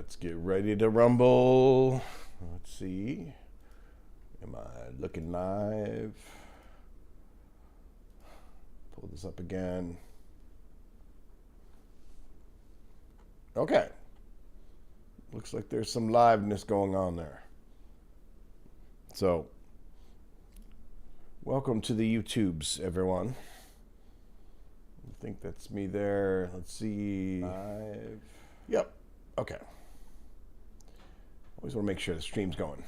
Let's get ready to rumble. Let's see. Am I looking live? Pull this up again. Okay. Looks like there's some liveness going on there. So, welcome to the YouTubes, everyone. I think that's me there. Let's see. Live. Yep. Okay. Always want to make sure the stream's going.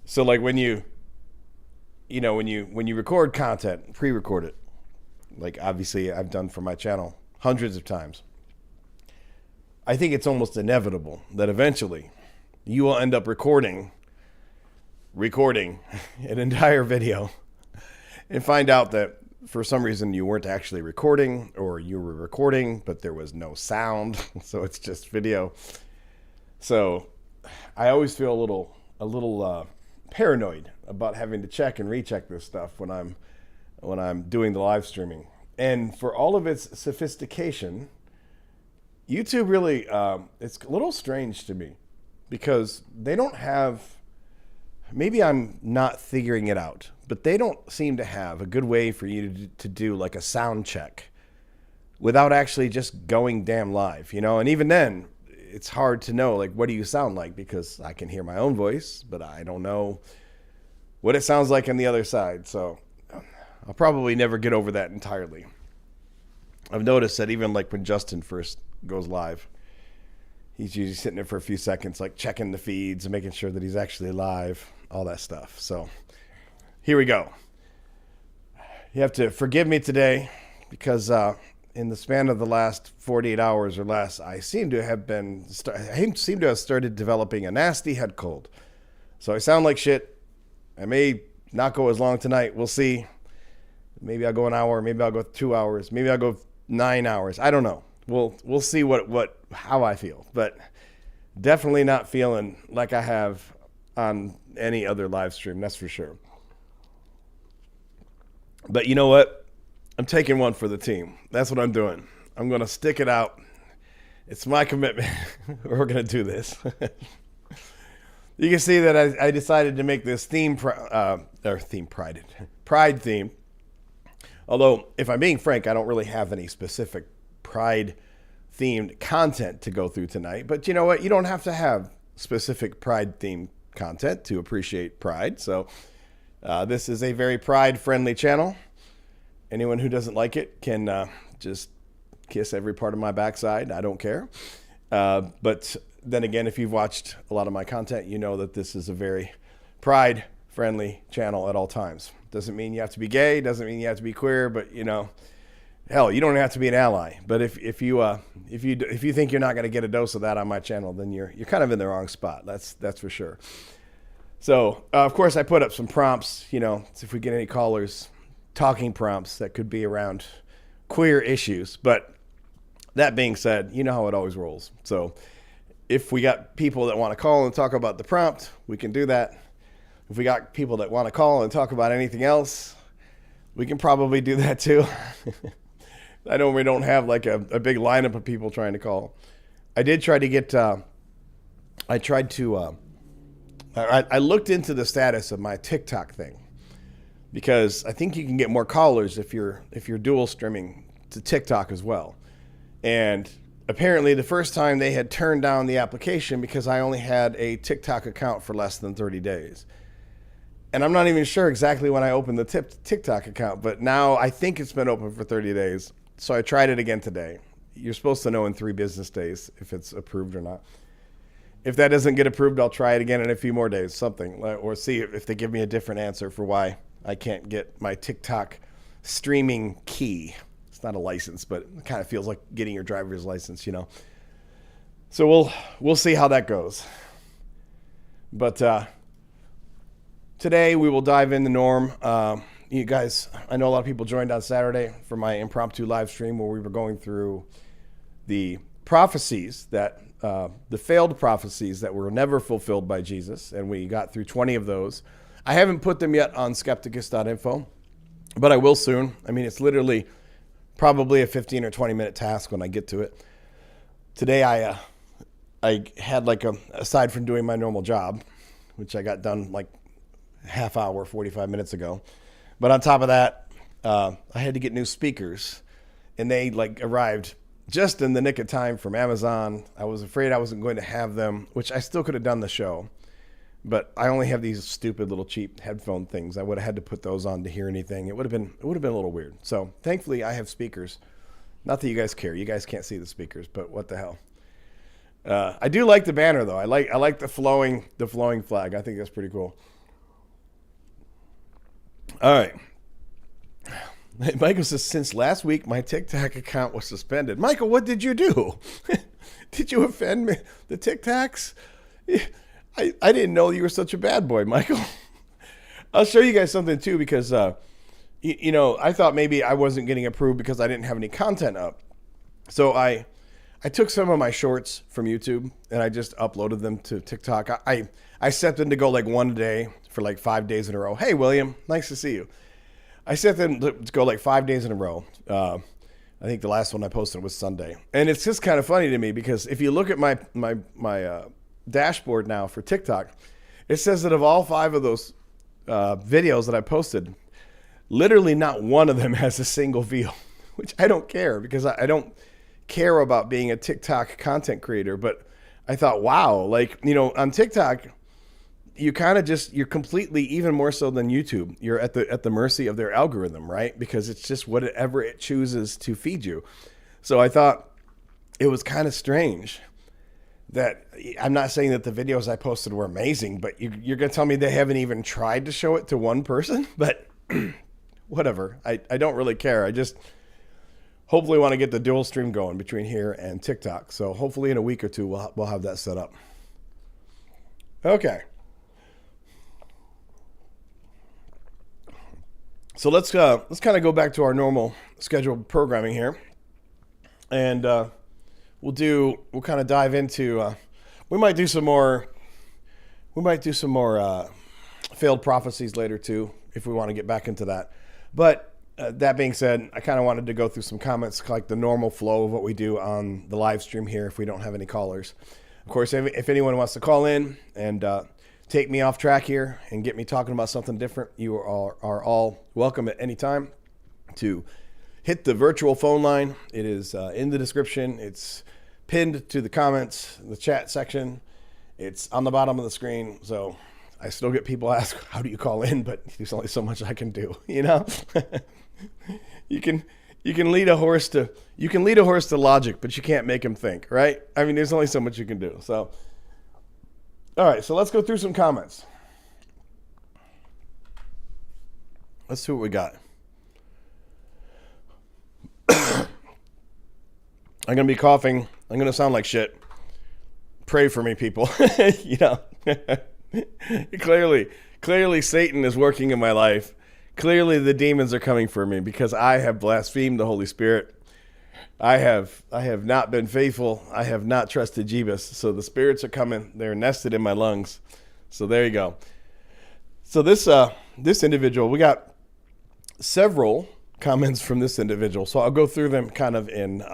So like when you record content, pre-record it, like obviously I've done for my channel hundreds of times. I think it's almost inevitable that eventually you will end up recording an entire video and find out that for some reason you weren't actually recording, or you were recording but there was no sound, so it's just video. So I always feel a little paranoid about having to check and recheck this stuff when I'm doing the live streaming. And for all of its sophistication, YouTube really it's a little strange to me, because they don't have, maybe I'm not figuring it out, but they don't seem to have a good way for you to do like a sound check without actually just going damn live, And even then, it's hard to know, like, what do you sound like? Because I can hear my own voice, but I don't know what it sounds like on the other side. So I'll probably never get over that entirely. I've noticed that even like when Justin first goes live, he's usually sitting there for a few seconds, like checking the feeds and making sure that he's actually live, all that stuff. So here we go. You have to forgive me today because in the span of the last 48 hours or less, I seem to have started developing a nasty head cold. So I sound like shit. I may not go as long tonight. We'll see. Maybe I'll go an hour. Maybe I'll go 2 hours. Maybe I'll go 9 hours. I don't know. We'll see how I feel. But definitely not feeling like I have on any other live stream. That's for sure. But you know what? I'm taking one for the team. That's what I'm doing. I'm going to stick it out. It's my commitment. We're going to do this. You can see that I decided to make this Pride theme. Although, if I'm being frank, I don't really have any specific Pride-themed content to go through tonight. But you know what? You don't have to have specific Pride-themed content to appreciate Pride. So this is a very Pride-friendly channel. Anyone who doesn't like it can just kiss every part of my backside. I don't care. But then again, if you've watched a lot of my content, you know that this is a very Pride-friendly channel at all times. Doesn't mean you have to be gay. Doesn't mean you have to be queer. But hell, you don't have to be an ally. But if you think you're not going to get a dose of that on my channel, then you're kind of in the wrong spot. That's for sure. So of course I put up some prompts. If we get any callers, talking prompts that could be around queer issues. But that being said, you know how it always rolls. So if we got people that want to call and talk about the prompt, we can do that. If we got people that want to call and talk about anything else, we can probably do that too. I know we don't have like a big lineup of people trying to call. I did try to get, I looked into the status of my TikTok thing, because I think you can get more callers if you're dual streaming to TikTok as well. And apparently the first time they had turned down the application because I only had a TikTok account for less than 30 days. And I'm not even sure exactly when I opened the TikTok account, but now I think it's been open for 30 days. So I tried it again today. You're supposed to know in 3 business days if it's approved or not. If that doesn't get approved, I'll try it again in a few more days, something, or see if they give me a different answer for why I can't get my TikTok streaming key. It's not a license, but it kind of feels like getting your driver's license, So we'll see how that goes. But today we will dive in the norm. You guys, I know a lot of people joined on Saturday for my impromptu live stream where we were going through the prophecies the failed prophecies that were never fulfilled by Jesus, and we got through 20 of those. I haven't put them yet on skepticus.info, but I will soon. I mean, it's literally probably a 15 or 20 minute task when I get to it. Today I had like aside from doing my normal job, which I got done like half hour, 45 minutes ago. But on top of that, I had to get new speakers, and they like arrived just in the nick of time from Amazon. I was afraid I wasn't going to have them, which I still could have done the show, but I only have these stupid little cheap headphone things. I would have had to put those on to hear anything. It would have been a little weird. So thankfully I have speakers. Not that you guys care. You guys can't see the speakers, but what the hell. I do like the banner though. I like the flowing flag. I think that's pretty cool. All right. Michael says, since last week, my TikTok account was suspended. Michael, what did you do? Did you offend me? The TikToks? I didn't know you were such a bad boy, Michael. I'll show you guys something too, because, I thought maybe I wasn't getting approved because I didn't have any content up. So I took some of my shorts from YouTube and I just uploaded them to TikTok. I set them to go like one a day for like 5 days in a row. Hey, William, nice to see you. I set them to go like 5 days in a row. I think the last one I posted was Sunday. And it's just kind of funny to me because if you look at my dashboard now for TikTok, it says that of all 5 of those videos that I posted, literally not one of them has a single view, which I don't care because I don't care about being a TikTok content creator. But I thought, wow, like, on TikTok, you're completely, even more so than YouTube, you're at the mercy of their algorithm, right? Because it's just whatever it chooses to feed you. So I thought it was kind of strange that, I'm not saying that the videos I posted were amazing, but you're going to tell me they haven't even tried to show it to one person? But whatever. I don't really care. I just hopefully want to get the dual stream going between here and TikTok. So hopefully in a week or two, we'll have that set up. Okay. So let's kind of go back to our normal scheduled programming here, and we'll kind of dive into. We might do some more failed prophecies later too, if we want to get back into that. But that being said, I kind of wanted to go through some comments, like the normal flow of what we do on the live stream here, if we don't have any callers. Of course, if anyone wants to call in and take me off track here and get me talking about something different, you are all welcome at any time to hit the virtual phone line. It is in the description. It's pinned to the comments, the chat section. It's on the bottom of the screen. So I still get people ask, how do you call in? But there's only so much I can do, You can lead a horse to logic, but you can't make him think, right? I mean, there's only so much you can do. So all right, so let's go through some comments. Let's see what we got. I'm going to be coughing. I'm going to sound like shit. Pray for me, people. Clearly Satan is working in my life. Clearly the demons are coming for me because I have blasphemed the Holy Spirit. I have not been faithful. I have not trusted Jebus. So the spirits are coming. They're nested in my lungs. So there you go. So this individual, we got several comments from this individual. So I'll go through them kind of in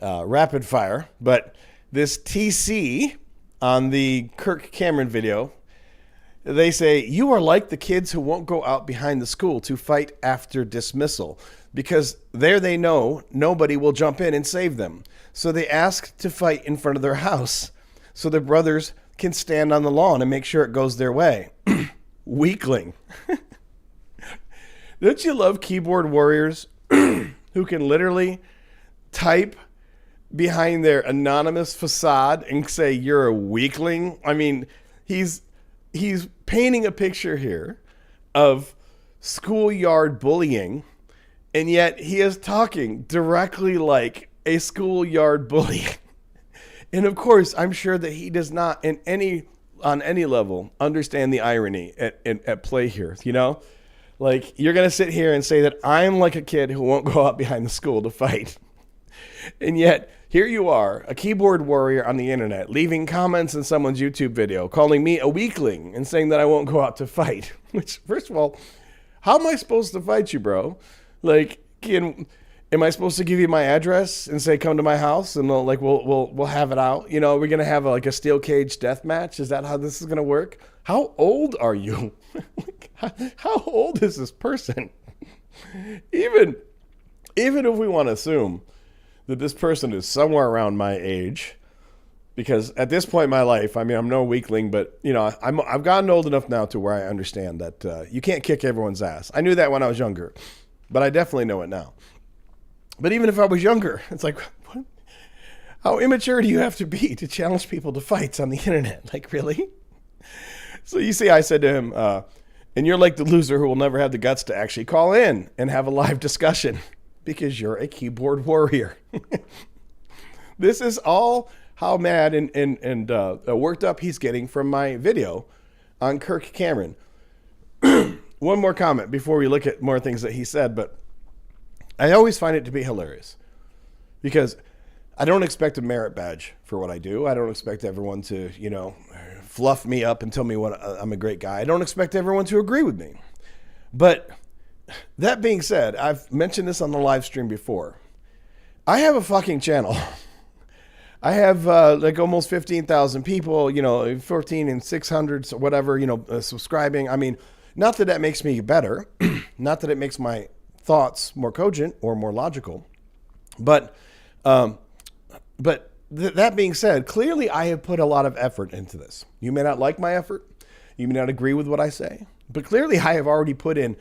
rapid fire. But this TC on the Kirk Cameron video, they say, you are like the kids who won't go out behind the school to fight after dismissal, because there they know nobody will jump in and save them. So they ask to fight in front of their house so their brothers can stand on the lawn and make sure it goes their way. Weakling. Don't you love keyboard warriors who can literally type behind their anonymous facade and say you're a weakling? I mean, he's painting a picture here of schoolyard bullying, and yet he is talking directly like a schoolyard bully. And of course, I'm sure that he does not on any level understand the irony at play here. Like, you're going to sit here and say that I'm like a kid who won't go out behind the school to fight. And yet, here you are, a keyboard warrior on the internet, leaving comments in someone's YouTube video, calling me a weakling and saying that I won't go out to fight. Which, first of all, how am I supposed to fight you, bro? Like, Am I supposed to give you my address and say come to my house and we'll have it out? You know, we're gonna have like a steel cage death match. Is that how this is gonna work? How old are you? How old is this person? Even if we want to assume that this person is somewhere around my age, because at this point in my life, I mean, I'm no weakling, but you know, I've gotten old enough now to where I understand that you can't kick everyone's ass. I knew that when I was younger, but I definitely know it now. But even if I was younger, it's like, what? How immature do you have to be to challenge people to fights on the internet? Like, really? So you see, I said to him, and you're like the loser who will never have the guts to actually call in and have a live discussion because you're a keyboard warrior. This is all how mad and worked up he's getting from my video on Kirk Cameron. One more comment before we look at more things that he said, but I always find it to be hilarious because I don't expect a merit badge for what I do. I don't expect everyone to, you know, fluff me up and tell me what I'm a great guy. I don't expect everyone to agree with me. But that being said, I've mentioned this on the live stream before. I have a fucking channel. I have like almost 15,000 people, you know, 14 and 600, whatever, you know, subscribing. I mean, not that that makes me better, not that it makes my thoughts more cogent or more logical, but that being said, clearly I have put a lot of effort into this. You may not like my effort, you may not agree with what I say, but clearly I have already put in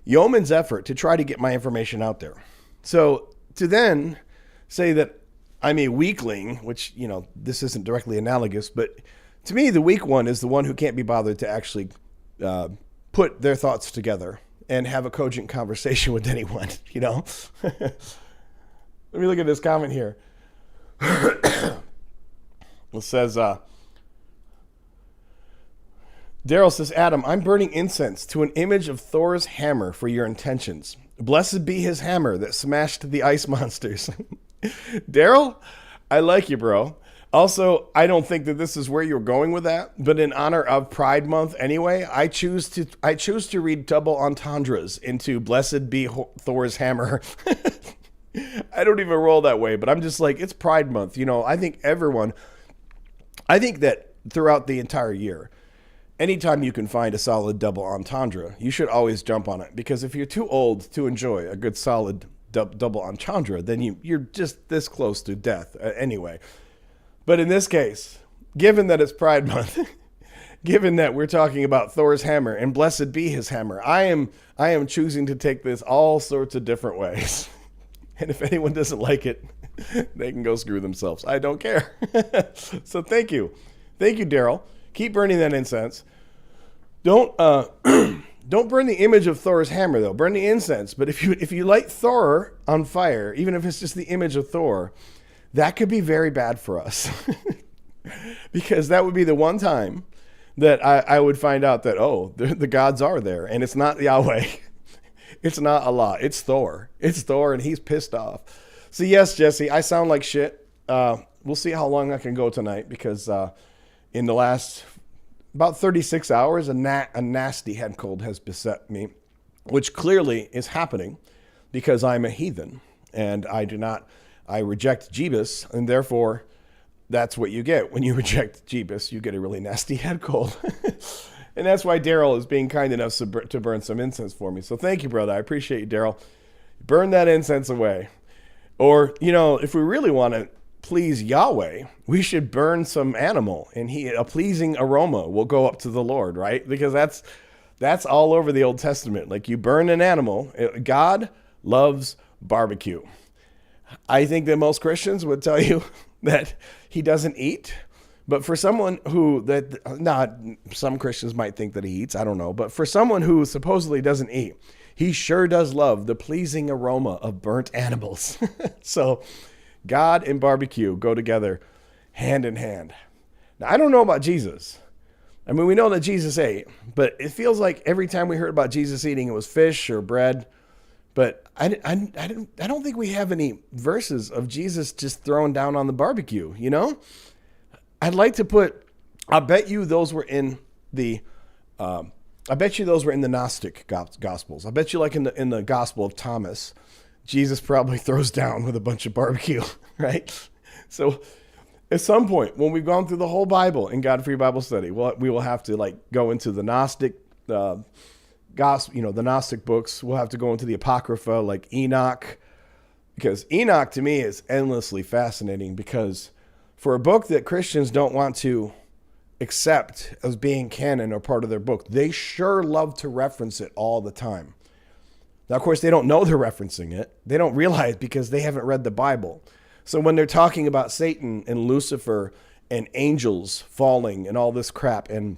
yeoman's effort to try to get my information out there. So to then say that I'm a weakling, which, you know, this isn't directly analogous, but to me, the weak one is the one who can't be bothered to actually put their thoughts together and have a cogent conversation with anyone, you know? Let me look at this comment here. It says, Daryl says, Adam, I'm burning incense to an image of Thor's hammer for your intentions. Blessed be his hammer that smashed the ice monsters. Daryl, I like you, bro. Also, I don't think that this is where you're going with that, but in honor of Pride Month anyway, I choose to read double entendres into Blessed be Thor's hammer. I don't even roll that way, but I'm just like, it's Pride Month. You know, I think that throughout the entire year, anytime you can find a solid double entendre, you should always jump on it. Because if you're too old to enjoy a good solid double entendre, then you're just this close to death anyway. But in this case, given that it's Pride Month, given that we're talking about Thor's hammer and blessed be his hammer, I am choosing to take this all sorts of different ways. And if anyone doesn't like it, they can go screw themselves. I don't care. So thank you. Thank you, Daryl. Keep burning that incense. Don't burn the image of Thor's hammer, though. Burn the incense. But if you light Thor on fire, even if it's just the image of Thor, that could be very bad for us. Because that would be the one time that I would find out that, oh, the gods are there. And it's not Yahweh. It's not Allah. It's Thor. It's Thor, and he's pissed off. So yes, Jesse, I sound like shit. We'll see how long I can go tonight, because in the last about 36 hours, a nasty head cold has beset me, which clearly is happening because I'm a heathen, and I reject Jeebus, and therefore that's what you get. When you reject Jeebus, you get a really nasty head cold. And that's why Daryl is being kind enough to burn some incense for me. So thank you, brother. I appreciate you, Daryl. Burn that incense away. Or, you know, if we really want to please Yahweh, we should burn some animal, and a pleasing aroma will go up to the Lord, right? Because that's all over the Old Testament. Like, you burn an animal. God loves barbecue. I think that most Christians would tell you that he doesn't eat. But for someone some Christians might think that he eats, I don't know. But for someone who supposedly doesn't eat, he sure does love the pleasing aroma of burnt animals. So God and barbecue go together hand in hand. Now, I don't know about Jesus. I mean, we know that Jesus ate, but it feels like every time we heard about Jesus eating, it was fish or bread. But I don't think we have any verses of Jesus just throwing down on the barbecue, you know? I'd like to I bet you those were in the Gnostic Gospels. I bet you, like in the Gospel of Thomas, Jesus probably throws down with a bunch of barbecue, right? So at some point, when we've gone through the whole Bible in God-Free Bible Study, we will have to like go into the Gnostic gospel, the Gnostic books. We'll have to go into the Apocrypha, like Enoch, because Enoch to me is endlessly fascinating, because for a book that Christians don't want to accept as being canon or part of their book, they sure love to reference it all the time. Now, of course, they don't know they're referencing it. They don't realize because they haven't read the Bible. So when they're talking about Satan and Lucifer and angels falling and all this crap and,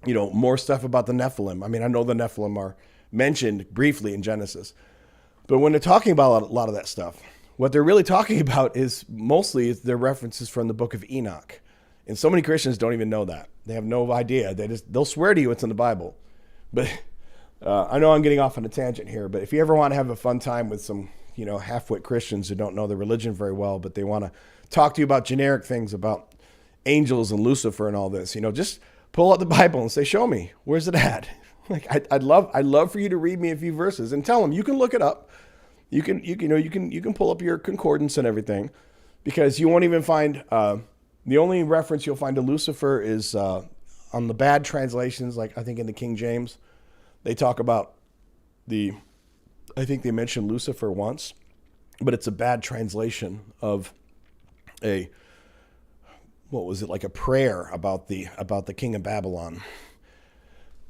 more stuff about the Nephilim. I mean, I know the Nephilim are mentioned briefly in Genesis. But when they're talking about a lot of that stuff, what they're really talking about is mostly their references from the book of Enoch. And so many Christians don't even know that. They have no idea. They'll swear to you it's in the Bible. But I know I'm getting off on a tangent here, but if you ever want to have a fun time with some, half-wit Christians who don't know the religion very well, but they want to talk to you about generic things about angels and Lucifer and all this, just pull out the Bible and say, show me, where's it at? Like, I'd love for you to read me a few verses and tell them you can look it up. You can pull up your concordance and everything, because you won't even find, the only reference you'll find to Lucifer is on the bad translations, like I think in the King James, they talk about I think they mentioned Lucifer once, but it's a bad translation of like a prayer about the king of Babylon.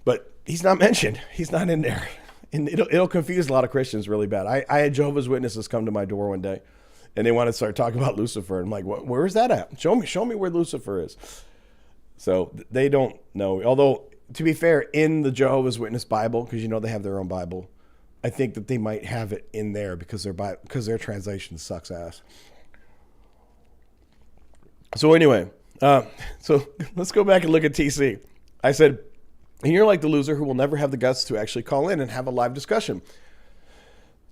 But he's not mentioned. He's not in there. And it'll confuse a lot of Christians really bad. I had Jehovah's Witnesses come to my door one day, and they want to start talking about Lucifer. I'm like, where is that at? Show me where Lucifer is. So they don't know. Although, to be fair, in the Jehovah's Witness Bible, because they have their own Bible, I think that they might have it in there because their translation sucks ass. So anyway, so let's go back and look at TC. I said, and you're like the loser who will never have the guts to actually call in and have a live discussion.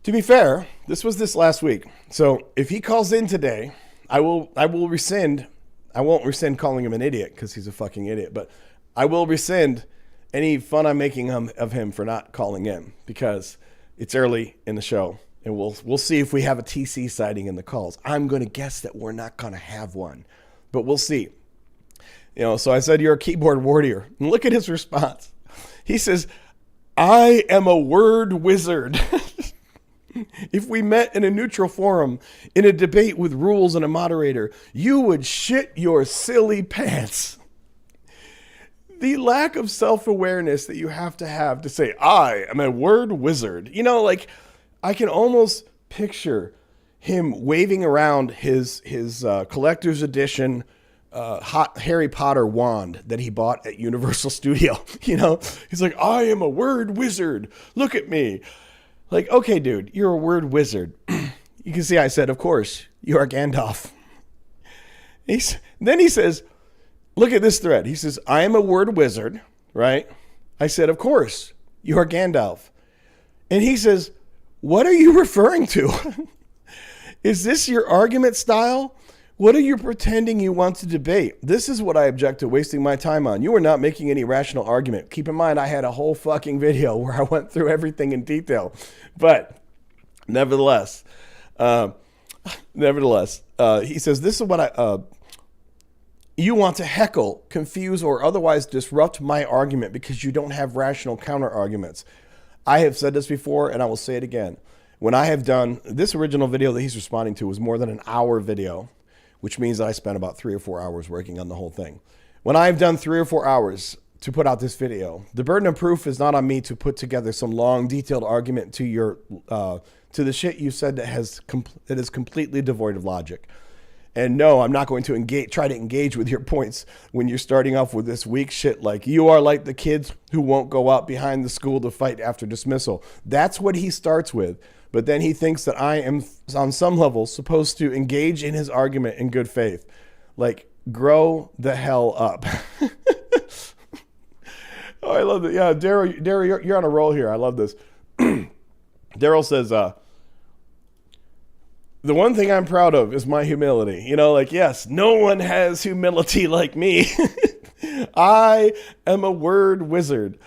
To be fair, this was this last week. So if he calls in today, I will rescind. I won't rescind calling him an idiot because he's a fucking idiot, but I will rescind any fun I'm making of him for not calling in, because it's early in the show, and we'll see if we have a TC sighting in the calls. I'm going to guess that we're not going to have one, but we'll see. So I said, you're a keyboard warrior. And look at his response. He says, I am a word wizard. If we met in a neutral forum, in a debate with rules and a moderator, you would shit your silly pants. The lack of self-awareness that you have to say, I am a word wizard. I can almost picture him waving around his collector's edition hot Harry Potter wand that he bought at Universal Studio. He's like, I am a word wizard. Look at me. Like, okay, dude, you're a word wizard. You can see I said, of course, you are Gandalf. Then he says, look at this thread. He says, I am a word wizard, right? I said, of course, you are Gandalf. And he says, what are you referring to? Is this your argument style? What are you pretending you want to debate? This is what I object to wasting my time on. You are not making any rational argument. Keep in mind, I had a whole fucking video where I went through everything in detail. But nevertheless, he says, this is what you want to heckle, confuse, or otherwise disrupt my argument because you don't have rational counter arguments. I have said this before, and I will say it again. When I have done this original video that he's responding to was more than an hour video, which means that I spent about 3 or 4 hours working on the whole thing. When I've done 3 or 4 hours to put out this video, the burden of proof is not on me to put together some long, detailed argument to to the shit you said that is completely devoid of logic. And no, I'm not going to try to engage with your points when you're starting off with this weak shit like, you are like the kids who won't go out behind the school to fight after dismissal. That's what he starts with. But then he thinks that I am, on some level, supposed to engage in his argument in good faith. Like, grow the hell up. Oh, I love that. Yeah, Daryl, you're on a roll here. I love this. Daryl says, the one thing I'm proud of is my humility. Yes, no one has humility like me. I am a word wizard.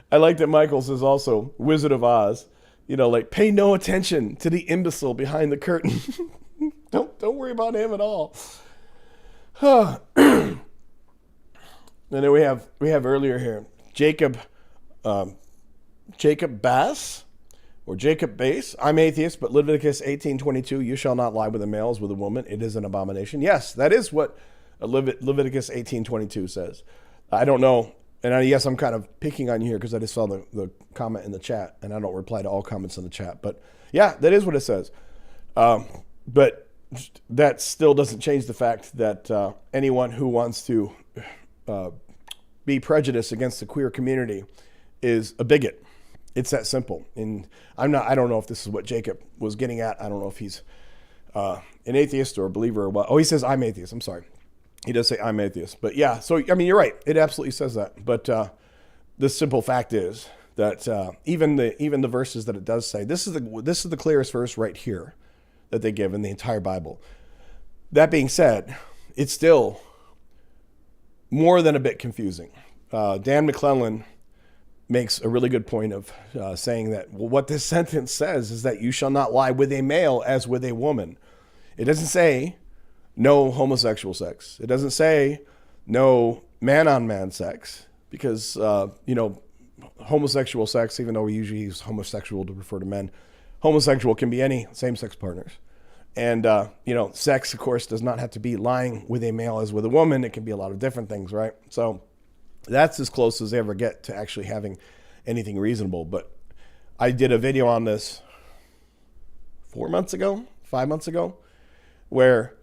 I like that Michael says also Wizard of Oz. Like pay no attention to the imbecile behind the curtain. Don't worry about him at all. And then we have earlier here Jacob Bass or Jacob Bass. I'm atheist, but Leviticus 18:22, you shall not lie with a male as with a woman. It is an abomination. Yes, that is what Leviticus 18:22 says. I don't know. And yes, I'm kind of picking on you here because I just saw the comment in the chat, and I don't reply to all comments in the chat. But yeah, that is what it says. But that still doesn't change the fact that anyone who wants to be prejudiced against the queer community is a bigot. It's that simple. And I don't know if this is what Jacob was getting at. I don't know if he's an atheist or a believer or what. Oh, he says, I'm atheist. I'm sorry. He does say I'm atheist. But yeah, so, I mean, you're right. It absolutely says that. But the simple fact is that even the verses that it does say, this is the clearest verse right here that they give in the entire Bible. That being said, it's still more than a bit confusing. Dan McClellan makes a really good point of saying that, well, what this sentence says is that you shall not lie with a male as with a woman. It doesn't say no homosexual sex. It doesn't say no man-on-man sex because, homosexual sex, even though we usually use homosexual to refer to men, homosexual can be any same-sex partners. And, sex, of course, does not have to be lying with a male as with a woman. It can be a lot of different things, right? So that's as close as they ever get to actually having anything reasonable. But I did a video on this 5 months ago, where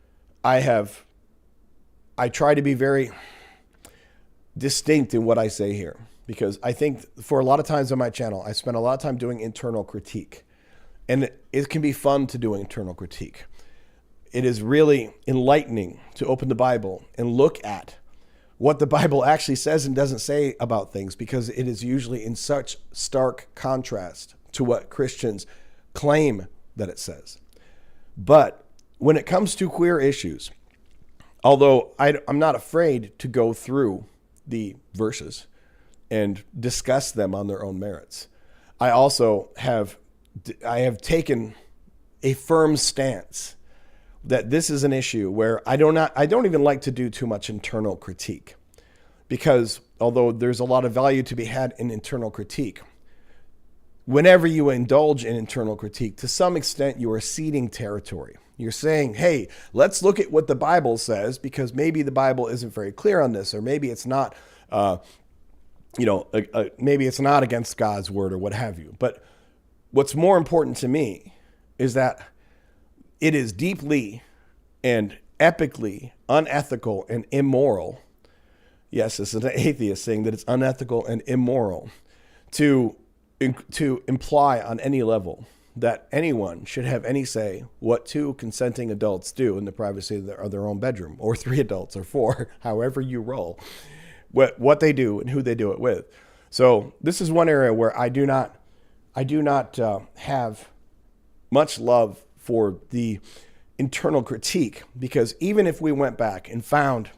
I try to be very distinct in what I say here, because I think for a lot of times on my channel, I spend a lot of time doing internal critique, and it can be fun to do internal critique. It is really enlightening to open the Bible and look at what the Bible actually says and doesn't say about things, because it is usually in such stark contrast to what Christians claim that it says. But when it comes to queer issues, although I'm not afraid to go through the verses and discuss them on their own merits, I also have taken a firm stance that this is an issue where I don't even like to do too much internal critique, because although there's a lot of value to be had in internal critique, whenever you indulge in internal critique, to some extent you are ceding territory. You're saying, hey, let's look at what the Bible says, because maybe the Bible isn't very clear on this, or maybe it's not, maybe it's not against God's word or what have you. But what's more important to me is that it is deeply and epically unethical and immoral. Yes, this is an atheist saying that it's unethical and immoral to imply on any level that anyone should have any say what two consenting adults do in the privacy of their own bedroom, or 3 adults or 4, however you roll, what they do and who they do it with. So this is one area where I do not have much love for the internal critique, because even if we went back and found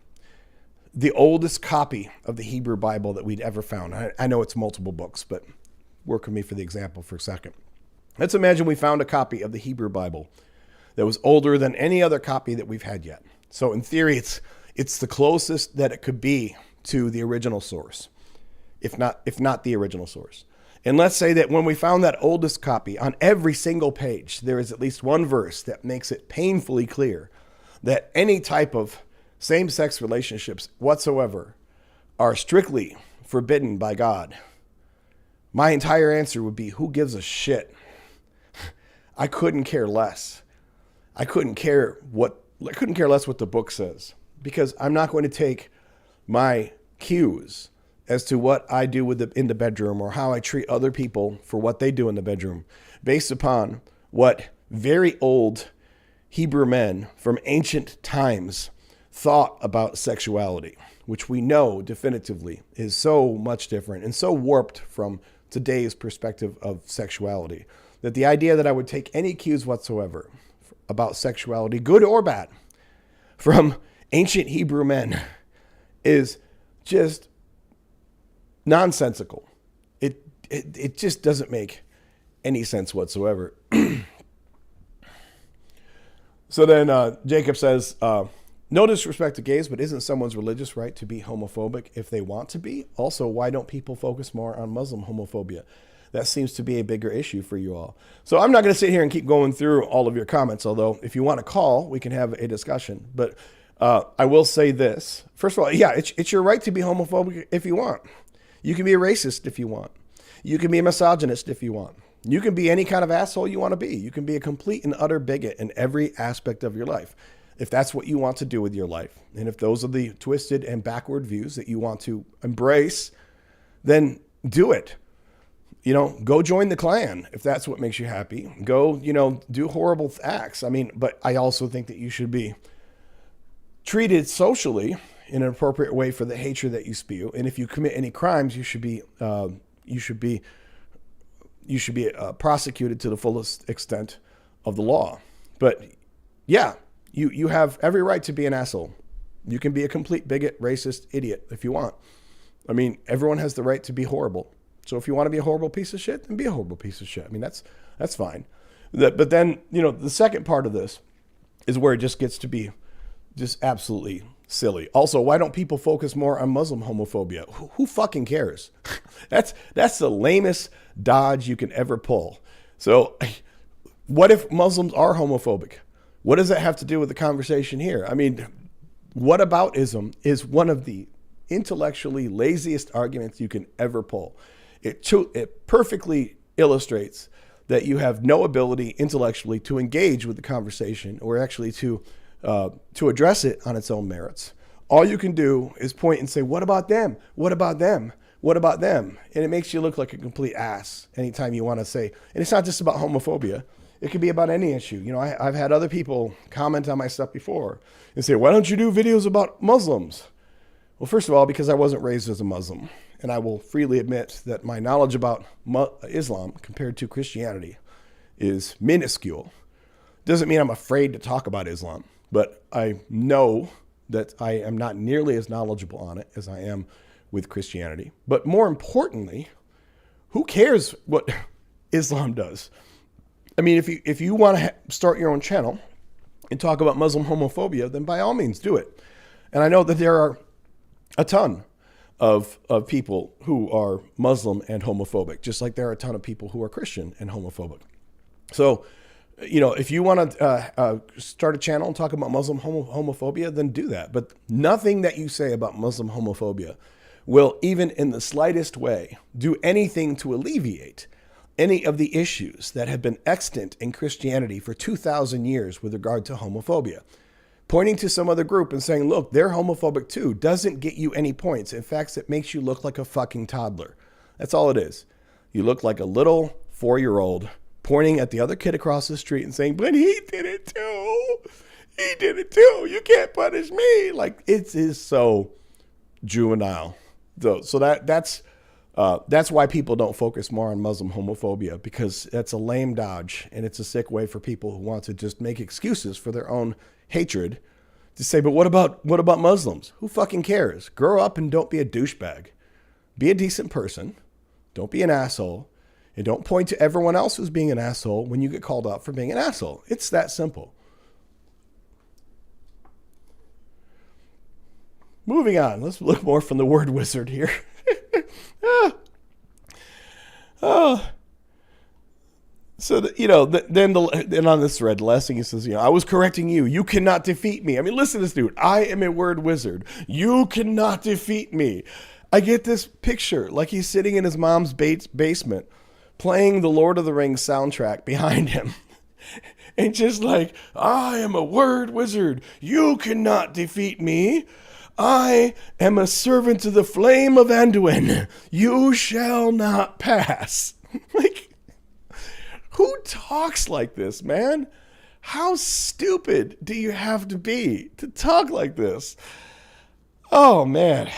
the oldest copy of the Hebrew Bible that we'd ever found, I know it's multiple books, but work with me for the example for a second. Let's imagine we found a copy of the Hebrew Bible that was older than any other copy that we've had yet. So in theory, it's the closest that it could be to the original source, if not the original source. And let's say that when we found that oldest copy, on every single page, there is at least one verse that makes it painfully clear that any type of same-sex relationships whatsoever are strictly forbidden by God. My entire answer would be, who gives a shit? I couldn't care less. I couldn't care less what the book says, because I'm not going to take my cues as to what I do in the bedroom, or how I treat other people for what they do in the bedroom, based upon what very old Hebrew men from ancient times thought about sexuality, which we know definitively is so much different and so warped from today's perspective of sexuality, that the idea that I would take any cues whatsoever about sexuality, good or bad, from ancient Hebrew men is just nonsensical. It just doesn't make any sense whatsoever. So then Jacob says, no disrespect to gays, but isn't someone's religious right to be homophobic if they want to be? Also, why don't people focus more on Muslim homophobia? That seems to be a bigger issue for you all. So I'm not going to sit here and keep going through all of your comments, although if you want to call, we can have a discussion. But I will say this. First of all, yeah, it's your right to be homophobic if you want. You can be a racist if you want. You can be a misogynist if you want. You can be any kind of asshole you want to be. You can be a complete and utter bigot in every aspect of your life, if that's what you want to do with your life. And if those are the twisted and backward views that you want to embrace, then do it. You know, go join the Klan if that's what makes you happy. Go, you know, do horrible acts. I mean, but I also think that you should be treated socially in an appropriate way for the hatred that you spew. And if you commit any crimes, you should be prosecuted to the fullest extent of the law. But yeah, you have every right to be an asshole. You can be a complete bigot, racist, idiot if you want. I mean, everyone has the right to be horrible. So if you want to be a horrible piece of shit, then be a horrible piece of shit. I mean, that's fine. But then, you know, the second part of this is where it just gets to be just absolutely silly. Also, why don't people focus more on Muslim homophobia? Who fucking cares? That's the lamest dodge you can ever pull. So what if Muslims are homophobic? What does that have to do with the conversation here? I mean, whataboutism is one of the intellectually laziest arguments you can ever pull. It perfectly illustrates that you have no ability intellectually to engage with the conversation or actually to address it on its own merits. All you can do is point and say, what about them? What about them? What about them? And it makes you look like a complete ass anytime you want to say, and it's not just about homophobia. It could be about any issue. You know, I've had other people comment on my stuff before and say, why don't you do videos about Muslims? Well, first of all, because I wasn't raised as a Muslim. And I will freely admit that my knowledge about Islam compared to Christianity is minuscule. Doesn't mean I'm afraid to talk about Islam, but I know that I am not nearly as knowledgeable on it as I am with Christianity. But more importantly, who cares what Islam does? I mean, if you want to start your own channel and talk about Muslim homophobia, then by all means do it. And I know that there are a ton of people who are Muslim and homophobic, just like there are a ton of people who are Christian and homophobic. So, you know, if you want to start a channel and talk about Muslim homophobia, then do that. But nothing that you say about Muslim homophobia will even in the slightest way do anything to alleviate any of the issues that have been extant in Christianity for 2,000 years with regard to homophobia. Pointing to some other group and saying, look, they're homophobic too, doesn't get you any points. In fact, it makes you look like a fucking toddler. That's all it is. You look like a little 4-year-old pointing at the other kid across the street and saying, but he did it too. He did it too. You can't punish me. Like, it is so juvenile. So that's why people don't focus more on Muslim homophobia, because that's a lame dodge, and it's a sick way for people who want to just make excuses for their own hatred to say, but what about Muslims? Who fucking cares? Grow up and don't be a douchebag. Be a decent person. Don't be an asshole. And don't point to everyone else who's being an asshole when you get called out for being an asshole. It's that simple. Moving on. Let's look more from the word wizard here. So, then on this thread, the last thing he says, I was correcting you. You cannot defeat me. I mean, listen to this dude. I am a word wizard. You cannot defeat me. I get this picture like he's sitting in his mom's basement playing the Lord of the Rings soundtrack behind him. And just like, I am a word wizard. You cannot defeat me. I am a servant to the flame of Anduin. You shall not pass. Like, who talks like this, man? How stupid do you have to be to talk like this? Oh, man.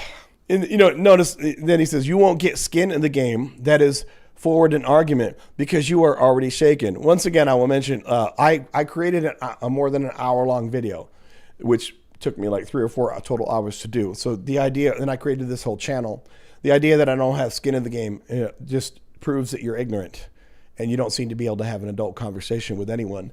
And, notice then he says, you won't get skin in the game that is forward an argument because you are already shaken. Once again, I will mention, I created a more than an hour-long video, which took me like 3 or 4 total hours to do. So the idea, and I created this whole channel, the idea that I don't have skin in the game just proves that you're ignorant. and you don't seem to be able to have an adult conversation with anyone.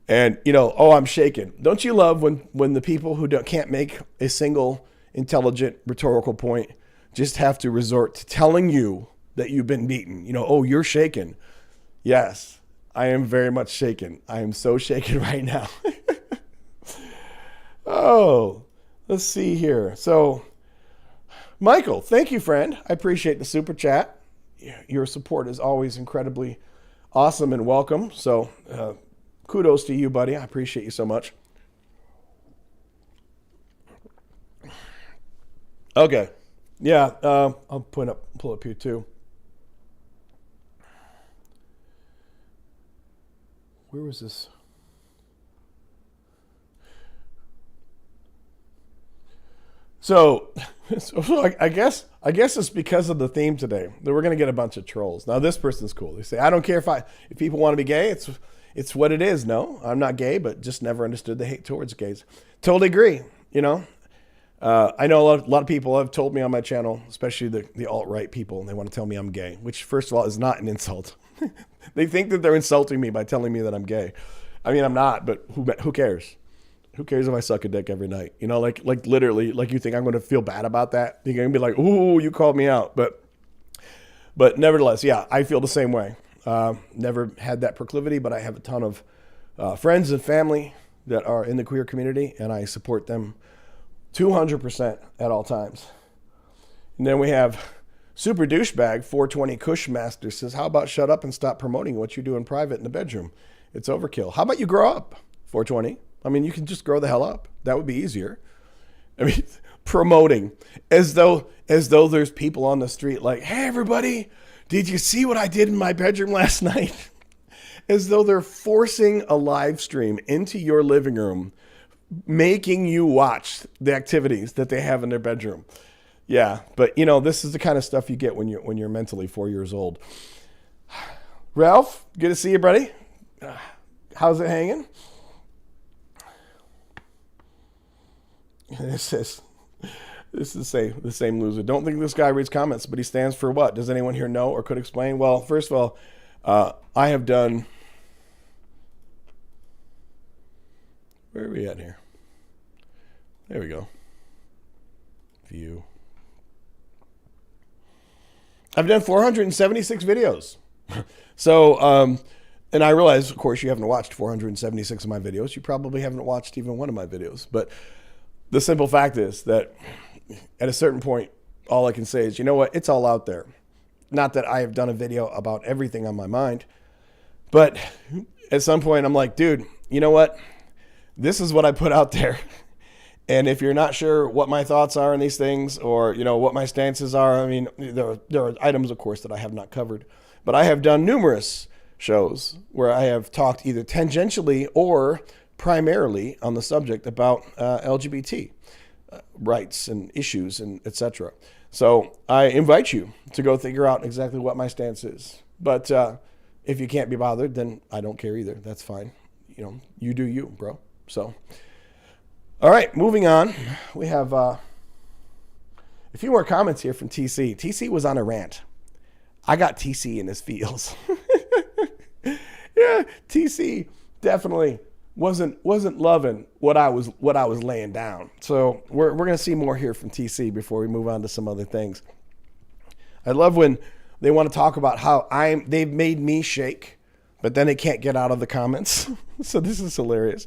And, oh, I'm shaken. Don't you love when the people who can't make a single intelligent rhetorical point just have to resort to telling you that you've been beaten? Oh, you're shaken. Yes, I am very much shaken. I am so shaken right now. Oh, let's see here. So, Michael, thank you, friend. I appreciate the super chat. Your support is always incredibly awesome and welcome. So, kudos to you, buddy. I appreciate you so much. Okay. Yeah, I'll pull up here too. Where was this? So I guess it's because of the theme today that we're going to get a bunch of trolls. Now, this person's cool. They say, I don't care if people want to be gay. It's what it is. No, I'm not gay, but just never understood the hate towards gays. Totally agree. I know a lot of people have told me on my channel, especially the alt-right people, and they want to tell me I'm gay, which first of all is not an insult. They think that they're insulting me by telling me that I'm gay. I mean, I'm not, but who cares? Who cares if I suck a dick every night? Like literally, like you think I'm going to feel bad about that? You're going to be like, ooh, you called me out. But nevertheless, yeah, I feel the same way. Never had that proclivity, but I have a ton of friends and family that are in the queer community, and I support them 200% at all times. And then we have Super Douchebag 420 Cushmaster says, how about shut up and stop promoting what you do in private in the bedroom? It's overkill. How about you grow up, 420? I mean, you can just grow the hell up. That would be easier. I mean, promoting as though there's people on the street like, hey, everybody, did you see what I did in my bedroom last night? As though they're forcing a live stream into your living room, making you watch the activities that they have in their bedroom. Yeah, but this is the kind of stuff you get when you're mentally 4 years old. Ralph, good to see you, buddy. How's it hanging? This is the same loser. Don't think this guy reads comments, but he stands for what? Does anyone here know or could explain? Well, first of all, I have done. Where are we at here? There we go. View. I've done 476 videos. So, and I realize, of course, you haven't watched 476 of my videos. You probably haven't watched even one of my videos. But the simple fact is that at a certain point, all I can say is, you know what? It's all out there. Not that I have done a video about everything on my mind. But at some point, I'm like, dude, you know what? This is what I put out there. And if you're not sure what my thoughts are on these things or, what my stances are, I mean, there are items, of course, that I have not covered. But I have done numerous shows where I have talked either tangentially or primarily on the subject about LGBT rights and issues and etc. So I invite you to go figure out exactly what my stance is. But if you can't be bothered, then I don't care either. That's fine. You do you, bro. So... all right, moving on. We have a few more comments here from TC. TC was on a rant. I got TC in his feels. Yeah, TC definitely wasn't loving what I was laying down. So we're gonna see more here from TC before we move on to some other things. I love when they want to talk about how they've made me shake, but then they can't get out of the comments. So this is hilarious.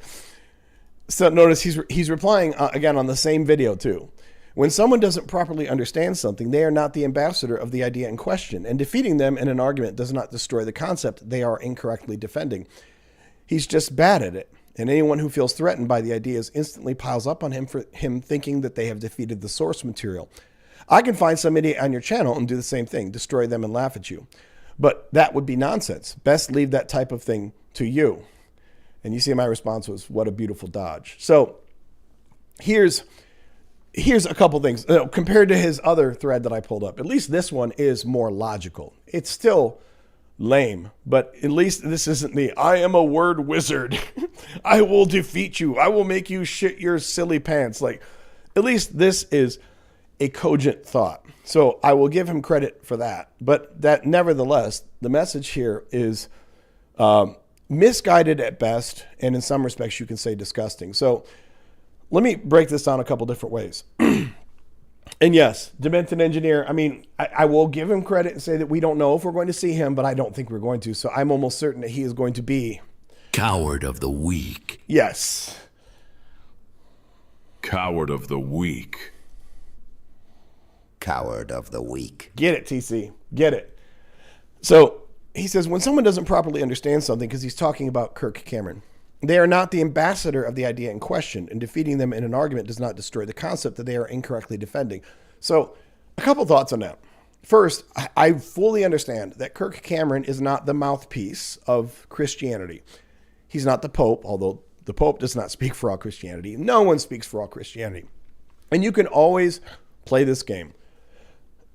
So notice he's replying again on the same video too. When someone doesn't properly understand something, they are not the ambassador of the idea in question, and defeating them in an argument does not destroy the concept they are incorrectly defending. He's just bad at it, and anyone who feels threatened by the ideas instantly piles up on him for him thinking that they have defeated the source material. I can find some idiot on your channel and do the same thing, destroy them and laugh at you. But that would be nonsense. Best leave that type of thing to you. And you see my response was, what a beautiful dodge. So here's a couple things. Compared to his other thread that I pulled up, at least this one is more logical. It's still lame, but at least this isn't the, I am a word wizard. I will defeat you. I will make you shit your silly pants. Like, at least this is a cogent thought. So I will give him credit for that. But that, nevertheless, the message here is misguided at best, and in some respects you can say disgusting. So let me break this down a couple different ways. And yes, Demented Engineer, I mean, I will give him credit and say that we don't know if we're going to see him, but I don't think we're going to. So I'm almost certain that he is going to be Coward of the Week. Yes. Coward of the Week. Coward of the Week. Get it, TC. Get it. So he says, when someone doesn't properly understand something, because he's talking about Kirk Cameron, they are not the ambassador of the idea in question, and defeating them in an argument does not destroy the concept that they are incorrectly defending. So a couple thoughts on that. First, I fully understand that Kirk Cameron is not the mouthpiece of Christianity. He's not the Pope, although the Pope does not speak for all Christianity. No one speaks for all Christianity. And you can always play this game.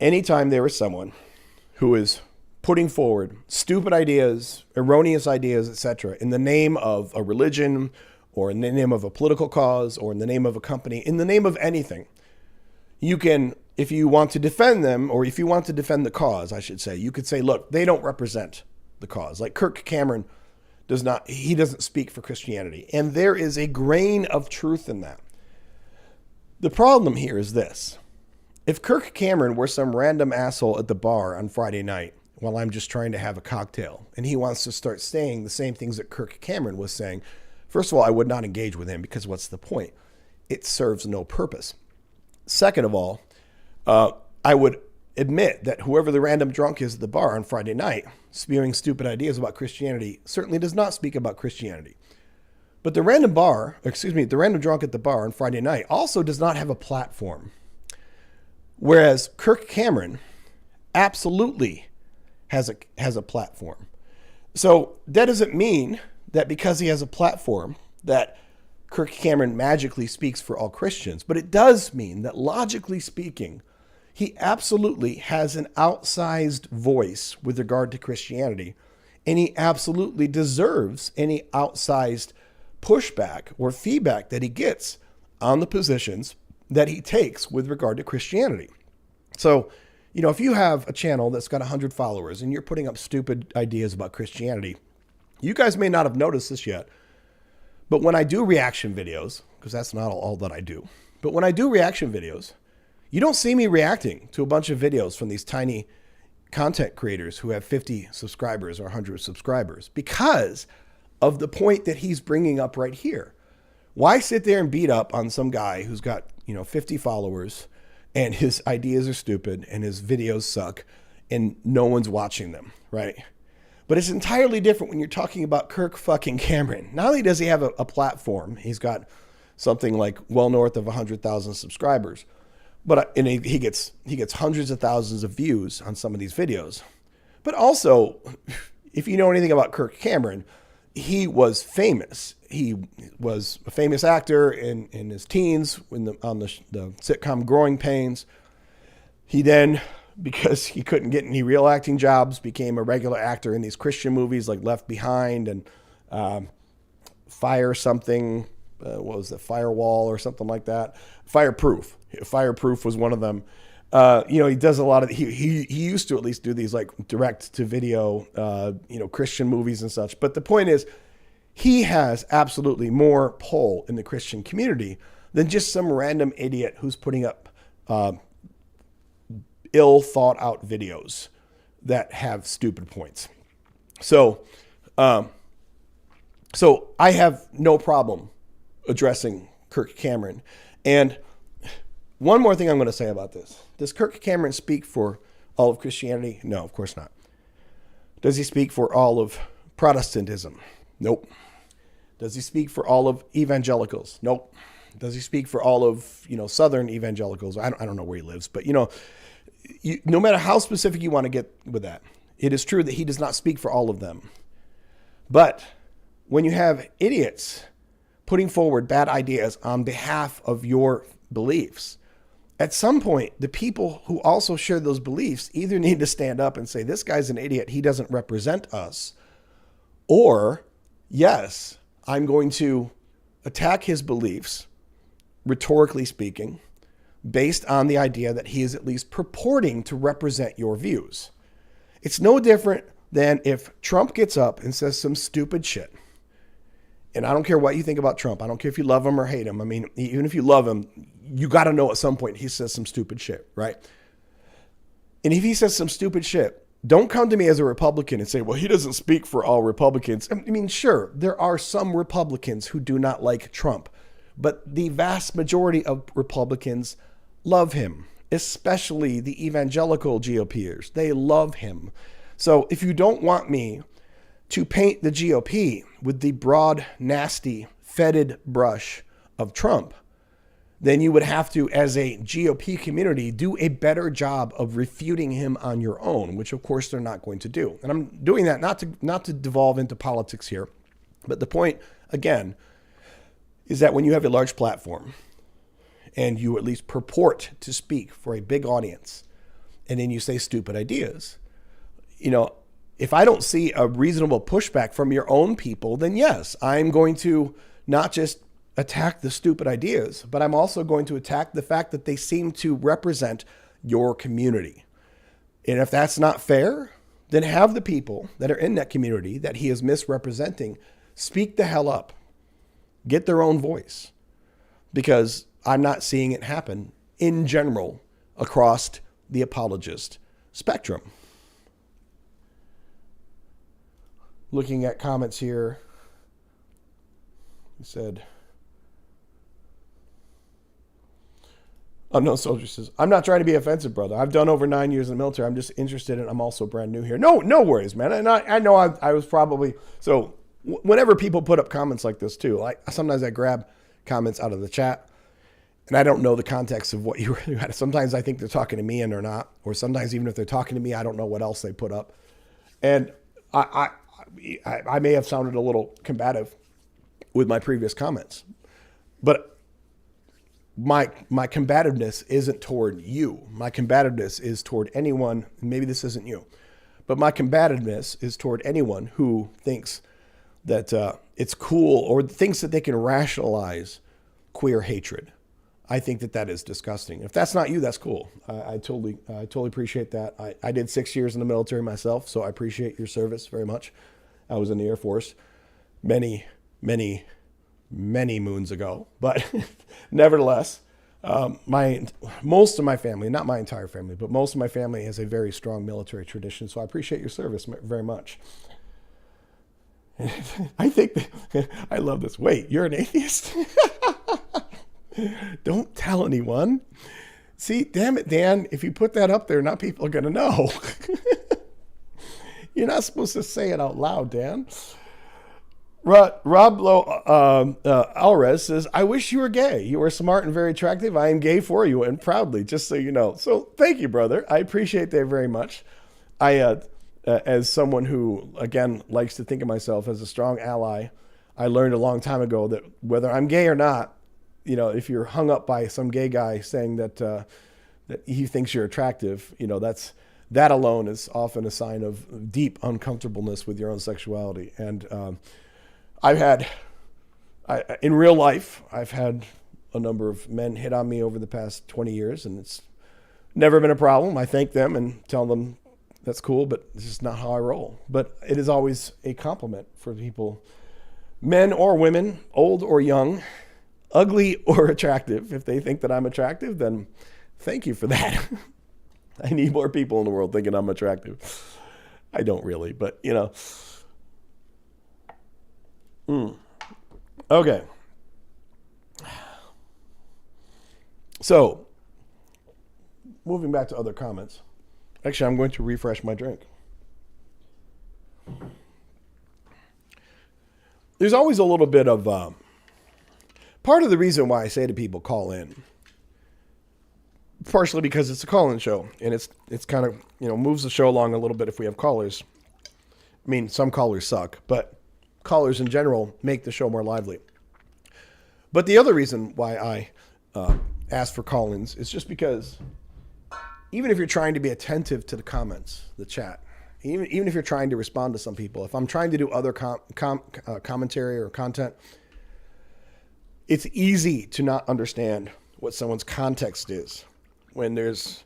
Anytime there is someone who is putting forward stupid ideas, erroneous ideas, etc., in the name of a religion or in the name of a political cause or in the name of a company, in the name of anything, you can, if you want to defend them, or if you want to defend the cause, I should say, you could say, look, they don't represent the cause. Like Kirk Cameron he doesn't speak for Christianity. And there is a grain of truth in that. The problem here is this. If Kirk Cameron were some random asshole at the bar on Friday night while I'm just trying to have a cocktail, and he wants to start saying the same things that Kirk Cameron was saying, first of all, I would not engage with him, because what's the point? It serves no purpose. Second of all, I would admit that whoever the random drunk is at the bar on Friday night, spewing stupid ideas about Christianity, certainly does not speak about Christianity. But the random drunk at the bar on Friday night also does not have a platform. Whereas Kirk Cameron absolutely has a platform. So that doesn't mean that because he has a platform that Kirk Cameron magically speaks for all Christians, but it does mean that, logically speaking, he absolutely has an outsized voice with regard to Christianity, and he absolutely deserves any outsized pushback or feedback that he gets on the positions that he takes with regard to Christianity. So, if you have a channel that's got 100 followers and you're putting up stupid ideas about Christianity, you guys may not have noticed this yet, but when I do reaction videos, because that's not all that I do, but when I do reaction videos, you don't see me reacting to a bunch of videos from these tiny content creators who have 50 subscribers or 100 subscribers, because of the point that he's bringing up right here. Why sit there and beat up on some guy who's got, 50 followers and his ideas are stupid and his videos suck and no one's watching them, right? But it's entirely different when you're talking about Kirk fucking Cameron. Not only does he have a platform, he's got something like well north of 100,000 subscribers, but he gets hundreds of thousands of views on some of these videos. But also, if you know anything about Kirk Cameron, he was famous. He was a famous actor in his teens on the sitcom Growing Pains. He then, because he couldn't get any real acting jobs, became a regular actor in these Christian movies like Left Behind and Fire something. What was it? Firewall or something like that. Fireproof. Fireproof was one of them. He does a lot of, he used to at least do these like direct to video, Christian movies and such. But the point is, he has absolutely more pull in the Christian community than just some random idiot who's putting up ill thought out videos that have stupid points. So I have no problem addressing Kirk Cameron. And one more thing I'm going to say about this. Does Kirk Cameron speak for all of Christianity? No, of course not. Does he speak for all of Protestantism? Nope. Does he speak for all of evangelicals? Nope. Does he speak for all of, Southern evangelicals? I don't know where he lives, but, no matter how specific you want to get with that, it is true that he does not speak for all of them. But when you have idiots putting forward bad ideas on behalf of your beliefs, at some point, the people who also share those beliefs either need to stand up and say, this guy's an idiot, he doesn't represent us, or, yes, I'm going to attack his beliefs, rhetorically speaking, based on the idea that he is at least purporting to represent your views. It's no different than if Trump gets up and says some stupid shit. And I don't care what you think about Trump. I don't care if you love him or hate him. I mean, even if you love him, you got to know at some point he says some stupid shit, right? And if he says some stupid shit, don't come to me as a Republican and say, well, he doesn't speak for all Republicans. I mean, sure, there are some Republicans who do not like Trump, but the vast majority of Republicans love him, especially the evangelical GOPers. They love him. So if you don't want me to paint the GOP with the broad, nasty, fetid brush of Trump, then you would have to, as a GOP community, do a better job of refuting him on your own, which of course they're not going to do. And I'm doing that not to devolve into politics here, but the point, again, is that when you have a large platform and you at least purport to speak for a big audience, and then you say stupid ideas, if I don't see a reasonable pushback from your own people, then yes, I'm going to not just attack the stupid ideas, but I'm also going to attack the fact that they seem to represent your community. And if that's not fair, then have the people that are in that community that he is misrepresenting speak the hell up, get their own voice, because I'm not seeing it happen in general across the apologist spectrum. Looking at comments here, he said, Unknown Soldier says, I'm not trying to be offensive, brother. I've done over 9 years in the military. I'm just interested, and I'm also brand new here. No worries, man. And I know I was probably, so whenever people put up comments like this too, sometimes I grab comments out of the chat, and I don't know the context of what you had. Sometimes I think they're talking to me and they're not, or sometimes even if they're talking to me, I don't know what else they put up. And I may have sounded a little combative with my previous comments, but my combativeness isn't toward you. My combativeness is toward anyone, maybe this isn't you, but my combativeness is toward anyone who thinks that it's cool or thinks that they can rationalize queer hatred. I think that is disgusting. If that's not you, that's cool. I totally appreciate that. I did 6 years in the military myself, so I appreciate your service very much. I was in the Air Force many moons ago, but nevertheless, most of my family, not my entire family, but most of my family has a very strong military tradition. So I appreciate your service very much. I think I love this. Wait, you're an atheist? Don't tell anyone. See, damn it, Dan, if you put that up there, not people are going to know. You're not supposed to say it out loud, Dan. Rob Alres says, I wish you were gay. You are smart and very attractive. I am gay for you and proudly, just so you know. So thank you, brother. I appreciate that very much. As someone who, again, likes to think of myself as a strong ally, I learned a long time ago that whether I'm gay or not, if you're hung up by some gay guy saying that he thinks you're attractive, that alone is often a sign of deep uncomfortableness with your own sexuality. And in real life, I've had a number of men hit on me over the past 20 years, and it's never been a problem. I thank them and tell them that's cool, but this is not how I roll. But it is always a compliment for people, men or women, old or young, ugly or attractive. If they think that I'm attractive, then thank you for that. I need more people in the world thinking I'm attractive. I don't really, but Okay. So, moving back to other comments. Actually, I'm going to refresh my drink. There's always a little bit of part of the reason why I say to people call in, partially because it's a call-in show, and it's kind of, moves the show along a little bit if we have callers. I mean, some callers suck, but callers in general make the show more lively. But the other reason why I ask for call-ins is just because even if you're trying to be attentive to the comments, the chat, even if you're trying to respond to some people, if I'm trying to do other commentary or content, it's easy to not understand what someone's context is. When there's,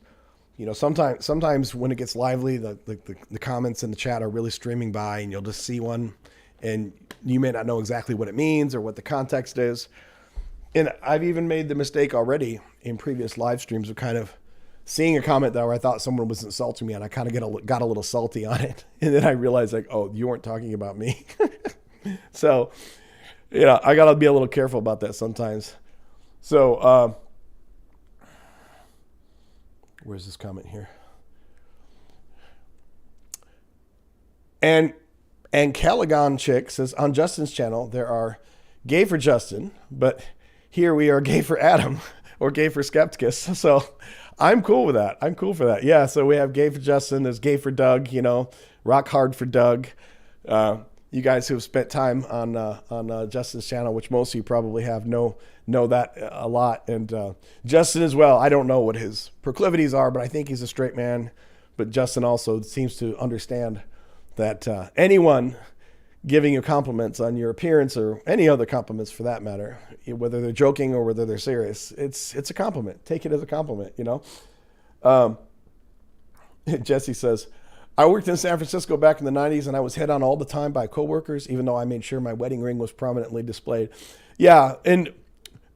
sometimes when it gets lively, the comments in the chat are really streaming by, and you'll just see one, and you may not know exactly what it means or what the context is. And I've even made the mistake already in previous live streams of kind of seeing a comment that where I thought someone was insulting me, and I kind of got a little salty on it. And then I realized, like, oh, you weren't talking about me. So, I got to be a little careful about that sometimes. So, where's this comment here? And Caligon Chick says, on Justin's channel, there are gay for Justin, but here we are gay for Adam or gay for Skepticus. So I'm cool with that. I'm cool for that. Yeah. So we have gay for Justin. There's gay for Doug, rock hard for Doug. You guys who have spent time on Justin's channel, which most of you probably have, know that a lot. And Justin as well. I don't know what his proclivities are, but I think he's a straight man. But Justin also seems to understand that anyone giving you compliments on your appearance or any other compliments for that matter, whether they're joking or whether they're serious, it's a compliment. Take it as a compliment, Jesse says, I worked in San Francisco back in the 90s, and I was hit on all the time by coworkers, even though I made sure my wedding ring was prominently displayed. Yeah, and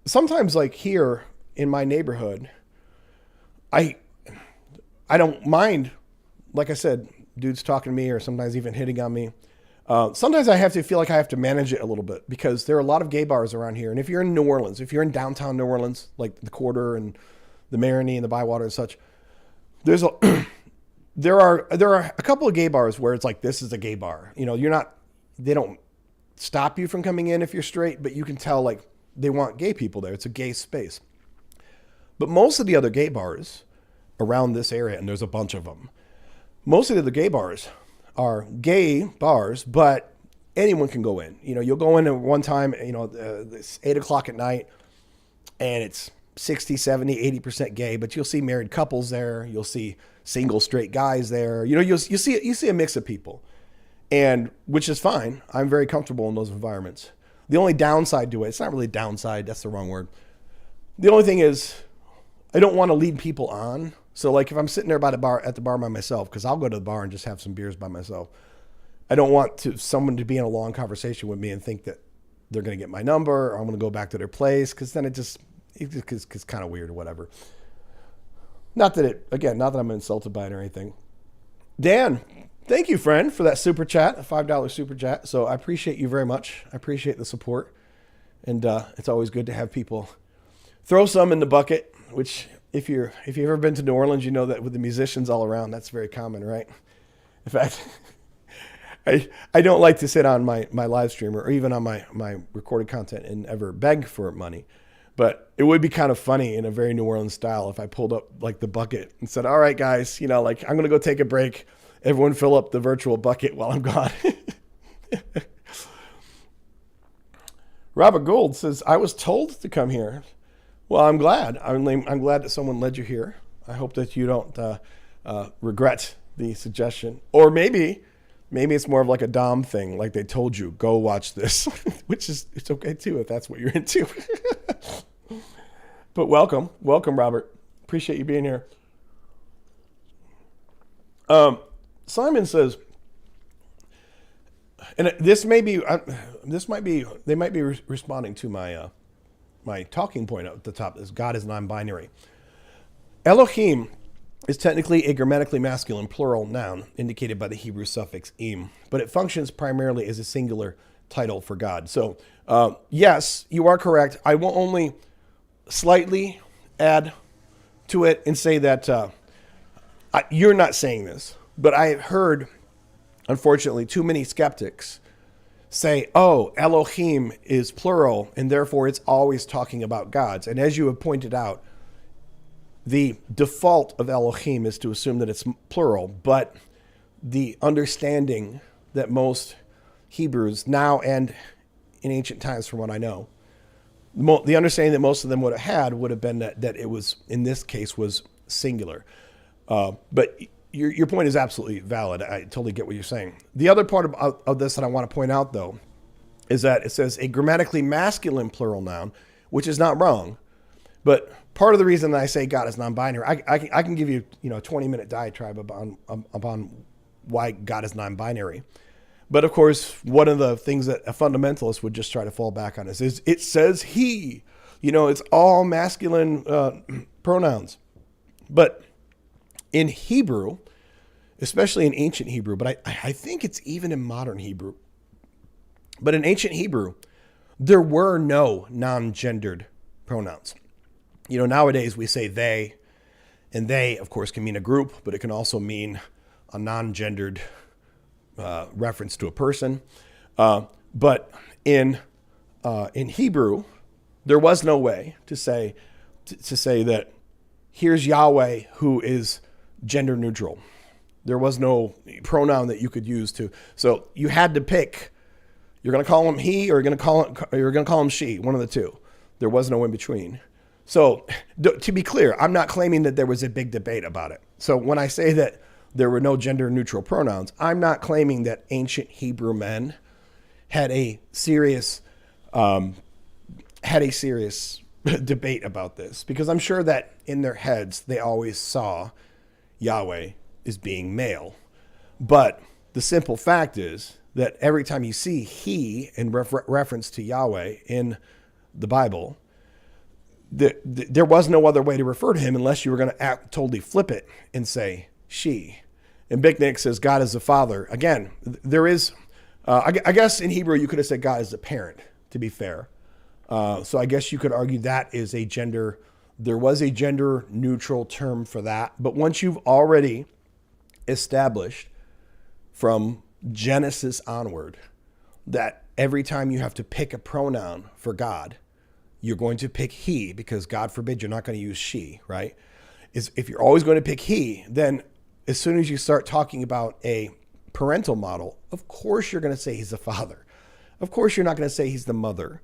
sometimes, like here in my neighborhood, I don't mind, like I said, dudes talking to me or sometimes even hitting on me. Sometimes I have to feel like I have to manage it a little bit because there are a lot of gay bars around here. And if you're in New Orleans, if you're in downtown New Orleans, like the Quarter and the Marigny and the Bywater and such, there are a couple of gay bars where it's like, this is a gay bar. They don't stop you from coming in if you're straight, but you can tell like they want gay people there. It's a gay space. But most of the other gay bars around this area, and there's a bunch of them, most of the gay bars are gay bars, but anyone can go in. You'll go in at one time, it's 8 o'clock at night, and it's 60, 70, 80% gay, but you'll see married couples there. You'll see single straight guys there. You see a mix of people, and which is fine. I'm very comfortable in those environments. The only downside to it, it's not really downside, that's the wrong word. The only thing is I don't want to lead people on. So like if I'm sitting there at the bar by myself, because I'll go to the bar and just have some beers by myself, I don't want someone to be in a long conversation with me and think that they're going to get my number or I'm going to go back to their place, because then it's kind of weird or whatever. Not that I'm insulted by it or anything. Dan, thank you, friend, for that super chat, a $5 super chat. So I appreciate you very much. I appreciate the support. And it's always good to have people throw some in the bucket, which if you've ever been to New Orleans, you know that with the musicians all around, that's very common, right? In fact, I don't like to sit on my live stream or even on my recorded content and ever beg for money. But it would be kind of funny in a very New Orleans style if I pulled up like the bucket and said, all right, guys, I'm going to go take a break. Everyone fill up the virtual bucket while I'm gone. Robert Gould says, I was told to come here. Well, I'm glad. I'm glad that someone led you here. I hope that you don't regret the suggestion. Or maybe it's more of like a Dom thing, like they told you, go watch this, which is, it's okay too if that's what you're into. But welcome, Robert. Appreciate you being here. Simon says, and they might be responding to my talking point at the top is God is non-binary. Elohim is technically a grammatically masculine plural noun indicated by the Hebrew suffix im, but it functions primarily as a singular title for God. So yes, you are correct. I will only slightly add to it and say that you're not saying this, but I have heard, unfortunately, too many skeptics say, oh, Elohim is plural, and therefore it's always talking about gods. And as you have pointed out, the default of Elohim is to assume that it's plural, but the understanding that most Hebrews now and in ancient times, from what I know, the understanding that most of them would have had would have been that it was, in this case, was singular. But your point is absolutely valid. I totally get what you're saying. The other part of this that I want to point out, though, is that it says a grammatically masculine plural noun, which is not wrong, But part of the reason that I say God is non-binary, I can give you, a 20-minute diatribe upon why God is non-binary. But of course, one of the things that a fundamentalist would just try to fall back on is it says he. It's all masculine pronouns. But in Hebrew, especially in ancient Hebrew, but I think it's even in modern Hebrew, but in ancient Hebrew, there were no non-gendered pronouns. Nowadays we say they, and they, of course, can mean a group, but it can also mean a non-gendered reference to a person. But in Hebrew, there was no way to say that here's Yahweh who is gender neutral. There was no pronoun that you could use to. So you had to pick. You're going to call him he, or you're going to call him she. One of the two. There was no in between. So to be clear, I'm not claiming that there was a big debate about it. So when I say that there were no gender neutral pronouns, I'm not claiming that ancient Hebrew men had a serious debate about this, because I'm sure that in their heads they always saw Yahweh as being male. But the simple fact is that every time you see he in reference to Yahweh in the Bible, there was no other way to refer to him unless you were going to totally flip it and say she. And Big Nick says God is the father. Again, there is, I guess in Hebrew you could have said God is the parent, to be fair. So I guess you could argue that is there was a gender neutral term for that. But once you've already established from Genesis onward that every time you have to pick a pronoun for God, you're going to pick he, because God forbid you're not going to use she, right? If you're always going to pick he, then as soon as you start talking about a parental model, of course you're going to say he's the father. Of course you're not going to say he's the mother.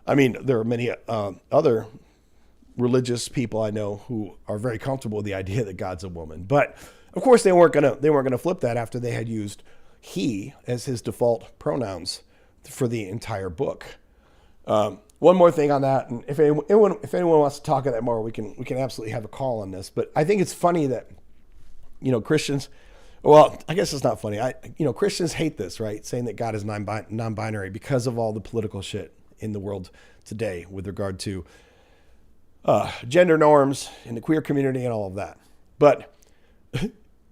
I mean, there are many other religious people I know who are very comfortable with the idea that God's a woman. But of course they weren't gonna flip that after they had used he as his default pronouns for the entire book. One more thing on that, and if anyone wants to talk on that more, we can absolutely have a call on this. But I think it's funny that Christians. Well, I guess it's not funny. Christians hate this, right? Saying that God is non-binary because of all the political shit in the world today with regard to gender norms in the queer community and all of that. But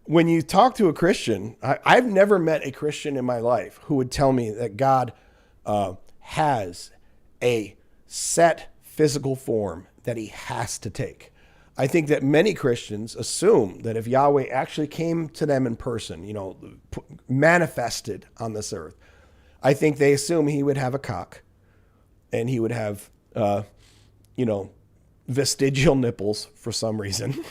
when you talk to a Christian, I've never met a Christian in my life who would tell me that God has a set physical form that he has to take. I think that many Christians assume that if Yahweh actually came to them in person, manifested on this earth, I think they assume he would have a cock and he would have, vestigial nipples for some reason.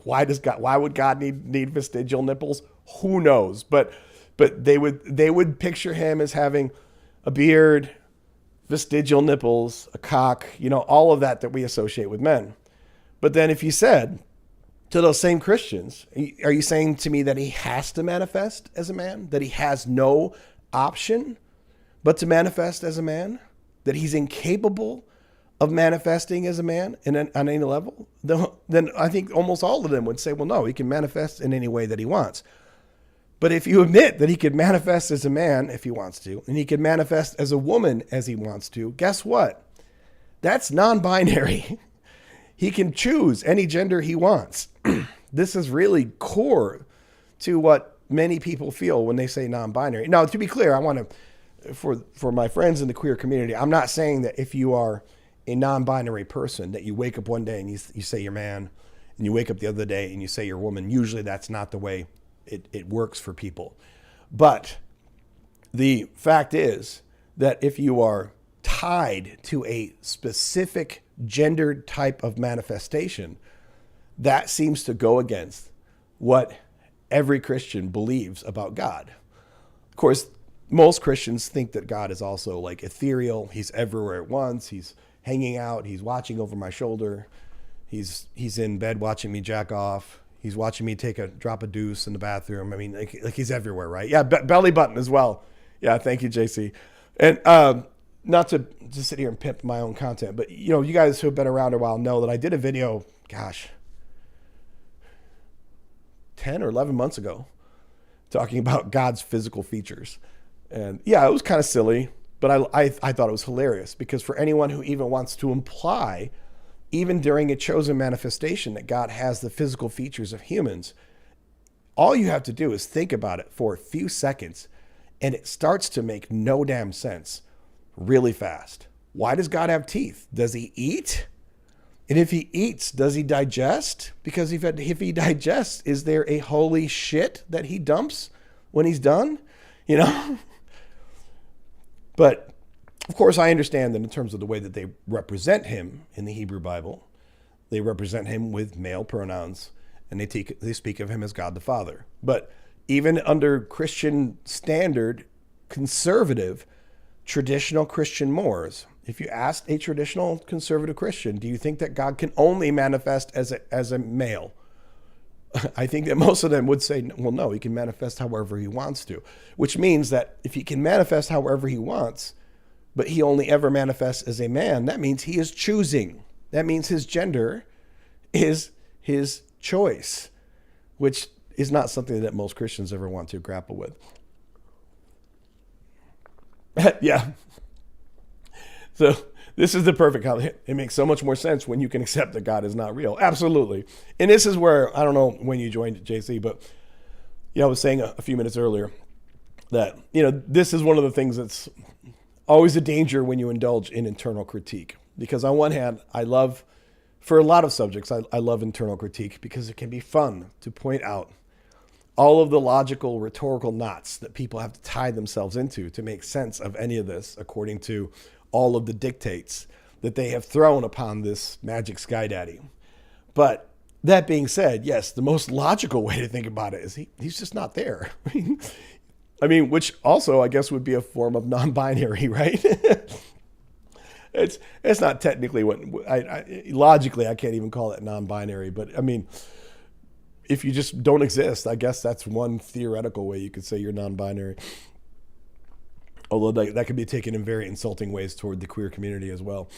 Why would God need vestigial nipples? Who knows? But they would picture him as having a beard, vestigial nipples, a cock, all of that we associate with men. But then if you said to those same Christians, are you saying to me that he has to manifest as a man? That he has no option but to manifest as a man? That he's incapable of manifesting as a man on any level? Then I think almost all of them would say, well, no, he can manifest in any way that he wants. But if you admit that he could manifest as a man if he wants to, and he could manifest as a woman as he wants to, guess what? That's non-binary. He can choose any gender he wants. This is really core to what many people feel when they say non-binary. Now, to be clear, I want to, for my friends in the queer community, I'm not saying that if you are a non-binary person, that you wake up one day and you say you're man, and you wake up the other day and you say you're woman. Usually that's not the way it works for people. But the fact is that if you are tied to a specific gendered type of manifestation, that seems to go against what every Christian believes about God. Of course, most Christians think that God is also like ethereal. He's everywhere at once. He's hanging out. He's watching over my shoulder. He's in bed watching me jack off. He's watching me drop a deuce in the bathroom. I mean, like he's everywhere, right? Yeah, belly button as well. Yeah, thank you, JC. And not to sit here and pimp my own content, but you know, you guys who have been around a while know that I did a video, gosh, 10 or 11 months ago, talking about God's physical features. And yeah, it was kind of silly, but I thought it was hilarious, because for anyone who even wants to imply, even during a chosen manifestation, that God has the physical features of humans, all you have to do is think about it for a few seconds, and it starts to make no damn sense really fast. Why does God have teeth? Does he eat? And if he eats, does he digest? Because if he digests, is there a holy shit that he dumps when he's done? You know? But of course, I understand that in terms of the way that they represent him in the Hebrew Bible, they represent him with male pronouns, and they speak of him as God the Father. But even under Christian standard, conservative, traditional Christian mores, if you asked a traditional conservative Christian, do you think that God can only manifest as a male? I think that most of them would say, well, no, he can manifest however he wants to, which means that if he can manifest however he wants, but he only ever manifests as a man, that means he is choosing. That means his gender is his choice, which is not something that most Christians ever want to grapple with. Yeah. So this is the perfect comment. It makes so much more sense when you can accept that God is not real. Absolutely. And this is where, I don't know when you joined JC, but I was saying a few minutes earlier that, this is one of the things that's always a danger when you indulge in internal critique. Because on one hand, for a lot of subjects, I love internal critique because it can be fun to point out all of the logical, rhetorical knots that people have to tie themselves into to make sense of any of this, according to all of the dictates that they have thrown upon this magic sky daddy. But that being said, yes, the most logical way to think about it is he's just not there. I mean, which also I guess would be a form of non-binary, right? It's not technically what logically I can't even call it non-binary, but I mean, if you just don't exist, I guess that's one theoretical way you could say you're non-binary. Although that could be taken in very insulting ways toward the queer community as well.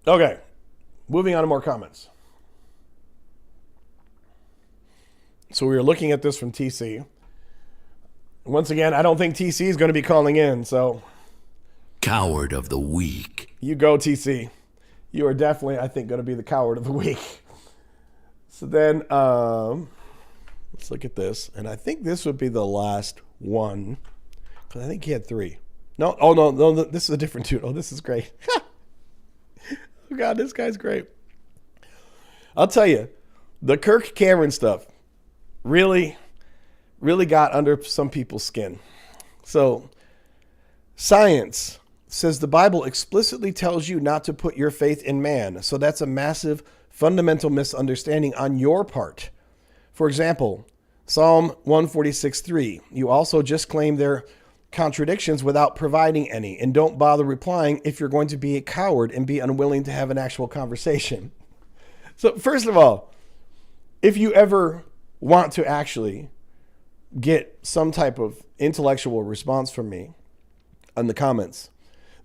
Okay, moving on to more comments. So we were looking at this from TC. Once again, I don't think TC is going to be calling in, so... Coward of the week. You go, TC. You are definitely, I think, going to be the coward of the week. So then, let's look at this. And I think this would be the last one, because I think he had 3. No, this is a different dude. Oh, this is great. Oh, God, this guy's great. I'll tell you, the Kirk Cameron stuff really got under some people's skin. So, science says the Bible explicitly tells you not to put your faith in man. So that's a massive fundamental misunderstanding on your part. For example, Psalm 146:3, you also just claim their contradictions without providing any, and don't bother replying if you're going to be a coward and be unwilling to have an actual conversation. So first of all, if you ever want to actually get some type of intellectual response from me on the comments,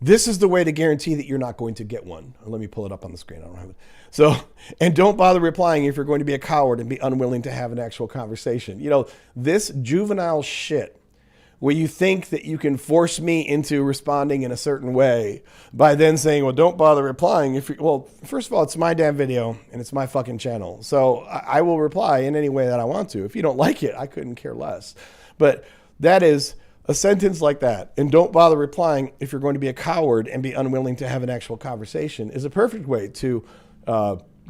this is the way to guarantee that you're not going to get one. Let me pull it up on the screen. I don't have it. So, and don't bother replying if you're going to be a coward and be unwilling to have an actual conversation. This juvenile shit where you think that you can force me into responding in a certain way by then saying, well, don't bother replying. Well, first of all, it's my damn video and it's my fucking channel. So I will reply in any way that I want to. If you don't like it, I couldn't care less. But that is a sentence like that, and don't bother replying if you're going to be a coward and be unwilling to have an actual conversation, is a perfect way to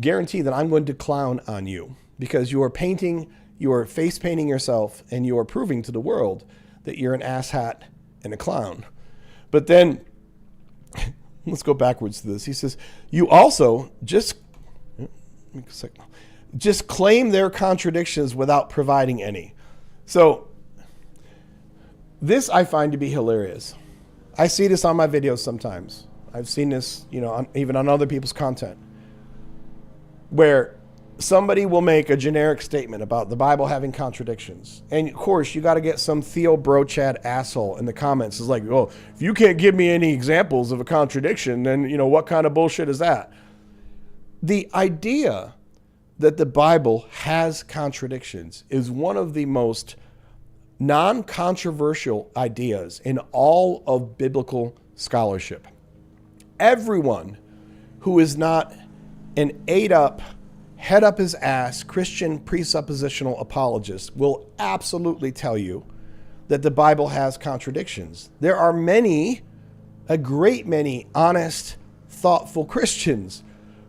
guarantee that I'm going to clown on you, because you are face painting yourself, and you are proving to the world that you're an asshat and a clown. But then, let's go backwards to this. He says, you also just claim their contradictions without providing any. So, this I find to be hilarious. I see this on my videos sometimes. I've seen this, even on other people's content, where somebody will make a generic statement about the Bible having contradictions. And of course, you got to get some Theo Brochad asshole in the comments. It's like, oh, if you can't give me any examples of a contradiction, then, what kind of bullshit is that? The idea that the Bible has contradictions is one of the most non-controversial ideas in all of biblical scholarship. Everyone who is not an ate-up, head up his ass Christian presuppositional apologist will absolutely tell you that the Bible has contradictions. There are a great many honest, thoughtful Christians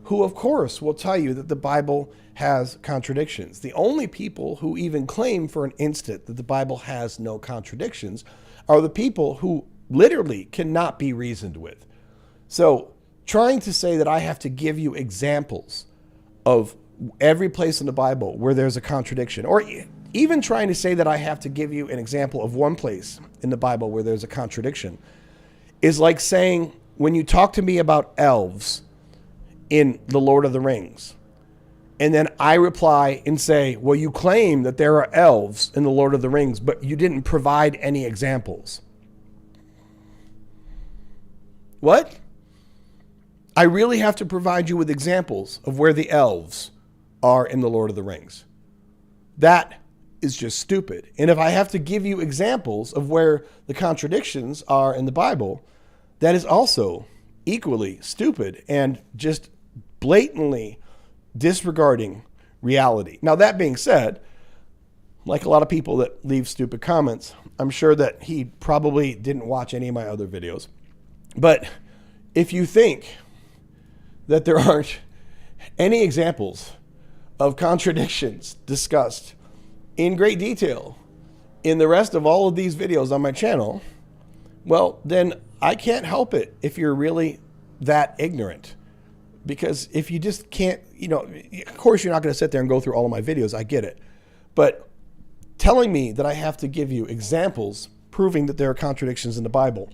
who, of course, will tell you that the Bible has contradictions. The only people who even claim for an instant that the Bible has no contradictions are the people who literally cannot be reasoned with. So trying to say that I have to give you examples of every place in the Bible where there's a contradiction, or even trying to say that I have to give you an example of one place in the Bible where there's a contradiction, is like saying when you talk to me about elves in The Lord of the Rings, and then I reply and say, well, you claim that there are elves in The Lord of the Rings, but you didn't provide any examples. What? I really have to provide you with examples of where the elves are in The Lord of the Rings. That is just stupid. And if I have to give you examples of where the contradictions are in the Bible, that is also equally stupid and just blatantly disregarding reality. Now, that being said, like a lot of people that leave stupid comments, I'm sure that he probably didn't watch any of my other videos. But if you think that there aren't any examples of contradictions discussed in great detail in the rest of all of these videos on my channel, well, then I can't help it if you're really that ignorant. Because if you just can't, of course you're not going to sit there and go through all of my videos. I get it. But telling me that I have to give you examples proving that there are contradictions in the Bible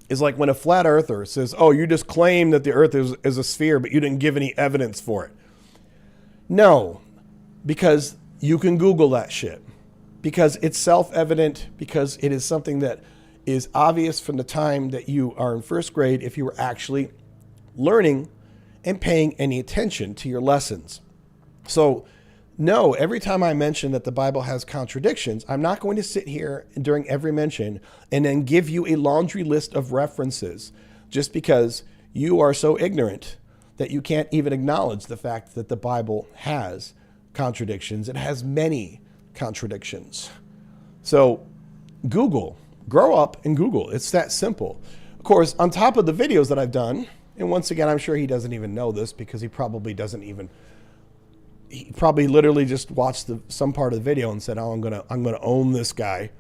is like when a flat earther says, oh, you just claim that the earth is a sphere, but you didn't give any evidence for it. No, because you can Google that shit. Because it's self-evident, because it is something that is obvious from the time that you are in first grade if you were actually learning and paying any attention to your lessons. So no, every time I mention that the Bible has contradictions, I'm not going to sit here during every mention and then give you a laundry list of references just because you are so ignorant that you can't even acknowledge the fact that the Bible has contradictions. It has many contradictions. So Google, grow up and Google. It's that simple. Of course, on top of the videos that I've done, and once again, I'm sure he doesn't even know this because he probably literally just watched some part of the video and said, oh, I'm gonna own this guy.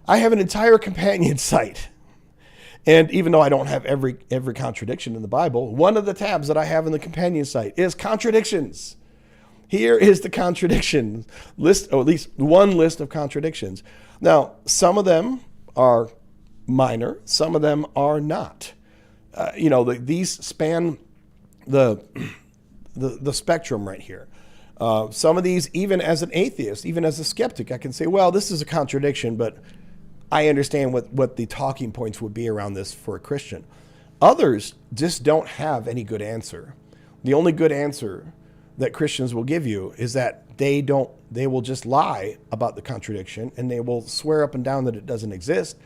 I have an entire companion site. And even though I don't have every contradiction in the Bible, one of the tabs that I have in the companion site is contradictions. Here is the contradiction list, or at least one list of contradictions. Now, some of them are minor, some of them are not. These span the spectrum right here. Some of these, even as an atheist, even as a skeptic, I can say, well, this is a contradiction, but I understand what the talking points would be around this for a Christian. Others just don't have any good answer. The only good answer that Christians will give you is that they will just lie about the contradiction, and they will swear up and down that it doesn't exist.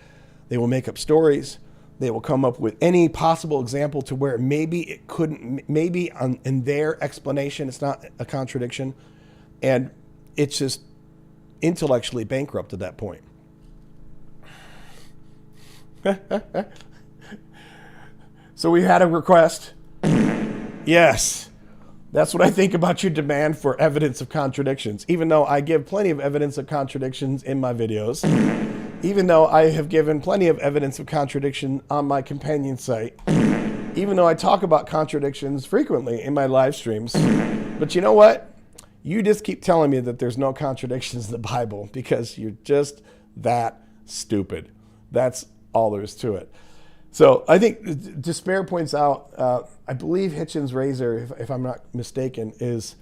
They will make up stories. They will come up with any possible example to where maybe it couldn't, maybe in their explanation, it's not a contradiction. And it's just intellectually bankrupt at that point. So we had a request. Yes. That's what I think about your demand for evidence of contradictions. Even though I give plenty of evidence of contradictions in my videos. Even though I have given plenty of evidence of contradiction on my companion site, even though I talk about contradictions frequently in my live streams. But you know what? You just keep telling me that there's no contradictions in the Bible because you're just that stupid. That's all there is to it. So I think Despair points out, I believe Hitchens Razor, if I'm not mistaken, is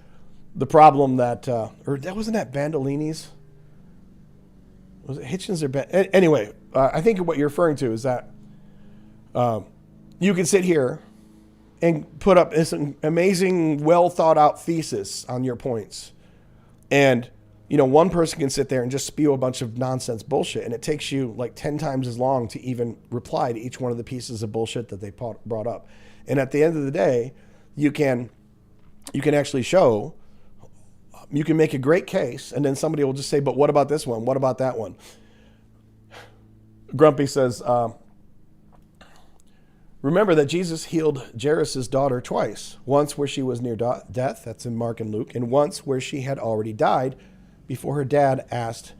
the problem that, or that wasn't that Bandolini's? Was it Hitchens or anyway, I think what you're referring to is that you can sit here and put up this amazing, well thought out thesis on your points. And, one person can sit there and just spew a bunch of nonsense bullshit. And it takes you like 10 times as long to even reply to each one of the pieces of bullshit that they brought up. And at the end of the day, you can actually show, you can make a great case, and then somebody will just say, but what about this one? What about that one? Grumpy says, remember that Jesus healed Jairus' daughter twice. Once where she was near death, that's in Mark and Luke, and once where she had already died before her dad asked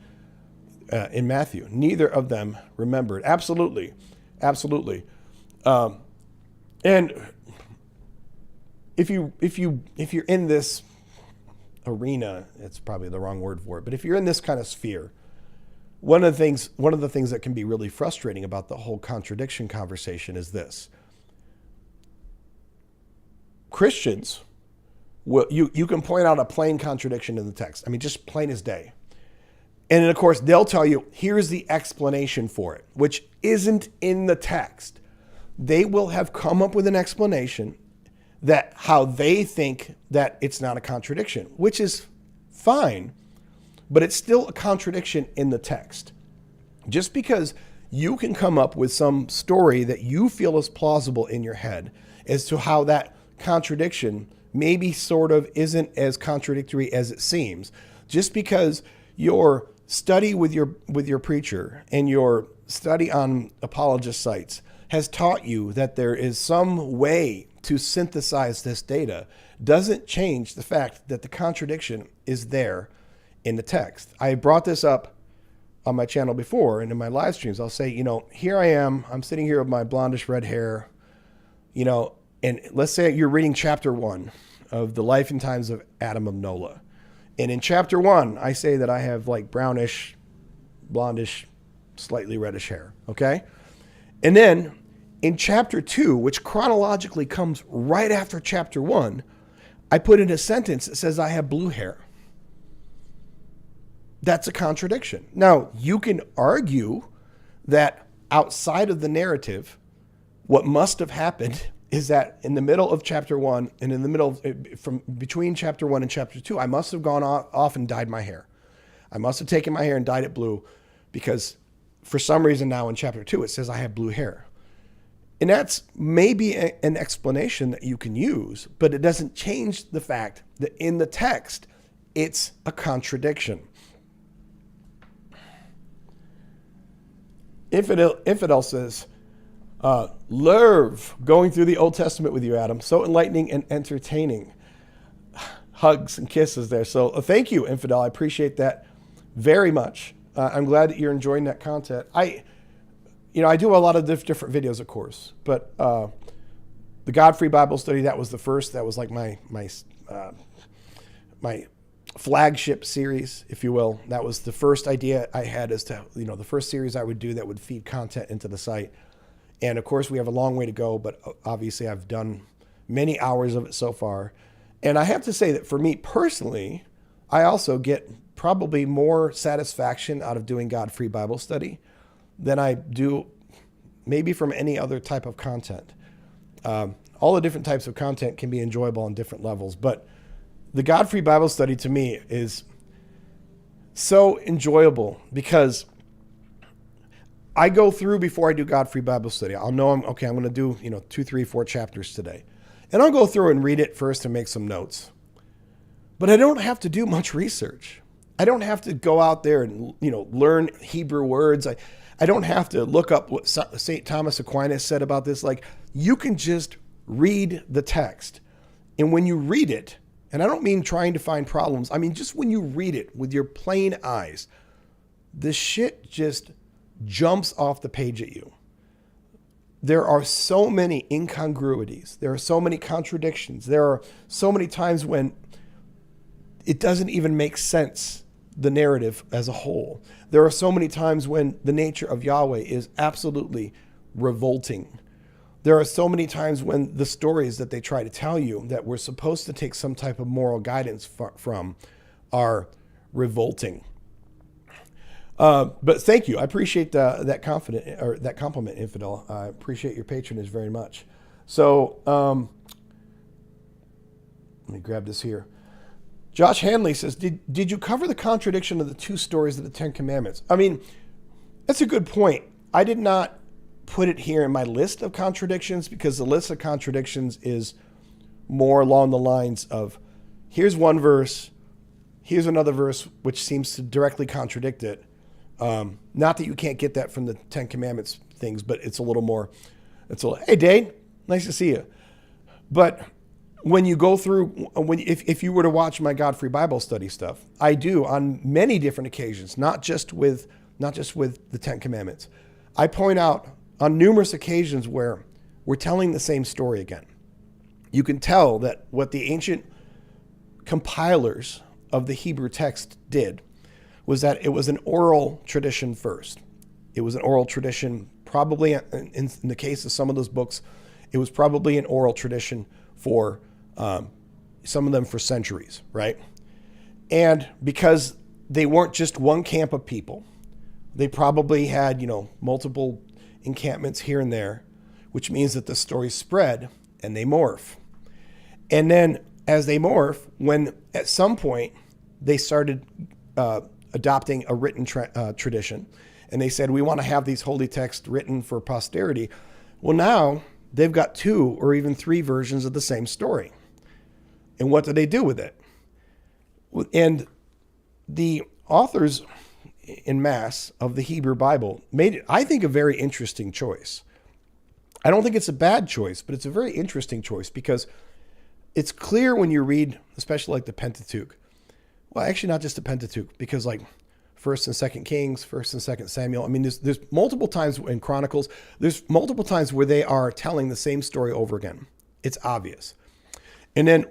in Matthew. Neither of them remembered. Absolutely. Absolutely. And if you're in this arena, it's probably the wrong word for it, but if you're in this kind of sphere, one of the things that can be really frustrating about the whole contradiction conversation is this. Christians, you can point out a plain contradiction in the text. I mean, just plain as day. And then, of course, they'll tell you, here's the explanation for it, which isn't in the text. They will have come up with an explanation that how they think that it's not a contradiction, which is fine, but it's still a contradiction in the text. Just because you can come up with some story that you feel is plausible in your head as to how that contradiction maybe sort of isn't as contradictory as it seems, just because your study with your preacher and your study on apologist sites has taught you that there is some way to synthesize this data, doesn't change the fact that the contradiction is there in the text. I brought this up on my channel before, and in my live streams, I'll say, here I am, I'm sitting here with my blondish red hair, and let's say you're reading chapter 1 of the life and times of Adam of Nola. And in chapter 1, I say that I have like brownish, blondish, slightly reddish hair. Okay. And then in chapter 2, which chronologically comes right after chapter 1, I put in a sentence that says I have blue hair. That's a contradiction. Now, you can argue that outside of the narrative, what must have happened is that in the middle of chapter 1 and in the middle from between chapter 1 and chapter 2, I must have gone off and dyed my hair. I must have taken my hair and dyed it blue because for some reason now in chapter 2, it says I have blue hair. And that's maybe an explanation that you can use, but it doesn't change the fact that in the text, it's a contradiction. Infidel says, Lerv, going through the Old Testament with you, Adam. So enlightening and entertaining. Hugs and kisses there. So thank you, Infidel. I appreciate that very much. I'm glad that you're enjoying that content. I do a lot of different videos, of course, but the God-Free Bible Study, that was the first. That was like my flagship series, if you will. That was the first idea I had as to, the first series I would do that would feed content into the site. And of course, we have a long way to go, but obviously I've done many hours of it so far. And I have to say that for me personally, I also get probably more satisfaction out of doing God-Free Bible Study than I do maybe from any other type of content. All the different types of content can be enjoyable on different levels, but the God-Free Bible Study to me is so enjoyable because I go through before I do God-Free Bible Study. I'll know I'm going to do, 2, 3, 4 chapters today. And I'll go through and read it first and make some notes. But I don't have to do much research. I don't have to go out there and, learn Hebrew words. I don't have to look up what St. Thomas Aquinas said about this. Like, you can just read the text. And when you read it, and I don't mean trying to find problems, I mean just when you read it with your plain eyes, the shit just jumps off the page at you. There are so many incongruities. There are so many contradictions. There are so many times when it doesn't even make sense, the narrative as a whole. There are so many times when the nature of Yahweh is absolutely revolting. there are so many times when the stories that they try to tell you that we're supposed to take some type of moral guidance from are revolting. But thank you. I appreciate that compliment, Infidel. I appreciate your patronage very much. So let me grab this here. Josh Hanley says, did you cover the contradiction of the two stories of the Ten Commandments? I mean, that's a good point. I did not put it here in my list of contradictions because the list of contradictions is more along the lines of here's one verse, here's another verse which seems to directly contradict it. Not that you can't get that from the Ten Commandments things, but it's a little more, hey Dave, nice to see you. But when you go through, if you were to watch my God-Free Bible study stuff, I do on many different occasions, not just with the Ten Commandments. I point out on numerous occasions where we're telling the same story again. You can tell that what the ancient compilers of the Hebrew text did was that it was an oral tradition first. It was an oral tradition, probably in the case of some of those books, it was probably an oral tradition for some of them for centuries, right? And because they weren't just one camp of people, they probably had, multiple encampments here and there, which means that the stories spread and they morph. And then as they morph, when at some point they started adopting a written tradition, and they said, we want to have these holy texts written for posterity. Well, now they've got 2 or even 3 versions of the same story. And what do they do with it? And the authors en masse of the Hebrew Bible made it, I think, a very interesting choice. I don't think it's a bad choice, but it's a very interesting choice because it's clear when you read, especially like the Pentateuch. Well, actually not just the Pentateuch, because like 1st and 2nd Kings, 1st and 2nd Samuel. I mean, there's multiple times in Chronicles, there's multiple times where they are telling the same story over again. It's obvious. And then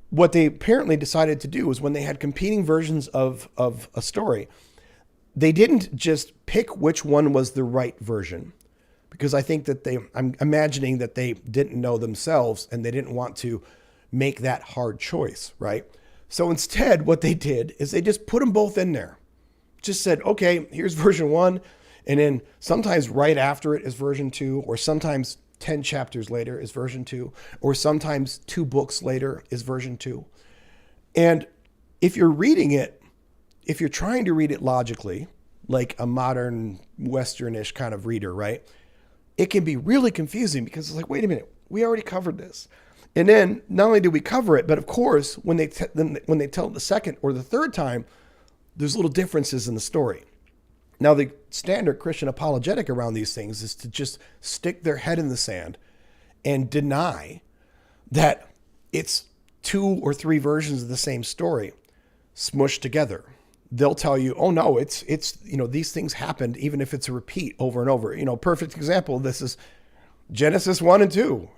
what they apparently decided to do was when they had competing versions of a story, they didn't just pick which one was the right version, because I think that I'm imagining that they didn't know themselves and they didn't want to make that hard choice, right? So instead, what they did is they just put them both in there. Just said, okay, here's version 1, and then sometimes right after it is version 2, or sometimes 10 chapters later is version 2, or sometimes 2 books later is version 2. And if you're reading it, if you're trying to read it logically, like a modern Westernish kind of reader, right? It can be really confusing because it's like, wait a minute, we already covered this. And then not only did we cover it, but of course, when they tell it the second or the third time, there's little differences in the story. Now, the standard Christian apologetic around these things is to just stick their head in the sand and deny that it's 2 or 3 versions of the same story smushed together. They'll tell you, oh no, it's these things happened even if it's a repeat over and over. Perfect example of this is Genesis 1 and 2,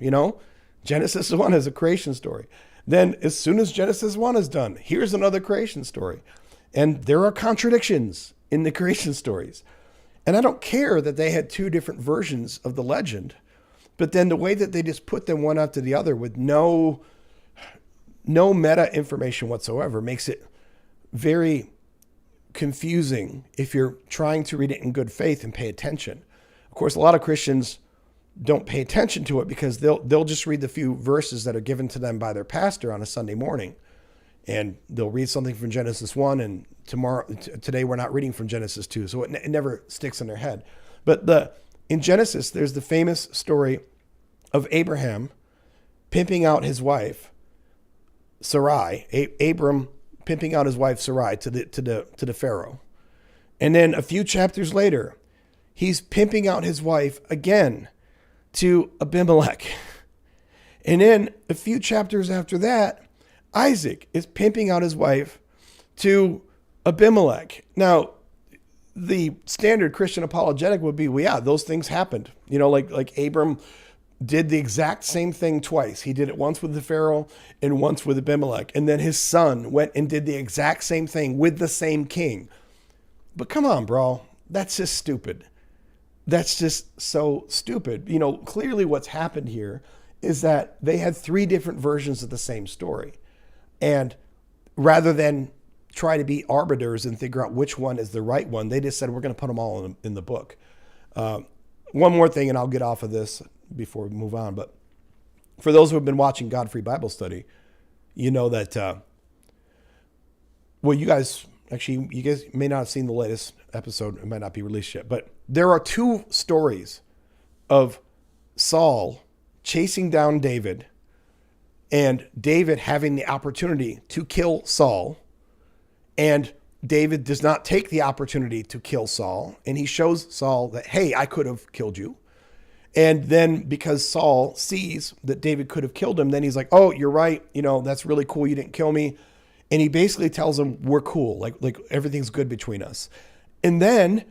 Genesis 1 is a creation story. Then as soon as Genesis 1 is done, here's another creation story. And there are contradictions in the creation stories. And I don't care that they had 2 different versions of the legend, but then the way that they just put them one after the other with no meta information whatsoever makes it very confusing if you're trying to read it in good faith and pay attention. Of course, a lot of Christians don't pay attention to it because they'll just read the few verses that are given to them by their pastor on a Sunday morning. And they'll read something from Genesis 1, and today we're not reading from Genesis 2, so it never sticks in their head. But in Genesis, there's the famous story of Abraham pimping out his wife, Sarai, Abram pimping out his wife Sarai to the Pharaoh. And then a few chapters later, he's pimping out his wife again to Abimelech. And then a few chapters after that, Isaac is pimping out his wife to Abimelech. Now, the standard Christian apologetic would be, well, yeah, those things happened. Like Abram did the exact same thing twice. He did it once with the Pharaoh and once with Abimelech. And then his son went and did the exact same thing with the same king. But come on, bro. That's just stupid. That's just so stupid. You know, clearly what's happened here is that they had three different versions of the same story. And rather than try to be arbiters and figure out which one is the right one, they just said, we're going to put them all in the book. One more thing, and I'll get off of this before we move on. But for those who have been watching God-Free Bible Study, you know that, well, you guys may not have seen the latest episode. It might not be released yet. But there are two stories of Saul chasing down David and David having the opportunity to kill Saul. And David does not take the opportunity to kill Saul. And he shows Saul that, hey, I could have killed you. And then because Saul sees that David could have killed him, then he's like, oh, you're right. You know, that's really cool. You didn't kill me. And he basically tells him we're cool. Like everything's good between us. And then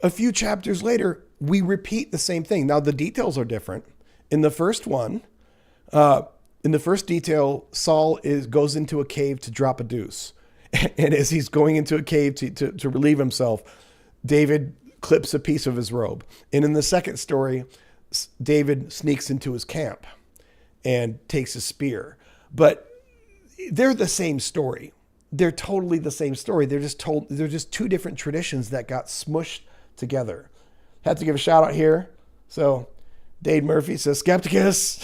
a few chapters later, we repeat the same thing. Now the details are different. In the first one, in the first detail, Saul goes into a cave to drop a deuce. And as he's going into a cave to relieve himself, David clips a piece of his robe. And in the second story, David sneaks into his camp and takes a spear. But they're the same story. They're totally the same story. They're just two different traditions that got smushed together. Had to give a shout out here. So Dade Murphy says, Skepticus.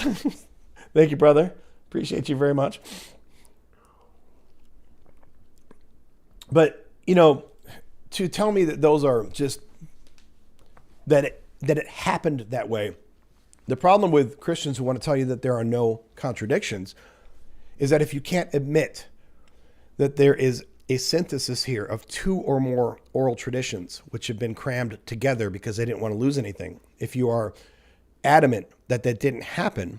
Thank you, brother. Appreciate you very much. But, you know, to tell me that those are just, that it happened that way. The problem with Christians who want to tell you that there are no contradictions is that if you can't admit that there is a synthesis here of two or more oral traditions which have been crammed together because they didn't want to lose anything, if you are adamant that didn't happen,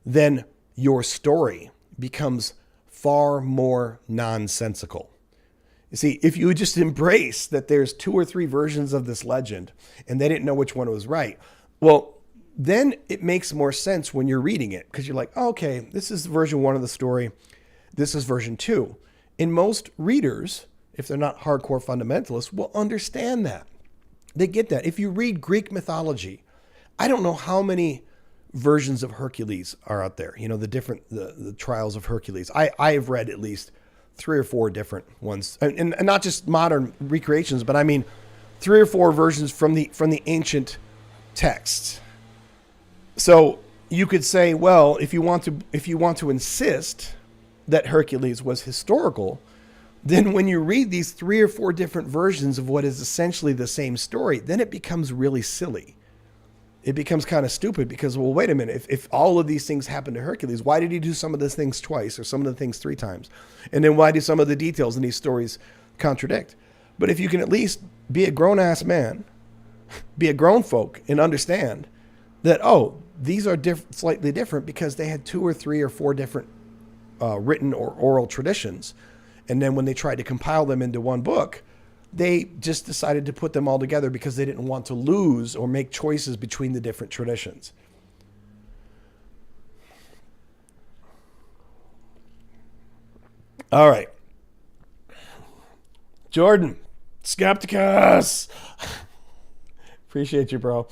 then your story becomes far more nonsensical. You see, if you just embrace that there's two or three versions of this legend and they didn't know which one was right, well, then it makes more sense when you're reading it because you're like, oh, okay, this is version one of the story. This is version two. And most readers, if they're not hardcore fundamentalists, will understand that. They get that. If you read Greek mythology, I don't know how many versions of Hercules are out there. You know, the trials of Hercules. I have read at least 3 or 4 different ones, and not just modern recreations, but I mean 3 or 4 versions from the ancient texts. So you could say, well, if you want to insist that Hercules was historical, then when you read these 3 or 4 different versions of what is essentially the same story, then it becomes really silly. It becomes kind of stupid because, well, wait a minute. If all of these things happened to Hercules, why did he do some of these things twice or some of the things 3 times? And then why do some of the details in these stories contradict? But if you can at least be a grown-ass man, be a grown folk, and understand that, oh, these are slightly different because they had 2 or 3 or 4 different written or oral traditions. And then when they tried to compile them into one book, they just decided to put them all together because they didn't want to lose or make choices between the different traditions. All right. Jordan, Skepticus. Appreciate you, bro.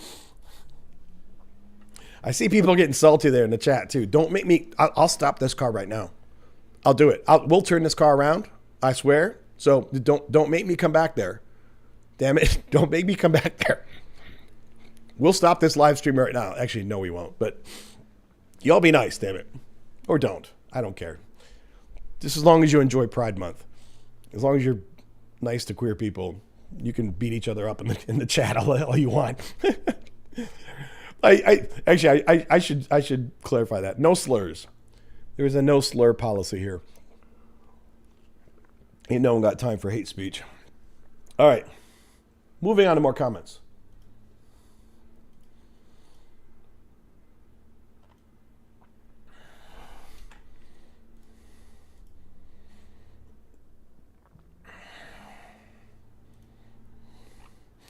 I see people getting salty there in the chat too. Don't make me, I'll stop this car right now. I'll do it. We'll turn this car around. I swear. So don't make me come back there. Damn it. Don't make me come back there. We'll stop this live stream right now. Actually, no, we won't. But y'all be nice, damn it. Or don't. I don't care. Just as long as you enjoy Pride Month. As long as you're nice to queer people, you can beat each other up in the chat all you want. I should clarify that. No slurs. There is a no slur policy here. Ain't no one got time for hate speech. All right. Moving on to more comments.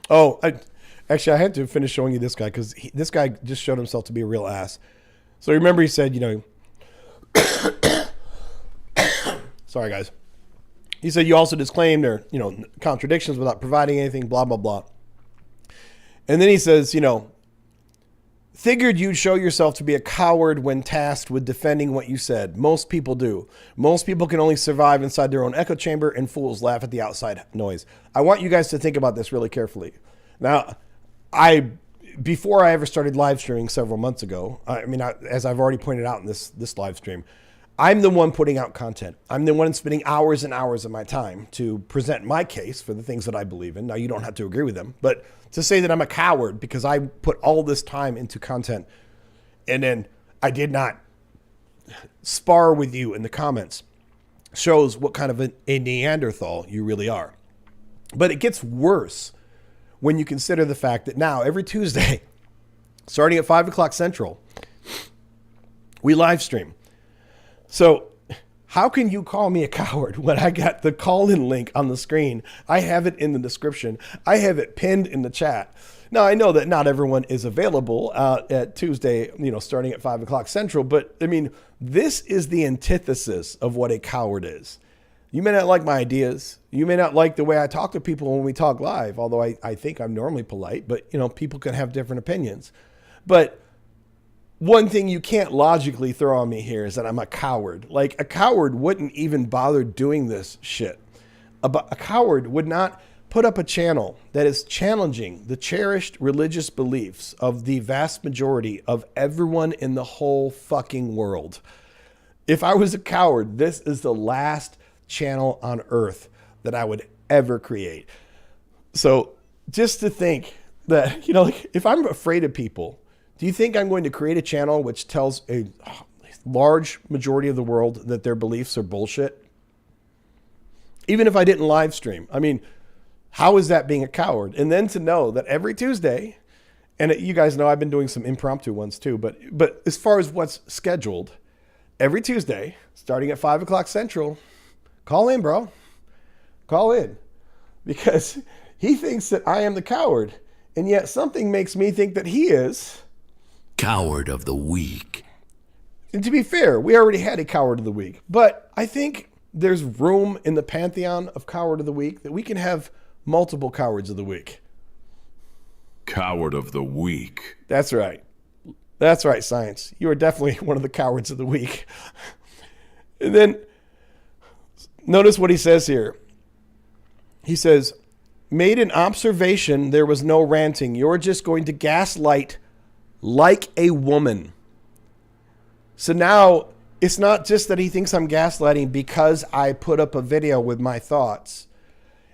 Oh, I had to finish showing you this guy because this guy just showed himself to be a real ass. So remember he said, sorry guys. He said, you also disclaimed there, contradictions without providing anything, blah, blah, blah. And then he says, figured you'd show yourself to be a coward when tasked with defending what you said. Most people do. Most people can only survive inside their own echo chamber, and fools laugh at the outside noise. I want you guys to think about this really carefully. Now, before I ever started live streaming several months ago, as I've already pointed out in this live stream, I'm the one putting out content. I'm the one spending hours and hours of my time to present my case for the things that I believe in. Now, you don't have to agree with them, but to say that I'm a coward because I put all this time into content and then I did not spar with you in the comments shows what kind of a Neanderthal you really are. But it gets worse when you consider the fact that now every Tuesday, starting at 5 o'clock Central, we live stream. So how can you call me a coward when I got the call-in link on the screen? I have it in the description. I have it pinned in the chat. Now, I know that not everyone is available at Tuesday, starting at 5 o'clock Central, but this is the antithesis of what a coward is. You may not like my ideas. You may not like the way I talk to people when we talk live, although I think I'm normally polite, but people can have different opinions. But one thing you can't logically throw on me here is that I'm a coward. Like, a coward wouldn't even bother doing this shit. A coward would not put up a channel that is challenging the cherished religious beliefs of the vast majority of everyone in the whole fucking world. If I was a coward, this is the last channel on earth that I would ever create. So just to think that, if I'm afraid of people, do you think I'm going to create a channel which tells a large majority of the world that their beliefs are bullshit? Even if I didn't live stream. How is that being a coward? And then to know that every Tuesday, and you guys know I've been doing some impromptu ones too, but as far as what's scheduled, every Tuesday, starting at 5 o'clock Central, call in, bro. Call in. Because he thinks that I am the coward, and yet something makes me think that he is Coward of the Week. And to be fair, we already had a Coward of the Week, but I think there's room in the pantheon of Coward of the Week that we can have multiple Cowards of the Week. Coward of the Week. That's right. That's right, science. You are definitely one of the Cowards of the Week. And then notice what he says here. He says, made an observation, there was no ranting. You're just going to gaslight like a woman. So now it's not just that he thinks I'm gaslighting because I put up a video with my thoughts.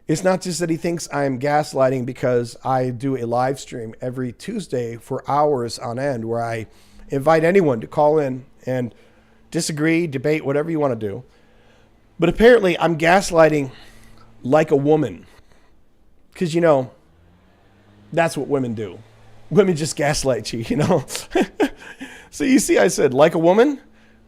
It's not just that he thinks I'm gaslighting because I do a live stream every Tuesday for hours on end where I invite anyone to call in and disagree, debate, whatever you want to do. But apparently I'm gaslighting like a woman. Because, that's what women do. Women just gaslight you, So you see, I said, like a woman?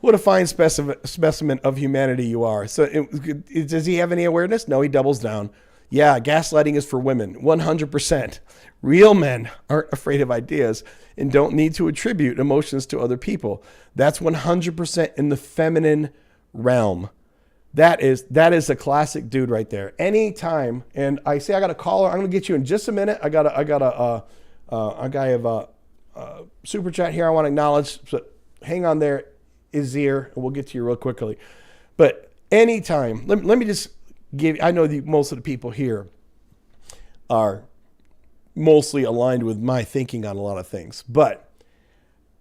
What a fine specimen of humanity you are. So does he have any awareness? No, he doubles down. Yeah, gaslighting is for women, 100%. Real men aren't afraid of ideas and don't need to attribute emotions to other people. That's 100% in the feminine realm. That is a classic dude right there. Anytime, and I say I got a caller. I'm gonna get you in just a minute. I got a guy of a super chat here I want to acknowledge. So hang on there, Izir, and we'll get to you real quickly. But anytime, let me just give. I know most of the people here are mostly aligned with my thinking on a lot of things. But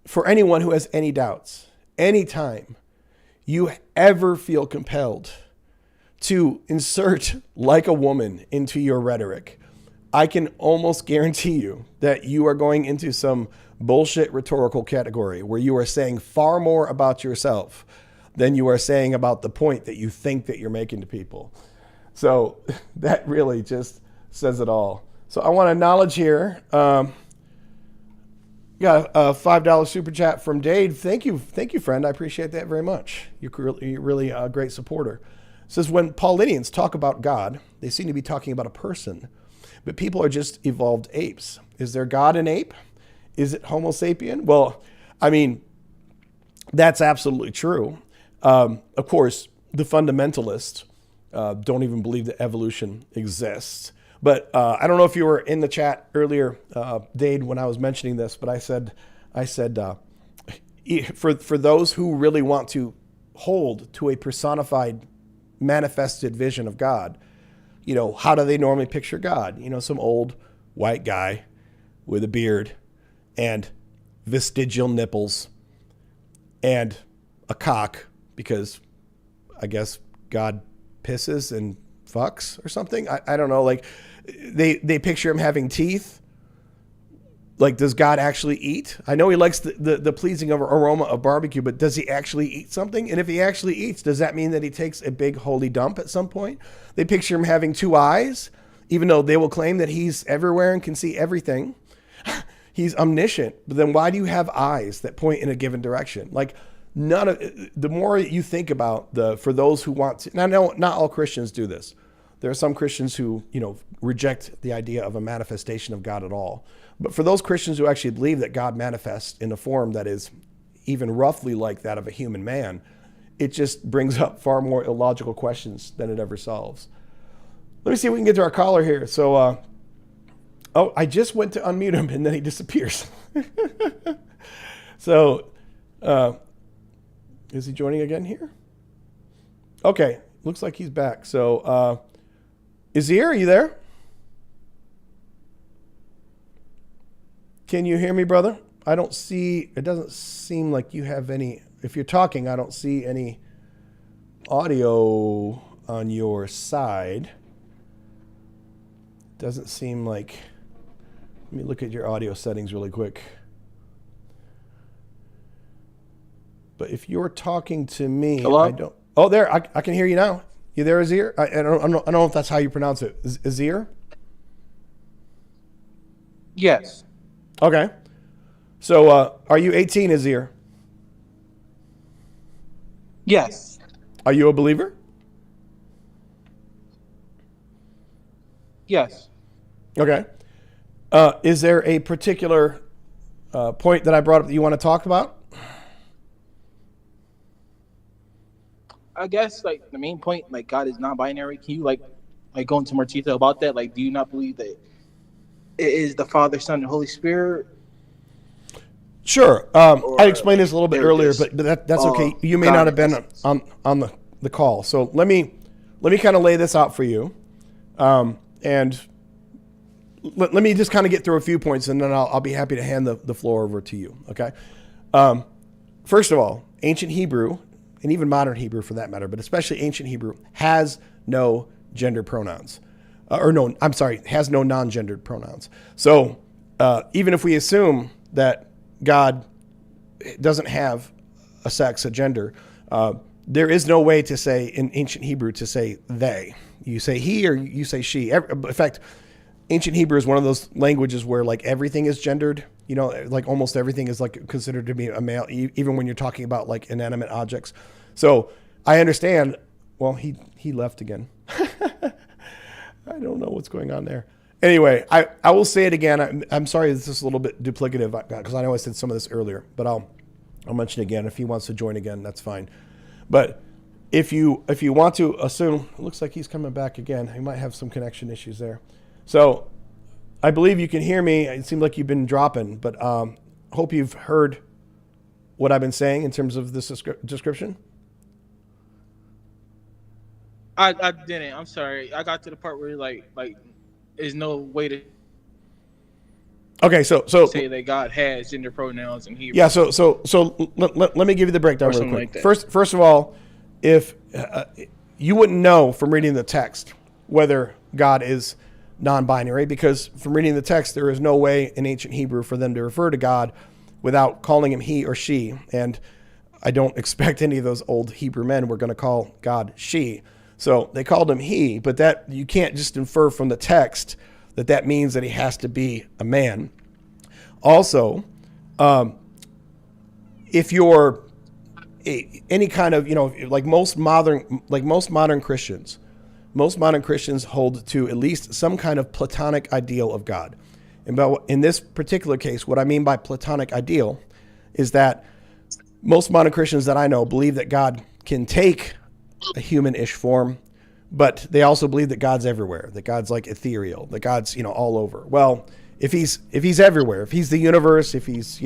for anyone who has any doubts, anytime you ever feel compelled to insert like a woman into your rhetoric, I can almost guarantee you that you are going into some bullshit rhetorical category where you are saying far more about yourself than you are saying about the point that you think that you're making to people. So that really just says it all. So I want to acknowledge here, got a $5 super chat from Dave. Thank you, friend. I appreciate that very much. You're really a great supporter. It says, when Paulinians talk about God, they seem to be talking about a person, but people are just evolved apes. Is there God an ape? Is it Homo sapien? Well, that's absolutely true. Of course, the fundamentalists don't even believe that evolution exists. But I don't know if you were in the chat earlier, Dade, when I was mentioning this, but I said, for those who really want to hold to a personified, manifested vision of God, how do they normally picture God? Some old white guy with a beard and vestigial nipples and a cock, because I guess God pisses and fucks or something. I don't know. Like they picture him having teeth. Like, does God actually eat? I know he likes the pleasing aroma of barbecue, but does he actually eat something? And if he actually eats, does that mean that he takes a big holy dump at some point? They picture him having two eyes, even though they will claim that he's everywhere and can see everything. He's omniscient, but then why do you have eyes that point in a given direction? Like, the more you think about for those who want to, now, not all Christians do this. There are some Christians who, reject the idea of a manifestation of God at all. But for those Christians who actually believe that God manifests in a form that is even roughly like that of a human man, it just brings up far more illogical questions than it ever solves. Let me see if we can get to our caller here. So, I just went to unmute him and then he disappears. So, is he joining again here? Okay, looks like he's back. So, Azir, are you there? Can you hear me, brother? It doesn't seem like you have any, if you're talking, I don't see any audio on your side. Doesn't seem like, let me look at your audio settings really quick. But if you're talking to me, Hello? I don't, oh, there, I can hear you now. You there, Azir? I don't know if that's how you pronounce it. Azir? Yes. Okay. So, are you 18, Azir? Yes. Are you a believer? Yes. Okay. Is there a particular point that I brought up that you want to talk about? I guess like the main point, like God is non-binary. Can you like go into more detail about that? Like, do you not believe that it is the Father, Son, and Holy Spirit? Sure. I explained this a little bit earlier, but that's okay. You may God not have been on the call. So let me kind of lay this out for you. And let me just kind of get through a few points, and then I'll be happy to hand the floor over to you. Okay. First of all, ancient Hebrew, and even modern Hebrew for that matter, but especially ancient Hebrew, has no gender pronouns. Has no non-gendered pronouns. So even if we assume that God doesn't have a sex, a gender, there is no way to say in ancient Hebrew to say they. You say he or you say she. In fact, ancient Hebrew is one of those languages where like everything is gendered. Like almost everything is like considered to be a male, even when you're talking about like inanimate objects. So I understand. Well, he left again. I don't know what's going on there. Anyway, I will say it again. I'm sorry this is a little bit duplicative because I know I said some of this earlier, but I'll mention it again. If he wants to join again, that's fine. But if you want to assume, it looks like he's coming back again. He might have some connection issues there. So I believe you can hear me. It seemed like you've been dropping, but hope you've heard what I've been saying in terms of this description. I didn't. I'm sorry. I got to the part where like there's no way to Okay, so say that God has gender pronouns in Hebrew. Yeah, so let me give you the breakdown really quick. Like first of all, if you wouldn't know from reading the text whether God is non-binary, because from reading the text there is no way in ancient Hebrew for them to refer to God without calling him he or she, and I don't expect any of those old Hebrew men were going to call God she. So they called him he, but that you can't just infer from the text that means that he has to be a man. Also, if you're any kind of, like most modern Christians hold to at least some kind of Platonic ideal of God. And in this particular case, what I mean by Platonic ideal is that most modern Christians that I know believe that God can take a human-ish form, but they also believe that God's everywhere, that God's like ethereal, that God's, all over. Well, if he's everywhere, if he's the universe, if he's,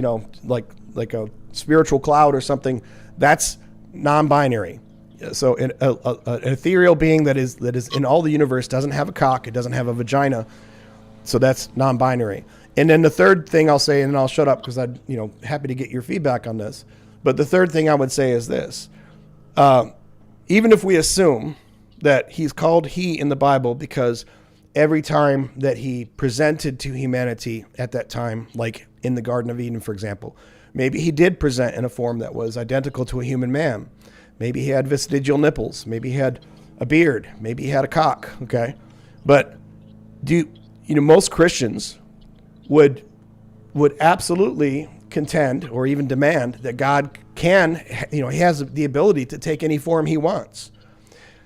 like a spiritual cloud or something, that's non-binary. So an ethereal being that is in all the universe doesn't have a cock, it doesn't have a vagina. So that's non-binary. And then the third thing I'll say, and then I'll shut up because I'm happy to get your feedback on this. But the third thing I would say is this. Even if we assume that he's called he in the Bible because every time that he presented to humanity at that time, like in the Garden of Eden, for example, maybe he did present in a form that was identical to a human man. Maybe he had vestigial nipples. Maybe he had a beard. Maybe he had a cock. Okay. But most Christians would absolutely contend or even demand that God can, he has the ability to take any form he wants.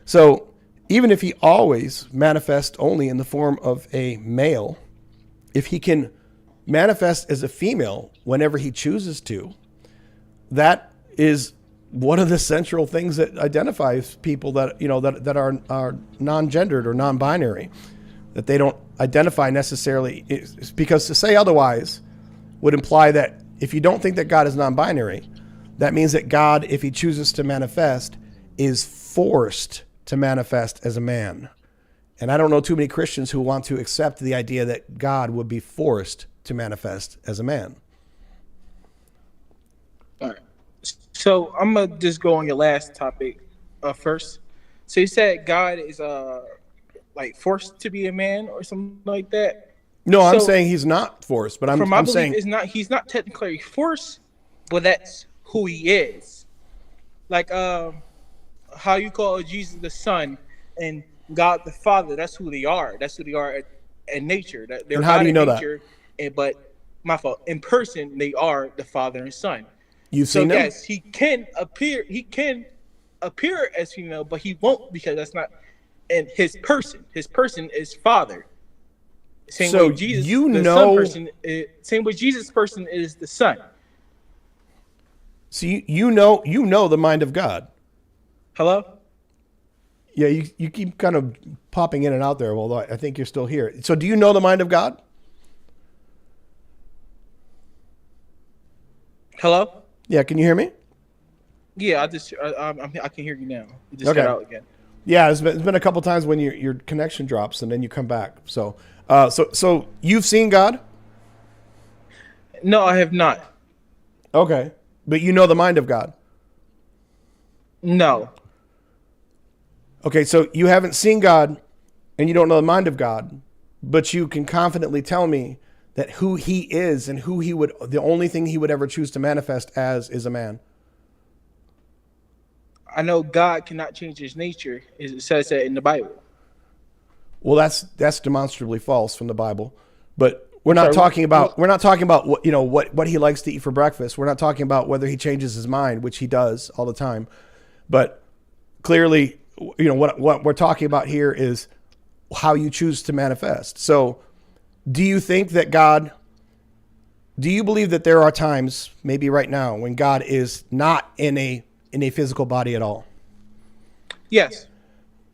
So even if he always manifests only in the form of a male, if he can manifest as a female whenever he chooses to, that is one of the central things that identifies people that, that are non-gendered or non-binary, that they don't identify necessarily, because to say otherwise would imply that if you don't think that God is non-binary, that means that God, if he chooses to manifest, is forced to manifest as a man. And I don't know too many Christians who want to accept the idea that God would be forced to manifest as a man. All right. So I'm going to just go on your last topic first. So you said God is like forced to be a man or something like that? No, I'm saying he's not forced, but I'm saying he's not technically forced, but that's who he is. Like how you call Jesus the Son and God the Father, that's who they are. That's who they are in nature. They're and how do you know nature, that? But my fault. In person, they are the Father and Son. You've seen him? Yes, he can appear. He can appear as female, but he won't because that's not in his person. His person is Father. Same so way Jesus, same way Jesus' person is the Son. So you know the mind of God. Hello? Yeah, you keep kind of popping in and out there, although I think you're still here. So do you know the mind of God? Hello? Yeah, can you hear me? Yeah, I can hear you now. You just got out again. Yeah, it's been a couple times when your connection drops and then you come back. So so you've seen God? No, I have not. Okay, but you know the mind of God? No. Okay, so you haven't seen God and you don't know the mind of God, but you can confidently tell me that who he is and the only thing he would ever choose to manifest as is a man. I know God cannot change his nature. It says that in the Bible. Well, that's demonstrably false from the Bible, but we're not talking about what he likes to eat for breakfast. We're not talking about whether he changes his mind, which he does all the time. But clearly, what we're talking about here is how you choose to manifest. So, do you think that do you believe that there are times, maybe right now, when God is not in a physical body at all? Yes.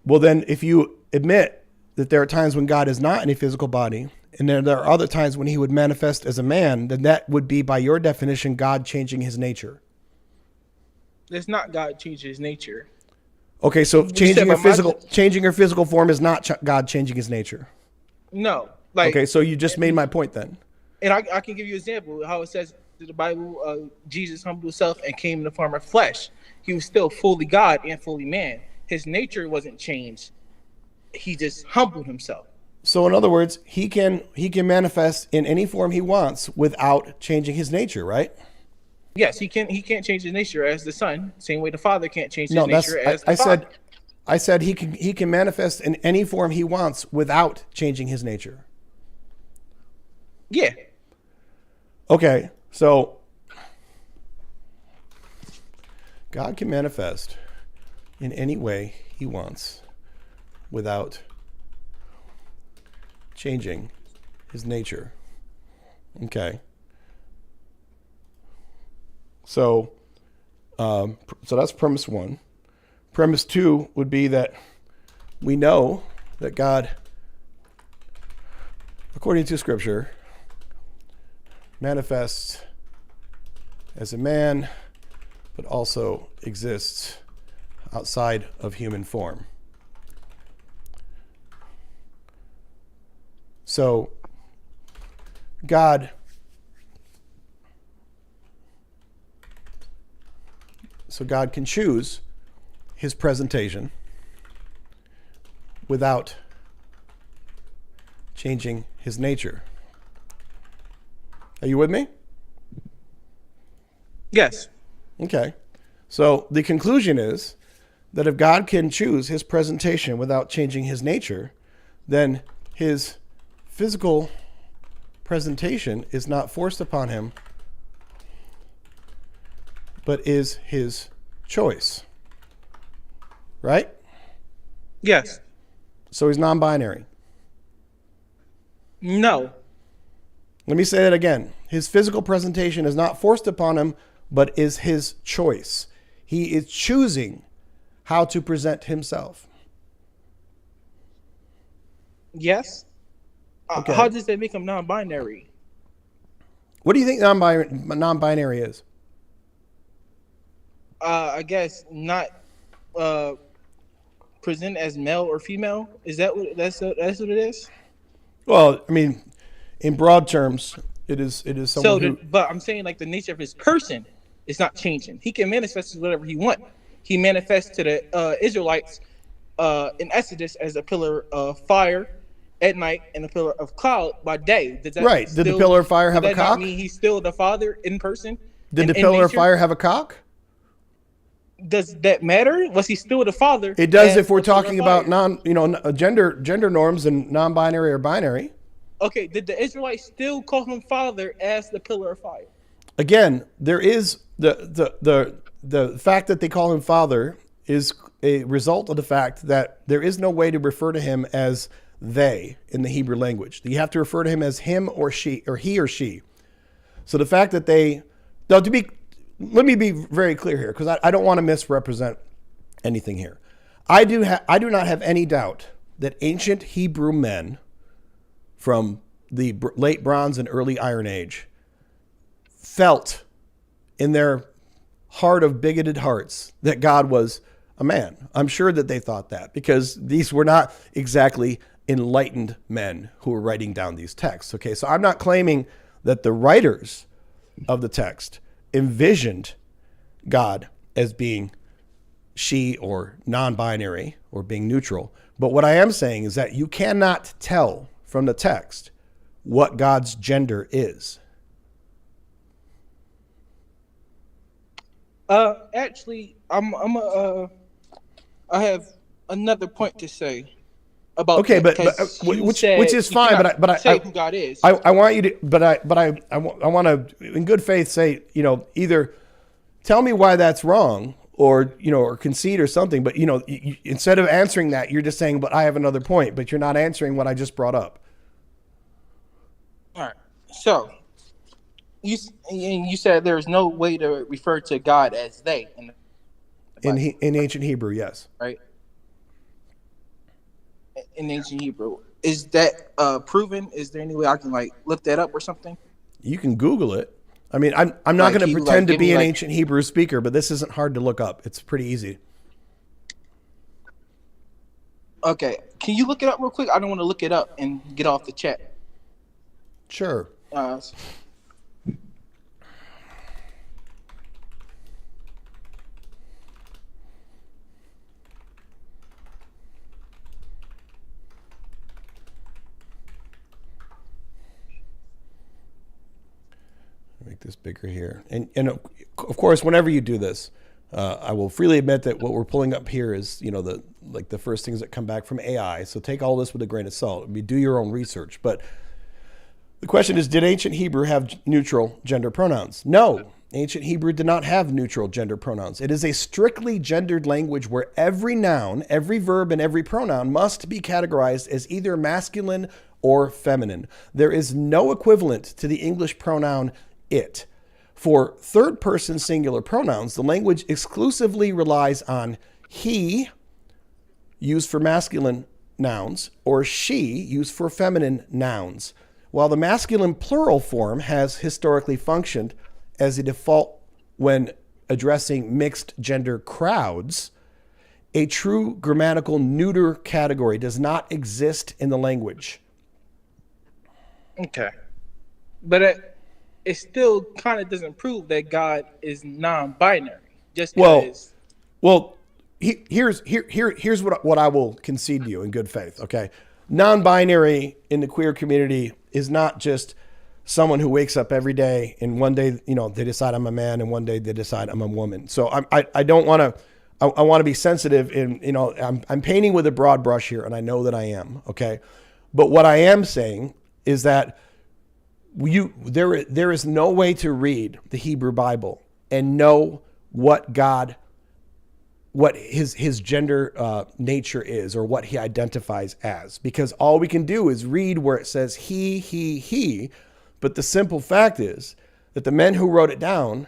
Well, then if you admit that there are times when God is not in a physical body, and then there are other times when he would manifest as a man, then that would be, by your definition, God changing his nature. It's not God changing his nature. Okay, so changing your physical form is not God changing his nature. No. Okay, so you just made my point then. And I can give you an example how it says in the Bible, Jesus humbled himself and came in the form of flesh. He was still fully God and fully man. His nature wasn't changed. He just humbled himself. So in other words, he can manifest in any form he wants without changing his nature, right? Yes, he can't change his nature as the Son, same way the Father can't change his nature as the Father. I said he can manifest in any form he wants without changing his nature. Yeah. Okay, so God can manifest in any way he wants without changing his nature. Okay. So that's premise one. Premise two would be that we know that God, according to Scripture, manifests as a man, but also exists outside of human form. So God can choose his presentation without changing his nature. Are you with me? Yes. Okay. So the conclusion is that if God can choose his presentation without changing his nature, then his physical presentation is not forced upon him, but is his choice. Right? Yes. So he's non-binary. No. Let me say that again. His physical presentation is not forced upon him, but is his choice. He is choosing how to present himself. Yes. Okay. How does that make him non-binary? What do you think non-binary is? I guess not present as male or female. Is that what that's what it is? Well, I mean, in broad terms, it is someone who. But I'm saying like the nature of his person is not changing. He can manifest as whatever he wants. He manifests to the Israelites in Exodus as a pillar of fire at night and a pillar of cloud by day. Does that Right. Did the pillar of fire have a does that cock? not mean he's still the Father in person? Did the in pillar of nature? fire have a cock? Does that matter? Was he still the Father? It does as if we're the pillar of talking about fire? gender norms and non-binary or binary. Okay, did the Israelites still call him Father as the pillar of fire? Again, there is the fact that they call him Father is a result of the fact that there is no way to refer to him as they in the Hebrew language. You have to refer to him as him or she, or he or she. So the fact that let me be very clear here, because I don't want to misrepresent anything here. I do not have any doubt that ancient Hebrew men from the late Bronze and early Iron Age felt in their heart of bigoted hearts that God was a man. I'm sure that they thought that, because these were not exactly enlightened men who were writing down these texts. Okay, so I'm not claiming that the writers of the text envisioned God as being she or non-binary or being neutral. But what I am saying is that you cannot tell from the text what God's gender is. Actually, I have another point to say about okay, that, which is fine. But I say who God is. I want you to, but I want to, in good faith, say, either tell me why that's wrong, or or concede or something. But you, instead of answering that, you're just saying, but I have another point. But you're not answering what I just brought up. All right. So you said there's no way to refer to God as they in ancient Hebrew, yes. Right. In ancient Hebrew, is that proven? Is there any way I can look that up or something? You can Google it. I mean, I'm not going to pretend to be an ancient Hebrew speaker, but this isn't hard to look up. It's pretty easy. Okay, can you look it up real quick? I don't want to look it up and get off the chat. Sure. Make this bigger here. And of course, whenever you do this, I will freely admit that what we're pulling up here is, the first things that come back from AI. So take all this with a grain of salt. I mean, do your own research. But the question is, did ancient Hebrew have neutral gender pronouns? No, ancient Hebrew did not have neutral gender pronouns. It is a strictly gendered language where every noun, every verb, and every pronoun must be categorized as either masculine or feminine. There is no equivalent to the English pronoun it. For third-person singular pronouns, the language exclusively relies on he, used for masculine nouns or she used for feminine nouns, while the masculine plural form has historically functioned as a default when addressing mixed gender crowds. A true grammatical neuter category does not exist in the language. Okay. But it still kind of doesn't prove that God is non-binary. Just because. Well, here's what I will concede to you in good faith. Okay, non-binary in the queer community is not just someone who wakes up every day and one day they decide I'm a man and one day they decide I'm a woman. So I don't want to. I want to be sensitive in I'm painting with a broad brush here, and I know that I am. Okay, but what I am saying is that there is no way to read the Hebrew Bible and know what his gender nature is or what he identifies as, because all we can do is read where it says he, but the simple fact is that the men who wrote it down,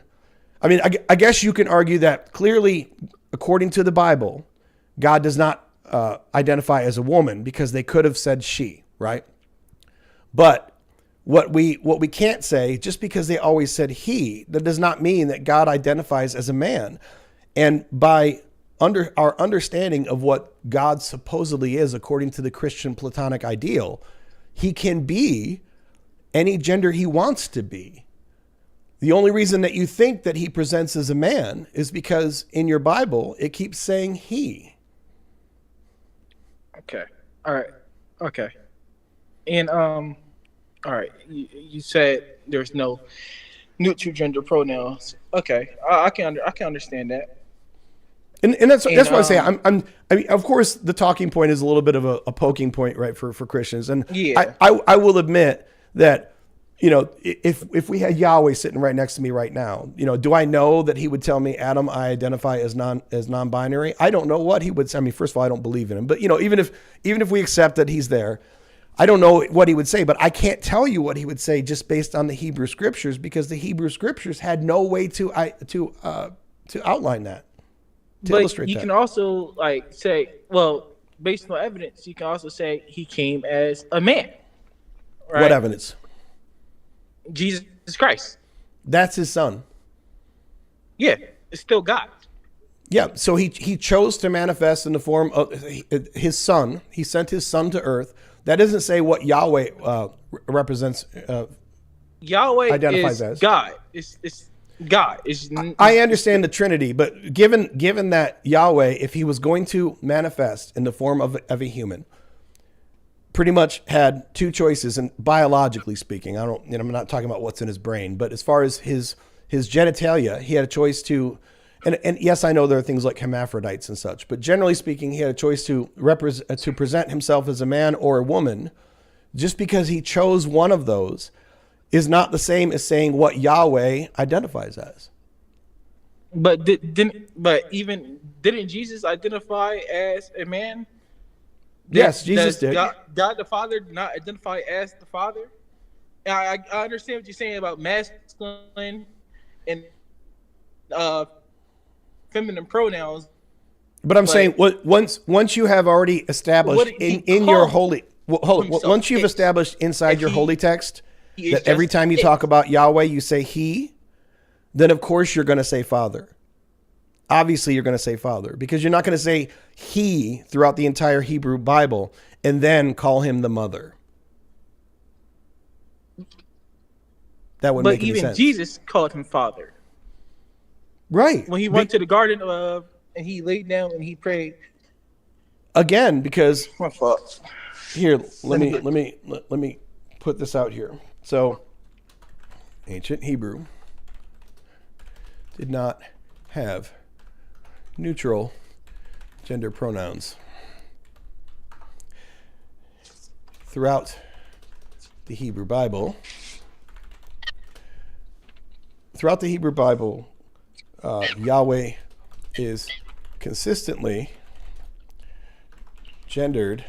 I mean, I guess you can argue that clearly, according to the Bible, God does not identify as a woman because they could have said she, right? But what we can't say, just because they always said he, that does not mean that God identifies as a man. And by our understanding of what God supposedly is, according to the Christian Platonic ideal, he can be any gender he wants to be. The only reason that you think that he presents as a man is because in your Bible, it keeps saying he. Okay. All right. Okay. And, all right. You said there's no neutral gender pronouns. Okay. I can understand that. And that's what I say. I mean, of course, the talking point is a little bit of a poking point, right, for Christians. And yeah. I will admit that, if we had Yahweh sitting right next to me right now, do I know that he would tell me, Adam, I identify as non-binary? I don't know what he would say. I mean, first of all, I don't believe in him. But even if we accept that he's there, I don't know what he would say. But I can't tell you what he would say just based on the Hebrew Scriptures, because the Hebrew Scriptures had no way to outline that. But you can also say, well, based on evidence, you can also say he came as a man. Right? What evidence? Jesus Christ. That's his son. Yeah, it's still God. Yeah, so he chose to manifest in the form of his son. He sent his son to earth. That doesn't say what Yahweh represents. Yahweh identifies is as God. It's God. I understand the Trinity, but given that Yahweh, if he was going to manifest in the form of a human, pretty much had two choices, and biologically speaking, I'm not talking about what's in his brain, but as far as his genitalia, he had a choice to, and yes, I know there are things like hermaphrodites and such, but generally speaking, he had a choice to present himself as a man or a woman. Just because he chose one of those is not the same as saying what Yahweh identifies as. But didn't Jesus identify as a man? Yes, Jesus did. God the Father did not identify as the Father. I understand what you're saying about masculine and feminine pronouns. But I'm saying once you have already established in your holy, once you've established inside your holy text that every time you talk about Yahweh, you say he, then of course you're going to say Father. Obviously, you're going to say Father, because you're not going to say he throughout the entire Hebrew Bible and then call him the mother. That wouldn't make any sense. But even Jesus called him Father. Right. When he went to the garden and he laid down and he prayed. Again, because my fault. Here, let me put this out here. So, ancient Hebrew did not have neutral gender pronouns. Throughout the Hebrew Bible, Yahweh is consistently gendered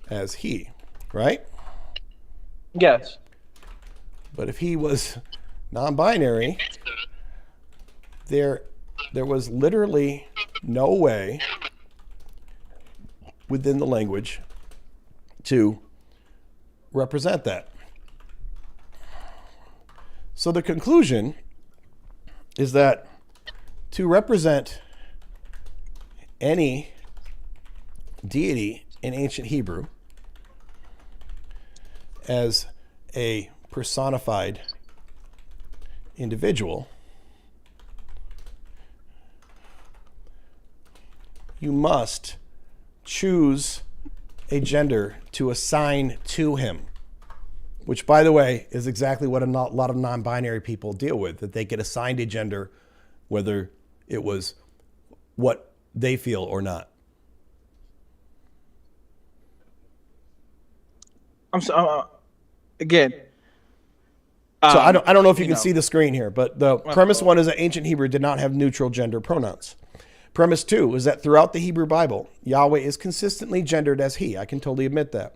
as he, right? Yes. But if he was non-binary, there was literally no way within the language to represent that. So the conclusion is that to represent any deity in ancient Hebrew as a personified individual, you must choose a gender to assign to him, which, by the way, is exactly what a lot of non-binary people deal with, that they get assigned a gender whether it was what they feel or not. I'm so, again. So I don't know if you can see the screen here, but the premise one is that ancient Hebrew did not have neutral gender pronouns. Premise two is that throughout the Hebrew Bible, Yahweh is consistently gendered as he. I can totally admit that.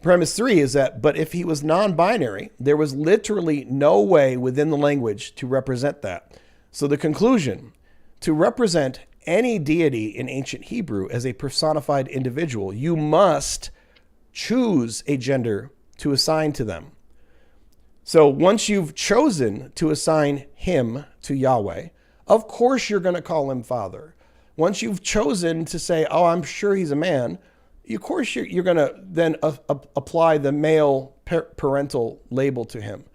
Premise three is that, but if he was non-binary, there was literally no way within the language to represent that. So the conclusion, to represent any deity in ancient Hebrew as a personified individual, you must choose a gender to assign to them. So once you've chosen to assign him to Yahweh, of course you're going to call him Father. Once you've chosen to say, oh, I'm sure he's a man, of course you're going to then apply the male parental label to him.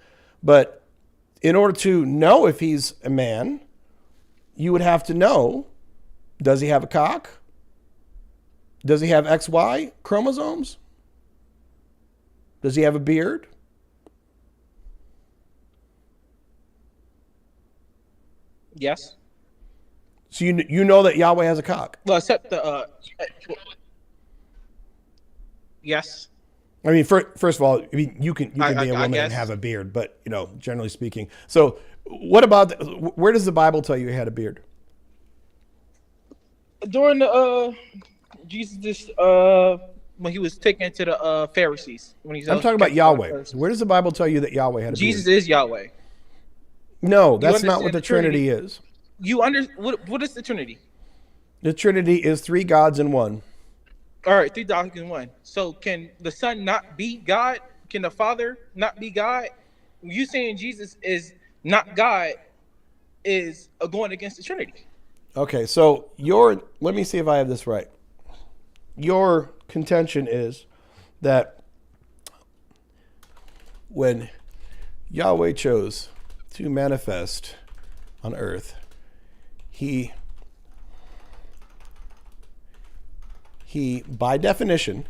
But in order to know if he's a man, you would have to know, does he have a cock? Does he have XY chromosomes? Does he have a beard? Yes. So you know that Yahweh has a cock. Well, except the yes. I mean, first of all, I mean, you can be a woman and have a beard, but generally speaking. So, what about where does the Bible tell you he had a beard? During the Jesus when he was taken to the Pharisees, when he's I'm talking about Yahweh. Where does the Bible tell you that Yahweh had a beard? Jesus is Yahweh. No, that's not what the Trinity is. What is the Trinity? The Trinity is three gods in one. All right, three gods in one. So can the Son not be God? Can the Father not be God? You saying Jesus is not God is going against the Trinity. Okay, so let me see if I have this right. Your contention is that when Yahweh chose to manifest on earth, he by definition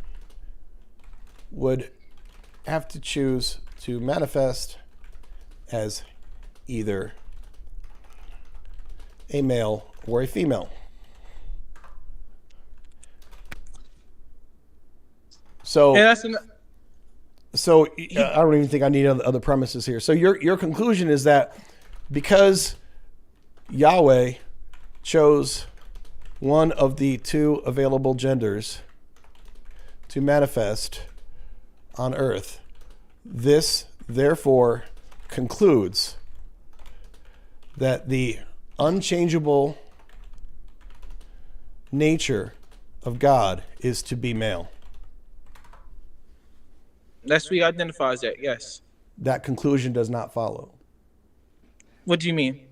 would have to choose to manifest as either a male or a female. So I don't even think I need other premises here. So your conclusion is that because Yahweh chose one of the two available genders to manifest on earth, this therefore concludes that the unchangeable nature of God is to be male. That's what he identifies that, yes. That conclusion does not follow. What do you mean?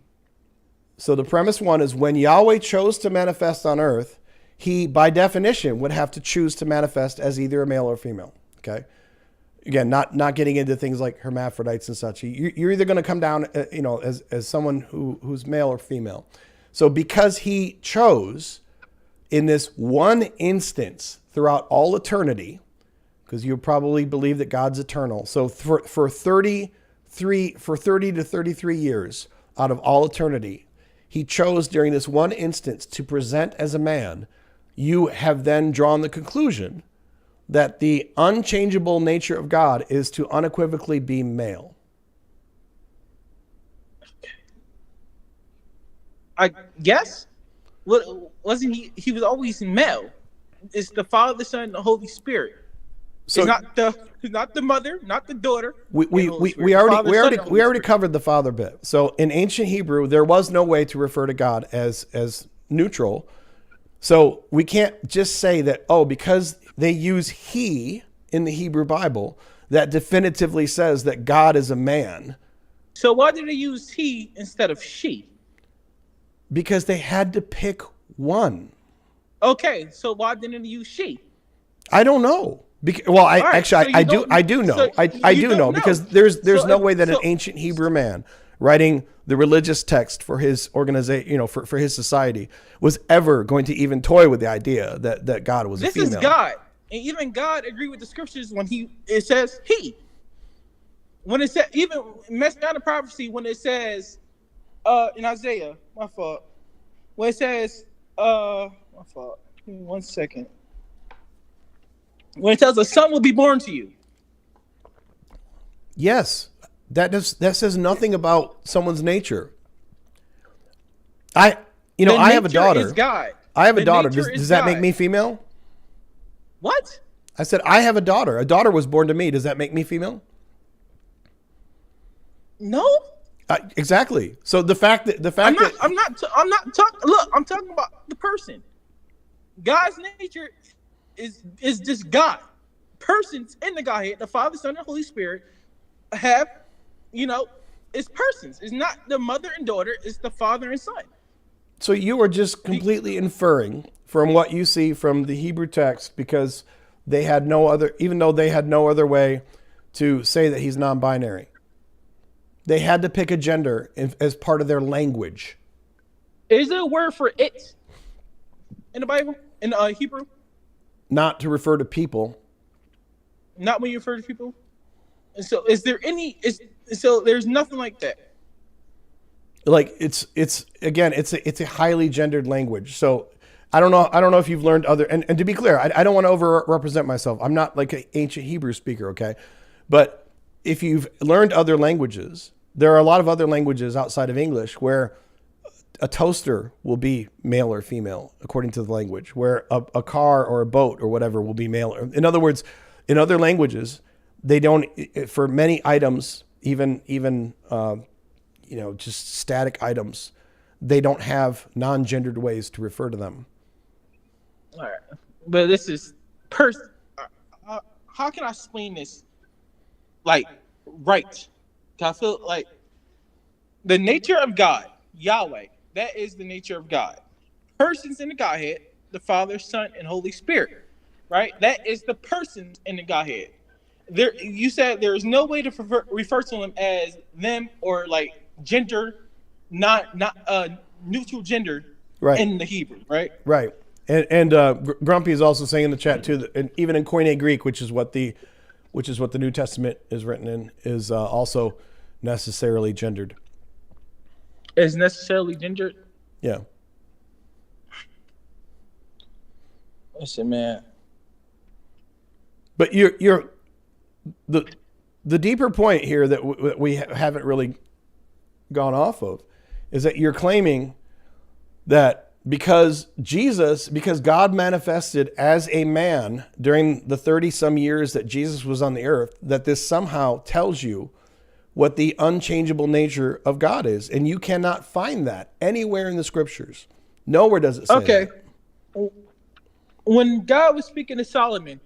So the premise one is when Yahweh chose to manifest on earth, he, by definition, would have to choose to manifest as either a male or female. Okay? Again, not getting into things like hermaphrodites and such. You're either going to come down, as someone who's male or female. So because he chose in this one instance throughout all eternity, because you probably believe that God's eternal. So for 30 to 33 years out of all eternity, he chose during this one instance to present as a man. You have then drawn the conclusion that the unchangeable nature of God is to unequivocally be male. I guess. Wasn't he? He was always male. It's the Father, the Son, and the Holy Spirit. So it's not the mother, not the daughter. We already covered the father bit. So in ancient Hebrew, there was no way to refer to God as neutral. So we can't just say that, oh, because they use he in the Hebrew Bible, that definitively says that God is a man. So why did they use he instead of she? Because they had to pick one. Okay, so why didn't they use she? I don't know. Well, I Right, actually so I you do don't- I do know. so I you do don't know know. because there's So no if- way that an so- ancient Hebrew man writing the religious text for his organization, for his society, was ever going to even toy with the idea that God was a This female. is God, and even God agreed with the scriptures when it says he. When it said even Messianic prophecy, when it says in Isaiah, my fault. When it says my fault. Give me 1 second. When it tells a son will be born to you. Yes, that says nothing about someone's nature. I have a nature daughter. is God. I have a The daughter. nature is Does that make God. me female? What? I said I have a daughter. A daughter was born to me. Does that make me female? No. Exactly. So the fact that I'm not talking. Look, I'm talking about the person. God's nature is just God. Persons in the Godhead, the Father, Son, and Holy Spirit, have, it's persons. It's not the mother and daughter. It's the father and son. So you are just completely inferring from what you see from the Hebrew text because they had no other, even though they had no other way to say that he's non-binary. They had to pick a gender as part of their language. Is there a word for it in the Bible, in Hebrew? Not to refer to people. Not when you refer to people. And so, is there any? So there's nothing like that. Like it's a highly gendered language. So I don't know if you've learned other, and to be clear, I don't want to over represent myself. I'm not like an ancient Hebrew speaker. Okay. But if you've learned other languages, there are a lot of other languages outside of English where a toaster will be male or female according to the language, where a car or a boat or whatever will be male. In other words, in other languages, they don't, for many items, even just static items, they don't have non-gendered ways to refer to them. All right, but this is how can I explain this? Like, right? I feel like the nature of God, Yahweh, that is the nature of God. Persons in the Godhead, the Father, Son, and Holy Spirit, right? That is the persons in the Godhead. There, you said there is no way to refer to them as them or like gender, not neutral gender, Right. in the Hebrew, right? Right. And Grumpy is also saying in the chat too, that, and even in Koine Greek, which is what the New Testament is written in, is also necessarily gendered. Is necessarily gendered. Yeah. Listen, man. But you're the deeper point here that we haven't really gone off of is that you're claiming that because God manifested as a man during the 30 some years that Jesus was on the earth, that this somehow tells you what the unchangeable nature of God is. And you cannot find that anywhere in the scriptures. Nowhere does it say that. When God was speaking to Solomon,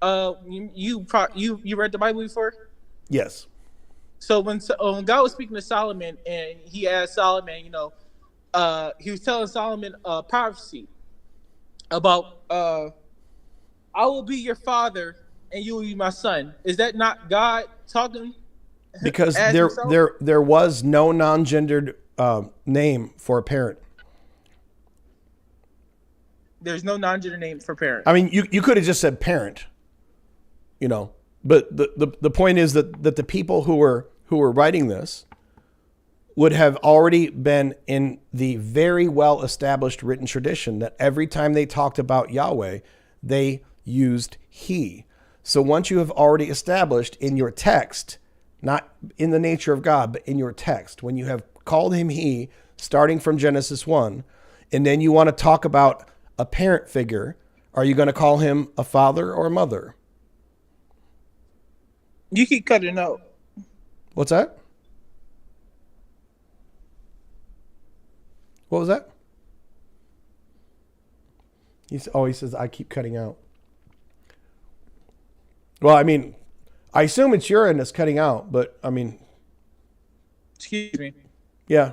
you read the Bible before? Yes. So when God was speaking to Solomon and he asked Solomon, he was telling Solomon a prophecy about I will be your father and you will be my son. Is that not God talking? Because there was no non-gendered name for a parent. There's no non-gender name for parent. I mean, you could have just said parent, but the point is that the people who were writing this would have already been in the very well established written tradition that every time they talked about Yahweh, they used he. So once you have already established in your text, not in the nature of God, but in your text, when you have called him he, starting from Genesis 1, and then you want to talk about a parent figure, are you going to call him a father or a mother? You keep cutting out. What's that? What was that? He says, I keep cutting out. Well, I mean, I assume it's your end that's cutting out, but I mean. Excuse me. Yeah.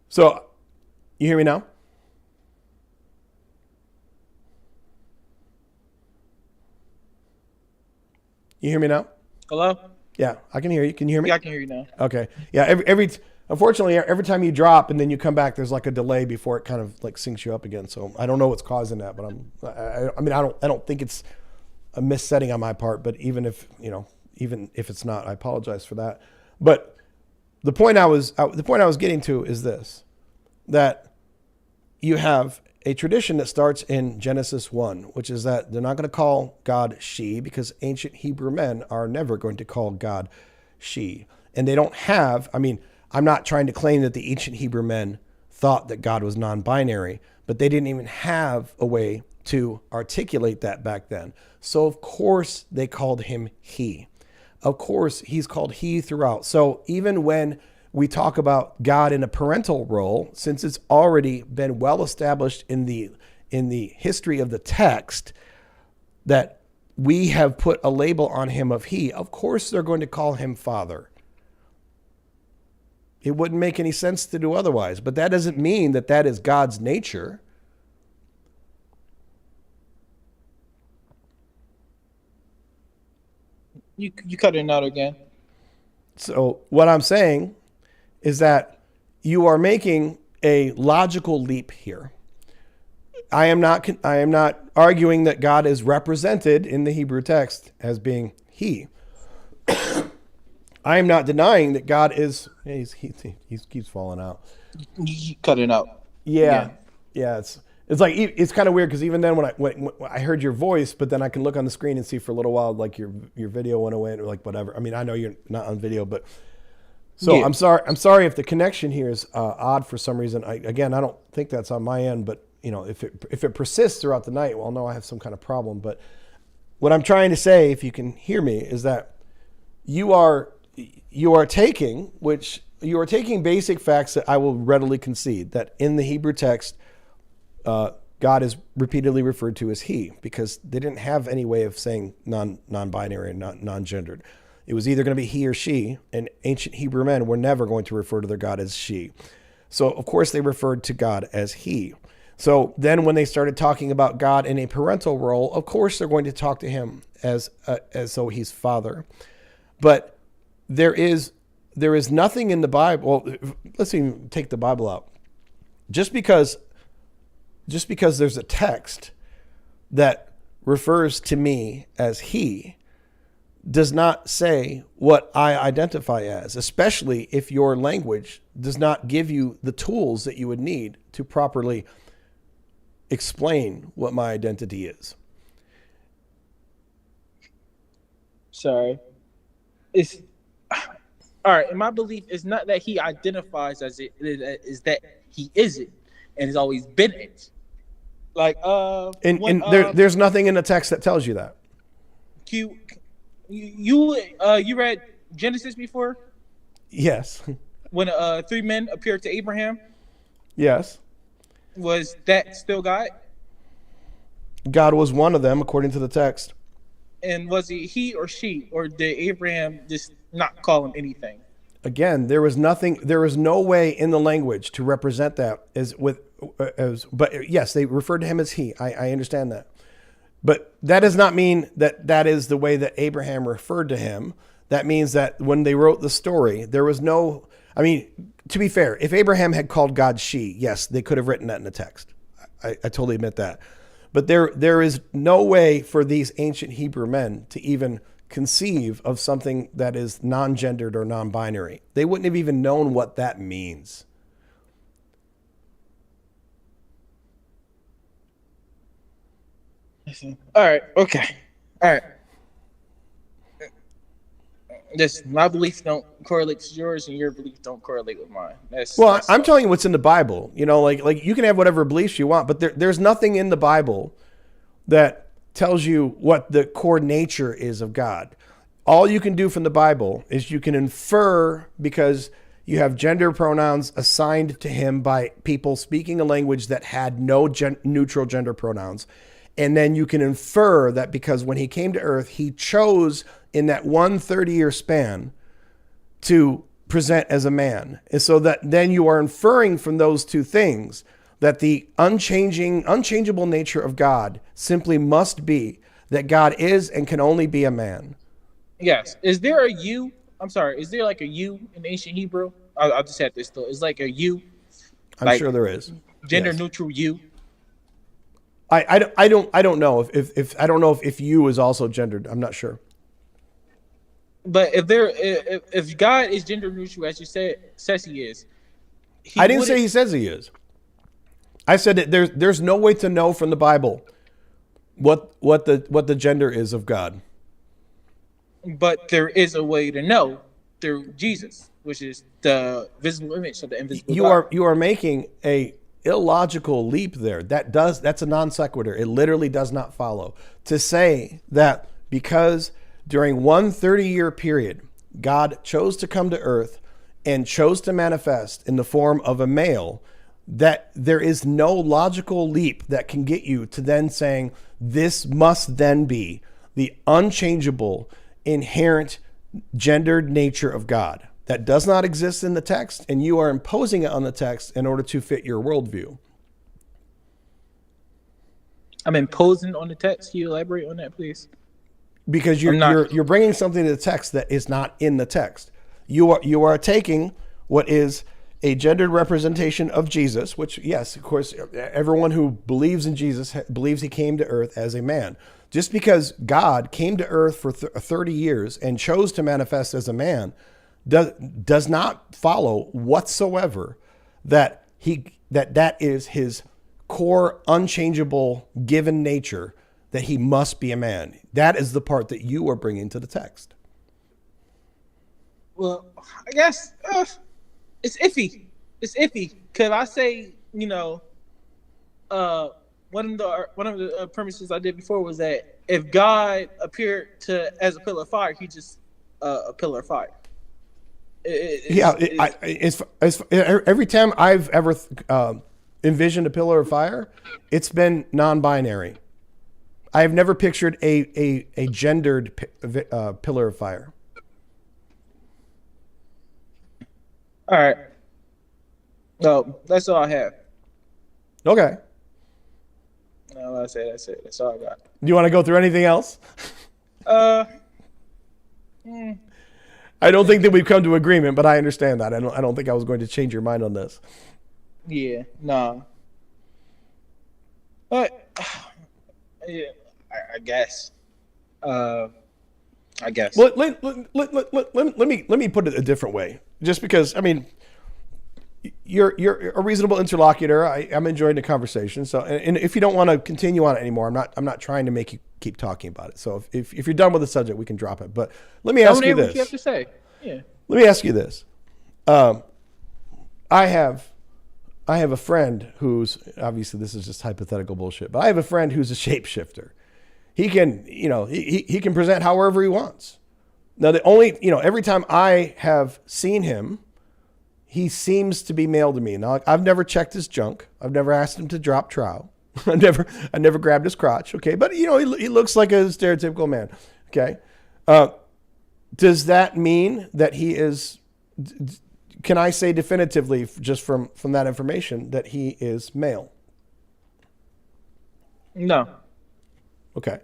So, you hear me now? You hear me now? Hello? Yeah, I can hear you. Can you hear me? Yeah, I can hear you now. Okay. Yeah, unfortunately, every time you drop and then you come back, there's like a delay before it kind of like syncs you up again. So I don't know what's causing that, but I don't think it's a missetting on my part, but even if it's not, I apologize for that. But the point I was getting to is this, that you have a tradition that starts in Genesis 1, which is that they're not going to call God she, because ancient Hebrew men are never going to call God she. And they don't have, I'm not trying to claim that the ancient Hebrew men thought that God was non-binary, but they didn't even have a way to articulate that back then. So of course they called him he. Of course he's called he throughout. So even when we talk about God in a parental role, since it's already been well established in the history of the text that we have put a label on him of he, of course they're going to call him father. It wouldn't make any sense to do otherwise, but that doesn't mean that that is God's nature. You cut it out again. So what I'm saying is that you are making a logical leap here. I am not arguing that God is represented in the Hebrew text as being he. I am not denying that God is. He keeps falling out. You cut it out. Yeah. It's like, it's kind of weird because even then when I heard your voice, but then I can look on the screen and see for a little while like your video went away or like whatever. I mean, I know you're not on video, but so yeah. I'm sorry if the connection here is odd for some reason. I don't think that's on my end, but if it persists throughout the night, well, no, I have some kind of problem. But what I'm trying to say, if you can hear me, is that you are taking basic facts that I will readily concede that in the Hebrew text, God is repeatedly referred to as he, because they didn't have any way of saying non-binary and non-gendered. It was either going to be he or she, and ancient Hebrew men were never going to refer to their God as she. So of course they referred to God as he. So then when they started talking about God in a parental role, of course they're going to talk to him as though he's father. But there is nothing in the Bible. Well, let's even take the Bible out. Just because there's a text that refers to me as he does not say what I identify as, especially if your language does not give you the tools that you would need to properly explain what my identity is. Sorry. It's all right. And my belief is not that he identifies as it, is that he is it and has always been it. Like there's nothing in the text that tells you that. You read Genesis before? Yes. When 3 men appeared to Abraham? Yes. Was that still God? God was one of them according to the text. And was he or she, or did Abraham just not call him anything? Again, there was no way in the language to represent that but yes, they referred to him as he. I understand that. But that does not mean that is the way that Abraham referred to him. That means that when they wrote the story, there was no, to be fair, if Abraham had called God she, yes, they could have written that in the text. I totally admit that. But there is no way for these ancient Hebrew men to even conceive of something that is non-gendered or non-binary. They wouldn't have even known what that means. All right. Okay. All right. My beliefs don't correlate to yours, and your beliefs don't correlate with mine. I'm telling you what's in the Bible. Like you can have whatever beliefs you want, but there's nothing in the Bible that tells you what the core nature is of God. All you can do from the Bible is you can infer, because You have gender pronouns assigned to him by people speaking a language that had no neutral gender pronouns. And then you can infer that because when he came to earth, he chose in that 130-year span to present as a man. And so that then you are inferring from those two things that the unchangeable nature of God simply must be that God is and can only be a man. Yes. Is there a U? I'm sorry. Is there like a U in ancient Hebrew? I'll just have this still. It's like a U. I'm sure there is. Gender neutral U. I don't know if you is also gendered. I'm not sure. But if God is gender neutral, as you says he is, I didn't say he says he is. I said that there's no way to know from the Bible what the gender is of God. But there is a way to know through Jesus, which is the visible image of the invisible God. You are making a illogical leap there. That's a non sequitur. It literally does not follow. To say that because during one 30-year period, God chose to come to earth and chose to manifest in the form of a male, that there is no logical leap that can get you to then saying this must then be the unchangeable, inherent, gendered nature of God. That does not exist in the text, and you are imposing it on the text in order to fit your worldview. I'm imposing on the text. Can you elaborate on that, please? Because you're bringing something to the text that is not in the text. You are taking what is a gendered representation of Jesus, which, yes, of course, everyone who believes in Jesus believes he came to earth as a man. Just because God came to earth for 30 years and chose to manifest as a man does not follow whatsoever that is his core, unchangeable, given nature, that he must be a man. That is the part that you are bringing to the text. Well, I guess it's iffy. It's iffy because I say, one of the premises I did before was that if God appeared as a pillar of fire, he just a pillar of fire. Every time I've ever envisioned a pillar of fire, it's been non-binary. I have never pictured a gendered pillar of fire. All right. No, that's all I have. Okay. No, that's it. That's all I got. Do you want to go through anything else? I don't think that we've come to agreement, but I understand that. I don't think I was going to change your mind on this. Yeah, no. But yeah, I guess. I guess. Let me put it a different way. Just because, I mean, you're a reasonable interlocutor. I'm enjoying the conversation. So, and if you don't want to continue on it anymore, I'm not trying to make you keep talking about it. So if you're done with the subject, we can drop it. But let me ask you this. What you have to say. Yeah. Let me ask you this. I have a friend who's, obviously this is just hypothetical bullshit, but I have a friend who's a shapeshifter. He can, he can present however he wants. Now every time I have seen him, he seems to be male to me. Now, I've never checked his junk. I've never asked him to drop trowel. I never grabbed his crotch. Okay. But he looks like a stereotypical man. Okay. Does that mean that he is, can I say definitively just from that information that he is male? No. Okay.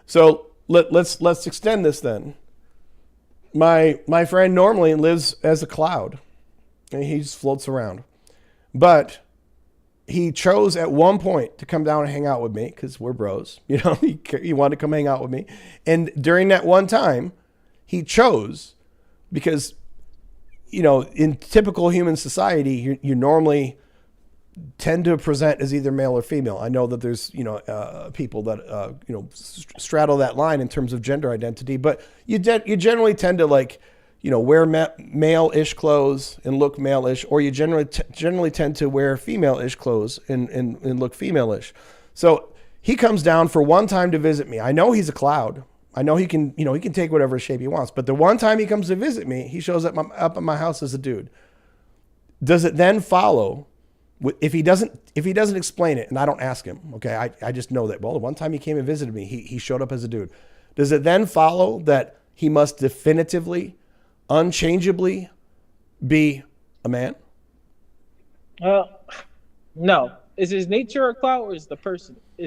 So let's extend this then. My friend normally lives as a cloud, and he just floats around. But he chose at one point to come down and hang out with me because we're bros. He wanted to come hang out with me. And during that one time, he chose because, in typical human society, you normally tend to present as either male or female. I know that there's, people that, straddle that line in terms of gender identity, but you generally tend to wear male-ish clothes and look male-ish, or you generally tend to wear female-ish clothes and look female-ish. So he comes down for one time to visit me. I know he's a cloud. I know he can take whatever shape he wants. But the one time he comes to visit me, he shows up at my house as a dude. does it then follow if he doesn't explain it and I don't ask him? Okay, I just know that. Well, the one time he came and visited me, he showed up as a dude. Does it then follow that he must definitively, unchangeably be a man? No. Is his nature a cloud, or is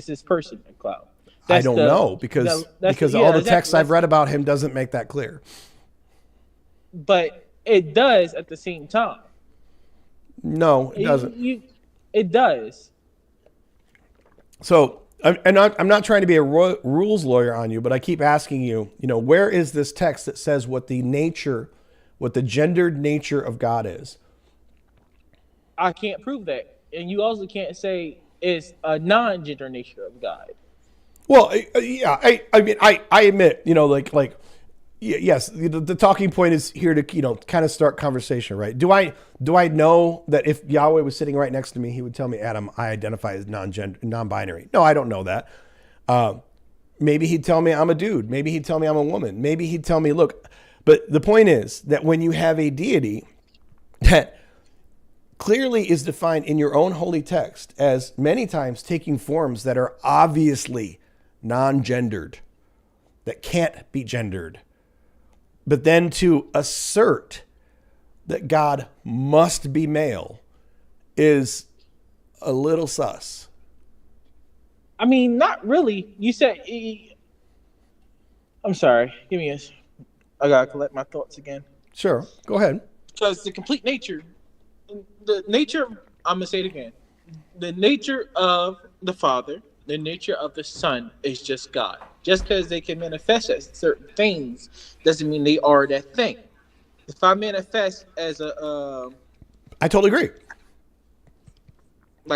his person a cloud? I don't know because all the text I've read about him doesn't make that clear. But it does at the same time. No, it doesn't. It does. So, I'm not trying to be a rules lawyer on you, but I keep asking you, where is this text that says what the gendered nature of God is? I can't prove that. And you also can't say it's a non-gender nature of God. Well, yeah, I mean, I admit, yes, the talking point is here to, kind of start conversation, right? Do I know that if Yahweh was sitting right next to me, he would tell me, Adam, I identify as non-binary? No, I don't know that. Maybe he'd tell me I'm a dude. Maybe he'd tell me I'm a woman. Maybe he'd tell me, look, but the point is that when you have a deity that clearly is defined in your own holy text as many times taking forms that are obviously non-gendered, that can't be gendered, but then to assert that God must be male is a little sus. I mean, not really. You said, I'm sorry. I gotta collect my thoughts again. Sure, go ahead. Because the complete nature, I'm gonna say it again. The nature of the Father, the nature of the Son is just God. Just because they can manifest as certain things doesn't mean they are that thing. If I manifest as a, I totally agree.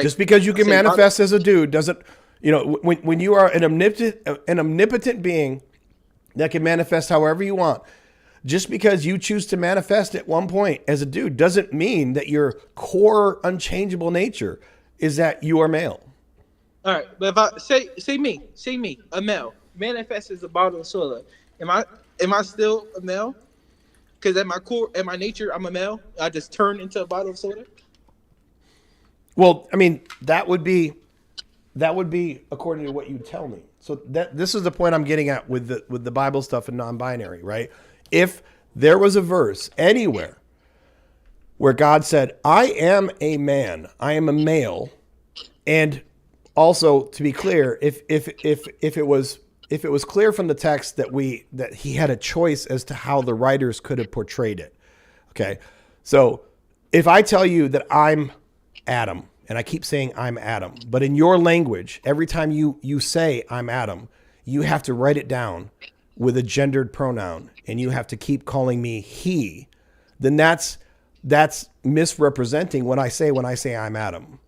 Just because you can manifest as a dude doesn't, when you are an omnipotent being that can manifest however you want, just because you choose to manifest at one point as a dude doesn't mean that your core unchangeable nature is that you are male. All right, but if I say me, a male, manifest as a bottle of soda, am I still a male? Because at my core, at my nature, I'm a male. I just turn into a bottle of soda. Well, I mean, that would be according to what you tell me. So this is the point I'm getting at with the Bible stuff and non-binary, right? If there was a verse anywhere where God said, I am a man, I am a male, and also to be clear, if it was clear from the text that he had a choice as to how the writers could have portrayed it. Okay. So if I tell you that I'm Adam, and I keep saying I'm Adam, but in your language, every time you say I'm Adam, you have to write it down with a gendered pronoun, and you have to keep calling me he, then that's misrepresenting when I say I'm Adam.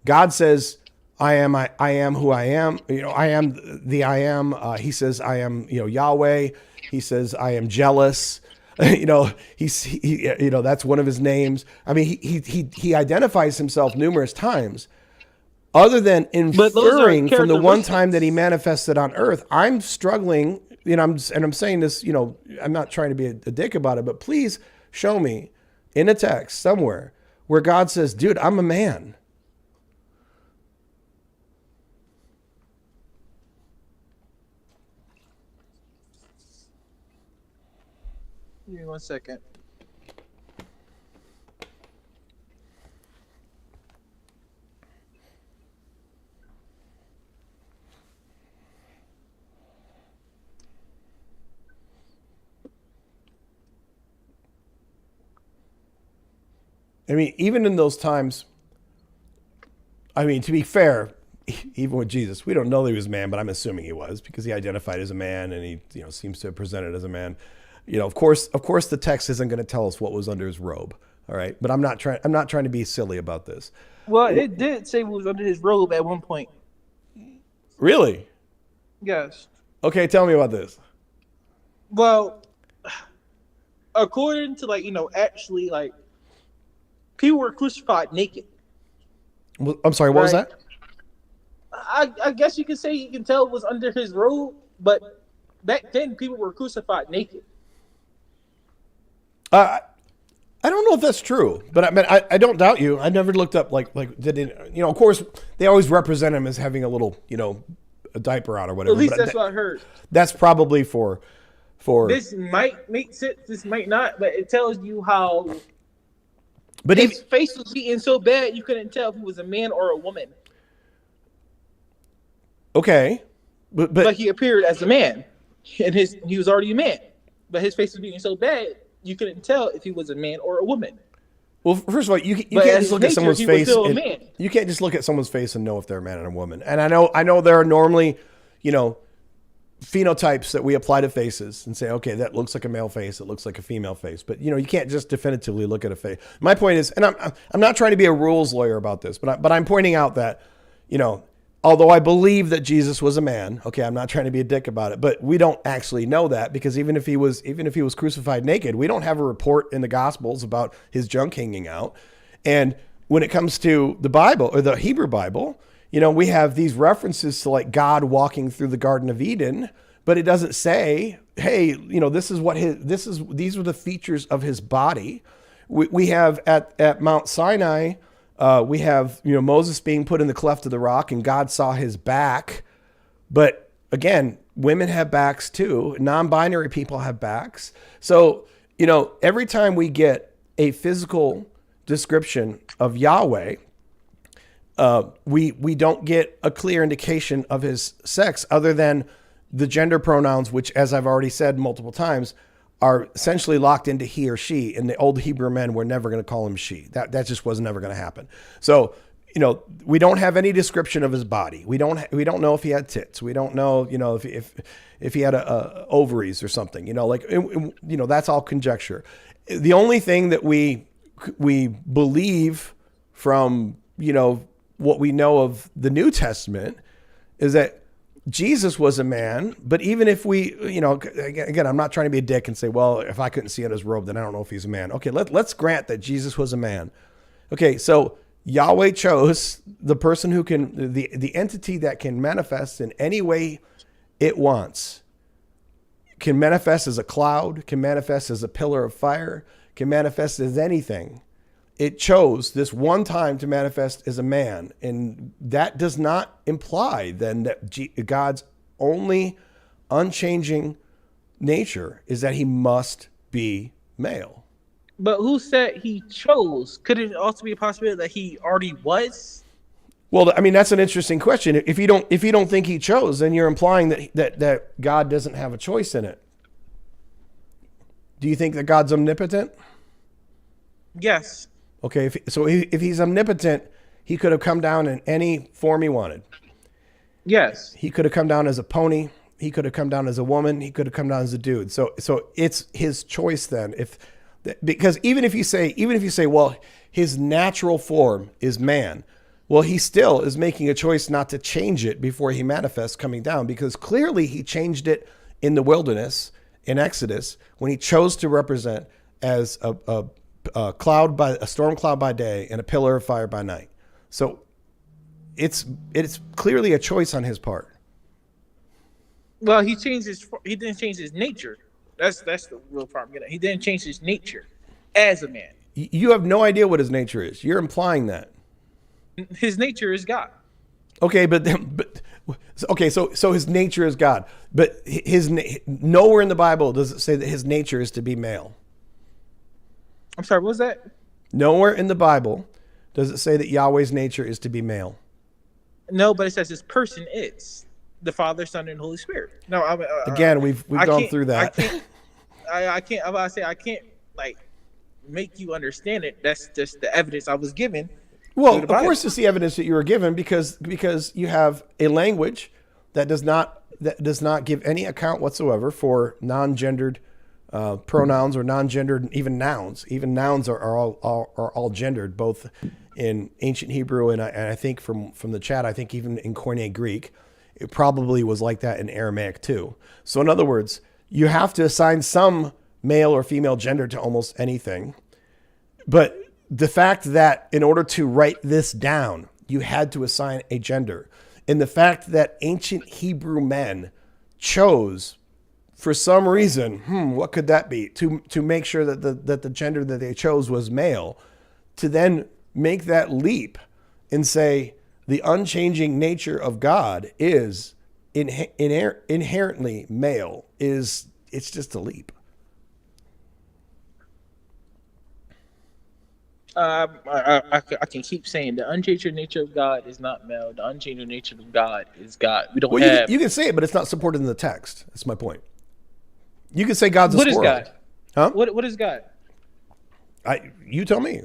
God says, I am who I am. I am the I am. He says, I am, Yahweh. He says, I am jealous. That's one of his names. I mean, he identifies himself numerous times. Other than inferring from the one time that he manifested on earth, I'm struggling, I'm saying this, I'm not trying to be a dick about it, but please show me in a text somewhere where God says, dude, I'm a man. Give me 1 second. I mean, even in those times, I mean, to be fair, even with Jesus, we don't know that he was a man, but I'm assuming he was because he identified as a man and he, seems to have presented as a man. Of course, the text isn't going to tell us what was under his robe. All right. But I'm not trying to be silly about this. Well, it did say what was under his robe at one point. Really? Yes. Okay. Tell me about this. Well, according to actually people were crucified naked. Well, I'm sorry. What was that? I guess you could say you can tell it was under his robe, but back then people were crucified naked. I don't know if that's true, but I mean, I don't doubt you. I never looked up like did it, of course they always represent him as having a little, a diaper on or whatever. At least but that's what I heard. That's probably for. This might make sense. This might not, but it tells you how. But his face was beaten so bad you couldn't tell if he was a man or a woman. Okay, but he appeared as a man, and he was already a man, but his face was beaten so bad you couldn't tell if he was a man or a woman. Well, first of all, you can't just look at someone's face. You can't just look at someone's face and know if they're a man or a woman. And I know there are normally, phenotypes that we apply to faces and say, okay, that looks like a male face, it looks like a female face. But you can't just definitively look at a face. My point is, and I'm not trying to be a rules lawyer about this, but I'm pointing out that, although I believe that Jesus was a man, okay, I'm not trying to be a dick about it, but we don't actually know that, because even if he was crucified naked, we don't have a report in the Gospels about his junk hanging out. And when it comes to the Bible, or the Hebrew Bible, we have these references to like God walking through the Garden of Eden, but it doesn't say, hey, these were the features of his body. We have at Mount Sinai, we have, Moses being put in the cleft of the rock and God saw his back. But again, women have backs too. Non-binary people have backs. So, every time we get a physical description of Yahweh, we don't get a clear indication of his sex other than the gender pronouns, which, as I've already said multiple times, are essentially locked into he or she. And the old Hebrew men were never going to call him she. That just was never going to happen. So, we don't have any description of his body. We don't know if he had tits. We don't know, if he had a ovaries or something. That's all conjecture. The only thing that we believe from what we know of the New Testament is that Jesus was a man. But even if we, again, I'm not trying to be a dick and say, well, if I couldn't see in his robe, then I don't know if he's a man. Okay, let's grant that Jesus was a man. Okay, so Yahweh chose the person who can, the entity that can manifest in any way it wants, can manifest as a cloud, can manifest as a pillar of fire, can manifest as anything. It chose this one time to manifest as a man. And that does not imply then that God's only unchanging nature is that he must be male. But who said he chose? Could it also be a possibility that he already was? Well, I mean, that's an interesting question. If you don't think he chose, then you're implying that God doesn't have a choice in it. Do you think that God's omnipotent? Yes. Okay, if he's omnipotent, he could have come down in any form he wanted. Yes. He could have come down as a pony. He could have come down as a woman. He could have come down as a dude. So it's his choice then. Because even if you say, well, his natural form is man, well, he still is making a choice not to change it before he manifests coming down, because clearly he changed it in the wilderness in Exodus when he chose to represent as a storm cloud by day and a pillar of fire by night. So it's clearly a choice on his part. Well, he didn't change his nature. That's the real problem. He didn't change his nature as a man. You have no idea what his nature is. You're implying that. His nature is God. Okay, so his nature is God. But nowhere in the Bible does it say that his nature is to be male. I'm sorry, what was that? Nowhere in the Bible does it say that Yahweh's nature is to be male. No, but it says his person is the Father, Son, and Holy Spirit. No, again, we've gone through that. I can't like make you understand it. That's just the evidence I was given. Well, of course, it's the evidence that you were given because you have a language that does not give any account whatsoever for non-gendered pronouns or non-gendered even nouns. Even nouns are all gendered, both in ancient Hebrew and I think from the chat, I think even in Koine Greek, it probably was like that in Aramaic too. So in other words, you have to assign some male or female gender to almost anything. But the fact that in order to write this down, you had to assign a gender, and the fact that ancient Hebrew men chose for some reason, what could that be? To make sure that the gender that they chose was male, to then make that leap and say the unchanging nature of God is inherently male, it's just a leap. I can keep saying the unchanging nature of God is not male. The unchanging nature of God is God. We don't have. You can say it, but it's not supported in the text. That's my point. You can say God's a squirrel. What is God? Huh? What is God? You tell me.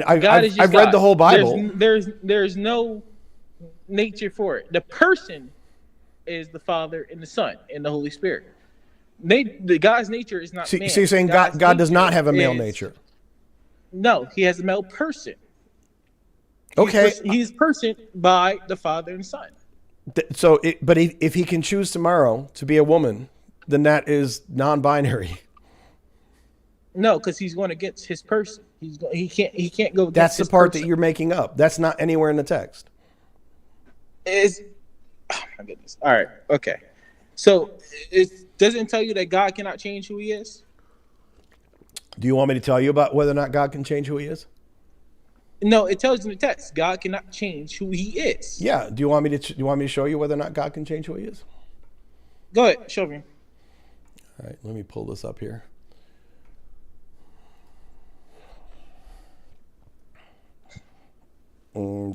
I've God. read the whole Bible. There's no nature for it. The person is the Father and the Son and the Holy Spirit. The God's nature is not man. So you're saying God does not have a male nature? No, he has a male person. Okay. He's person by the Father and Son. But if he can choose tomorrow to be a woman, then that is non-binary. No, because he's going against his person. He can't go against That's the his part person. that you're making up. That's not anywhere in the text. Oh my goodness. All right. Okay. So it doesn't tell you that God cannot change who he is? Do you want me to tell you about whether or not God can change who he is? No, it tells you in the text God cannot change who he is. Yeah. Do you want me to show you whether or not God can change who he is? Go ahead, show me. All right, let me pull this up here.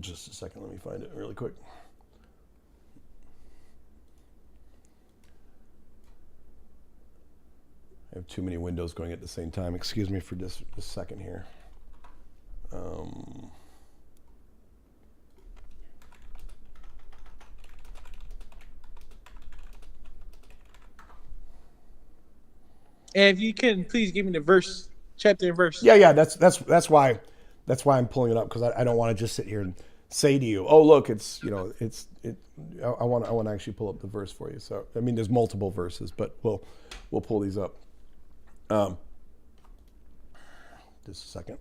Just a second, let me find it really quick. I have too many windows going at the same time. Excuse me for just a second here. And if you can, please give me the verse, chapter and verse. Yeah. That's why I'm pulling it up, because I don't want to just sit here and say to you, oh look, it's I want to actually pull up the verse for you. So there's multiple verses, but we'll pull these up. Just a second.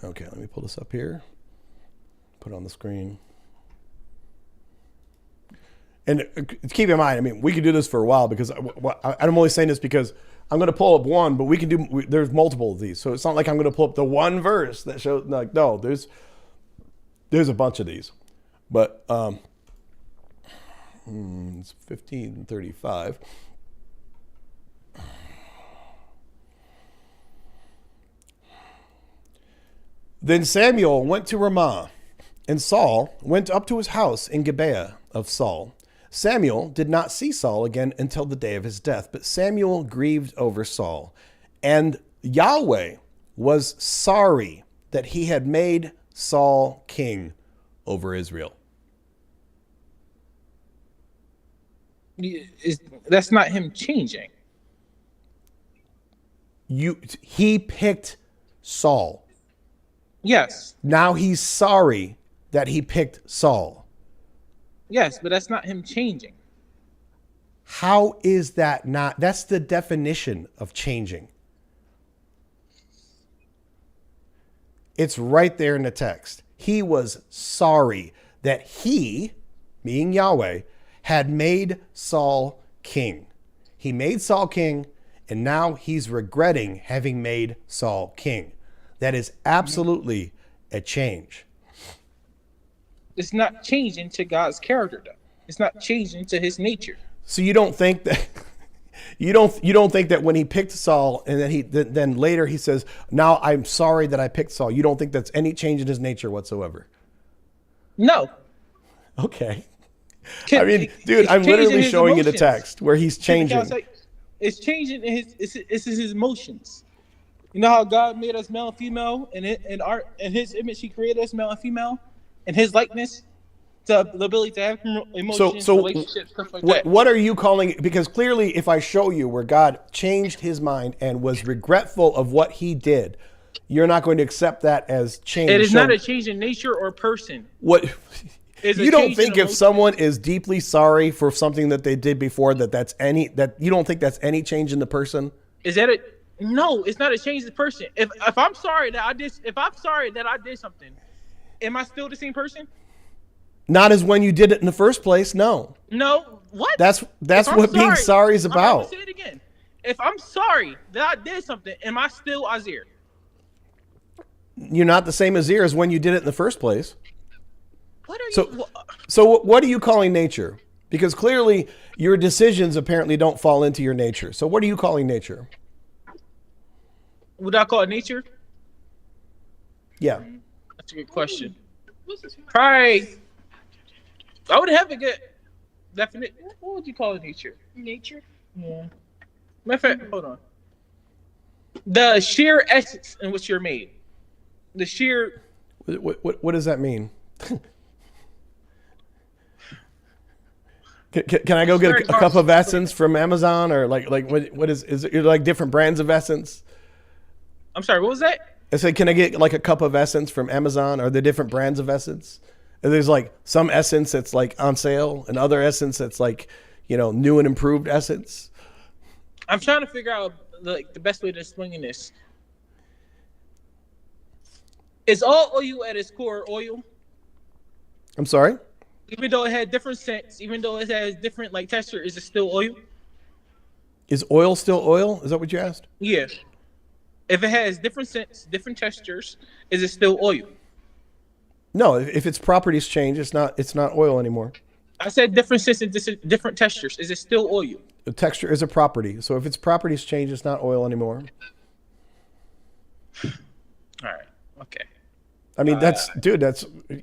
Okay, let me pull this up here. Put it on the screen. And keep in mind, we could do this for a while, because I'm only saying this because I'm going to pull up one, but there's multiple of these. So it's not like I'm going to pull up the one verse that shows, no, there's a bunch of these. But it's 1535. Then Samuel went to Ramah, and Saul went up to his house in Gibeah of Saul. Samuel did not see Saul again until the day of his death, but Samuel grieved over Saul. And Yahweh was sorry that he had made Saul king over Israel. That's not him changing. He picked Saul. Yes. Now he's sorry that he picked Saul. Yes, but that's not him changing. How is that not? That's the definition of changing. It's right there in the text. He was sorry that he, meaning Yahweh, had made Saul king. He made Saul king, and now he's regretting having made Saul king. That is absolutely a change. It's not changing to God's character, though. It's not changing to his nature. So you don't think that you don't think that when he picked Saul and then later he says, "Now I'm sorry that I picked Saul." You don't think that's any change in his nature whatsoever? No. Okay. Dude, I'm literally showing you the text where he's changing. It's changing in his emotions. You know how God made us male and female, and in his image he created us male and female, in his likeness, the ability to have emotions, relationships, stuff like that. What are you calling it? Because clearly, if I show you where God changed his mind and was regretful of what he did, you're not going to accept that as change. It is not a change in nature or person. What? You don't think if someone is deeply sorry for something that they did before that you don't think that's any change in the person? Is that it? No, it's not a change the person. If I'm sorry that I did something, am I still the same person? Not as when you did it in the first place. No. No. What? That's what being sorry is I'm gonna about. say it again. If I'm sorry that I did something, am I still Azir? You're not the same Azir as when you did it in the first place. What are you? So what are you calling nature? Because clearly your decisions apparently don't fall into your nature. So what are you calling nature? Would I call it nature? Yeah. That's a good question. Pride. I would have a good definite. What would you call it nature? Nature. Yeah. Matter of fact, hold on. The sheer essence in which you're made. The sheer. What does that mean? Can I go get a cup of essence from Amazon, or like what is it like different brands of essence? I'm sorry, what was that? I said, can I get like a cup of essence from Amazon? Are there different brands of essence? And there's like some essence that's like on sale, and other essence that's like, new and improved essence. I'm trying to figure out the best way to explain this. Is all oil at its core oil? I'm sorry? Even though it had different scents, even though it has different texture, is it still oil? Is oil still oil? Is that what you asked? Yeah. If it has different scents, different textures, is it still oil? No, if its properties change, it's not oil anymore. I said different scents and different textures. Is it still oil? The texture is a property. So if its properties change, it's not oil anymore. All right. Okay. I mean, that's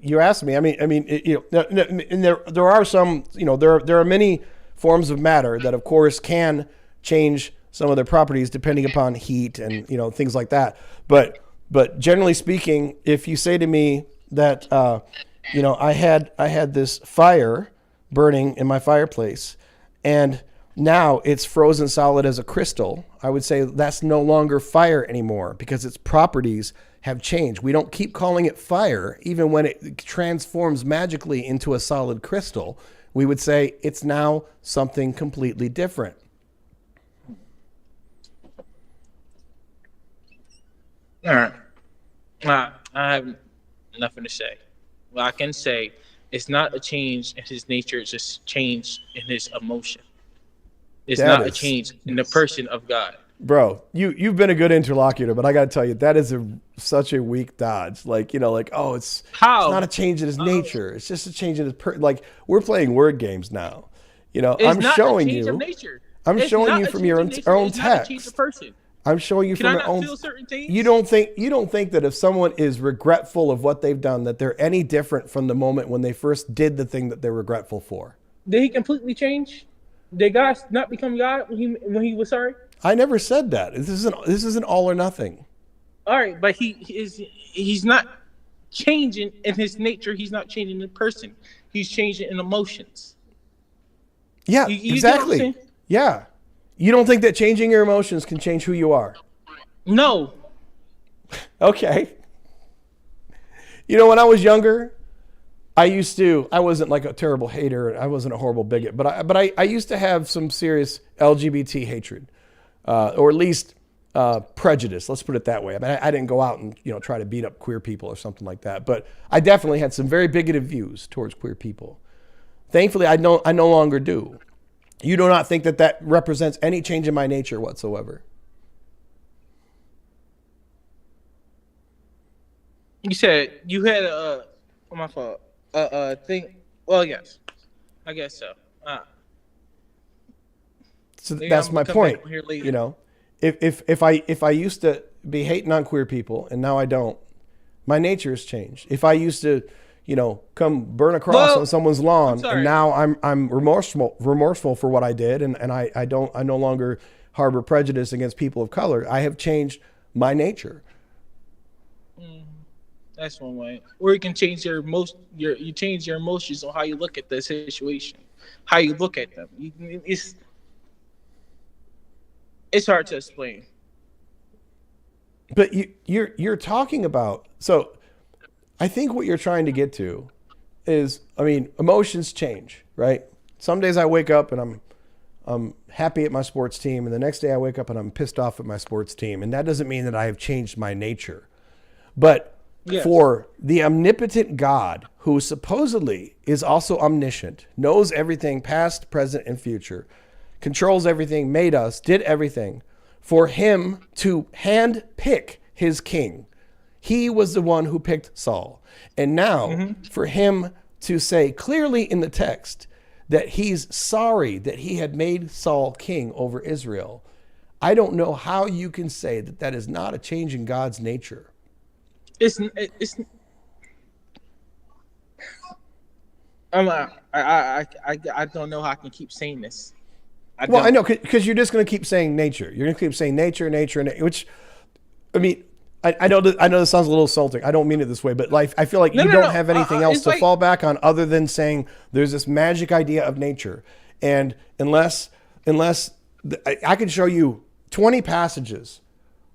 you asked me. I mean, and there are some, there are many forms of matter that, of course, can change some of their properties depending upon heat and things like that. But generally speaking, if you say to me that I had this fire burning in my fireplace, and now it's frozen solid as a crystal, I would say that's no longer fire anymore because its properties have changed. We don't keep calling it fire even when it transforms magically into a solid crystal. We would say it's now something completely different. All right. I have nothing to say. Well, I can say it's not a change in his nature, it's just change in his emotion. It's not a change in the person of God. Bro, you've been a good interlocutor, but I got to tell you, that is such a weak dodge. It's not a change in his nature. It's just a change in his we're playing word games now. I'm showing you. I'm showing you from your own text. I'm showing you from your own. You don't think that if someone is regretful of what they've done, that they're any different from the moment when they first did the thing that they're regretful for? Did he completely change? Did God not become God when he was sorry? I never said that. This isn't all or nothing. All right, but he's not changing in his nature. He's not changing in person. He's changing in emotions. Yeah, exactly. Yeah. You don't think that changing your emotions can change who you are? No. Okay. When I was younger, I wasn't like a terrible hater. I wasn't a horrible bigot, but I used to have some serious LGBT hatred, or at least prejudice. Let's put it that way. I mean, I didn't go out and try to beat up queer people or something like that, but I definitely had some very bigoted views towards queer people. Thankfully, I no longer do. You do not think that represents any change in my nature whatsoever? You said you had my fault. Thing. Well, yes, I guess so. So that's my point. If I used to be hating on queer people and now I don't, my nature has changed. If I used to, come burn a cross on someone's lawn, and now I'm remorseful for what I did, and I no longer harbor prejudice against people of color. I have changed my nature. That's one way. Or you can change you change your emotions on how you look at the situation, how you look at them. It's hard to explain. But you're talking about, so I think what you're trying to get to is, emotions change, right? Some days I wake up and I'm happy at my sports team, and the next day I wake up and I'm pissed off at my sports team. And that doesn't mean that I have changed my nature. But for the omnipotent God, who supposedly is also omniscient, knows everything past, present, and future, controls everything, made us, did everything, for him to hand pick his king. He was the one who picked Saul. And now for him to say clearly in the text that he's sorry that he had made Saul king over Israel, I don't know how you can say that that is not a change in God's nature. I don't know how I can keep saying this. I know, because you're just going to keep saying nature. You're going to keep saying nature, which, I mean, I know this sounds a little insulting. I don't mean it this way, but like I feel like you don't have anything else to fall back on other than saying there's this magic idea of nature. And unless I can show you 20 passages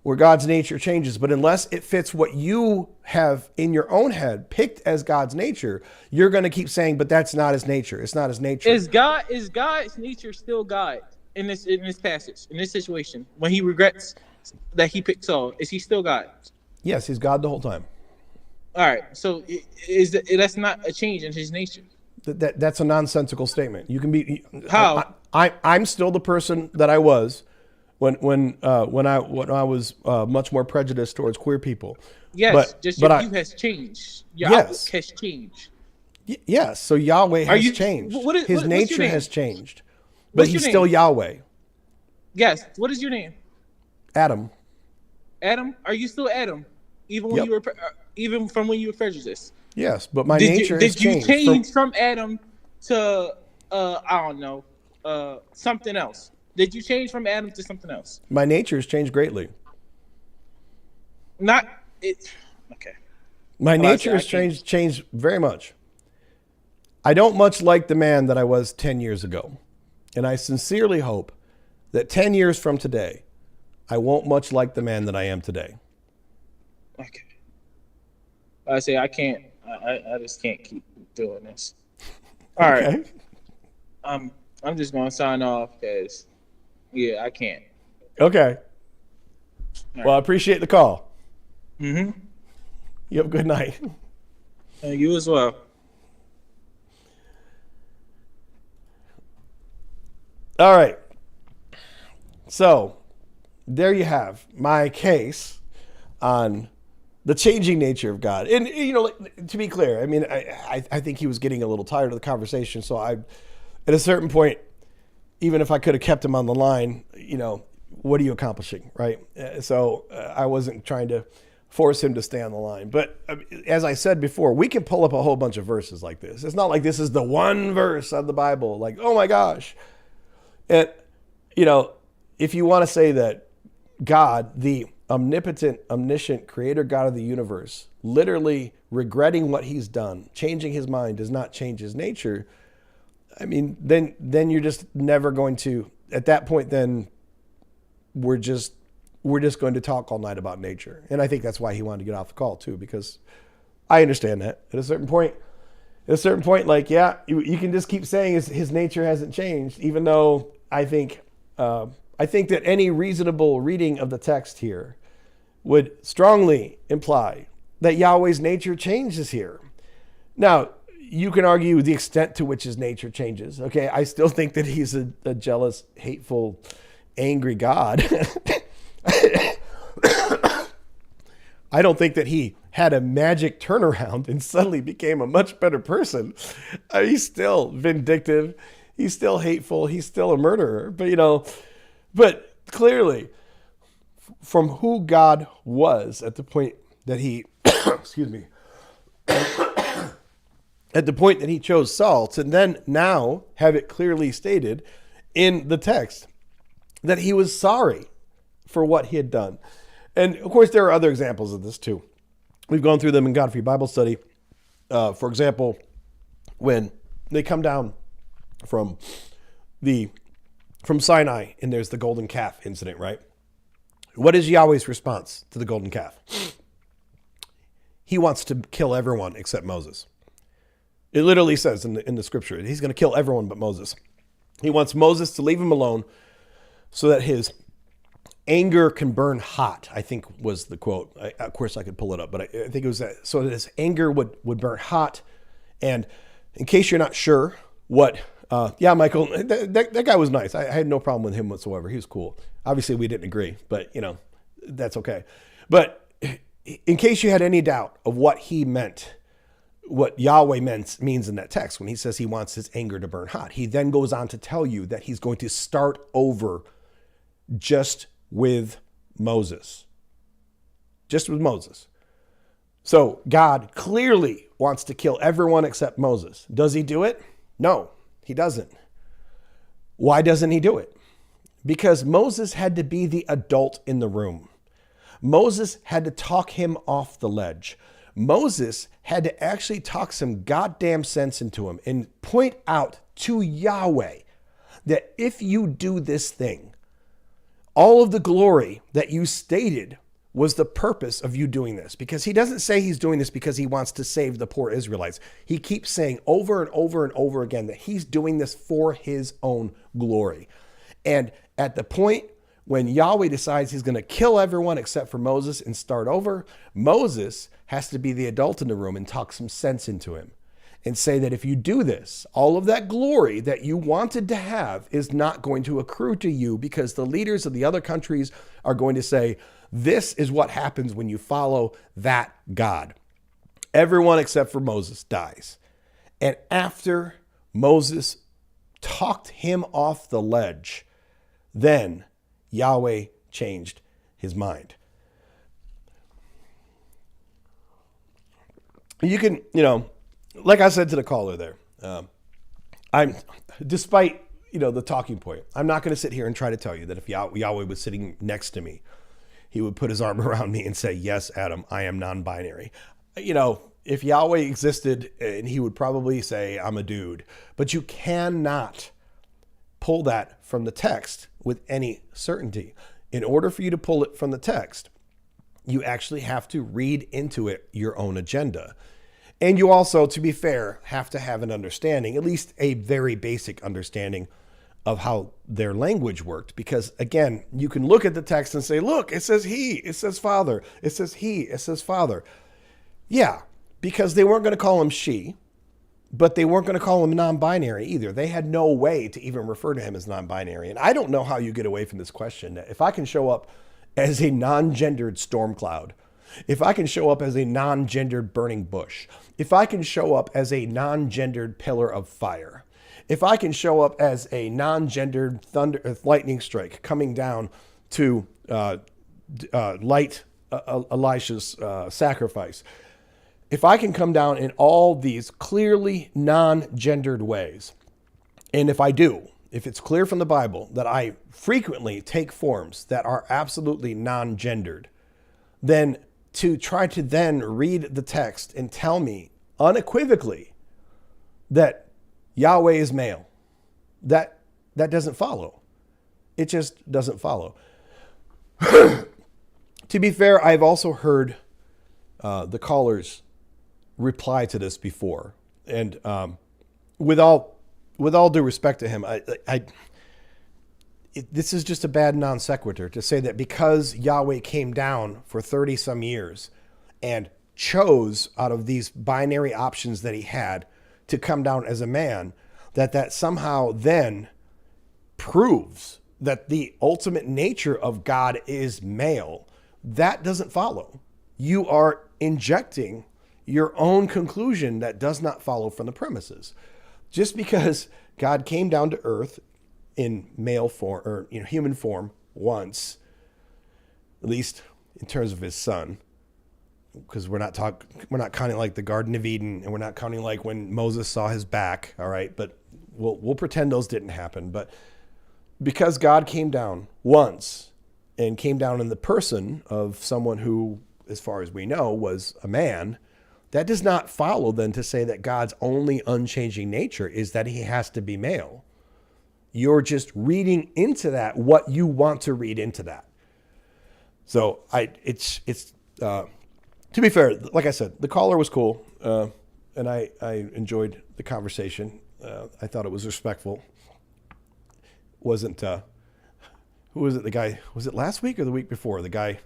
where God's nature changes, but unless it fits what you have in your own head picked as God's nature, you're going to keep saying, but that's not his nature. It's not his nature. Is God's nature still God in this passage, in this situation, when he regrets that he picked Saul? Is he still God? Yes, he's God the whole time. All right, so that's not a change in his nature. That's a nonsensical statement. You can be how I'm still the person that I was when I was much more prejudiced towards queer people. Yes, your view has changed. Your outlook has changed. Yes, so Yahweh has changed. His nature has changed, but he's still Yahweh. Yes. What is your name? Adam. Adam, are you still Adam? Even when even from when you were prejudiced? Yes, but my nature has changed. Did you change from Adam to I don't know, something else? Did you change from Adam to something else? My nature has changed greatly. Okay. My nature has changed very much. I don't much like the man that I was 10 years ago. And I sincerely hope that 10 years from today, I won't much like the man that I am today. Okay. I say I can't. I just can't keep doing this. All right. I'm just gonna sign off because I can't. Okay. Well, I appreciate the call. Mm-hmm. You have a good night. You as well. All right. So there you have my case on the changing nature of God. And, to be clear, I mean, I think he was getting a little tired of the conversation. So at a certain point, even if I could have kept him on the line, what are you accomplishing, right? So I wasn't trying to force him to stay on the line. But as I said before, we can pull up a whole bunch of verses like this. It's not like this is the one verse of the Bible, like, oh my gosh. And, if you want to say that God, the omnipotent, omniscient creator God of the universe, literally regretting what he's done, changing his mind does not change his nature, I mean, then you're just never going to, at that point, then we're just going to talk all night about nature. And I think that's why he wanted to get off the call too, because I understand that at a certain point, like, you can just keep saying his nature hasn't changed, even though I think that any reasonable reading of the text here would strongly imply that Yahweh's nature changes here. Now, you can argue the extent to which his nature changes. Okay, I still think that he's a jealous, hateful, angry God. I don't think that he had a magic turnaround and suddenly became a much better person. He's still vindictive. He's still hateful. He's still a murderer. But clearly, from who God was at the point that he, excuse me, at the point that he chose Saul, to then now have it clearly stated in the text that he was sorry for what he had done. And of course, there are other examples of this too. We've gone through them in God-Free Bible Study. For example, when they come down from Sinai and there's the golden calf incident, right? What is Yahweh's response to the golden calf? He wants to kill everyone except Moses. It literally says in the scripture, he's going to kill everyone but Moses. He wants Moses to leave him alone so that his anger can burn hot, I think was the quote. Of course, I could pull it up, but I think it was that, so that his anger would burn hot. And in case you're not sure what, yeah, Michael, that guy was nice. I had no problem with him whatsoever. He was cool. Obviously, we didn't agree, but, that's okay. But in case you had any doubt of what he meant, what Yahweh means in that text, when he says he wants his anger to burn hot, he then goes on to tell you that he's going to start over just with Moses. Just with Moses. So God clearly wants to kill everyone except Moses. Does he do it? No, he doesn't. Why doesn't he do it? Because Moses had to be the adult in the room. Moses had to talk him off the ledge. Moses had to actually talk some goddamn sense into him and point out to Yahweh that if you do this thing, all of the glory that you stated was the purpose of you doing this. Because he doesn't say he's doing this because he wants to save the poor Israelites. He keeps saying over and over and over again that he's doing this for his own glory. And at the point when Yahweh decides he's going to kill everyone except for Moses and start over, Moses has to be the adult in the room and talk some sense into him and say that if you do this, all of that glory that you wanted to have is not going to accrue to you, because the leaders of the other countries are going to say, this is what happens when you follow that God. Everyone except for Moses dies. And after Moses talked him off the ledge, then Yahweh changed his mind. You can, like I said to the caller there, I'm, despite, the talking point, I'm not going to sit here and try to tell you that if Yahweh was sitting next to me, he would put his arm around me and say, yes, Adam, I am non-binary. If Yahweh existed, and he would probably say, I'm a dude. But you cannot pull that from the text with any certainty. In order for you to pull it from the text, you actually have to read into it your own agenda. And you also, to be fair, have to have an understanding, at least a very basic understanding of how their language worked. Because again, you can look at the text and say, look, it says he, it says father, it says he, it says father. Yeah, because they weren't going to call him she, but they weren't going to call him non-binary either. They had no way to even refer to him as non-binary. And I don't know how you get away from this question. If I can show up as a non-gendered storm cloud, if I can show up as a non-gendered burning bush, if I can show up as a non-gendered pillar of fire, if I can show up as a non-gendered lightning strike coming down to light Elisha's sacrifice, if I can come down in all these clearly non-gendered ways, and if it's clear from the Bible that I frequently take forms that are absolutely non-gendered, then to try to then read the text and tell me unequivocally that Yahweh is male, that doesn't follow. It just doesn't follow. To be fair, I've also heard the callers reply to this before, and with all due respect to him, this is just a bad non sequitur to say that because Yahweh came down for 30 some years and chose out of these binary options that he had to come down as a man, that somehow then proves that the ultimate nature of God is male. That doesn't follow. You are injecting your own conclusion that does not follow from the premises. Just because God came down to earth in male form, or human form once, at least in terms of his son, because we're not counting like the Garden of Eden, and we're not counting like when Moses saw his back. All right, but we'll pretend those didn't happen. But because God came down once and came down in the person of someone who, as far as we know, was a man, that does not follow then to say that God's only unchanging nature is that he has to be male. You're just reading into that what you want to read into that. So to be fair, like I said, the caller was cool, and I enjoyed the conversation. I thought it was respectful. wasn't, who was it? The guy, was it last week or the week before? The guy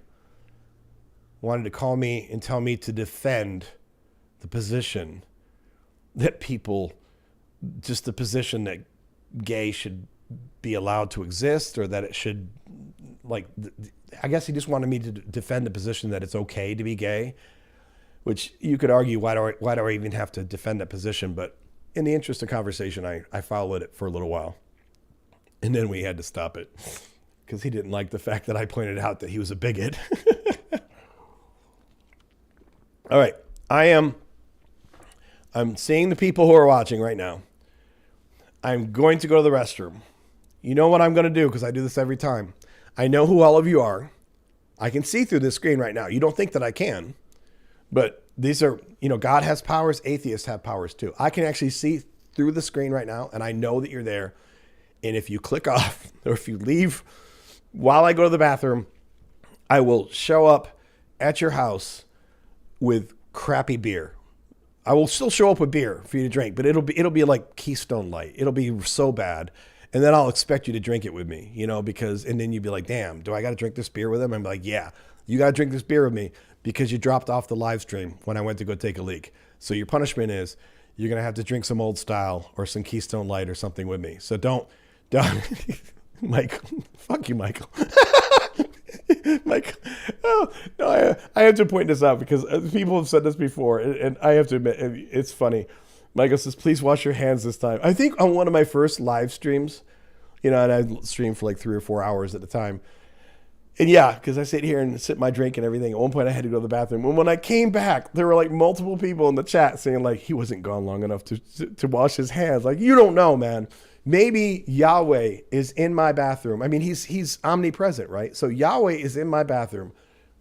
wanted to call me and tell me to defend the position that people, just the position that gay should be allowed to exist, or that it should, like, I guess he just wanted me to defend the position that it's okay to be gay, which you could argue, why do I even have to defend that position? But in the interest of conversation, I followed it for a little while. And then we had to stop it because he didn't like the fact that I pointed out that he was a bigot. All right. I'm seeing the people who are watching right now. I'm going to go to the restroom. You know what I'm going to do, because I do this every time. I know who all of you are. I can see through this screen right now. You don't think that I can, but these are, God has powers. Atheists have powers too. I can actually see through the screen right now, and I know that you're there. And if you click off, or if you leave while I go to the bathroom, I will show up at your house with crappy beer. I will still show up with beer for you to drink, but it'll be like Keystone Light. It'll be so bad. And then I'll expect you to drink it with me, and then you'd be like, damn, do I got to drink this beer with him? I'm like, yeah, you got to drink this beer with me because you dropped off the live stream when I went to go take a leak. So your punishment is you're going to have to drink some Old Style or some Keystone Light or something with me. So don't, Michael, fuck you, Michael. Michael, oh, no, I have to point this out because people have said this before, and I have to admit, it's funny. Michael says, please wash your hands this time. I think on one of my first live streams, and I streamed for like 3 or 4 hours at a time. And yeah, because I sit here and sip my drink and everything. At one point I had to go to the bathroom. And when I came back, there were like multiple people in the chat saying like, he wasn't gone long enough to wash his hands. Like, you don't know, man. Maybe Yahweh is in my bathroom. I mean, he's omnipresent, right? So Yahweh is in my bathroom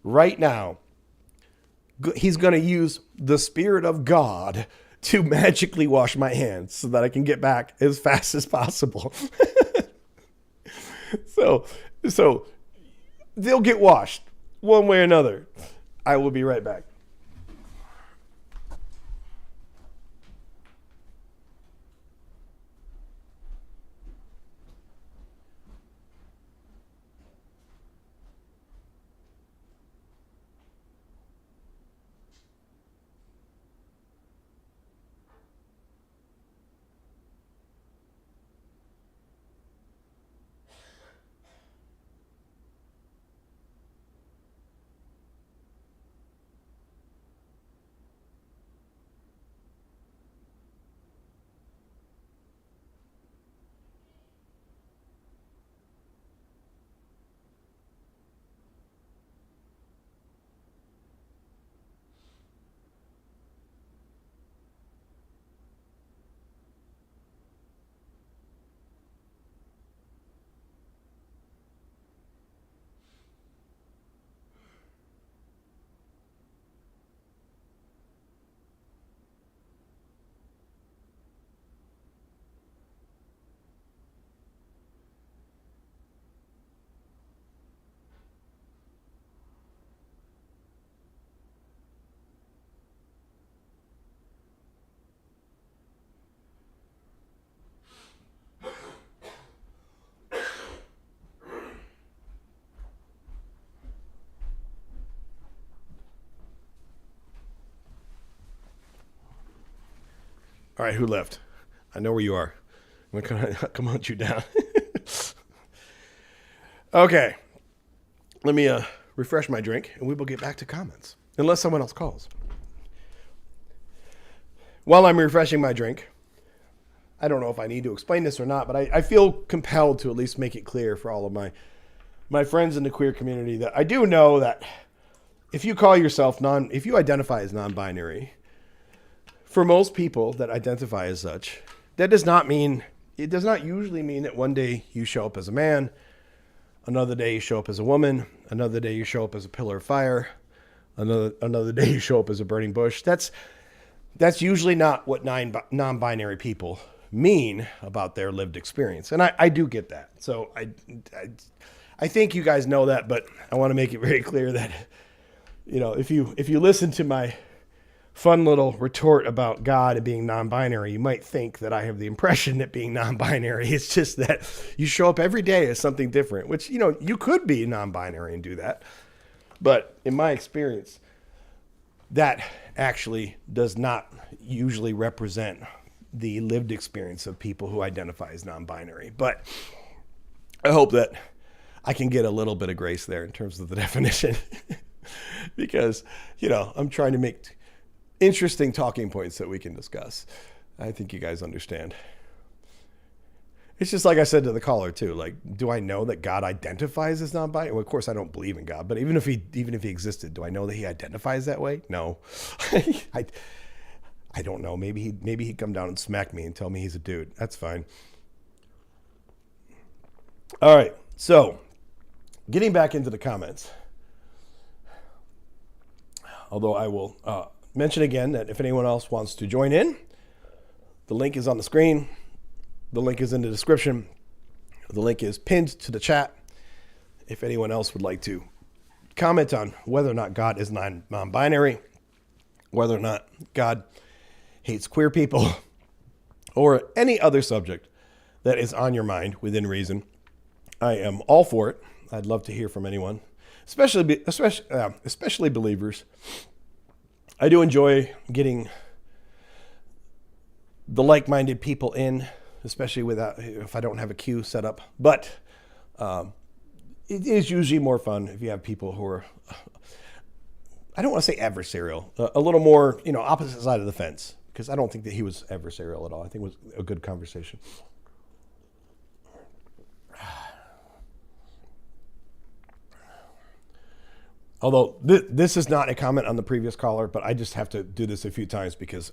right now. He's going to use the Spirit of God to magically wash my hands so that I can get back as fast as possible. So they'll get washed one way or another. I will be right back. All right, who left? I know where you are. I'm going to come hunt you down. Okay. Let me refresh my drink, and we will get back to comments, unless someone else calls. While I'm refreshing my drink, I don't know if I need to explain this or not, but I feel compelled to at least make it clear for all of my friends in the queer community that I do know that if you call yourself if you identify as non-binary, for most people that identify as such, it does not usually mean that one day you show up as a man, another day you show up as a woman, another day you show up as a pillar of fire, another day you show up as a burning bush. That's usually not what non-binary people mean about their lived experience. And I do get that. So I think you guys know that, but I want to make it very clear that, if you listen to my fun little retort about God being non-binary, you might think that I have the impression that being non-binary is just that you show up every day as something different, which, you know, you could be non-binary and do that. But in my experience, that actually does not usually represent the lived experience of people who identify as non-binary. But I hope that I can get a little bit of grace there in terms of the definition because, you know, I'm trying to make interesting talking points that we can discuss. I think you guys understand. It's just like I said to the caller too. Like, do I know that God identifies as non-binary? Well, of course, I don't believe in God, but even if he existed, do I know that he identifies that way? No, I don't know. Maybe he'd come down and smack me and tell me he's a dude. That's fine. All right. So, getting back into the comments. Although I will mention again that if anyone else wants to join in, the link is on the screen. The link is in the description. The link is pinned to the chat. If anyone else would like to comment on whether or not God is non-binary, whether or not God hates queer people, or any other subject that is on your mind within reason, I am all for it. I'd love to hear from anyone, especially believers. I do enjoy getting the like-minded people in, especially if I don't have a queue set up. But it is usually more fun if you have people who are, I don't want to say adversarial, a little more, you know, opposite side of the fence, because I don't think that he was adversarial at all. I think it was a good conversation. Although this is not a comment on the previous caller, but I just have to do this a few times because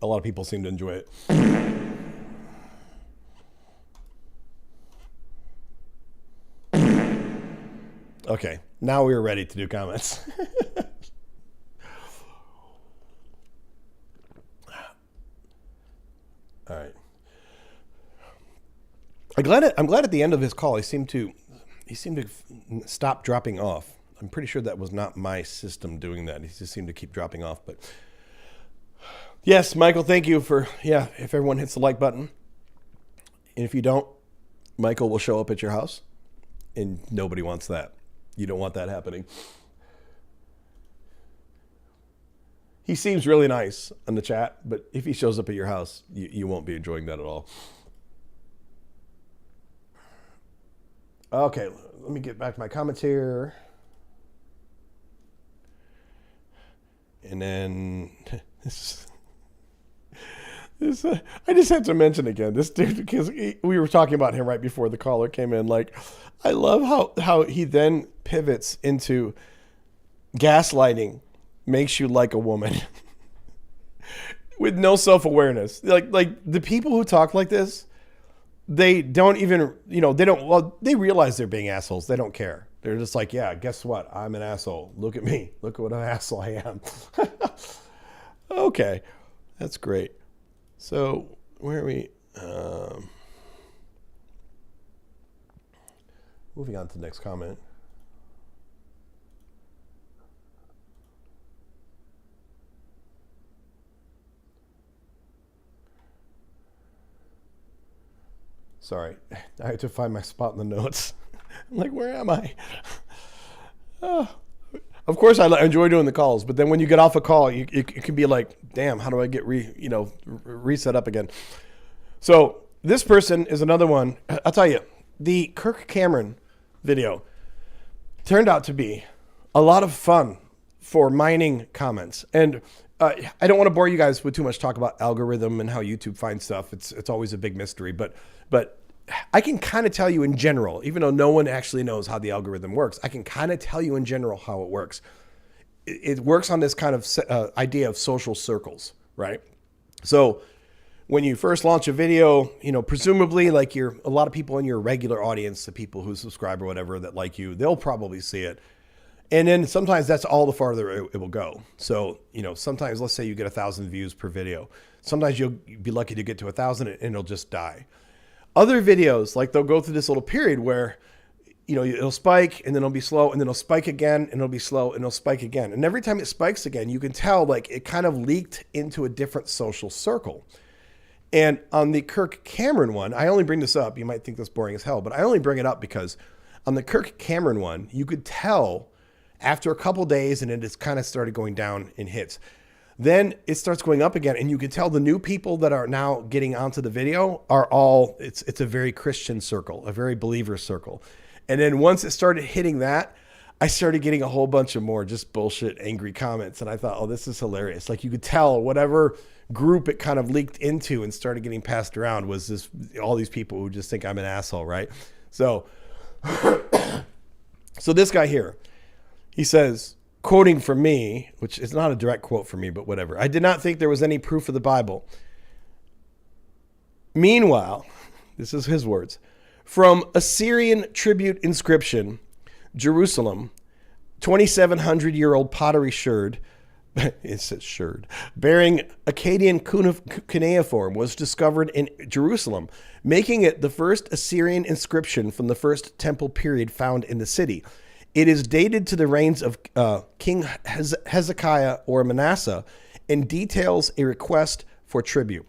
a lot of people seem to enjoy it. Okay, now we're ready to do comments. All right. I'm glad at the end of his call he seemed to stop dropping off. I'm pretty sure that was not my system doing that. He just seemed to keep dropping off. But yes, Michael, thank you for, if everyone hits the like button. And if you don't, Michael will show up at your house. And nobody wants that. You don't want that happening. He seems really nice on the chat, but if he shows up at your house, you won't be enjoying that at all. Okay, let me get back to my comments here. And then I just have to mention again, this dude, because we were talking about him right before the caller came in. Like, I love how he then pivots into gaslighting makes you like a woman with no self-awareness. Like the people who talk like this, they don't even, they realize they're being assholes. They don't care. They're just like, yeah, guess what? I'm an asshole. Look at me. Look at what an asshole I am. Okay. That's great. So where are we? Moving on to the next comment. Sorry, I had to find my spot in the notes. I'm like, where am I? Of course, I enjoy doing the calls, but then when you get off a call, it can be like, damn, how do I get reset up again? So this person is another one. I'll tell you, the Kirk Cameron video turned out to be a lot of fun for mining comments. And I don't want to bore you guys with too much talk about algorithm and how YouTube finds stuff. It's always a big mystery, but I can kind of tell you in general, even though no one actually knows how the algorithm works, I can kind of tell you in general how it works. It works on this kind of idea of social circles, right? So when you first launch a video, presumably like a lot of people in your regular audience, the people who subscribe or whatever that like you, they'll probably see it. And then sometimes that's all the farther it will go. So, sometimes let's say you get 1,000 views per video. Sometimes you'll be lucky to get to 1,000 and it'll just die. Other videos, like they'll go through this little period where, it'll spike and then it'll be slow and then it'll spike again and it'll be slow and it'll spike again. And every time it spikes again, you can tell like it kind of leaked into a different social circle. And on the Kirk Cameron one, I only bring this up. You might think this boring as hell, but I only bring it up because on the Kirk Cameron one, you could tell after a couple days and it has kind of started going down in hits. Then it starts going up again, and you can tell the new people that are now getting onto the video are all, it's a very Christian circle, a very believer circle. And then once it started hitting that, I started getting a whole bunch of more just bullshit, angry comments. And I thought, oh, this is hilarious. Like you could tell whatever group it kind of leaked into and started getting passed around was all these people who just think I'm an asshole, right? So, so this guy here, he says, quoting from me, which is not a direct quote from me, but whatever. I did not think there was any proof of the Bible. Meanwhile, this is his words, from Assyrian tribute inscription, Jerusalem, 2,700-year-old pottery sherd, it says sherd, bearing Akkadian cuneiform was discovered in Jerusalem, making it the first Assyrian inscription from the first temple period found in the city. It is dated to the reigns of King Hezekiah or Manasseh and details a request for tribute.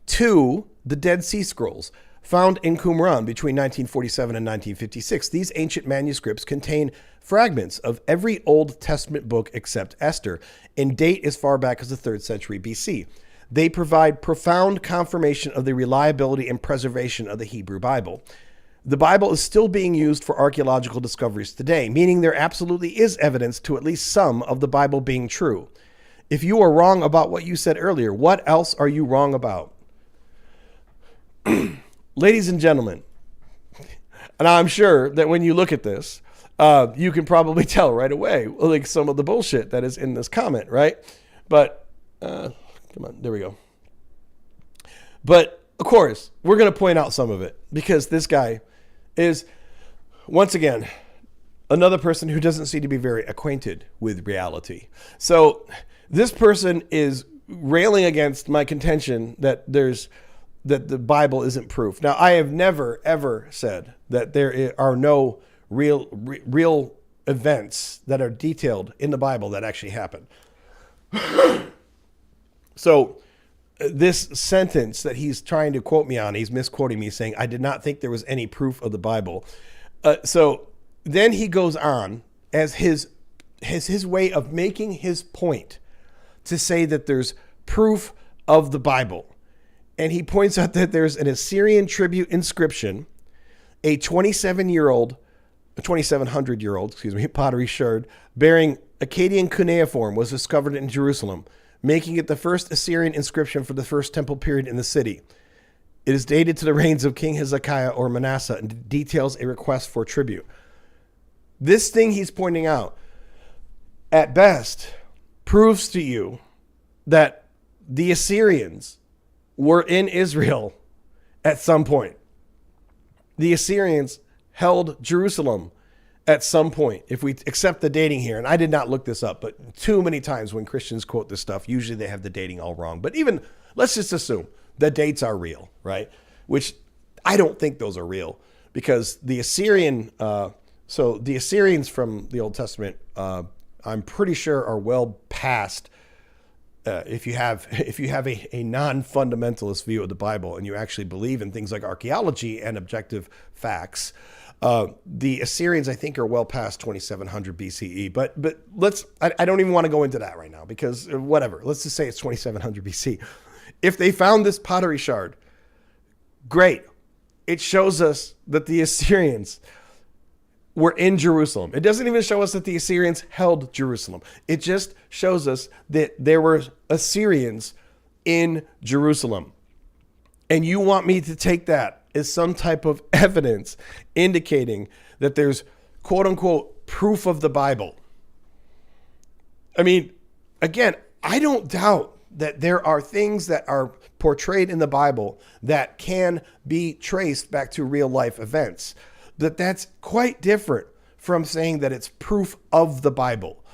2. The Dead Sea Scrolls, found in Qumran between 1947 and 1956. These ancient manuscripts contain fragments of every Old Testament book except Esther and date as far back as the 3rd century BC. They provide profound confirmation of the reliability and preservation of the Hebrew Bible. The Bible is still being used for archaeological discoveries today, meaning there absolutely is evidence to at least some of the Bible being true. If you are wrong about what you said earlier, what else are you wrong about? Ladies and gentlemen, and I'm sure that when you look at this, you can probably tell right away, like some of the bullshit that is in this comment, right? But, come on, there we go. But, of course, we're going to point out some of it because this guy is, once again, another person who doesn't seem to be very acquainted with reality. So this person is railing against my contention that the Bible isn't proof. Now, I have never, ever said that there are no real events that are detailed in the Bible that actually happen. So this sentence that he's trying to quote me on, he's misquoting me saying, I did not think there was any proof of the Bible. So then he goes on as his way of making his point to say that there's proof of the Bible. And he points out that there's an Assyrian tribute inscription, a 2,700-year-old, pottery sherd bearing Akkadian cuneiform was discovered in Jerusalem, making it the first Assyrian inscription for the first temple period in the city. It is dated to the reigns of King Hezekiah or Manasseh and details a request for tribute. This thing he's pointing out, at best, proves to you that the Assyrians were in Israel at some point. The Assyrians held Jerusalem at some point, if we accept the dating here. And I did not look this up, but too many times when Christians quote this stuff, usually they have the dating all wrong. But even, let's just assume the dates are real, right? Which I don't think those are real because the Assyrian, so the Assyrians from the Old Testament, I'm pretty sure are well past, if you have a non-fundamentalist view of the Bible and you actually believe in things like archaeology and objective facts, the Assyrians, I think, are well past 2700 BCE. But I don't even want to go into that right now because whatever. Let's just say it's 2700 BC. If they found this pottery shard, great. It shows us that the Assyrians were in Jerusalem. It doesn't even show us that the Assyrians held Jerusalem. It just shows us that there were Assyrians in Jerusalem. And you want me to take that as some type of evidence indicating that there's quote unquote proof of the Bible. I mean, again, I don't doubt that there are things that are portrayed in the Bible that can be traced back to real life events. That's quite different from saying that it's proof of the Bible.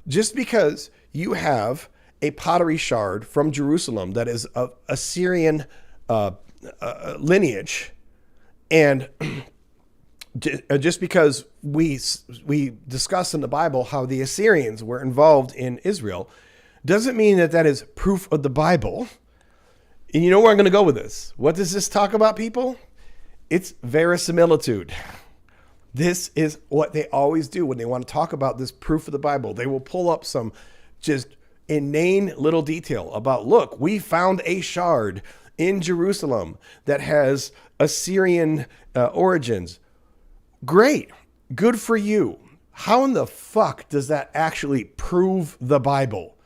Just because you have a pottery shard from Jerusalem that is of Assyrian lineage, and just because we discuss in the Bible how the Assyrians were involved in Israel doesn't mean that that is proof of the Bible. And you know where I'm going to go with this. What does this talk about, people? It's verisimilitude. This is what they always do when they want to talk about this proof of the Bible. They will pull up some just inane little detail about, look, we found a shard in Jerusalem that has Assyrian origins. Great. Good for you. How in the fuck does that actually prove the Bible?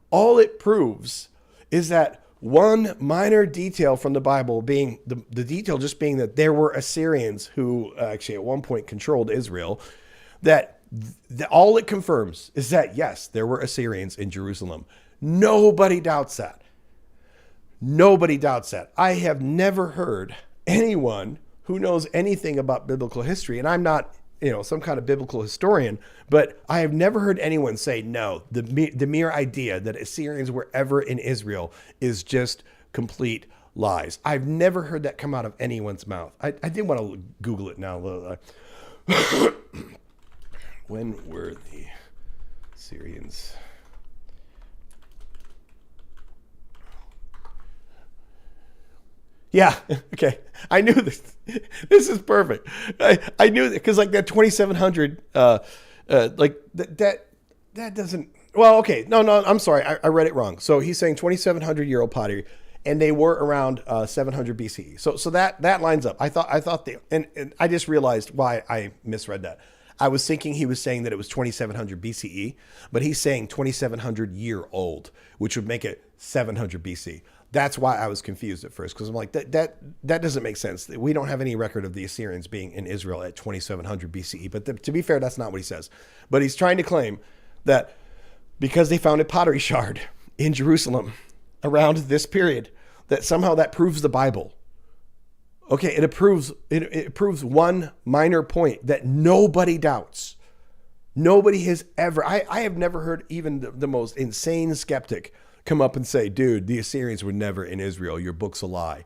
All it proves is that one minor detail from the Bible being the detail just being that there were Assyrians who actually at one point controlled Israel, that all it confirms is that, yes, there were Assyrians in Jerusalem. Nobody doubts that. Nobody doubts that. I have never heard anyone who knows anything about biblical history, and I'm not, some kind of biblical historian, but I have never heard anyone say, no, the mere idea that Assyrians were ever in Israel is just complete lies. I've never heard that come out of anyone's mouth. I did want to Google it now. When were the Assyrians? Yeah. Okay. I knew this. This is perfect. I knew that because like that 2700, like that doesn't. Well, okay. No. I'm sorry. I read it wrong. So he's saying 2700-year-old pottery, and they were around 700 BCE. So that lines up. I thought they, and I just realized why I misread that. I was thinking he was saying that it was 2700 BCE, but he's saying 2700-year-old, which would make it 700 BC. That's why I was confused at first, because I'm like, that doesn't make sense. We don't have any record of the Assyrians being in Israel at 2700 BCE. But to be fair, that's not what he says. But he's trying to claim that because they found a pottery shard in Jerusalem around this period, that somehow that proves the Bible. Okay, it proves one minor point that nobody doubts. Nobody has ever, I have never heard even the most insane skeptic come up and say, dude, the Assyrians were never in Israel. Your book's a lie.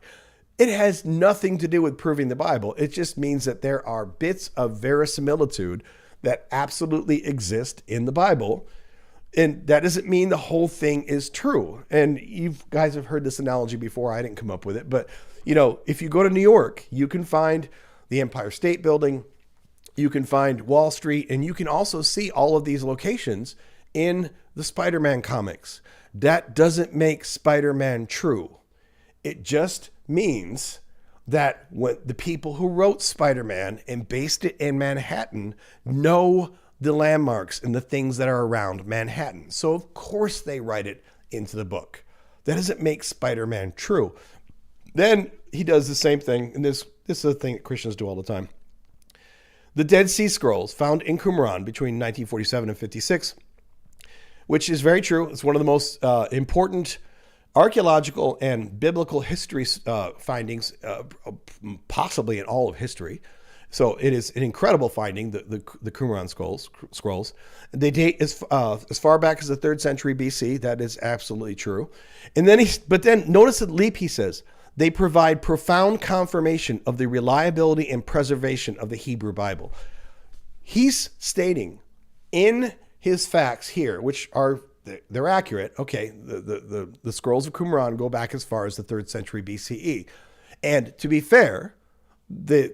It has nothing to do with proving the Bible. It just means that there are bits of verisimilitude that absolutely exist in the Bible. And that doesn't mean the whole thing is true. And you guys have heard this analogy before. I didn't come up with it. But, if you go to New York, you can find the Empire State Building, you can find Wall Street, and you can also see all of these locations in the Spider-Man comics. That doesn't make Spider-Man true. It just means that when the people who wrote Spider-Man and based it in Manhattan know the landmarks and the things that are around Manhattan. So of course they write it into the book. That doesn't make Spider-Man true. Then he does the same thing, and this is a thing that Christians do all the time. The Dead Sea Scrolls found in Qumran between 1947 and 56, which is very true. It's one of the most important archaeological and biblical history findings, possibly in all of history. So it is an incredible finding, the Qumran scrolls. They date as far back as the 3rd century BC. That is absolutely true. And then but then notice the leap he says. They provide profound confirmation of the reliability and preservation of the Hebrew Bible. He's stating in his facts here, which they're accurate. Okay, the scrolls of Qumran go back as far as the 3rd century BCE. And to be fair, the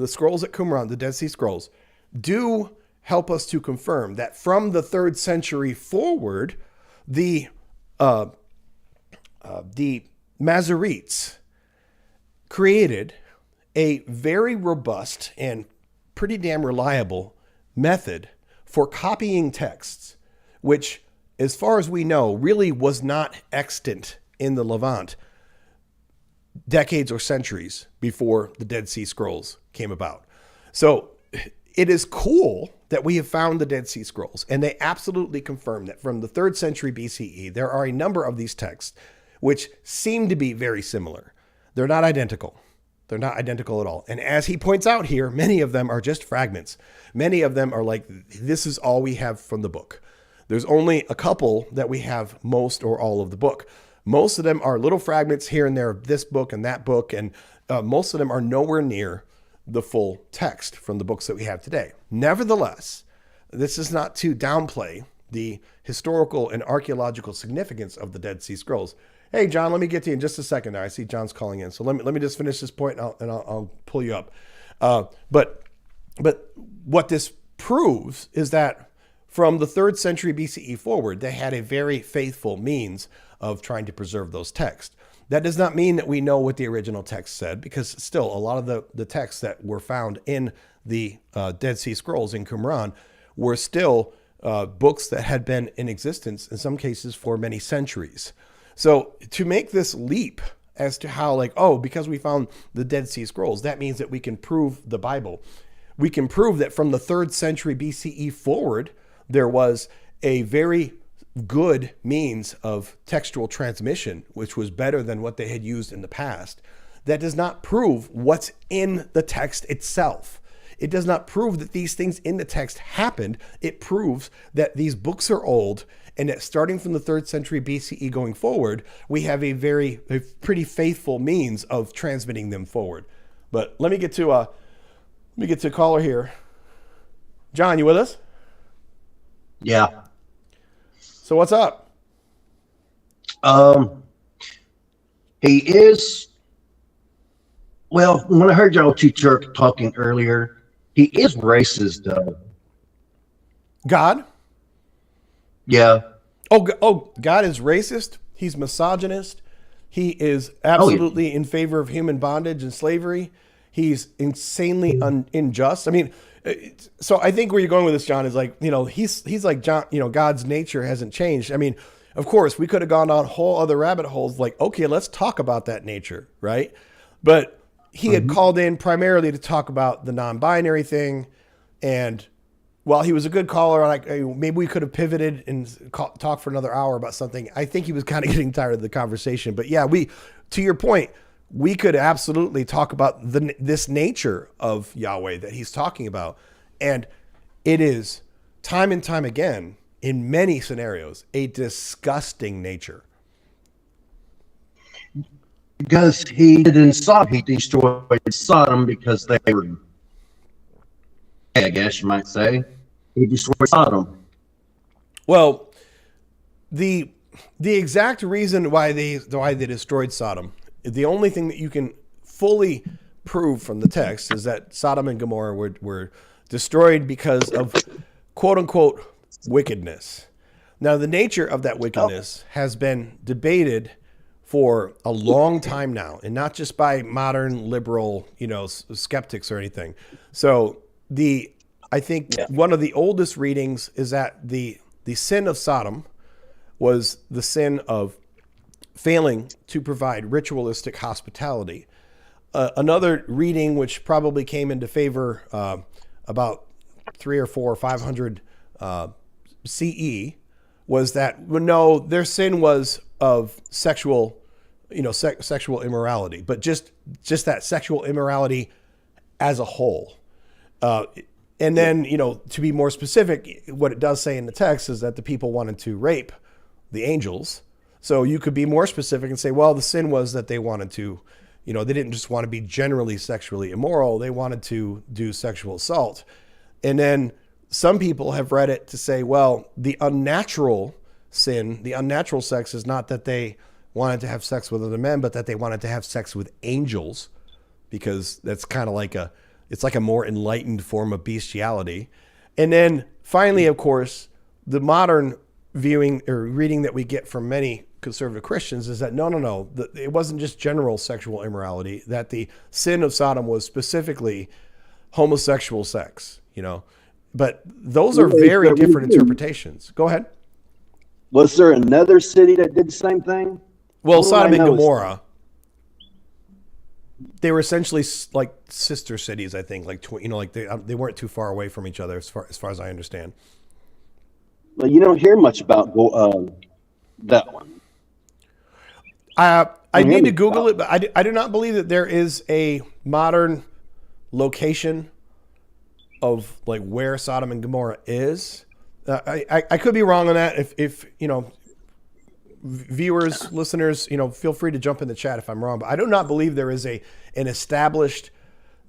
scrolls at Qumran, the Dead Sea Scrolls, do help us to confirm that from the 3rd century forward, the Masoretes created a very robust and pretty damn reliable method for copying texts, which, as far as we know, really was not extant in the Levant decades or centuries before the Dead Sea Scrolls came about. So it is cool that we have found the Dead Sea Scrolls, and they absolutely confirm that from the 3rd century BCE, there are a number of these texts which seem to be very similar. They're not identical. They're not identical at all. And as he points out here, many of them are just fragments. Many of them are like, this is all we have from the book. There's only a couple that we have most or all of the book. Most of them are little fragments here and there of this book and that book, and most of them are nowhere near the full text from the books that we have today. Nevertheless, this is not to downplay the historical and archaeological significance of the Dead Sea Scrolls. Hey, John, let me get to you in just a second there. I see John's calling in. So let me just finish this point and I'll pull you up. But what this proves is that from the 3rd century BCE forward, they had a very faithful means of trying to preserve those texts. That does not mean that we know what the original text said, because still a lot of the texts that were found in the Dead Sea Scrolls in Qumran were still books that had been in existence in some cases for many centuries. So to make this leap as to how, like, oh, because we found the Dead Sea Scrolls, that means that we can prove the Bible. We can prove that from the 3rd century BCE forward, there was a very good means of textual transmission, which was better than what they had used in the past. That does not prove what's in the text itself. It does not prove that these things in the text happened. It proves that these books are old, and that starting from the 3rd century BCE going forward, we have a pretty faithful means of transmitting them forward. But let me get to a caller here. John, you with us? Yeah. So what's up? He is. Well, when I heard y'all two jerk talking earlier, he is racist, though. God? Yeah. Oh, God is racist. He's misogynist. He is absolutely in favor of human bondage and slavery. He's insanely unjust. I mean, so I think where you're going with this, John, is like, he's like John, God's nature hasn't changed. I mean, of course, we could have gone down whole other rabbit holes like, okay, let's talk about that nature, right? But he had called in primarily to talk about the non-binary thing. And while he was a good caller, like maybe we could have pivoted and talked for another hour about something. I think he was kind of getting tired of the conversation. But yeah, to your point, we could absolutely talk about this nature of Yahweh that he's talking about. And it is time and time again, in many scenarios, a disgusting nature. Because he didn't Sodom, he destroyed Sodom because they were, I guess you might say, he destroyed Sodom. Well, the exact reason why they destroyed Sodom, the only thing that you can fully prove from the text is that Sodom and Gomorrah were destroyed because of quote unquote wickedness. Now, the nature of that wickedness has been debated for a long time now, and not just by modern liberal, skeptics or anything. So I think one of the oldest readings is that the sin of Sodom was the sin of failing to provide ritualistic hospitality. Another reading, which probably came into favor about 300 or 400 or 500 CE, was that no, their sin was of sexual, sexual immorality, but just that sexual immorality as a whole. And then, to be more specific, what it does say in the text is that the people wanted to rape the angels. So you could be more specific and say, well, the sin was that they wanted to, they didn't just want to be generally sexually immoral. They wanted to do sexual assault. And then some people have read it to say, well, the unnatural sin, the unnatural sex is not that they wanted to have sex with other men, but that they wanted to have sex with angels, because that's kind of it's like a more enlightened form of bestiality. And then finally, of course, the modern viewing or reading that we get from many conservative Christians is that no, it wasn't just general sexual immorality, that the sin of Sodom was specifically homosexual sex, but those are very different interpretations. Go ahead. Was there another city that did the same thing? Well, Sodom and Gomorrah, they were essentially like sister cities, I think, they weren't too far away from each other as far as I understand. Well, you don't hear much about that one. I need to Google it, but I do not believe that there is a modern location of like where Sodom and Gomorrah is. I could be wrong on that. If viewers, listeners, feel free to jump in the chat if I'm wrong. But I do not believe there is an established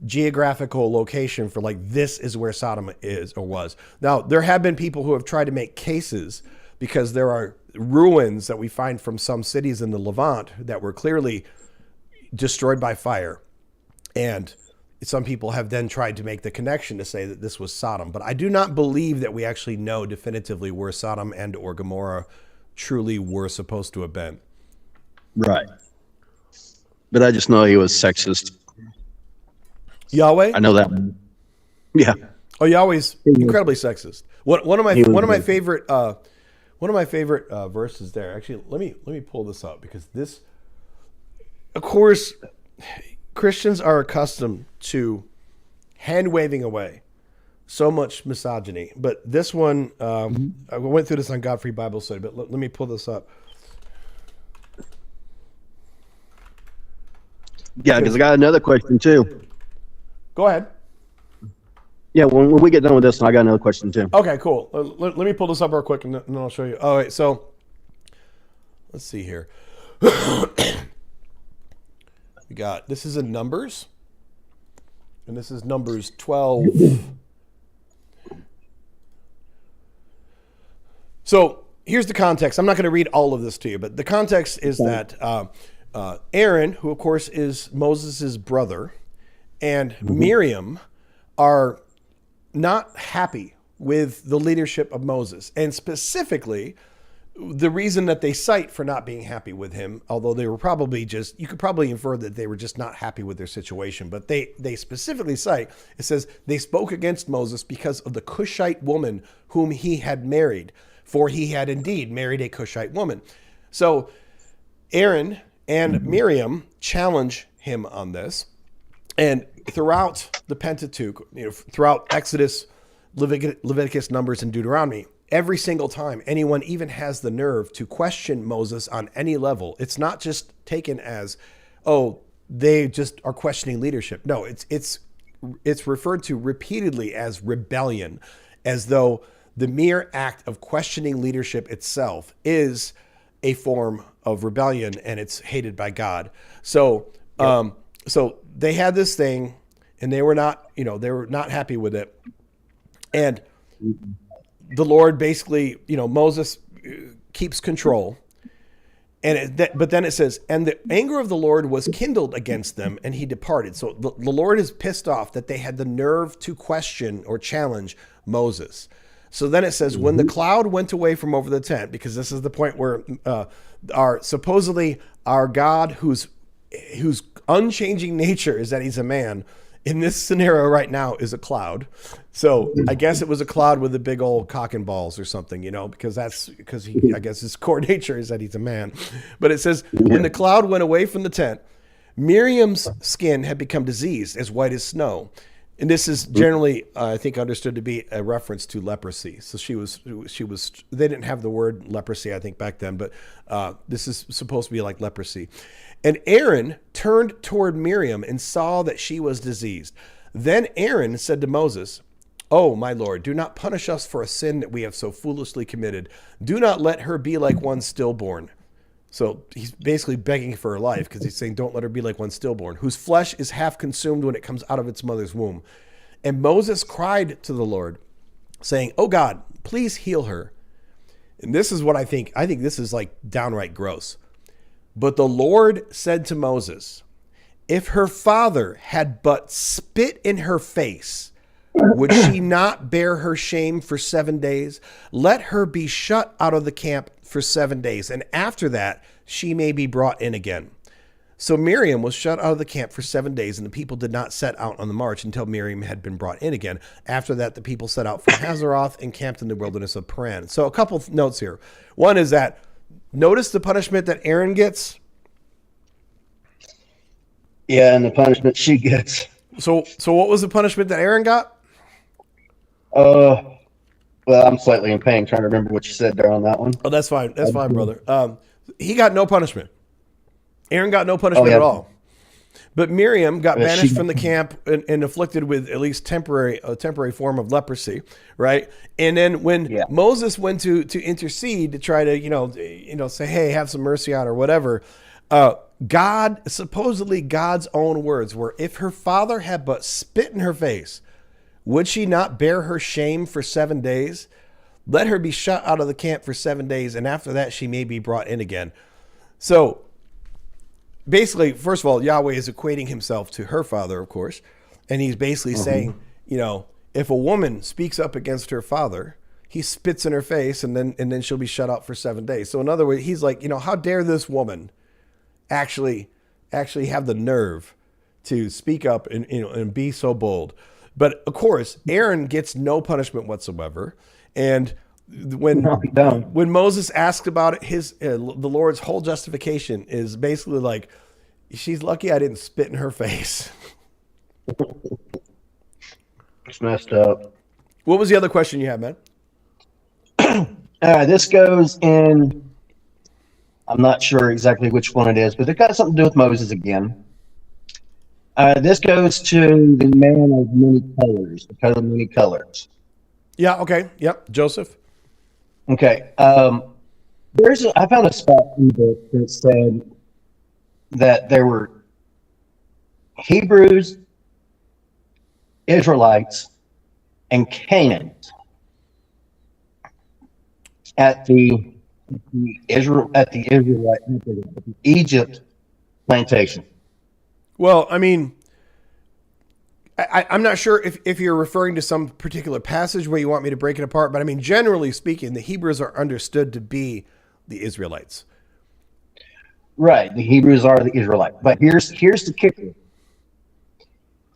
geographical location for like, this is where Sodom is or was. Now, there have been people who have tried to make cases because there are ruins that we find from some cities in the Levant that were clearly destroyed by fire. And some people have then tried to make the connection to say that this was Sodom. But I do not believe that we actually know definitively where Sodom and or Gomorrah truly were supposed to have been. Right. But I just know he was sexist. Yahweh? I know that. Yeah. Oh, Yahweh's incredibly sexist. One of my favorite verses there. Actually, let me pull this up, because this, of course, Christians are accustomed to hand waving away so much misogyny, but this one, I went through this on Godfrey Bible Study, but let me pull this up. Yeah, because I got another question too. Go ahead. Yeah, when we get done with this one, I got another question too. Okay, cool. Let me pull this up real quick, and then I'll show you. All right, so let's see here. We got, this is in Numbers, and this is Numbers 12. So here's the context. I'm not going to read all of this to you, but the context is that Aaron, who of course is Moses' brother, and Miriam are not happy with the leadership of Moses. And specifically, the reason that they cite for not being happy with him, although they were probably just, you could probably infer that they were just not happy with their situation, but they specifically cite, it says, they spoke against Moses because of the Cushite woman whom he had married, for he had indeed married a Cushite woman. So Aaron and Miriam challenge him on this. And throughout the Pentateuch, throughout Exodus, Leviticus, Numbers, and Deuteronomy, every single time anyone even has the nerve to question Moses on any level, it's not just taken as, oh, they just are questioning leadership. No, it's referred to repeatedly as rebellion, as though the mere act of questioning leadership itself is a form of rebellion, and it's hated by God. So, so they had this thing, and they were not happy with it. And the Lord basically, Moses keeps control. But then it says, and the anger of the Lord was kindled against them, and he departed. So the Lord is pissed off that they had the nerve to question or challenge Moses. So then it says, when the cloud went away from over the tent, because this is the point where supposedly our God, whose unchanging nature is that he's a man, in this scenario right now is a cloud. So I guess it was a cloud with a big old cock and balls or something, because I guess his core nature is that he's a man. But it says, when the cloud went away from the tent, Miriam's skin had become diseased, as white as snow. And this is generally, I think, understood to be a reference to leprosy. So she was. They didn't have the word leprosy, I think, back then, but this is supposed to be like leprosy. And Aaron turned toward Miriam and saw that she was diseased. Then Aaron said to Moses, "Oh, my Lord, do not punish us for a sin that we have so foolishly committed. Do not let her be like one stillborn." So he's basically begging for her life, because he's saying, don't let her be like one stillborn, whose flesh is half consumed when it comes out of its mother's womb. And Moses cried to the Lord, saying, "Oh God, please heal her." And this is what I think this is like downright gross. But the Lord said to Moses, "If her father had but spit in her face, would she not bear her shame for 7 days? Let her be shut out of the camp for 7 days, and after that she may be brought in again." So Miriam was shut out of the camp for 7 days, and the people did not set out on the march until Miriam had been brought in again. After that, the people set out from Hazeroth and camped in the wilderness of Paran. So a couple of notes here. One is that, notice the punishment that Aaron gets. Yeah, and the punishment she gets. So what was the punishment that Aaron got? Well, I'm slightly in pain trying to remember what you said there on that one. Oh, that's fine. That's fine, brother. He got no punishment. Aaron got no punishment at all. But Miriam got banished from the camp and afflicted with at least a temporary form of leprosy, right? And then when Moses went to intercede to try to, say, hey, have some mercy on her, whatever, God, supposedly God's own words were, if her father had but spit in her face, would she not bear her shame for 7 days? Let her be shut out of the camp for 7 days, and after that she may be brought in again. So basically, first of all, Yahweh is equating himself to her father, of course. And he's basically saying, if a woman speaks up against her father, he spits in her face and then she'll be shut out for 7 days. So in other words, he's like, how dare this woman actually have the nerve to speak up and be so bold. But of course, Aaron gets no punishment whatsoever. And when Moses asked about it, the Lord's whole justification is basically like, she's lucky I didn't spit in her face. It's messed up. What was the other question you had, man? This goes in, I'm not sure exactly which one it is, but it got something to do with Moses again. This goes to the man of many colors, the coat of many colors. Yeah, okay. Yep, Joseph. Okay. I found a spot in the book that said that there were Hebrews, Israelites, and Canaanites at the Egypt plantation. Well, I mean, I'm not sure if you're referring to some particular passage where you want me to break it apart, but I mean, generally speaking, the Hebrews are understood to be the Israelites. Right, the Hebrews are the Israelites. But here's the kicker.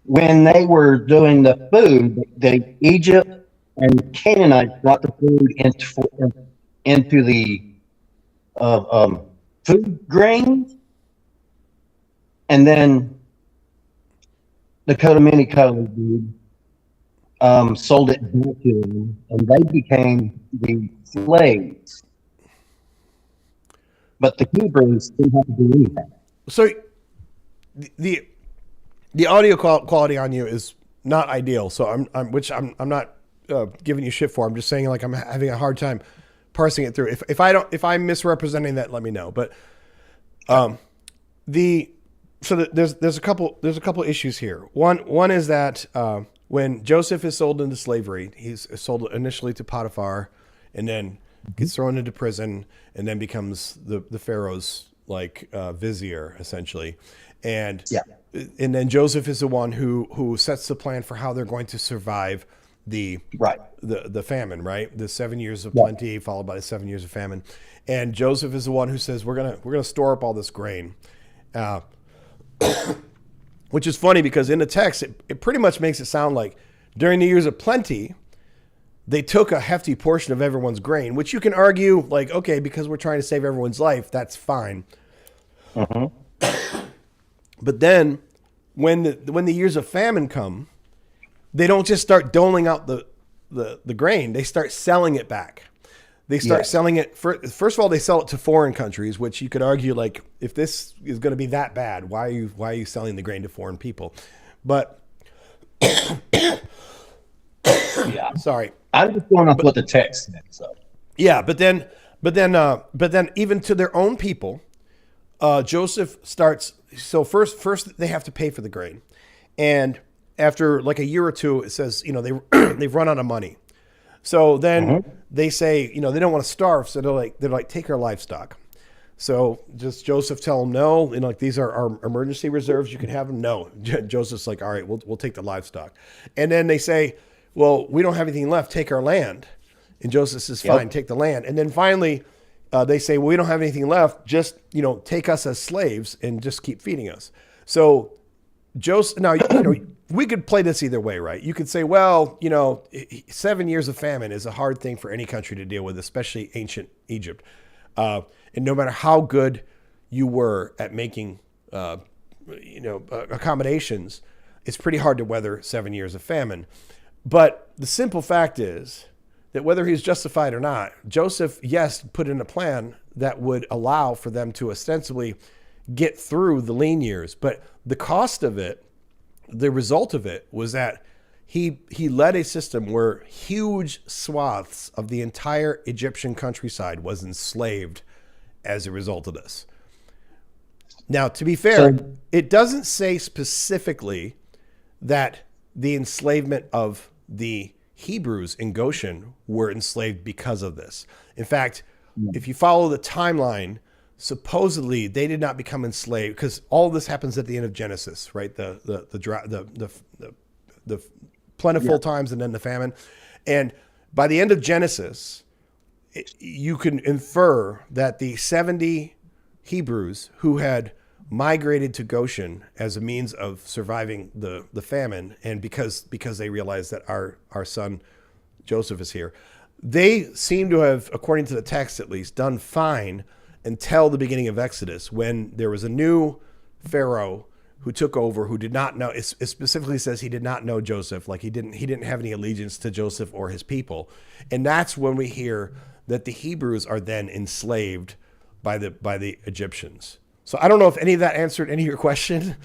When they were doing the food, the Egypt and Canaanites brought the food into the food grain, and then the coat of many colors dude sold it back to them, and they became the slaves. But the Hebrews didn't have to do anything. So the audio quality on you is not ideal. So I'm not giving you shit for. I'm just saying, like, I'm having a hard time parsing it through. If I'm misrepresenting that, let me know. But there's a couple issues here. One is that when Joseph is sold into slavery, he's sold initially to Potiphar, and then gets thrown into prison, and then becomes the Pharaoh's vizier essentially, and then Joseph is the one who sets the plan for how they're going to survive the famine, right? The 7 years of plenty followed by the 7 years of famine, and Joseph is the one who says we're gonna store up all this grain, which is funny because in the text it pretty much makes it sound like during the years of plenty they took a hefty portion of everyone's grain, which you can argue, like, okay, because we're trying to save everyone's life, that's fine. But then when the years of famine come, they don't just start doling out the grain, they start selling it back. They start selling it, first of all, they sell it to foreign countries, which you could argue, like, if this is going to be that bad, why are you selling the grain to foreign people? But sorry. I'm just going off what the text said. So. Yeah, but then even to their own people, Joseph starts. So first they have to pay for the grain, and after like a year or two, it says they've run out of money. So then they say they don't want to starve, so they're like take our livestock. So just Joseph tell them no, like these are our emergency reserves. You can have them. No, Joseph's like, all right, we'll take the livestock, and then they say, well, we don't have anything left. Take our land. And Joseph says, fine, take the land. And then finally, they say, well, we don't have anything left. Just, take us as slaves and just keep feeding us. So Joseph, now, we could play this either way, right? You could say, well, 7 years of famine is a hard thing for any country to deal with, especially ancient Egypt. And no matter how good you were at making, accommodations, it's pretty hard to weather 7 years of famine. But the simple fact is that whether he's justified or not, Joseph, yes, put in a plan that would allow for them to ostensibly get through the lean years. But the cost of it, the result of it, was that he led a system where huge swaths of the entire Egyptian countryside was enslaved as a result of this. Now, to be fair, So- it doesn't say specifically that the enslavement of the Hebrews in Goshen were enslaved because of this. In fact, if you follow the timeline, supposedly they did not become enslaved because all of this happens at the end of Genesis, right? The plentiful times and then the famine. And by the end of Genesis, you can infer that the 70 Hebrews who had migrated to Goshen as a means of surviving the famine, and because they realized that our son Joseph is here, they seem to have, according to the text at least, done fine until the beginning of Exodus, when there was a new Pharaoh who took over, who did not know. It specifically says he did not know Joseph, like he didn't have any allegiance to Joseph or his people, and that's when we hear that the Hebrews are then enslaved by the Egyptians. So I don't know if any of that answered any of your question.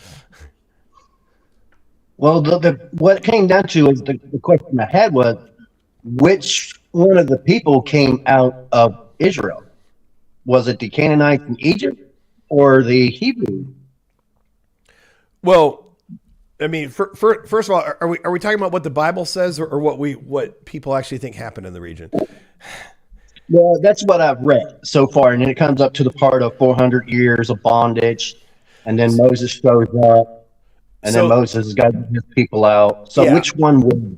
Well, what it came down to is the question I had was, which one of the people came out of Israel? Was it the Canaanites in Egypt or the Hebrews? Well, I mean, first of all, are we talking about what the Bible says, or what people actually think happened in the region? Well, that's what I've read so far, and then it comes up to the part of 400 years of bondage, and then Moses shows up, and then Moses has got his people out. So Yeah. which one would?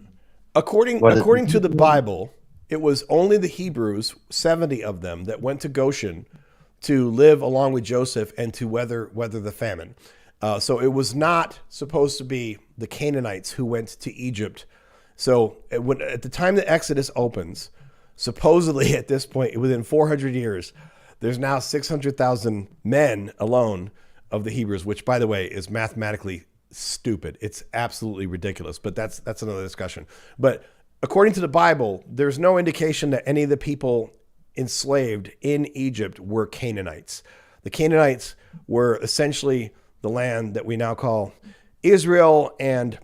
According to the Bible, it was only the Hebrews, 70 of them, that went to Goshen to live along with Joseph and to weather the famine. So it was not supposed to be the Canaanites who went to Egypt. So at the time the Exodus opens, supposedly at this point, within 400 years, there's now 600,000 men alone of the Hebrews, which, by the way, is mathematically stupid. It's absolutely ridiculous, but that's another discussion. But according to the Bible, there's no indication that any of the people enslaved in Egypt were Canaanites. The Canaanites were essentially the land that we now call Israel, and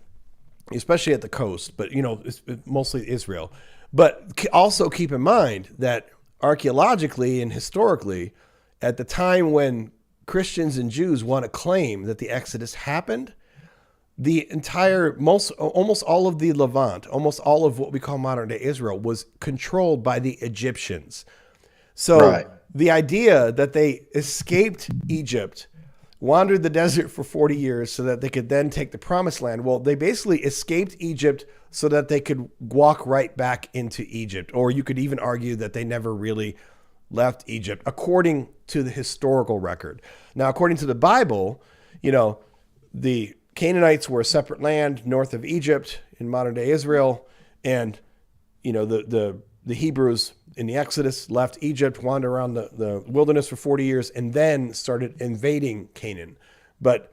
especially at the coast, but it's mostly Israel. But also keep in mind that archaeologically and historically, at the time when Christians and Jews want to claim that the Exodus happened, the entire, almost all of the Levant, almost all of what we call modern day Israel, was controlled by the Egyptians. So the idea that they escaped Egypt, wandered the desert for 40 years so that they could then take the promised land. Well, they basically escaped Egypt so that they could walk right back into Egypt. Or you could even argue that they never really left Egypt, according to the historical record. Now, according to the Bible, the Canaanites were a separate land north of Egypt in modern day Israel. And, the Hebrews in the Exodus left Egypt, wandered around the wilderness for 40 years, and then started invading Canaan. But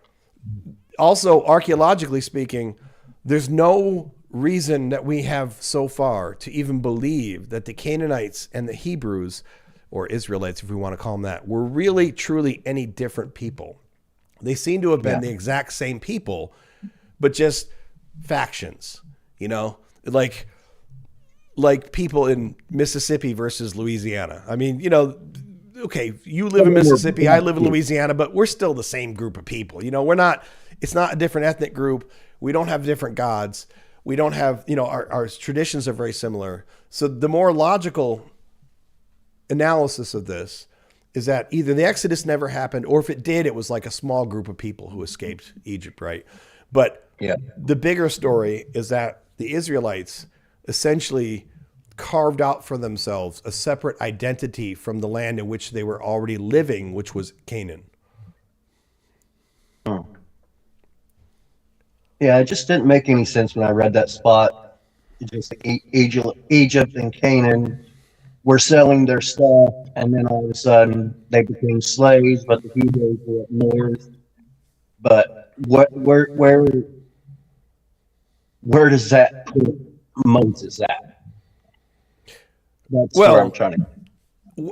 also, archaeologically speaking, there's no reason that we have so far to even believe that the Canaanites and the Hebrews, or Israelites, if we want to call them that, were really, truly any different people. They seem to have been the exact same people, but just factions, like people in Mississippi versus Louisiana. I mean, okay, you live in Mississippi, I live in Louisiana, but we're still the same group of people. It's not a different ethnic group. We don't have different gods. We don't have, our traditions are very similar. So the more logical analysis of this is that either the Exodus never happened, or if it did, it was like a small group of people who escaped Egypt, right? But the bigger story is that the Israelites essentially carved out for themselves a separate identity from the land in which they were already living, which was Canaan. Oh. Yeah, it just didn't make any sense when I read that spot. Just Egypt and Canaan were selling their stuff, and then all of a sudden they became slaves, but the Hebrews were up north. But where does that put Moses at? That's where I'm trying to.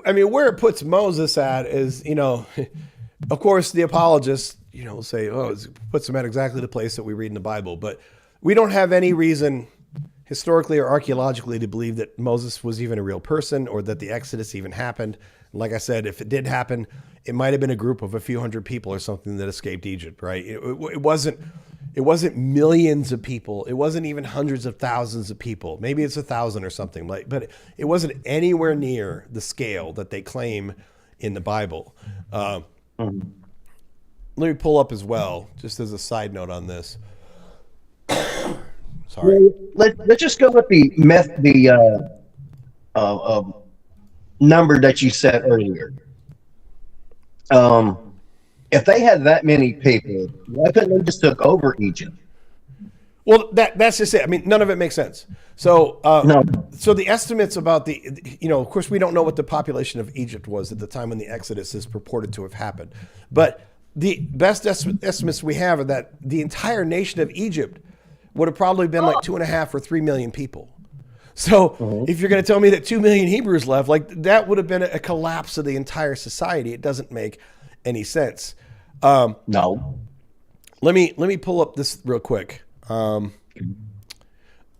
I mean, where it puts Moses at is, of course, the apologists, will say, it puts him at exactly the place that we read in the Bible. But we don't have any reason, historically or archaeologically, to believe that Moses was even a real person or that the Exodus even happened. Like I said, if it did happen, it might have been a group of a few hundred people or something that escaped Egypt, right? It wasn't millions of people. It wasn't even hundreds of thousands of people. Maybe it's 1,000 or something, like, but it wasn't anywhere near the scale that they claim in the Bible. Let me pull up as well, just as a side note on this. Sorry. Let's just go with the number that you said earlier. If they had that many people, why couldn't they just took over Egypt? Well, that's just it. I mean, none of it makes sense. So, No. So the estimates about of course, we don't know what the population of Egypt was at the time when the Exodus is purported to have happened. But the best estimates we have are that the entire nation of Egypt would have probably been like 2.5 or 3 million people. So if you're going to tell me that 2 million Hebrews left, like that would have been a collapse of the entire society. It doesn't make any sense. No. Let me pull up this real quick.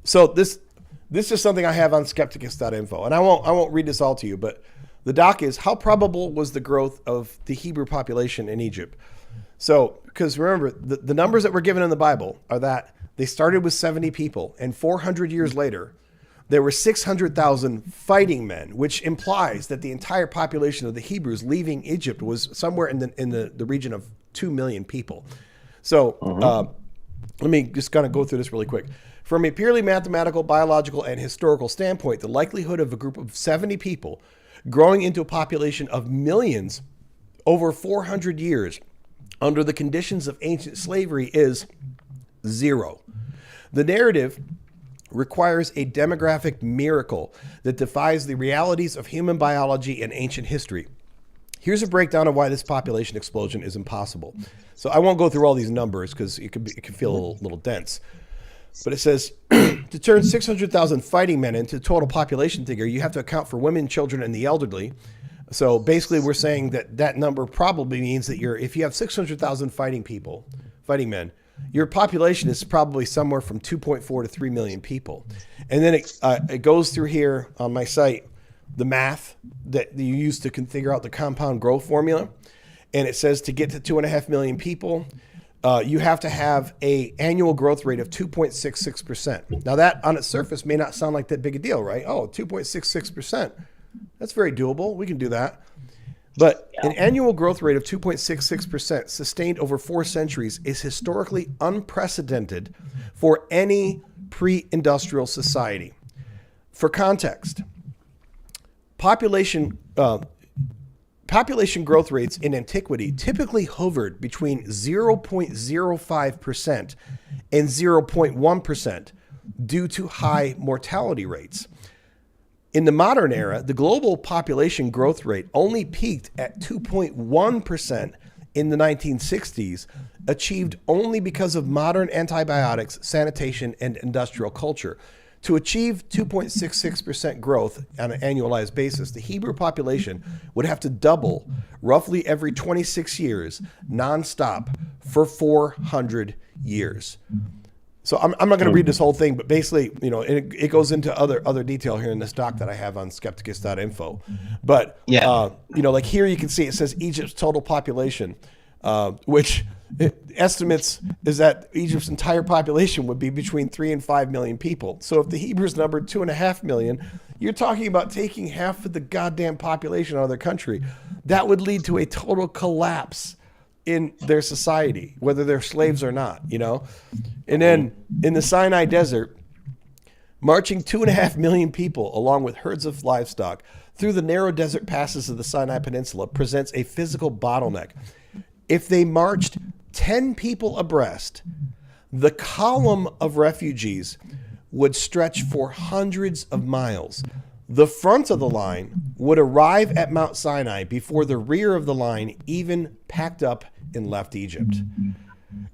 So this is something I have on skepticus.info, and I won't read this all to you, but the doc is, how probable was the growth of the Hebrew population in Egypt? So, because remember, the numbers that were given in the Bible are that they started with 70 people, and 400 years later, there were 600,000 fighting men, which implies that the entire population of the Hebrews leaving Egypt was somewhere in the region of 2 million people. So let me just kind of go through this really quick. From a purely mathematical, biological, and historical standpoint, the likelihood of a group of 70 people growing into a population of millions over 400 years under the conditions of ancient slavery is 0. The narrative requires a demographic miracle that defies the realities of human biology and ancient history. Here's a breakdown of why this population explosion is impossible. So I won't go through all these numbers because it can feel a little dense. But it says, to turn 600,000 fighting men into total population figure, you have to account for women, children, and the elderly. So basically we're saying that number probably means that if you have 600,000 fighting men, your population is probably somewhere from 2.4 to 3 million people. And then it goes through here on my site, the math that you use to figure out the compound growth formula. And it says to get to 2.5 million people, you have to have an annual growth rate of 2.66%. Now that on its surface may not sound like that big a deal, right? Oh, 2.66%. That's very doable. We can do that. But an annual growth rate of 2.66% sustained over 4 centuries is historically unprecedented for any pre-industrial society. For context, population growth rates in antiquity typically hovered between 0.05% and 0.1% due to high mortality rates. In the modern era, the global population growth rate only peaked at 2.1% in the 1960s, achieved only because of modern antibiotics, sanitation, and industrial culture. To achieve 2.66% growth on an annualized basis, the Hebrew population would have to double roughly every 26 years, nonstop, for 400 years. So I'm not going to read this whole thing, but basically, it goes into other detail here in this doc that I have on skepticus.info. But, like here you can see it says Egypt's total population, which estimates is that Egypt's entire population would be between 3 and 5 million people. So if the Hebrews numbered 2.5 million, you're talking about taking half of the goddamn population out of their country. That would lead to a total collapse in their society, whether they're slaves or not, And then in the Sinai desert, marching 2.5 million people along with herds of livestock through the narrow desert passes of the Sinai Peninsula presents a physical bottleneck. If they marched 10 people abreast, the column of refugees would stretch for hundreds of miles. The front of the line would arrive at Mount Sinai before the rear of the line even packed up and left Egypt.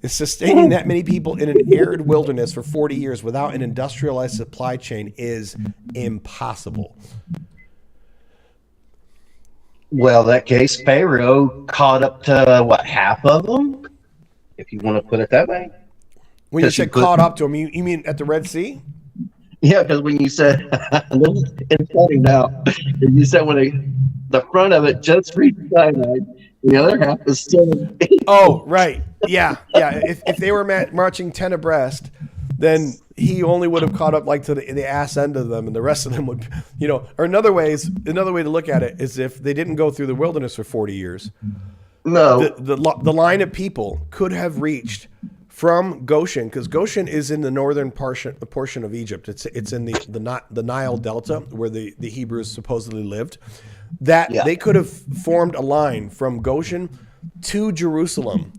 Sustaining that many people in an arid wilderness for 40 years without an industrialized supply chain is impossible. Well, that case, Pharaoh caught up to, half of them? If you want to put it that way. When you said caught up to them, you mean at the Red Sea? Yeah, because when you said it's funny now, you said the front of it just reached cyanide, the other half is still. Oh, right. Yeah, yeah. If they were marching 10 abreast, then he only would have caught up like to the ass end of them, and the rest of them would, or another way to look at it is if they didn't go through the wilderness for 40 years, No, the line of people could have reached from Goshen, because Goshen is in the northern portion of Egypt. It's in the Nile Delta where the Hebrews supposedly lived. That Yeah. they could have formed a line from Goshen to Jerusalem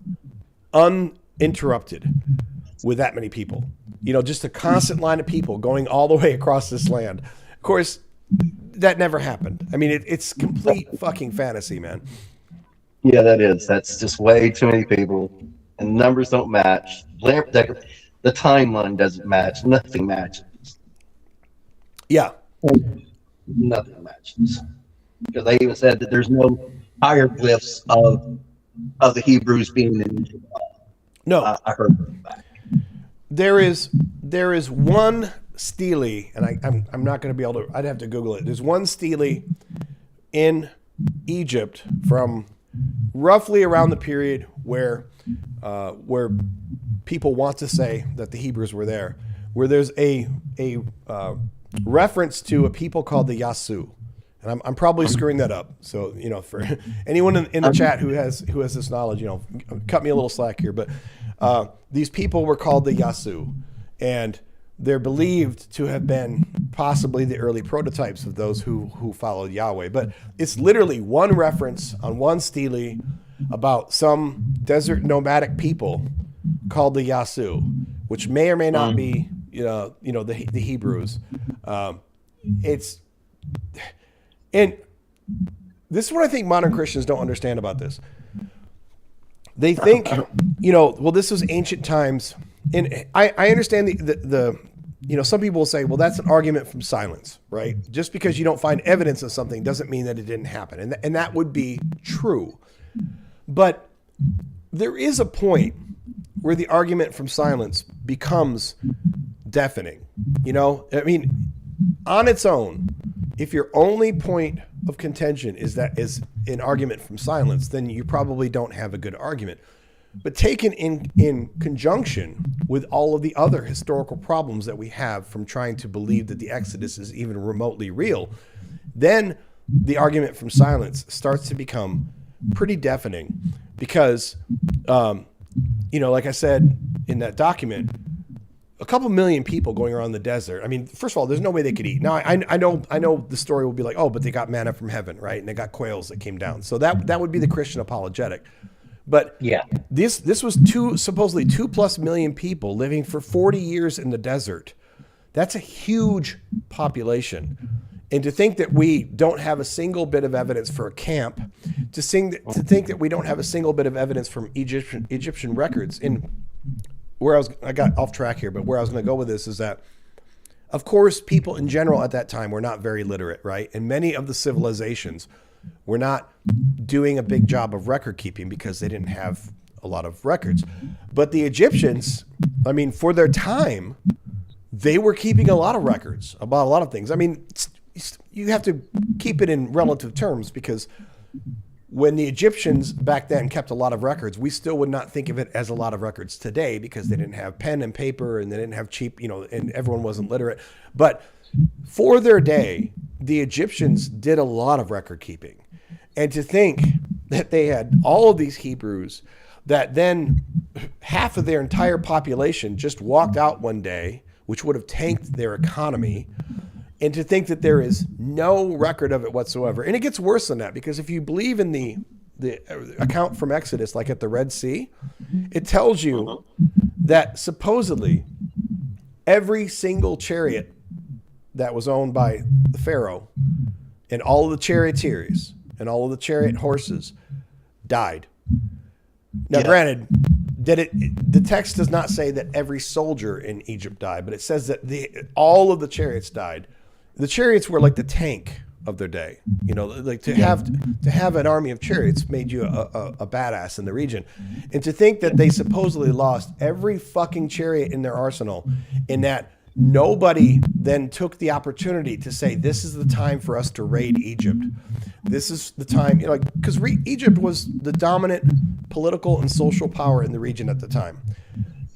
uninterrupted with that many people. Just a constant line of people going all the way across this land. Of course, that never happened. I mean, it's complete fucking fantasy, man. yeah, that is. That's just way too many people, and the numbers don't match. The timeline doesn't match. Nothing matches. Yeah. Nothing matches. Because they even said that there's no hieroglyphs of the Hebrews being in Egypt. No. I heard that. There is one stele, and I'm not going to be able to. I'd have to Google it. There's one stele in Egypt from roughly around the period where people want to say that the Hebrews were there, where there's a reference to a people called the Yasu. And I'm probably screwing that up. So, for anyone in the chat who has this knowledge, cut me a little slack here. But these people were called the Yasu, and they're believed to have been possibly the early prototypes of those who followed Yahweh. But it's literally one reference on one stele about some desert nomadic people called the Yasu, which may or may not be, the Hebrews. And this is what I think modern Christians don't understand about this. They think, well, this was ancient times. And I understand the some people will say, well, that's an argument from silence, right? Just because you don't find evidence of something doesn't mean that it didn't happen. And that would be true. But there is a point where the argument from silence becomes deafening. I mean, on its own, if your only point of contention is an argument from silence, then you probably don't have a good argument. But taken in conjunction with all of the other historical problems that we have from trying to believe that the Exodus is even remotely real, then the argument from silence starts to become pretty deafening because, like I said in that document, a couple million people going around the desert. I mean, first of all, there's no way they could eat. Now, I know the story will be like, oh, but they got manna from heaven, right? And they got quails that came down. So that would be the Christian apologetic. But Yeah. this was supposedly 2+ million people living for 40 years in the desert. That's a huge population. And to think that we don't have a single bit of evidence for a camp, to think that we don't have a single bit of evidence from Egyptian records. And I got off track here, but where I was going to go with this is that, of course, people in general at that time were not very literate, right? And many of the civilizations were not doing a big job of record keeping because they didn't have a lot of records. But the Egyptians, I mean, for their time, they were keeping a lot of records about a lot of things. I mean, you have to keep it in relative terms because when the Egyptians back then kept a lot of records, we still would not think of it as a lot of records today because they didn't have pen and paper and they didn't have cheap, and everyone wasn't literate. But for their day, the Egyptians did a lot of record keeping. And to think that they had all of these Hebrews that then half of their entire population just walked out one day, which would have tanked their economy, and to think that there is no record of it whatsoever. And it gets worse than that, because if you believe in the account from Exodus, like at the Red Sea, it tells you that supposedly every single chariot that was owned by the Pharaoh and all of the charioteers and all of the chariot horses died. Now, granted, the text does not say that every soldier in Egypt died, but it says that all of the chariots died. The chariots were like the tank of their day. Like to have an army of chariots made you a badass in the region. And to think that they supposedly lost every fucking chariot in their arsenal, and that nobody then took the opportunity to say, this is the time for us to raid Egypt. This is the time, because Egypt was the dominant political and social power in the region at the time.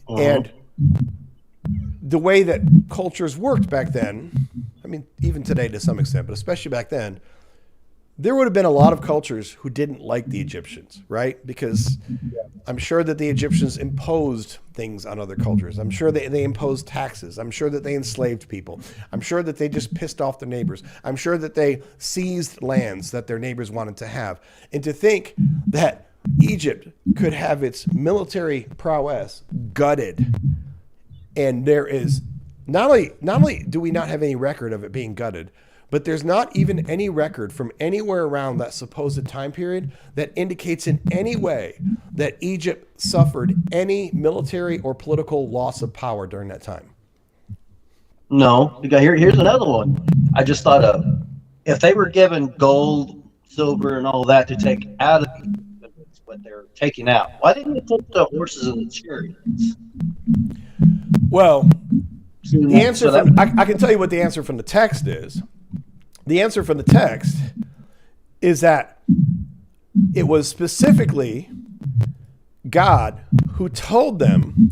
And the way that cultures worked back then, I mean, even today to some extent, but especially back then, there would have been a lot of cultures who didn't like the Egyptians, right? Because I'm sure that the Egyptians imposed things on other cultures. I'm sure they imposed taxes. I'm sure that they enslaved people. I'm sure that they just pissed off their neighbors. I'm sure that they seized lands that their neighbors wanted to have. And to think that Egypt could have its military prowess gutted, and there is not only do we not have any record of it being gutted, but there's not even any record from anywhere around that supposed time period that indicates in any way that Egypt suffered any military or political loss of power during that time. No, here's another one. I just thought of, if they were given gold, silver, and all that to take out of what they're taking out, why didn't they take the horses and the chariots? Well, the answer I can tell you what the answer from the text is. The answer from the text is that it was specifically God who told them,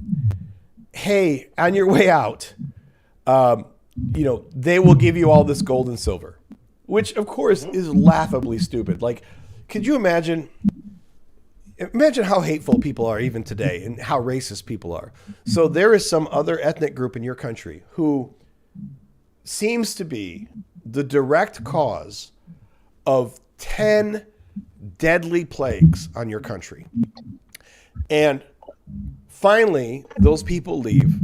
hey, on your way out, they will give you all this gold and silver, which of course is laughably stupid. Like, could you imagine how hateful people are even today and how racist people are? So there is some other ethnic group in your country who seems to be the direct cause of 10 deadly plagues on your country. And finally, those people leave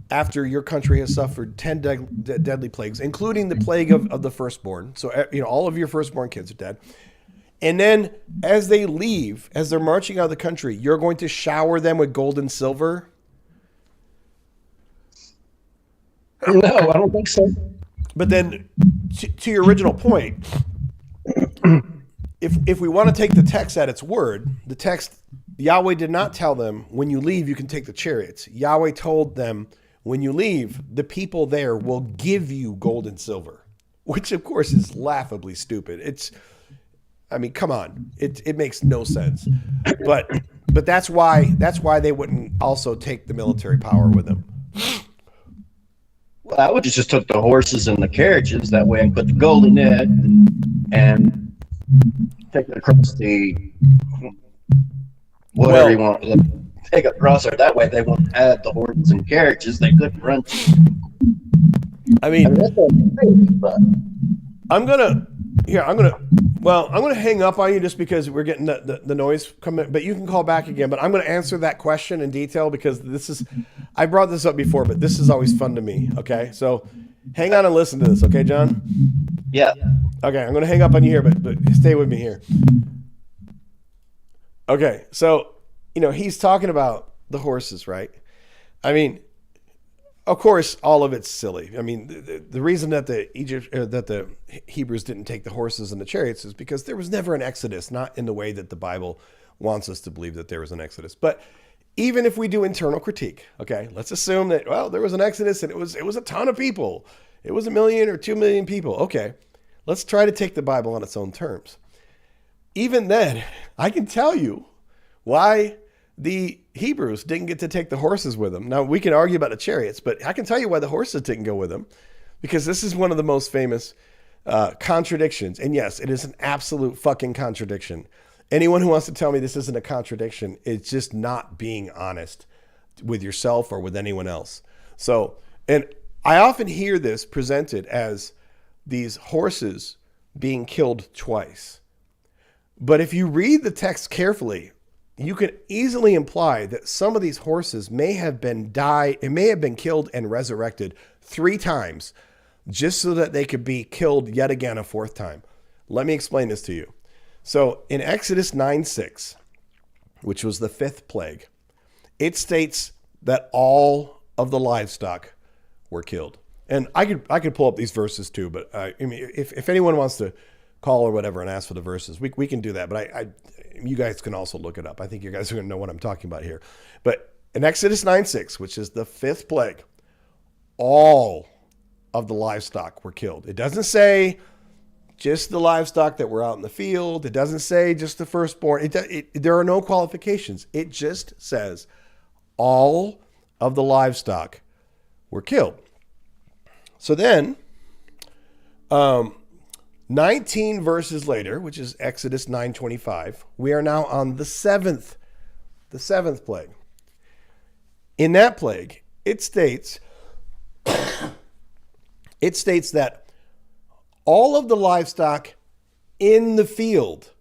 after your country has suffered 10 deadly plagues, including the plague of the firstborn. So, all of your firstborn kids are dead. And then as they leave, as they're marching out of the country, you're going to shower them with gold and silver? No, I don't think so. But then to your original point, if we want to take the text at its word, the text, Yahweh did not tell them, when you leave, you can take the chariots. Yahweh told them, when you leave, the people there will give you gold and silver, which of course is laughably stupid. Come on, it makes no sense. But that's why they wouldn't also take the military power with them. Well, I would have just took the horses and the carriages that way and put the gold in it and take it across the whatever you want. Take it across there. That way they won't add the horses and carriages. They couldn't run. That's what I'm saying, but I'm gonna hang up on you just because we're getting the noise coming, but you can call back again. But I'm gonna answer that question in detail because I brought this up before, but this is always fun to me. Okay, so hang on and listen to this. Okay, John? Yeah. Okay, I'm gonna hang up on you here, but stay with me here. Okay, so he's talking about the horses, right? Of course, all of it's silly. The reason that the Hebrews didn't take the horses and the chariots is because there was never an exodus, not in the way that the Bible wants us to believe that there was an exodus. But even if we do internal critique, okay, let's assume that, there was an exodus and it was a ton of people. It was 1 million or 2 million people. Okay, let's try to take the Bible on its own terms. Even then, I can tell you why the Hebrews didn't get to take the horses with them. Now, we can argue about the chariots, but I can tell you why the horses didn't go with them, because this is one of the most famous contradictions. And yes, it is an absolute fucking contradiction. Anyone who wants to tell me this isn't a contradiction, it's just not being honest with yourself or with anyone else. So, and I often hear this presented as these horses being killed twice. But if you read the text carefully, you can easily imply that some of these horses may have been killed and resurrected 3 times just so that they could be killed yet again a 4th time. Let me explain this to you. So in Exodus 9:6, which was the 5th plague, it states that all of the livestock were killed. And I could pull up these verses too, but if anyone wants to call or whatever and ask for the verses, we can do that. But you guys can also look it up. I think you guys are going to know what I'm talking about here. But in Exodus 9:6, which is the 5th plague, all of the livestock were killed. It doesn't say just the livestock that were out in the field. It doesn't say just the firstborn. There are no qualifications. It just says all of the livestock were killed. So then, 19 verses later, which is Exodus 9:25, we are now on the seventh plague. In that plague, it states that all of the livestock in the field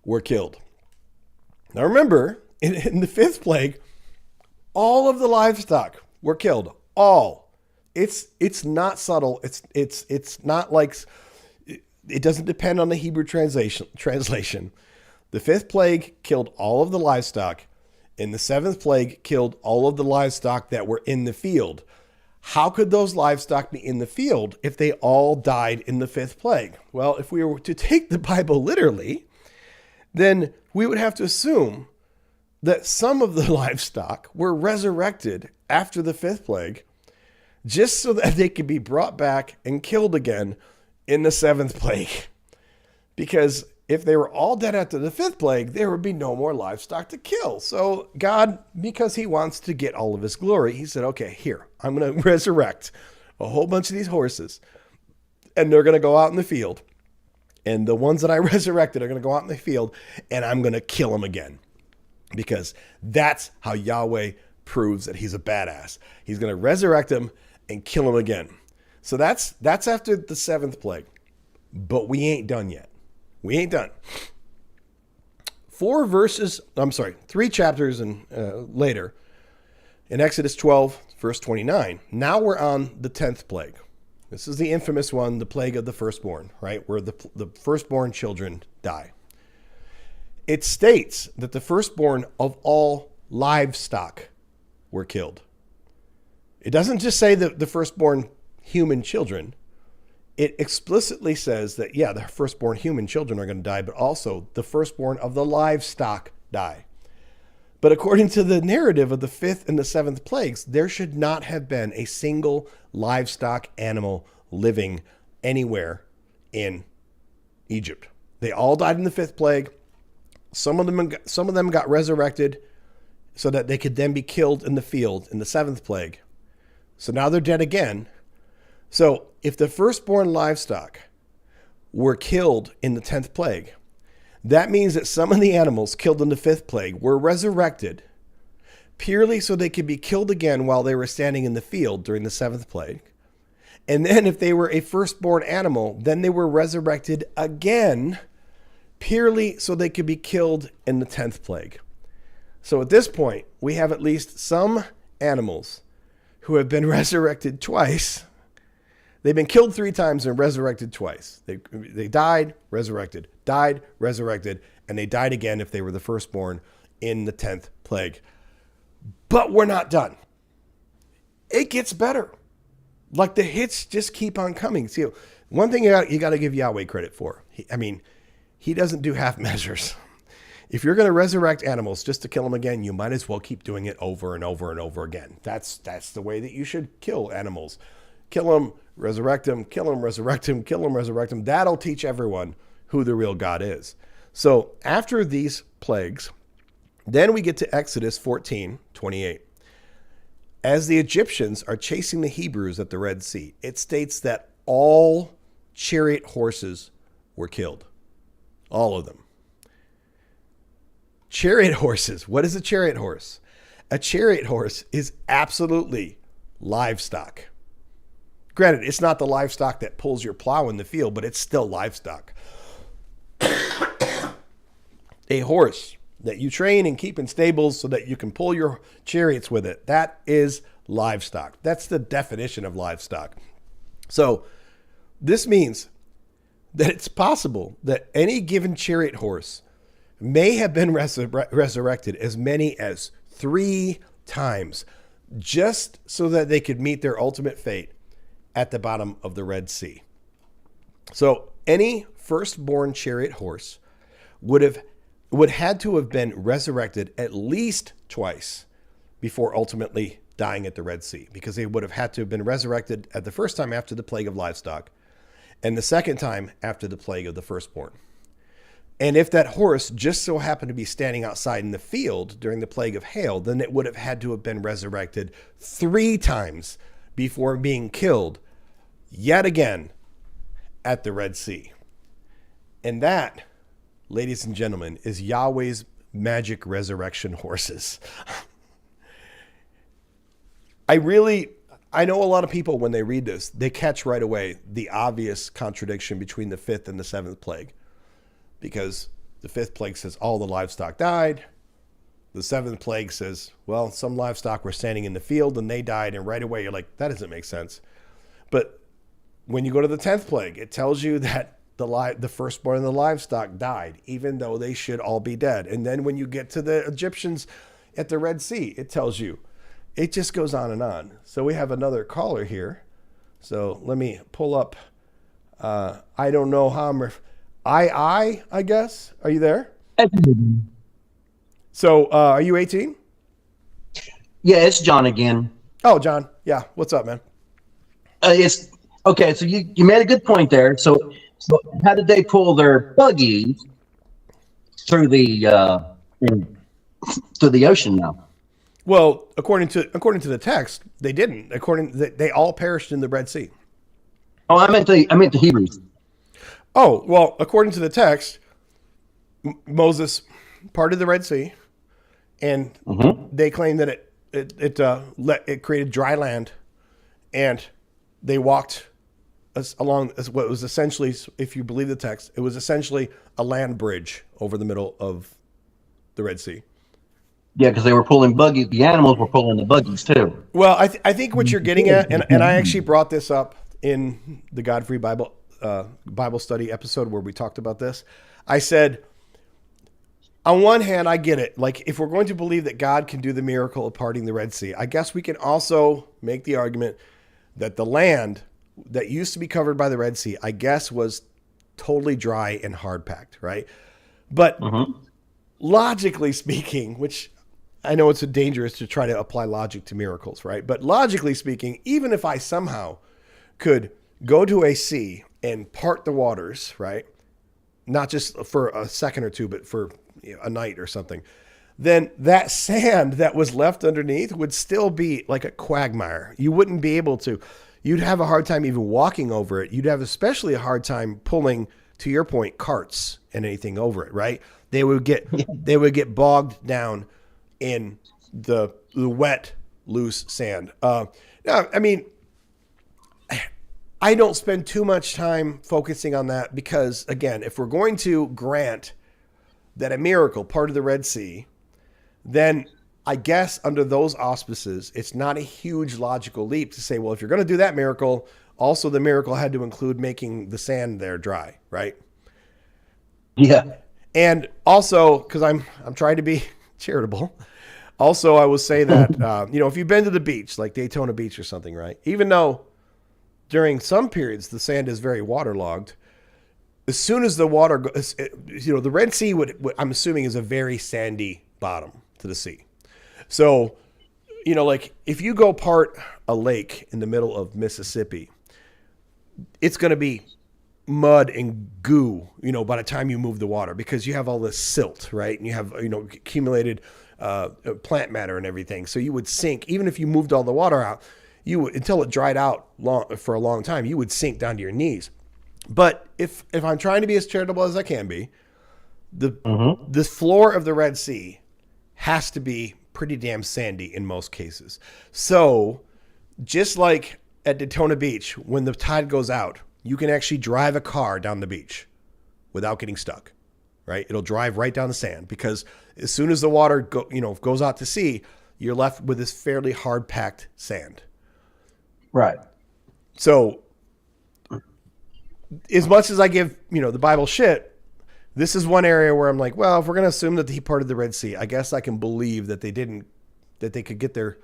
were killed. Now remember, in the fifth plague, all of the livestock were killed. All. It's not subtle. It's not like, it doesn't depend on the Hebrew translation. The fifth plague killed all of the livestock, and the seventh plague killed all of the livestock that were in the field. How could those livestock be in the field if they all died in the fifth plague? Well, if we were to take the Bible literally, then we would have to assume that some of the livestock were resurrected after the fifth plague, just so that they could be brought back and killed again in the seventh plague. Because if they were all dead after the fifth plague, there would be no more livestock to kill. So God, because he wants to get all of his glory, he said, okay, here, I'm going to resurrect a whole bunch of these horses, and they're going to go out in the field. And the ones that I resurrected are going to go out in the field, and I'm going to kill them again. Because that's how Yahweh proves that he's a badass. He's going to resurrect them and kill them again. So that's after the seventh plague. But we ain't done yet. We ain't done. 3 chapters later, in Exodus 12, verse 29, now we're on the 10th plague. This is the infamous one, the plague of the firstborn, right? Where the firstborn children die. It states that the firstborn of all livestock were killed. It doesn't just say that the firstborn human children. It explicitly says that, yeah, the firstborn human children are going to die, but also the firstborn of the livestock die. But according to the narrative of the fifth and the seventh plagues, there should not have been a single livestock animal living anywhere in Egypt. They all died in the fifth plague. Some of them got resurrected so that they could then be killed in the field in the seventh plague. So now they're dead again. So if the firstborn livestock were killed in the 10th plague, that means that some of the animals killed in the fifth plague were resurrected purely so they could be killed again while they were standing in the field during the seventh plague. And then if they were a firstborn animal, then they were resurrected again purely so they could be killed in the 10th plague. So at this point, we have at least some animals who have been resurrected twice. They've been killed 3 times and resurrected twice. They died, resurrected, and they died again if they were the firstborn in the 10th plague. But we're not done. It gets better. Like the hits just keep on coming. See, one thing you got to give Yahweh credit for. He doesn't do half measures. If you're going to resurrect animals just to kill them again, you might as well keep doing it over and over and over again. That's the way that you should kill animals. Kill them, resurrect them, kill them, resurrect them, kill them, resurrect them. That'll teach everyone who the real God is. So after these plagues, then we get to Exodus 14:28. As the Egyptians are chasing the Hebrews at the Red Sea, it states that all chariot horses were killed. All of them. Chariot horses. What is a chariot horse? A chariot horse is absolutely livestock. Granted, it's not the livestock that pulls your plow in the field, but it's still livestock. A horse that you train and keep in stables so that you can pull your chariots with it, that is livestock. That's the definition of livestock. So this means that it's possible that any given chariot horse may have been resurrected as many as 3 times, just so that they could meet their ultimate fate at the bottom of the Red Sea. So any firstborn chariot horse would had to have been resurrected at least twice before ultimately dying at the Red Sea, because they would have had to have been resurrected at the first time after the plague of livestock and the second time after the plague of the firstborn. And if that horse just so happened to be standing outside in the field during the plague of hail, then it would have had to have been resurrected 3 times before being killed yet again at the Red Sea. And that, ladies and gentlemen, is Yahweh's magic resurrection horses. I know a lot of people, when they read this, they catch right away the obvious contradiction between the 5th and the 7th plague. Because the 5th plague says all the livestock died. The 7th plague says, well, some livestock were standing in the field and they died. And right away you're like, that doesn't make sense. But when you go to the 10th plague, it tells you that the firstborn of the livestock died, even though they should all be dead. And then when you get to the Egyptians at the Red Sea, it tells you. It just goes on and on. So we have another caller here. So let me pull up. I don't know how I'm... I guess. Are you there? So, are you 18? Yeah, it's John again. Oh, John. Yeah. What's up, man? It's okay. So you made a good point there. So how did they pull their buggies through the ocean now? Well, according to the text, they didn't. They all perished in the Red Sea. Oh, I meant the Hebrews. Oh, well, according to the text, Moses parted the Red Sea, and they claim that it created dry land, and they walked along what was essentially, if you believe the text, it was essentially a land bridge over the middle of the Red Sea. Yeah, because they were pulling buggies. The animals were pulling the buggies too. Well, I think what you're getting at, and I actually brought this up in the God-Free Bible study episode where we talked about this. I said, on one hand, I get it. Like, if we're going to believe that God can do the miracle of parting the Red Sea, I guess we can also make the argument that the land that used to be covered by the Red Sea, I guess, was totally dry and hard packed, right? But logically speaking, which I know it's dangerous to try to apply logic to miracles, right? But logically speaking, even if I somehow could go to a sea and part the waters, right? Not just for a second or two, but for a night or something. Then that sand that was left underneath would still be like a quagmire. You wouldn't be able to. You'd have a hard time even walking over it. You'd have especially a hard time pulling, to your point, carts and anything over it, right? They would get bogged down in the wet, loose sand. Now, I mean, I don't spend too much time focusing on that because, again, if we're going to grant that a miracle, part of the Red Sea, then I guess under those auspices, it's not a huge logical leap to say, well, if you're going to do that miracle, also the miracle had to include making the sand there dry, right? Yeah. And also, because I'm trying to be charitable, also I will say that, if you've been to the beach, like Daytona Beach or something, right? Even though during some periods the sand is very waterlogged, as soon as the water goes, the Red Sea would I'm assuming is a very sandy bottom to the sea. So, like if you go part a lake in the middle of Mississippi, it's going to be mud and goo, by the time you move the water, because you have all this silt, right? And you have, accumulated plant matter and everything. So you would sink, even if you moved all the water out, you would, until it dried out for a long time, you would sink down to your knees. But if I'm trying to be as charitable as I can be, the floor of the Red Sea has to be pretty damn sandy in most cases. So just like at Daytona Beach, when the tide goes out, you can actually drive a car down the beach without getting stuck, right? It'll drive right down the sand because as soon as the water goes out to sea, you're left with this fairly hard packed sand. Right. So as much as I give, the Bible shit, this is one area where I'm like, well, if we're going to assume that he parted the Red Sea, I guess I can believe that they could get their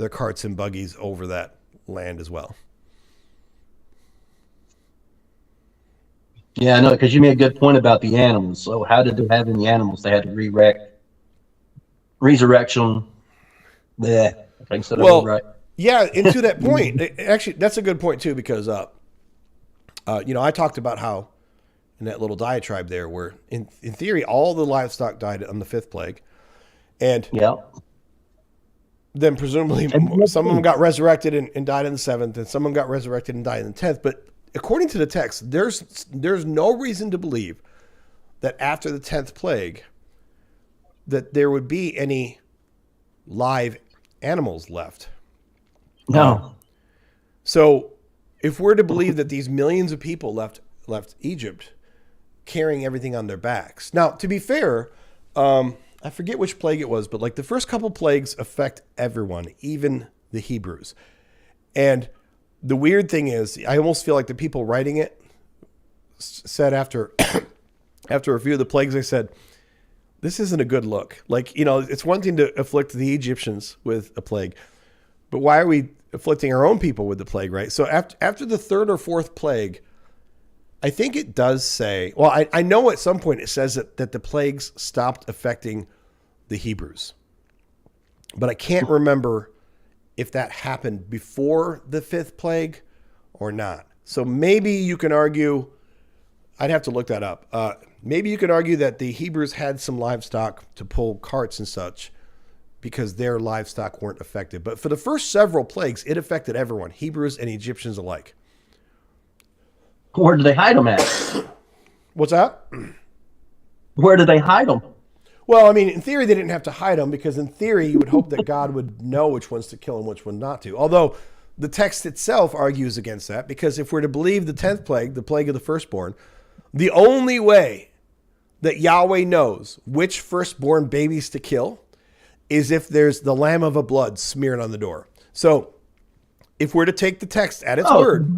carts and buggies over that land as well. Yeah, I know, because you made a good point about the animals. So how did they have any animals? They had to resurrection. Yeah. Thanks that Well, right. yeah, and to that point, actually, that's a good point too, because I talked about how in that little diatribe there, where in theory all the livestock died on the 5th plague, and Yeah. then presumably some of them got resurrected and died in the 7th, and some of them got resurrected and died in the 10th. But according to the text, there's no reason to believe that after the 10th plague that there would be any live animals left. No. So if we're to believe that these millions of people left Egypt carrying everything on their backs. Now, to be fair, I forget which plague it was, but like the first couple plagues affect everyone, even the Hebrews. And the weird thing is, I almost feel like the people writing it said after a few of the plagues, they said, this isn't a good look. Like, it's one thing to afflict the Egyptians with a plague, but why are we afflicting our own people with the plague, right? So after the 3rd or 4th plague, I think it does say, well, I know at some point it says that the plagues stopped affecting the Hebrews. But I can't remember if that happened before the 5th plague or not. So maybe you can argue, I'd have to look that up. Maybe you could argue that the Hebrews had some livestock to pull carts and such because their livestock weren't affected. But for the first several plagues, it affected everyone, Hebrews and Egyptians alike. Where do they hide them at? What's that? Where do they hide them? Well, I mean, in theory, they didn't have to hide them because in theory, you would hope that God would know which ones to kill and which one not to. Although the text itself argues against that, because if we're to believe the 10th plague, the plague of the firstborn, the only way that Yahweh knows which firstborn babies to kill is if there's the lamb of a blood smeared on the door. So if we're to take the text at its word,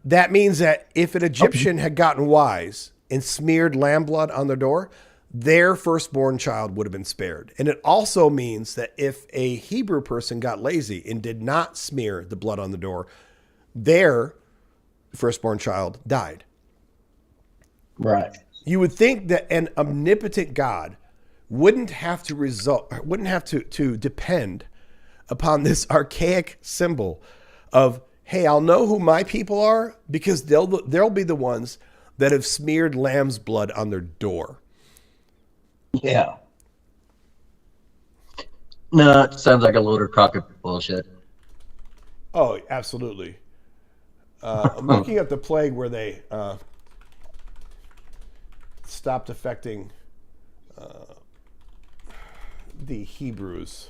that means that if an Egyptian had gotten wise and smeared lamb blood on their door, their firstborn child would have been spared. And it also means that if a Hebrew person got lazy and did not smear the blood on the door, their firstborn child died. Right. You would think that an omnipotent God wouldn't have to depend upon this archaic symbol of, hey, I'll know who my people are because they'll be the ones that have smeared lamb's blood on their door. Yeah. No, it sounds like a load of crock of bullshit. Oh, absolutely. I'm looking at the plague where they stopped affecting the Hebrews.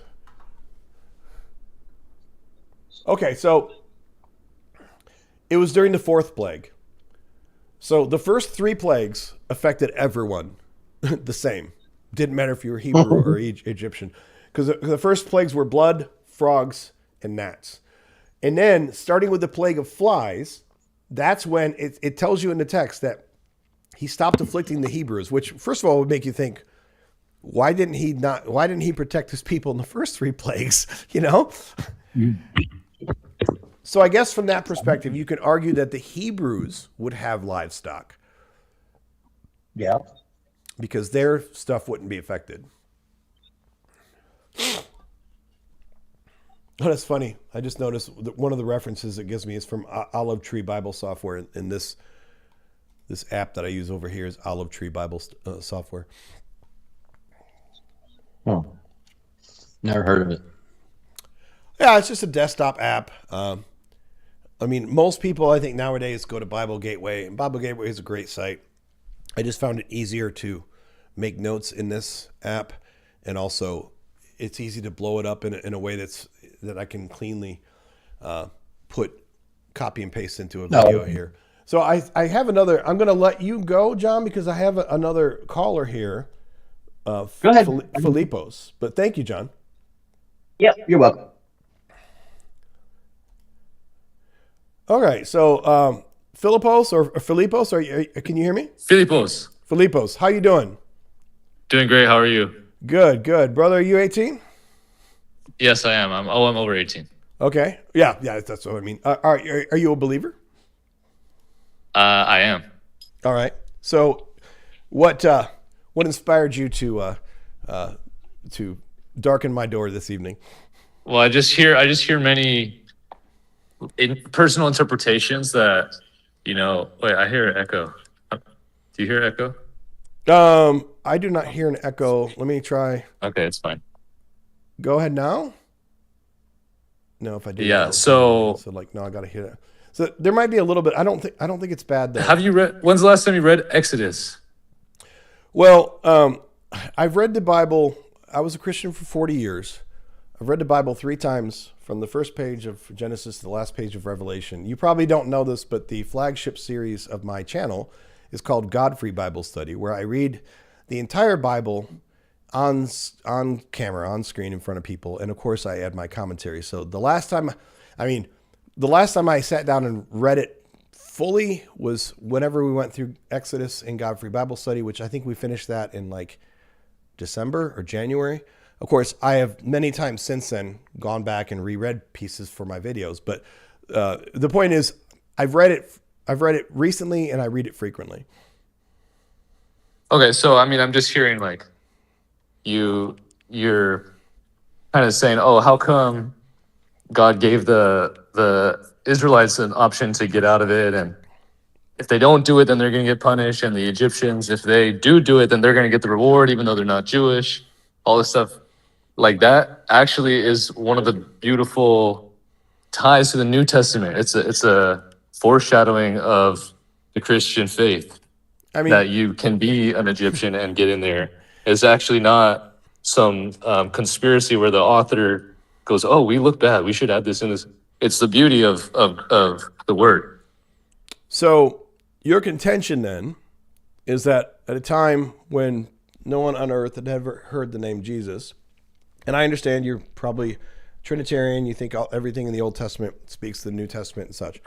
Okay, so it was during the 4th plague. So the first 3 plagues affected everyone the same. Didn't matter if you were Hebrew or Egyptian. Because the first plagues were blood, frogs, and gnats. And then, starting with the plague of flies, that's when it tells you in the text that he stopped afflicting the Hebrews, which, first of all, would make you think, why didn't he protect his people in the first 3 plagues? So I guess from that perspective, you can argue that the Hebrews would have livestock. Yeah. Because their stuff wouldn't be affected. Oh, that's funny. I just noticed that one of the references it gives me is from Olive Tree Bible Software. And this app that I use over here is Olive Tree Bible Software. Oh. Never heard of it. Yeah, it's just a desktop app. I mean, most people, I think, nowadays go to Bible Gateway. And Bible Gateway is a great site. I just found it easier to make notes in this app. And also, it's easy to blow it up in a way that I can cleanly put copy and paste into a video here. So I have another. I'm going to let you go, John, because I have another caller here. Go ahead. Philippos. But thank you, John. Yep, you're welcome. All right. So Philippos or Philippos, can you hear me? Philippos, how you doing? Doing great. How are you? Good. Brother, are you 18? Yes, I am. I'm over 18. Okay. Yeah, that's what I mean. Are you a believer? I am. All right. So what inspired you to darken my door this evening? Well, I just hear many personal interpretations that, wait, I hear an echo. Do you hear echo? I do not hear an echo. Let me try. Okay, it's fine. Go ahead now. No, if I do that, Yeah. it'll tell me. So, So like, no, I gotta hear that. So there might be a little bit. I don't think it's bad though. have you read? When's the last time you read Exodus? Well, I've read the Bible. I was a Christian for 40 years. I've read the Bible 3 times, from the first page of Genesis to the last page of Revelation. You probably don't know this, but the flagship series of my channel is called Godfrey Bible Study, where I read the entire Bible on camera, on screen in front of people. And of course, I add my commentary. So the last time I sat down and read it fully was whenever we went through Exodus and Godfrey Bible Study, which I think we finished that in like December or January. Of course, I have many times since then gone back and reread pieces for my videos. But the point is, I've read it recently, and I read it frequently. Okay, so I mean, I'm just hearing like you're kind of saying, oh, how come God gave the Israelites an option to get out of it, and if they don't do it, then they're going to get punished, and the Egyptians, if they do it, then they're going to get the reward, even though they're not Jewish. All this stuff like that actually is one of the beautiful ties to the New Testament. It's a foreshadowing of the Christian faith. I mean, That you can be an Egyptian and get in there. It's actually not some conspiracy where the author goes, "Oh, we look bad. We should add this in this." It's the beauty of the word. so your contention then is that at a time when no one on earth had ever heard the name Jesus, and I understand you're probably Trinitarian, you think everything in the Old Testament speaks to the New Testament and such,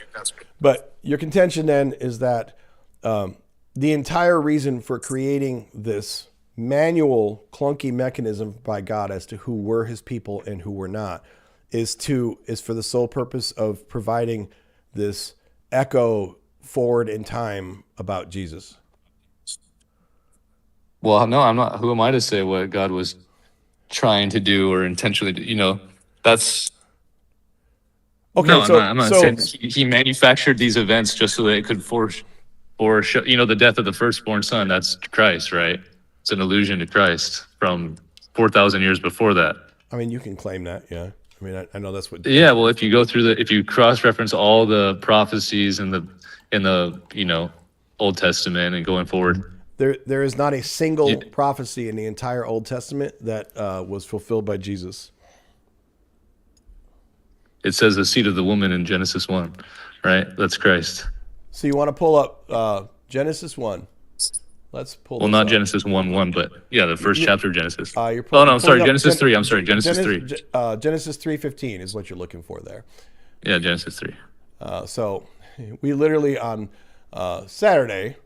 but your contention then is that the entire reason for creating this manual, clunky mechanism by God as to who were his people and who were not is for the sole purpose of providing this echo forward in time about Jesus. Well, no, I'm not. Who am I to say what God was trying to do or intentionally do? That's Okay, no. so I'm not saying he manufactured these events just so that it could show, the death of the firstborn son. That's Christ, right? It's an allusion to Christ from 4,000 years before that. I mean, you can claim that, yeah. I mean, I know that's what. Yeah, well, if you go through if you cross-reference all the prophecies in the Old Testament and going forward, There is not a single prophecy in the entire Old Testament that was fulfilled by Jesus. it says the seed of the woman in Genesis 1, right? That's Christ. So you want to pull up Genesis 1. Let's pull Well, this not up. Genesis 1:1, but yeah, the first chapter of Genesis. You're Oh, no, I'm pulling sorry, up Genesis 3. I'm sorry, Genesis 3. Genesis 3:15 is what you're looking for there. Yeah, Genesis 3. So we literally on Saturday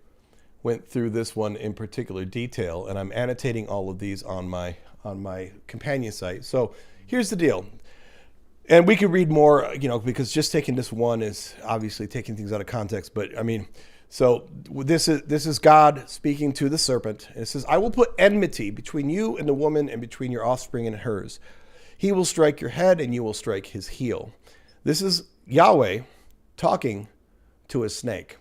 went through this one in particular detail, and I'm annotating all of these on my companion site. So here's the deal. And we could read more, because just taking this one is obviously taking things out of context. But I mean, so this is God speaking to the serpent. And it says, "I will put enmity between you and the woman, and between your offspring and hers. He will strike your head, and you will strike his heel." This is Yahweh talking to a snake.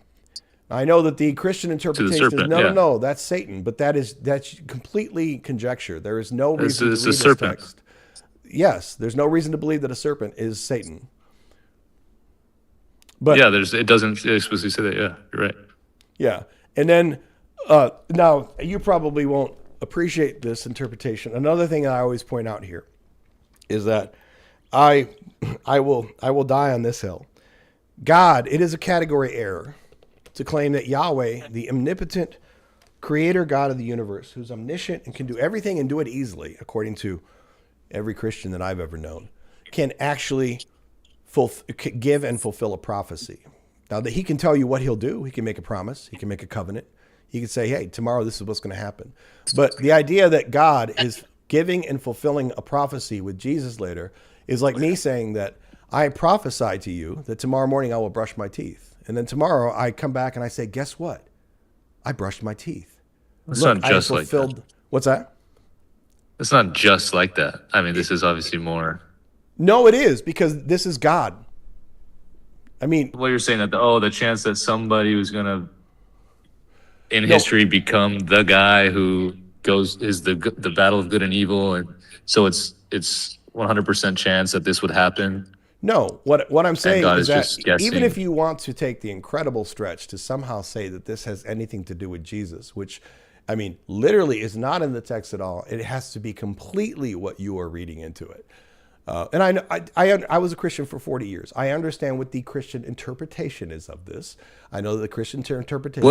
I know that the Christian interpretation serpent, is no, yeah. no, that's Satan, but that's completely conjecture. There is no reason to It's read a this serpent. text. Yes, there's no reason to believe that a serpent is Satan. But Yeah, it doesn't explicitly say that. Yeah, you're right. yeah, and then now you probably won't appreciate this interpretation. Another thing I always point out here is that I will die on this hill. God, it is a category error to claim that Yahweh, the omnipotent creator God of the universe, who's omniscient and can do everything and do it easily, according to every Christian that I've ever known, can actually give and fulfill a prophecy. Now, that he can tell you what he'll do, he can make a promise, he can make a covenant, he can say, hey, tomorrow this is what's going to happen. But the idea that God is giving and fulfilling a prophecy with Jesus later is like me saying that I prophesy to you that tomorrow morning I will brush my teeth. And then tomorrow I come back and I say, guess what? I brushed my teeth. It's Look, not just I like fulfilled. that. What's that? It's not just like that. I mean, this is obviously more. No, it is, because this is God. I mean, Well, you're saying that the chance that somebody who's gonna in No. history become the guy who is the battle of good and evil, and so it's 100% chance that this would happen. no. What I'm saying God is is that just guessing. even if you want to take the incredible stretch to somehow say that this has anything to do with Jesus, which, I mean, literally is not in the text at all. It has to be completely what you are reading into it. And I was a Christian for 40 years. I understand what the Christian interpretation is of this. I know that the Christian interpretation.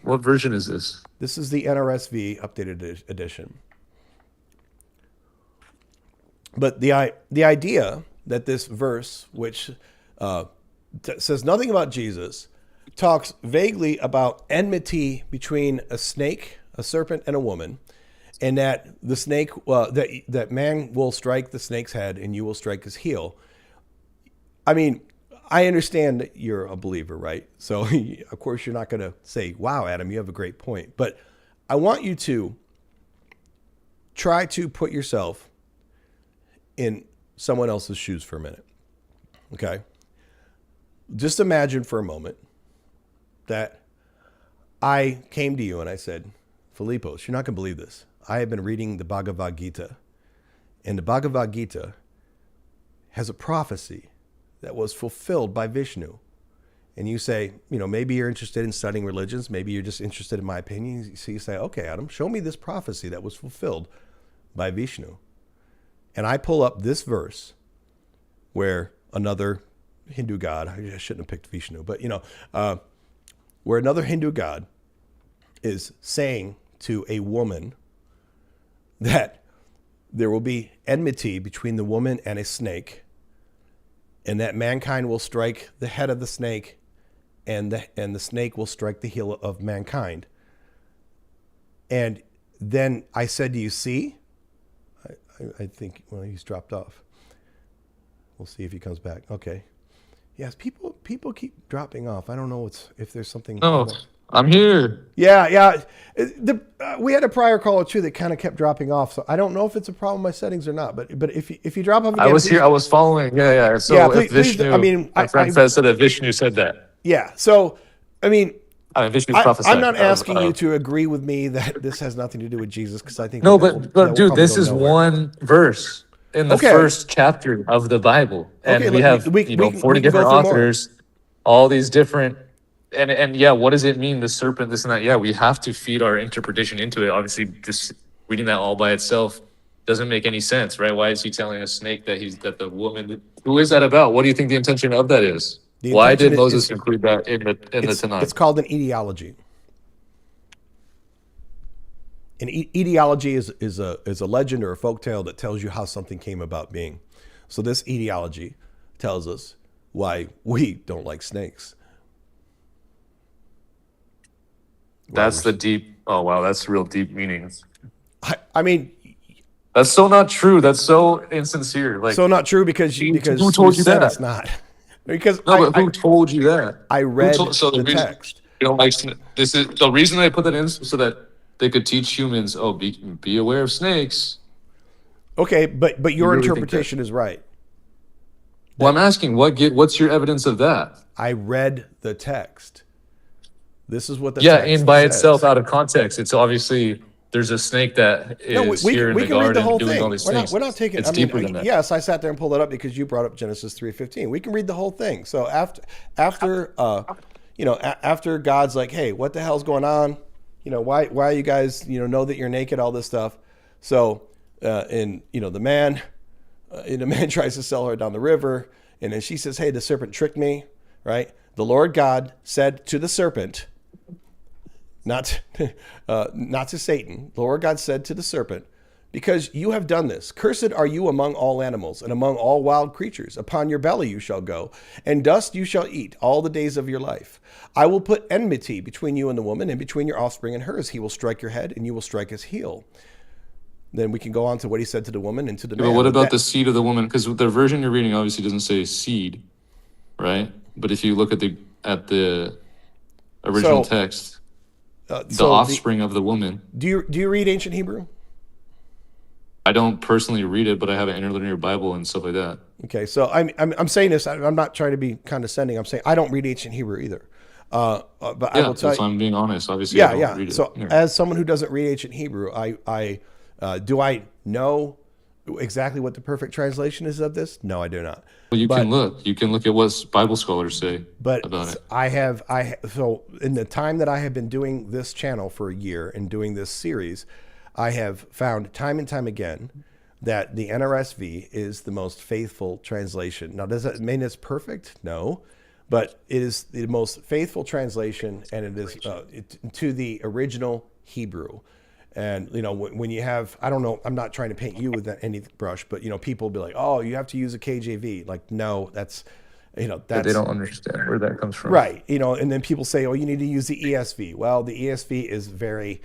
What version is this? This is the NRSV updated edition. But the idea that this verse, which says nothing about Jesus, talks vaguely about enmity between a snake, a serpent, and a woman, and that the snake, that man will strike the snake's head and you will strike his heel. I mean, I understand that you're a believer, right? So of course you're not going to say, wow, Adam, you have a great point. But I want you to try to put yourself in someone else's shoes for a minute. Okay? Just imagine for a moment that I came to you and I said, Philippos, you're not going to believe this. I have been reading the Bhagavad Gita, and the Bhagavad Gita has a prophecy that was fulfilled by Vishnu. And you say, maybe you're interested in studying religions. Maybe you're just interested in my opinion. So you say, okay, Adam, show me this prophecy that was fulfilled by Vishnu. And I pull up this verse where another Hindu god, I shouldn't have picked Vishnu, but where another Hindu god is saying to a woman that there will be enmity between the woman and a snake, and that mankind will strike the head of the snake, and the snake will strike the heel of mankind. And then I said, do you see? I think, well, he's dropped off. We'll see if he comes back. Okay. Yes, people keep dropping off. I don't know if there's something. No, I'm here. Yeah. We had a prior caller too that kind of kept dropping off, so I don't know if it's a problem with my settings or not. But if you drop off again, I was here. I was following. Yeah. So Yeah, if please, Vishnu, I mean, my friend said that Vishnu said that. yeah. So I mean, Vishnu prophesied. I'm not asking you to agree with me that this has nothing to do with Jesus, because I think No, that but will dude, probably this go is nowhere. one verse in the Okay. first chapter of the Bible, and Okay, we have 40 we can go different through more. authors, all these different, and yeah, what does it mean? The serpent, this and that. Yeah, we have to feed our interpretation into it. Obviously, just reading that all by itself doesn't make any sense, right? Why is he telling a snake that the woman? Who is that about? What do you think the intention of that is? The Why intention did Moses is- include that in the Tanakh? It's called an etiology. An etiology is a legend or a folktale that tells you how something came about being. So this etiology tells us why we don't like snakes. That's the deep. Oh wow, that's real deep meanings. I mean, That's so not true. That's so insincere. Like, so not true because Who you told you said that? it's not. Because no, but who told you that? I read So the reason text. You don't like this is the reason I put that in is so that they could teach humans. Oh, be aware of snakes. Okay, but your really think interpretation is right. Well, I'm asking what's your evidence of that? I read the text. This is what the Yeah, text and by says. itself, out of context, it's obviously there's a snake that is No, here in the can read the garden whole doing thing. all these We're things. not taking. It's deeper than that. Yes, I sat there and pulled it up because you brought up Genesis 3:15. We can read the whole thing. So after God's like, hey, what the hell's going on? Why are you guys know that you're naked? All this stuff. So the man tries to sell her down the river, and then she says, hey, the serpent tricked me, right? The Lord God said to the serpent, not to Satan. The Lord God said to the serpent, because you have done this, cursed are you among all animals and among all wild creatures. Upon your belly you shall go, and dust you shall eat all the days of your life. I will put enmity between you and the woman, and between your offspring and hers. He will strike your head, and you will strike his heel. Then we can go on to what he said to the woman and to the man. But what about the seed of the woman? Because the version you're reading obviously doesn't say seed, right? But if you look at the original text, the offspring of the woman. Do you read ancient Hebrew? I don't personally read it, but I have an interlinear Bible and stuff like that. Okay, so I'm saying this. I'm not trying to be condescending. I'm saying I don't read ancient Hebrew either. But I Yeah, will tell that's you. why I'm being honest. Obviously, I Yeah, don't read it. So Yeah. as someone who doesn't read ancient Hebrew, I do I know exactly what the perfect translation is of this? No, I do not. Well, you But- can look. You can look at what Bible scholars say But about it. so in the time that I have been doing this channel for a year and doing this series, I have found time and time again that the NRSV is the most faithful translation. Now, does that mean it's perfect? No, but it is the most faithful translation, and it is to the original Hebrew. And you know, when you have, I don't know, I'm not trying to paint you with any brush, but you know, people be like, "Oh, you have to use a KJV." Like, no, that's, you know, But that's they don't understand where that comes from. right. You know, and then people say, "Oh, you need to use the ESV." Well, the ESV is very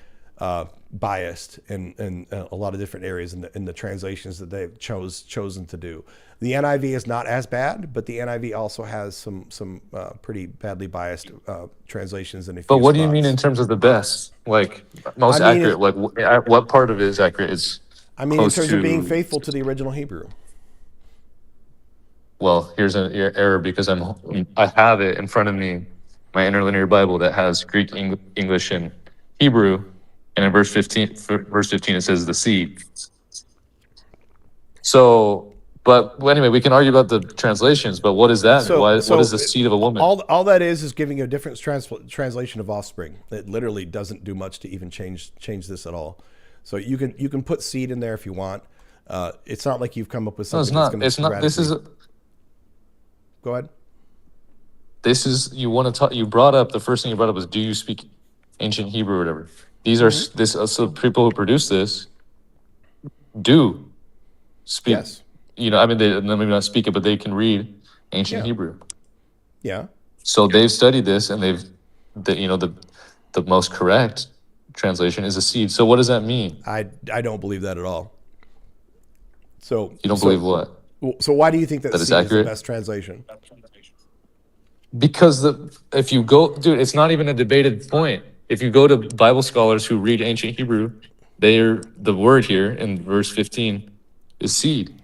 biased in a lot of different areas in the translations that they've chosen to do. The NIV is not as bad, but the NIV also has some pretty badly biased translations in a few But what do you mean spots. in terms of the best? Like most I mean, accurate? Like what part of it is accurate? It's I mean, in close terms to, of being faithful to the original Hebrew. Well, here's an error because I have it in front of me, my interlinear Bible that has Greek, English, and Hebrew, and in verse 15 it says the seed. So, but anyway, we can argue about the translations. But what is that? What is the seed of a woman? All that is giving you a different translation of offspring. It literally doesn't do much to even change this at all. So you can put seed in there if you want. It's not like you've come up with something. No, it's not. This is. Go ahead. This is you want to talk. You brought up the first thing you brought up was, do you speak ancient Hebrew or whatever? These are so people who produce this do speak. Yes. You know, I mean, they maybe not speak it, but they can read ancient Hebrew. Yeah. So they've studied this, and the most correct translation is a seed. So what does that mean? I don't believe that at all. So You don't believe what? So why do you think that That it's seed is the accurate? best translation? Because if you go, dude, it's not even a debated point. If you go to Bible scholars who read ancient Hebrew, the word here in verse 15 is seed.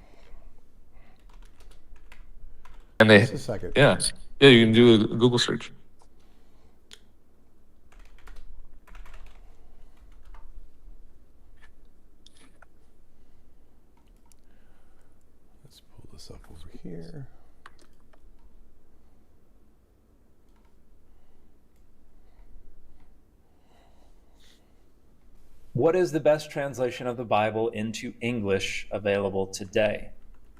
And Just a second. yeah, you can do a Google search. Let's pull this up over here. What is the best translation of the Bible into English available today?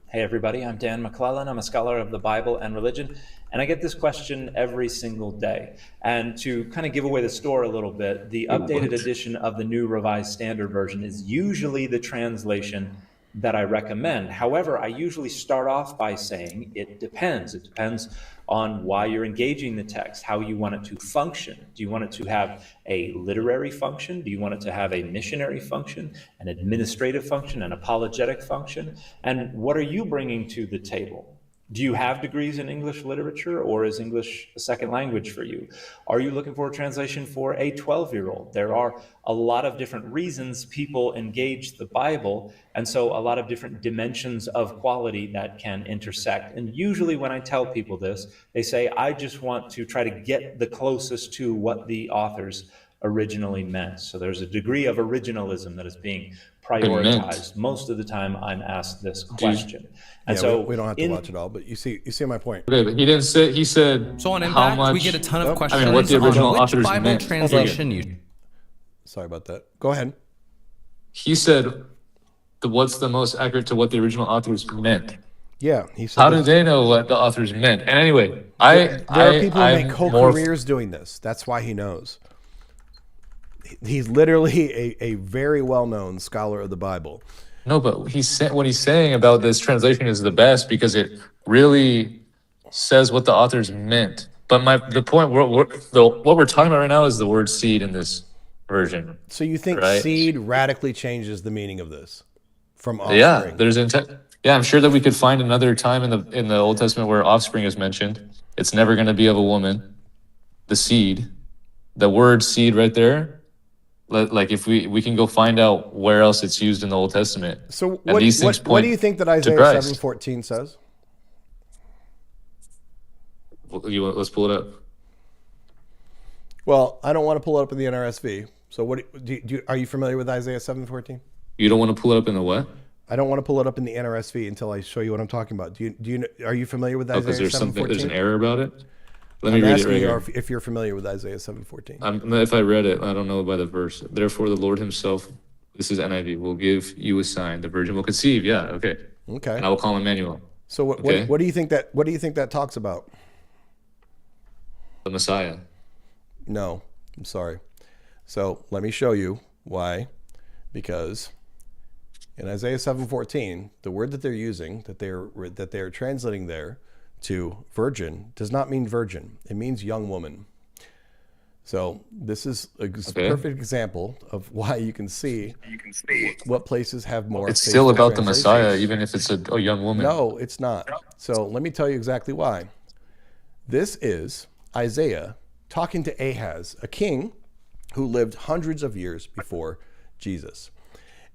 Hey everybody, I'm Dan McClellan. I'm a scholar of the Bible and religion, and I get this question every single day. And to kind of give away the store a little bit, the updated edition of the New Revised Standard Version is usually the translation that I recommend. However, I usually start off by saying it depends. It depends on why you're engaging the text, how you want it to function. Do you want it to have a literary function? Do you want it to have a missionary function, an administrative function, an apologetic function? And what are you bringing to the table? Do you have degrees in English literature, or is English a second language for you? Are you looking for a translation for a 12-year-old? There are a lot of different reasons people engage the Bible, and so a lot of different dimensions of quality that can intersect. And usually when I tell people this, they say, I just want to try to get the closest to what the authors originally meant. So there's a degree of originalism that is being prioritized. Most of the time I'm asked this question. And Yeah, so we don't have to watch it all, but you see my point. Okay, but he didn't say. He said. So on how Impact, much, we get a ton of Nope. questions I mean, what the original on which authors Bible meant. translation you. Sorry about that. Go ahead. He said, "What's the most accurate to what the original authors meant?" Yeah, he said. How do they know what the authors meant? And anyway, There are people who make I'm whole more- careers doing this. That's why he knows. He's literally a very well-known scholar of the Bible. No, but what he's saying about this translation is the best because it really says what the authors meant. But the point what we're talking about right now is the word seed in this version. So you think Right. seed radically changes the meaning of this from offspring? Yeah, there's intent. Yeah, I'm sure that we could find another time in the Old Testament where offspring is mentioned. It's never going to be of a woman. The seed, the word seed right there, Like if we can go find out where else it's used in the Old Testament. So And these things what do point you think that to Isaiah Christ. 7:14 says? Let's pull it up. Well, I don't want to pull it up in the NRSV. So what are you familiar with Isaiah 7:14? You don't want to pull it up in the what? I don't want to pull it up in the NRSV until I show you what I'm talking about. Are you familiar with Oh, because Isaiah there's something. 7:14? There's an error about it. Let me I'm read it asking right you here. if you're familiar with Isaiah 7:14. If I read it, I don't know by the verse. Therefore, the Lord Himself, this is NIV, will give you a sign. The virgin will conceive. Yeah, okay. Okay. And I will call him Emmanuel, So what do you think that talks about? the Messiah. No, I'm sorry. So let me show you why. Because in Isaiah 7:14, the word that they're using, that they're translating there to virgin, does not mean virgin. It means young woman. So this is a perfect example of why you can see what places have more. It's still faithful about the Messiah, translations. even if it's a young woman. No, it's not. So let me tell you exactly why. This is Isaiah talking to Ahaz, a king who lived hundreds of years before Jesus.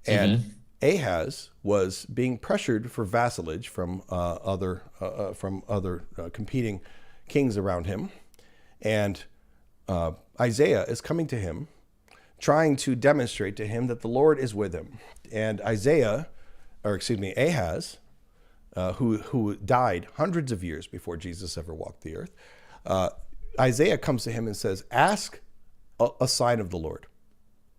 And Ahaz was being pressured for vassalage from other competing kings around him. And Isaiah is coming to him, trying to demonstrate to him that the Lord is with him. And Ahaz, who died hundreds of years before Jesus ever walked the earth, Isaiah comes to him and says, ask a sign of the Lord.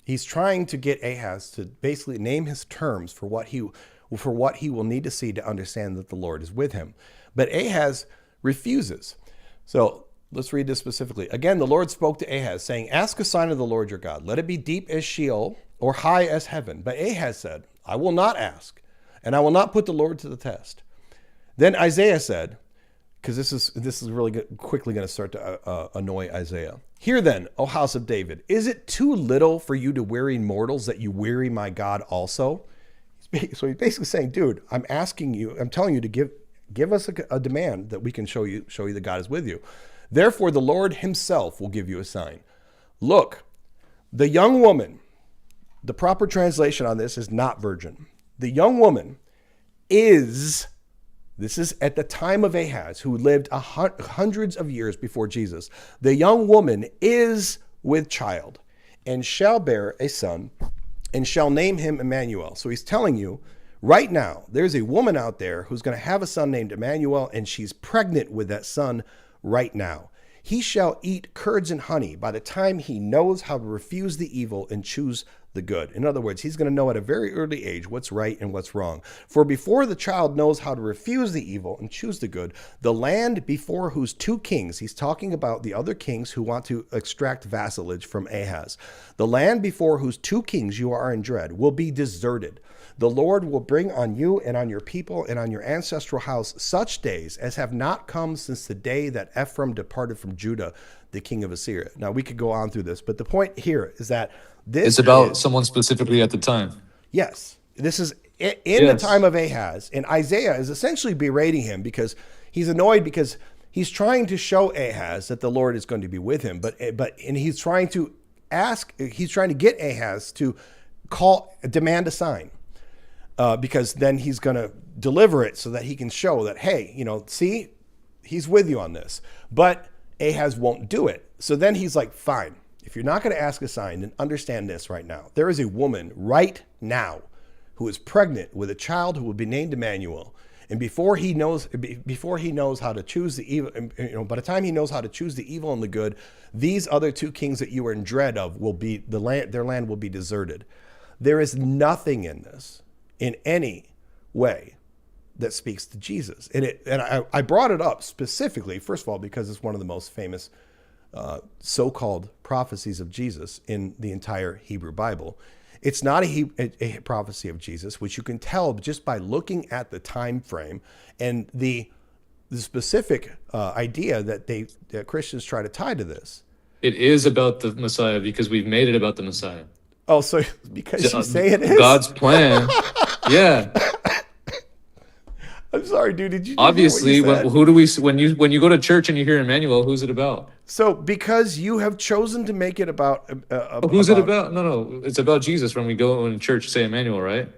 He's trying to get Ahaz to basically name his terms for what he will need to see to understand that the Lord is with him. But Ahaz refuses. So let's read this specifically. Again, the Lord spoke to Ahaz, saying, ask a sign of the Lord your God. Let it be deep as Sheol or high as heaven. But Ahaz said, I will not ask, and I will not put the Lord to the test. Then Isaiah said, because this is really quickly going to start to annoy Isaiah. Hear then, O house of David, is it too little for you to weary mortals that you weary my God also? So he's basically saying, dude, I'm telling you to give us a demand that we can show you that God is with you. Therefore, the Lord himself will give you a sign. Look, the young woman, the proper translation on this is not virgin. The young woman is... This is at the time of Ahaz, who lived hundreds of years before Jesus. The young woman is with child and shall bear a son and shall name him Emmanuel. So he's telling you right now, there's a woman out there who's going to have a son named Emmanuel, and she's pregnant with that son right now. He shall eat curds and honey by the time he knows how to refuse the evil and choose the good. In other words, he's going to know at a very early age what's right and what's wrong. For before the child knows how to refuse the evil and choose the good, the land before whose two kings, he's talking about the other kings who want to extract vassalage from Ahaz, the land before whose two kings you are in dread will be deserted. The Lord will bring on you and on your people and on your ancestral house such days as have not come since the day that Ephraim departed from Judah, the king of Assyria. Now, we could go on through this, but the point here is that It's about someone specifically at the time. Yes, this is in the time of Ahaz, and Isaiah is essentially berating him because he's annoyed because he's trying to show Ahaz that the Lord is going to be with him, but he's trying to get Ahaz to demand a sign, because then he's going to deliver it so that he can show that, hey, see, he's with you on this, but Ahaz won't do it. So then he's like, fine. If you're not going to ask a sign, then understand this right now. There is a woman right now who is pregnant with a child who will be named Emmanuel. And before he knows how to choose the evil, by the time he knows how to choose the evil and the good, these other two kings that you are in dread of their land will be deserted. There is nothing in this in any way that speaks to Jesus. And I brought it up specifically, first of all, because it's one of the most famous so-called prophecies of Jesus in the entire Hebrew Bible. It's not a prophecy of Jesus, which you can tell just by looking at the time frame and the specific idea that Christians try to tie to this. It is about the Messiah because we've made it about the Messiah. Oh, so because you say it is? God's plan. Yeah. I'm sorry, dude. Did you Obviously, hear what you said? when you go to church and you hear Emmanuel, who's it about? So because you have chosen to make it about Who's it about? No, it's about Jesus when we go in church say Emmanuel, right?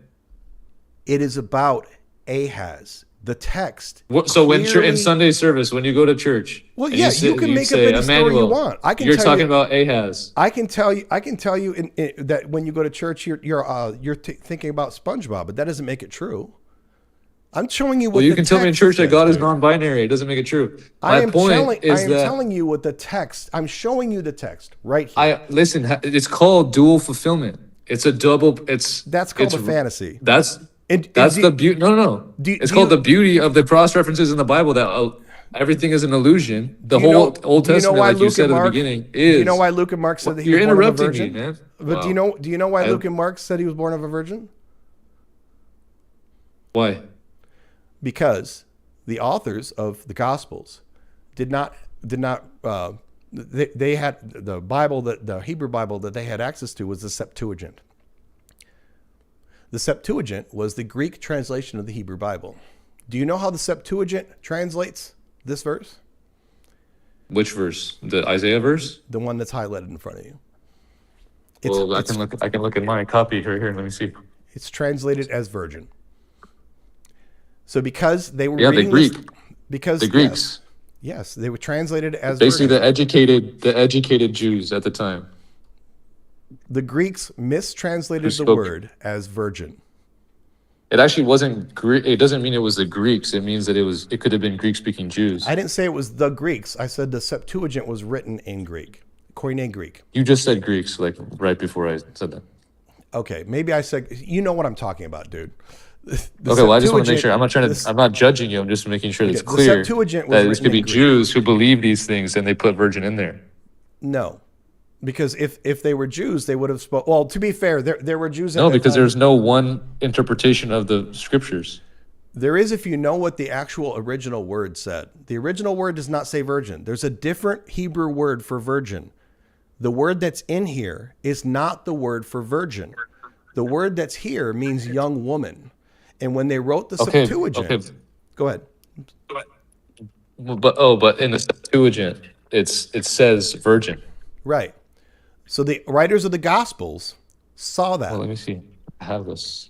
it is about Ahaz. The text. So in clearly- Sunday service, when you go to church, Well, and yeah, say- you can make up say, any story you want. I can You're tell talking you, about Ahaz. I can tell you that when you go to church, you're thinking about SpongeBob, but that doesn't make it true. I'm showing you what. Well, you the can tell me in text church that says, God is dude. non-binary. It doesn't make it true. I My am point is that telling you what the text. I'm showing you the text right here. It's called dual fulfillment. It's a double. That's called a fantasy. That's And the beauty. No. It's called the beauty of the cross references in the Bible that everything is an illusion. The whole Old Testament, like you said at the beginning, is. Do you know why Luke and Mark said that he You're was born of a interrupting virgin? me, man. But Wow. do you know why Luke and Mark said he was born of a virgin? Why? Because the authors of the Gospels did not they had the Bible, that the Hebrew Bible that they had access to was the Septuagint. The Septuagint was the Greek translation of the Hebrew Bible. Do you know how the Septuagint translates this verse? Which verse? The Isaiah verse? The one that's highlighted in front of you. I can look at my copy here. Let me see. It's translated as virgin. So because they were Yeah, reading the Greek. because The Greeks. yes, they were translated as Basically, virgin. the educated Jews at the time. The Greeks mistranslated Who the spoke- word as virgin. It actually wasn't Greek. It doesn't mean it was the Greeks. It means that it could have been Greek-speaking Jews. I didn't say it was the Greeks. I said the Septuagint was written in Greek, Koine Greek. You just said Greeks, like right before I said that. Okay, maybe I said, you know what I'm talking about, dude. The Okay, well, I just want to make Septuagint- sure. I'm not judging you. I'm just making sure it's the clear Septuagint was that this written could be in Greek. Jews who believe these things and they put virgin in there. No, because if they were Jews, they would have spoke. Well, to be fair, there were Jews. No, because there's no one interpretation of the scriptures. There is if you know what the actual original word said. The original word does not say virgin. There's a different Hebrew word for virgin. The word that's in here is not the word for virgin. The word that's here means young woman. And when they wrote the Septuagint, go ahead. But in the Septuagint, it says virgin. Right. So the writers of the Gospels saw that. Well, let me see. I have this.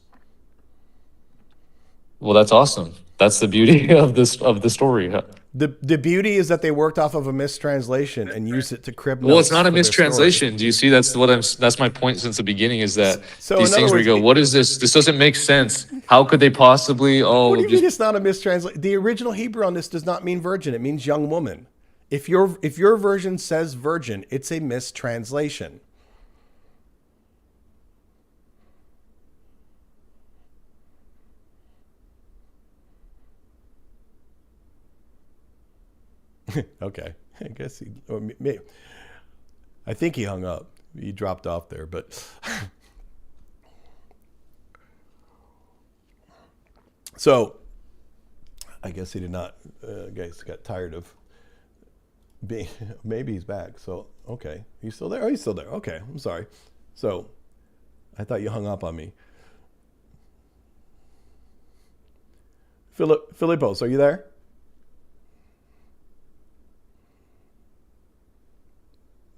Well, that's awesome. That's the beauty of the story. Huh? The beauty is that they worked off of a mistranslation and used it to crib notes. Well, it's not a for their story. mistranslation. Do you see? That's my point since the beginning is that So these in other things where you words, go, what is this? This doesn't make sense. How could they possibly? What do you Just mean it's not a mistranslation? The original Hebrew on this does not mean virgin. It means young woman. If your version says virgin, it's a mistranslation. Okay, I guess I think he hung up. He dropped off there, but so I guess he did not. Guys got tired of being. Maybe he's back. So okay, he's still there. Oh, he's still there. Okay, I'm sorry. So I thought you hung up on me. Philippos, are you there?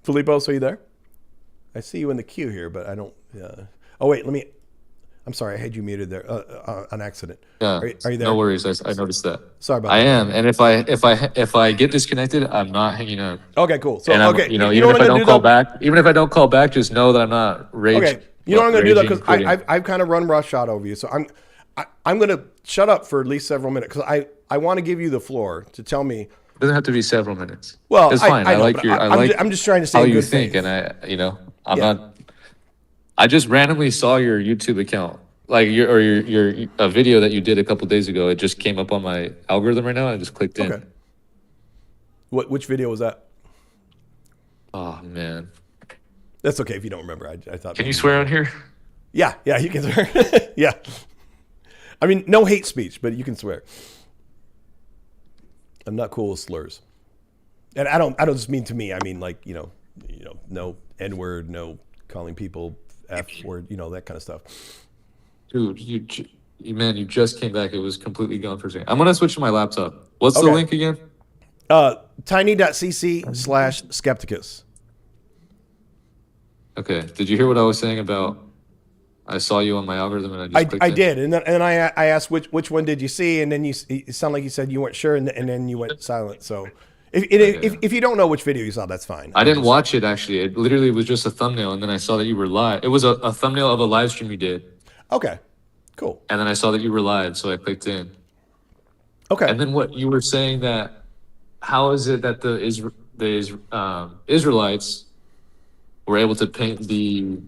Philippos, are you there? I see you in the queue here, but I don't. Oh wait, I'm sorry, I had you muted there on accident. yeah, Are you there? no worries. I noticed that. Sorry about I that. am, and if I get disconnected, I'm not hanging up. Okay, cool. So And okay, even what if I'm I gonna don't do, call though? back, just know that I'm not raging. Okay, you know what I'm gonna do though, because quitting. I've kind of run roughshod over you, so I'm gonna shut up for at least several minutes because I want to give you the floor to tell me. It doesn't have to be several minutes. Well, it's fine. I know, like but your. I'm just trying to say how in you good think, faith. and I'm Yeah. not. I just randomly saw your YouTube account, like your a video that you did a couple days ago. It just came up on my algorithm right now. I just clicked in. Okay. Which video was that? Oh man, That's okay if you don't remember. I thought. can you swear on here? Yeah, you can swear. Yeah. I mean, no hate speech, but you can swear. I'm not cool with slurs. And I don't just mean to me. I mean like, no N-word, no calling people F word, that kind of stuff. Dude, Man, you just came back. It was completely gone for a second. I'm gonna switch to my laptop. What's the Okay. link again? Tiny.cc/skepticus. Okay. Did you hear what I was saying about? I saw you on my algorithm, and I just clicked I in? did, and then I asked which one did you see, and then it sounded like you said you weren't sure, and then you went silent. So if you don't know which video you saw, that's fine. I didn't watch it actually. It literally was just a thumbnail, and then I saw that you were live. It was a thumbnail of a live stream you did, Okay, cool. and then I saw that you were live, so I clicked in. Okay. And then what you were saying that how is it that the Israelites were able to paint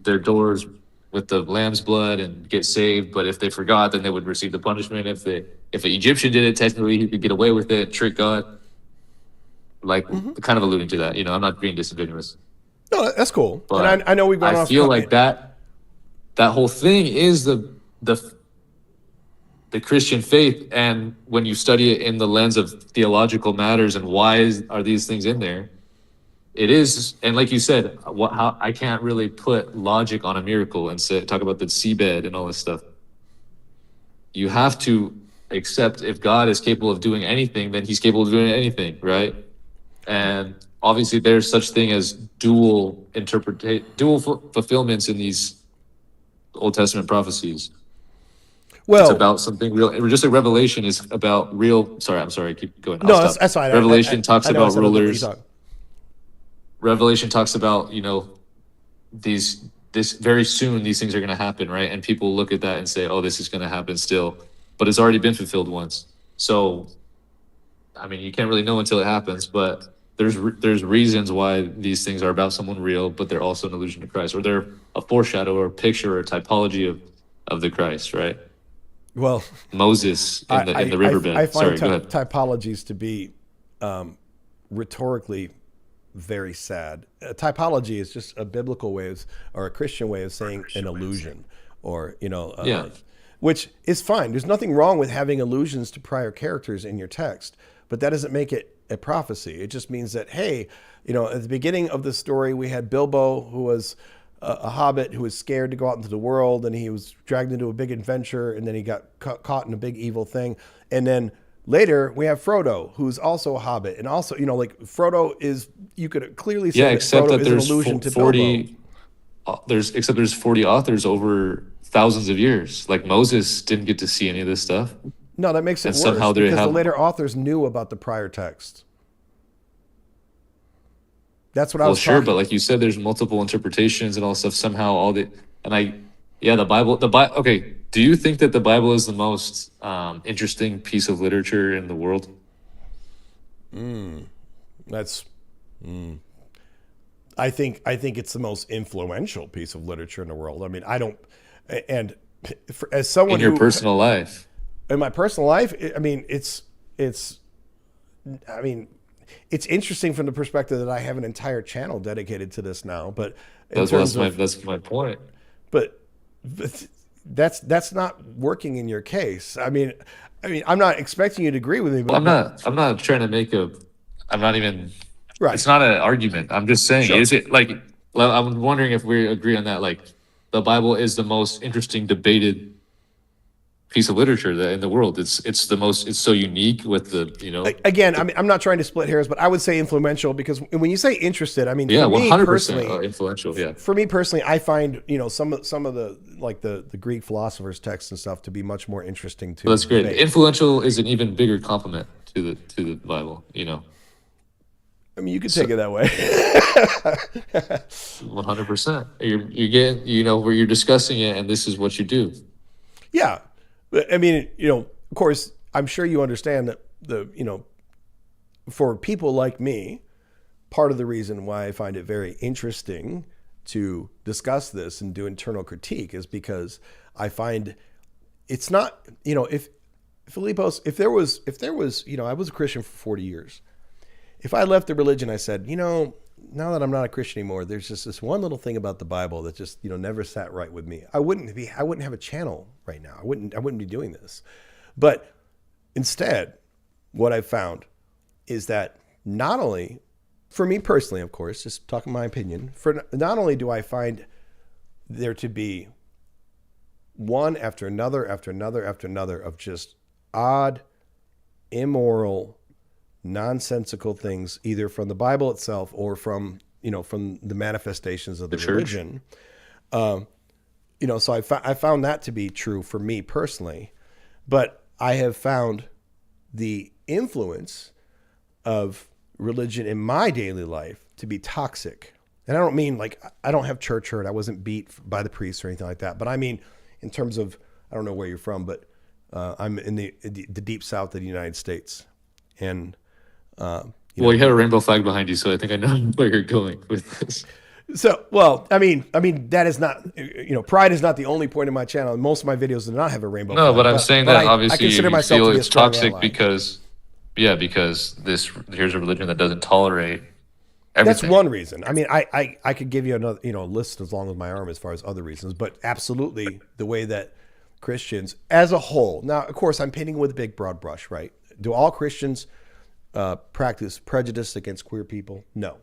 their doors with the lamb's blood and get saved, but if they forgot, then they would receive the punishment. If an Egyptian did it, technically he could get away with it, trick God. Like kind of alluding to that, I'm not being disingenuous. No, that's cool. But And I know we've gone off. I feel like that whole thing is the Christian faith, and when you study it in the lens of theological matters and are these things in there, it is. And like you said, how I can't really put logic on a miracle and talk about the seabed and all this stuff. You have to accept if God is capable of doing anything, then he's capable of doing anything, right? And obviously there's such thing as dual fulfillments in these Old Testament prophecies. Well, it's about something real. Just like Revelation is about real. Sorry, I'm sorry. Keep going. No, that's fine. Revelation talks about rulers. Talk. Revelation talks about this very soon these things are going to happen, right? And people look at that and say, "Oh, this is going to happen still," but it's already been fulfilled once. So, I mean, you can't really know until it happens. But there's reasons why these things are about someone real, but they're also an allusion to Christ, or they're a foreshadow or a picture or a typology of the Christ, right? Well, Moses in the riverbed. I find Sorry, go ahead. typologies to be rhetorically very sad. Typology is just a biblical way or a Christian way of saying an illusion, or which is fine. There's nothing wrong with having allusions to prior characters in your text, but that doesn't make it a prophecy. It just means that, hey, at the beginning of the story, we had Bilbo, who was a hobbit who was scared to go out into the world, and he was dragged into a big adventure, and then he got caught in a big evil thing. And then later we have Frodo, who's also a hobbit, and also, like Frodo is, you could clearly say that except Frodo that is an there's allusion to 40 Bilbo. There's 40 authors over thousands of years. Like Moses didn't get to see any of this stuff. No, that makes it And worse somehow they because the have- later authors knew about the prior text. That's what I Well, was sure, talking. but like you said, there's multiple interpretations and all stuff. Somehow the Bible. Okay. Do you think that the Bible is the most interesting piece of literature in the world? That's. I think it's the most influential piece of literature in the world. I mean, I don't, and as someone In your who, personal life, in my personal life, I mean, it's interesting from the perspective that I have an entire channel dedicated to this now. But that's my point. But that's not working in your case. I mean, I'm not expecting you to agree with me. But I'm not trying to make I'm not even. Right. It's not an argument. I'm just saying. Sure. Is it like? I'm wondering if we agree on that. Like, the Bible is the most interesting debated piece of literature in the world. It's so unique with the. Again, I'm not trying to split hairs, but I would say influential, because when you say interested, I mean, Yeah, for me 100% personally, influential. Yeah. For me personally, I find some of the like the Greek philosophers' texts and stuff to be much more interesting to. Well, that's great. debate. Influential is an even bigger compliment to the Bible. I mean, you could take it that way. 100%. You get where you're discussing it, and this is what you do. Yeah, I mean, of course, I'm sure you understand that for people like me, part of the reason why I find it very interesting to discuss this and do internal critique is because I find it's not, if Philippos, if there was, I was a Christian for 40 years. If I left the religion, I said, now that I'm not a Christian anymore, there's just this one little thing about the Bible that just, never sat right with me. I wouldn't have a channel right now. I wouldn't be doing this. But instead, what I've found is that not only, for me personally, of course, just talking my opinion, not only do I find there to be one after another of just odd, immoral, nonsensical things, either from the Bible itself or from the manifestations of the church. religion. So I found that to be true for me personally, but I have found the influence of religion in my daily life to be toxic. And I don't mean like I don't have church hurt. I wasn't beat by the priests or anything like that. But I mean, in terms of, I don't know where you're from, but I'm in the deep south of the United States. And, you have a rainbow flag behind you, so I think I know where you're going with this. So, well, I mean, that is not, Pride is not the only point of my channel. Most of my videos do not have a rainbow flag. No, but I'm saying that obviously I consider you myself feel to be a it's strong toxic ally. because here's a religion that doesn't tolerate everything. That's one reason. I mean, I could give you another, list as long as my arm as far as other reasons, but absolutely the way that Christians as a whole, now, of course, I'm painting with a big broad brush, right? Do all Christians practice prejudice against queer people? No.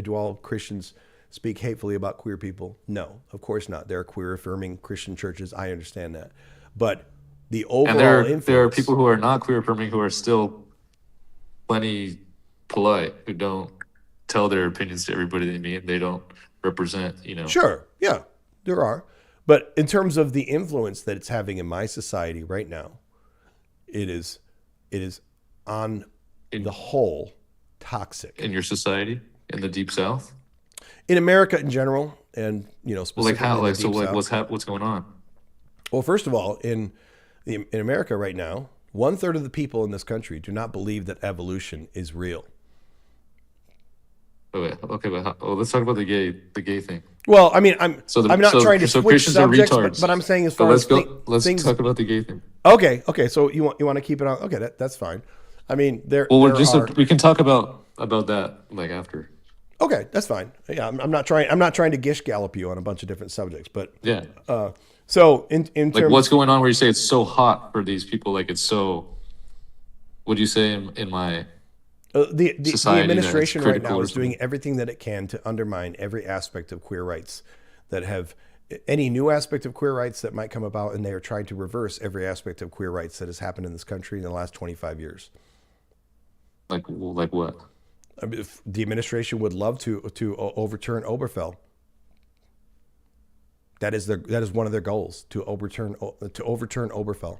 Do all Christians speak hatefully about queer people? No, of course not. There are queer affirming Christian churches. I understand that. But the overall influence. There are people who are not queer affirming who are still plenty polite, who don't tell their opinions to everybody they meet. They don't represent, Sure. Yeah, there are. But in terms of the influence that it's having in my society right now, it is on the whole toxic. In your society, in the Deep South? In America in general, and specifically what's going on? Well, first of all, in America right now, 1/3 of the people in this country do not believe that evolution is real. Okay, but let's talk about the gay thing. Well, I mean, I'm not trying to switch Christians subjects, are retards. but I'm saying as far as let's things. talk about the gay thing. Okay. So you want to keep it on? Okay, that's fine. I mean, we can talk about that like after. Okay, that's fine. Yeah, I'm not trying to gish gallop you on a bunch of different subjects, but yeah. So in terms, like, what's going on where you say it's so hot for these people? Like, it's so. What do you say in my? The administration right now is doing doing everything that it can to undermine every aspect of queer rights that have any new aspect of queer rights that might come about, and they are trying to reverse every aspect of queer rights that has happened in this country in the last 25 years. Like what? I mean, if the administration would love to overturn Obergefell. That is one of their goals, to overturn Obergefell.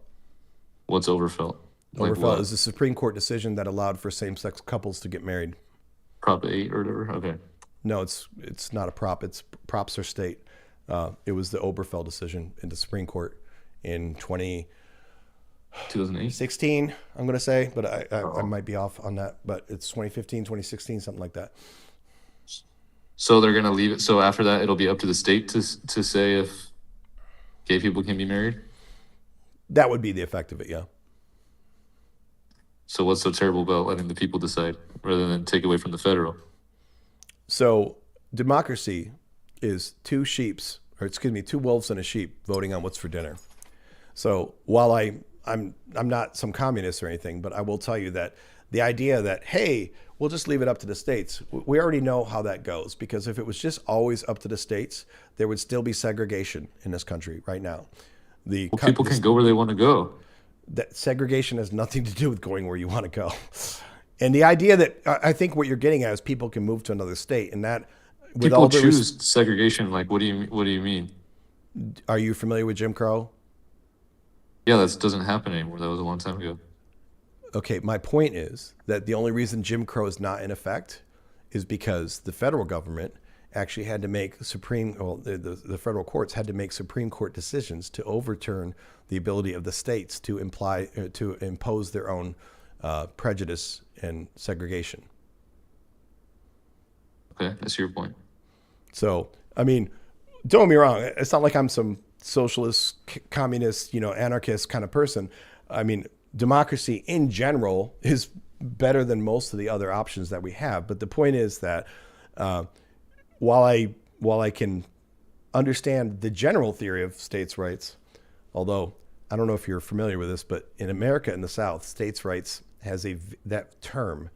What's Obergefell? Obergefell is a Supreme Court decision that allowed for same-sex couples to get married. Prop 8 or whatever? Okay. No, it's not a prop. Props are state. It was the Obergefell decision in the Supreme Court in 2016, I'm going to say, but I might be off on that. But it's 2015, 2016, something like that. So they're going to leave it. So after that, it'll be up to the state to say if gay people can be married? That would be the effect of it, yeah. So what's so terrible about letting the people decide rather than take away from the federal? So democracy is two wolves and a sheep voting on what's for dinner. So while I'm not some communist or anything, but I will tell you that the idea that, hey, we'll just leave it up to the states, we already know how that goes, because if it was just always up to the states, there would still be segregation in this country right now. People can go where they want to go. That segregation has nothing to do with going where you want to go. And the idea that I think what you're getting at is people can move to another state, and that with people choose segregation. Like, what do you mean? Are you familiar with Jim Crow? Yeah, that doesn't happen anymore. That was a long time ago. Okay, my point is that the only reason Jim Crow is not in effect is because the federal government actually had to make the federal courts had to make Supreme Court decisions to overturn the ability of the states to impose their own prejudice and segregation. Okay, that's your point. So, I mean, don't get me wrong. It's not like I'm some socialist, communist, anarchist kind of person. I mean, democracy in general is better than most of the other options that we have. But the point is that while I can understand the general theory of states' rights, although I don't know if you're familiar with this, but in America in the South, states' rights that term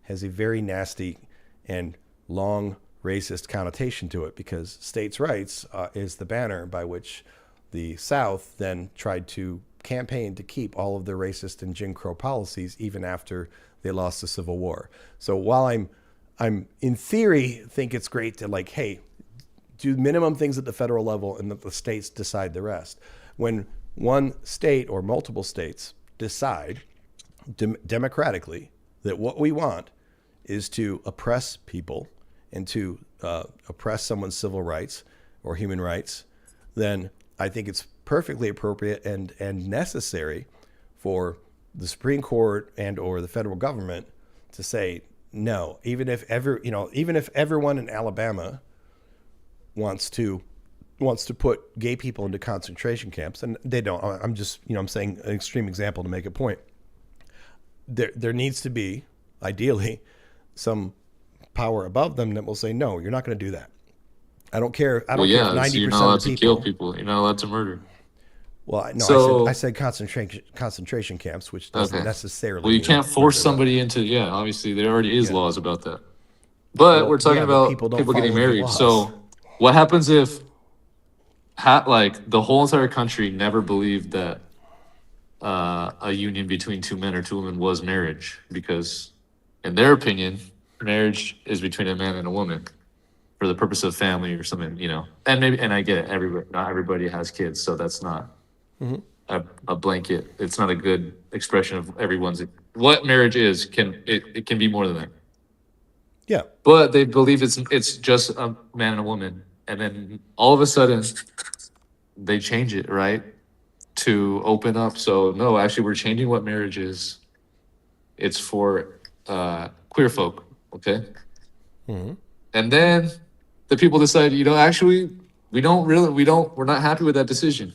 has a very nasty and long racist connotation to it, because states' rights is the banner by which the South then tried to campaign to keep all of their racist and Jim Crow policies even after they lost the Civil War. So while I'm in theory think it's great to like, hey, do minimum things at the federal level and that the states decide the rest. When one state or multiple states decide democratically that what we want is to oppress people and to oppress someone's civil rights or human rights, then I think it's perfectly appropriate and necessary for the Supreme Court and or the federal government to say no, even if everyone in Alabama wants to put gay people into concentration camps, and they don't. I'm just, I'm saying an extreme example to make a point. There needs to be, ideally, some power above them that will say, no, you're not going to do that. I don't care. I don't care if 90% so you're not allowed of the to people kill people. You're not allowed to murder. Well, no, So- I said concentration camps, which doesn't necessarily. Well, you mean can't force murder. somebody into. Yeah, obviously there already is laws about that. But Well, we're talking yeah, but about people people, don't getting follow the married. laws. So, what happens if, like, the whole entire country never believed that a union between two men or two women was marriage? Because, in their opinion, marriage is between a man and a woman for the purpose of family or something, And I get it. Not everybody has kids, so that's not a blanket. It's not a good expression of everyone's. What marriage is it can be more than that. Yeah. But they believe it's just a man and a woman, and then all of a sudden they change it, right, to open up. So no, actually, we're changing what marriage is. It's for queer folk, okay? And then the people decide, actually, we're not happy with that decision.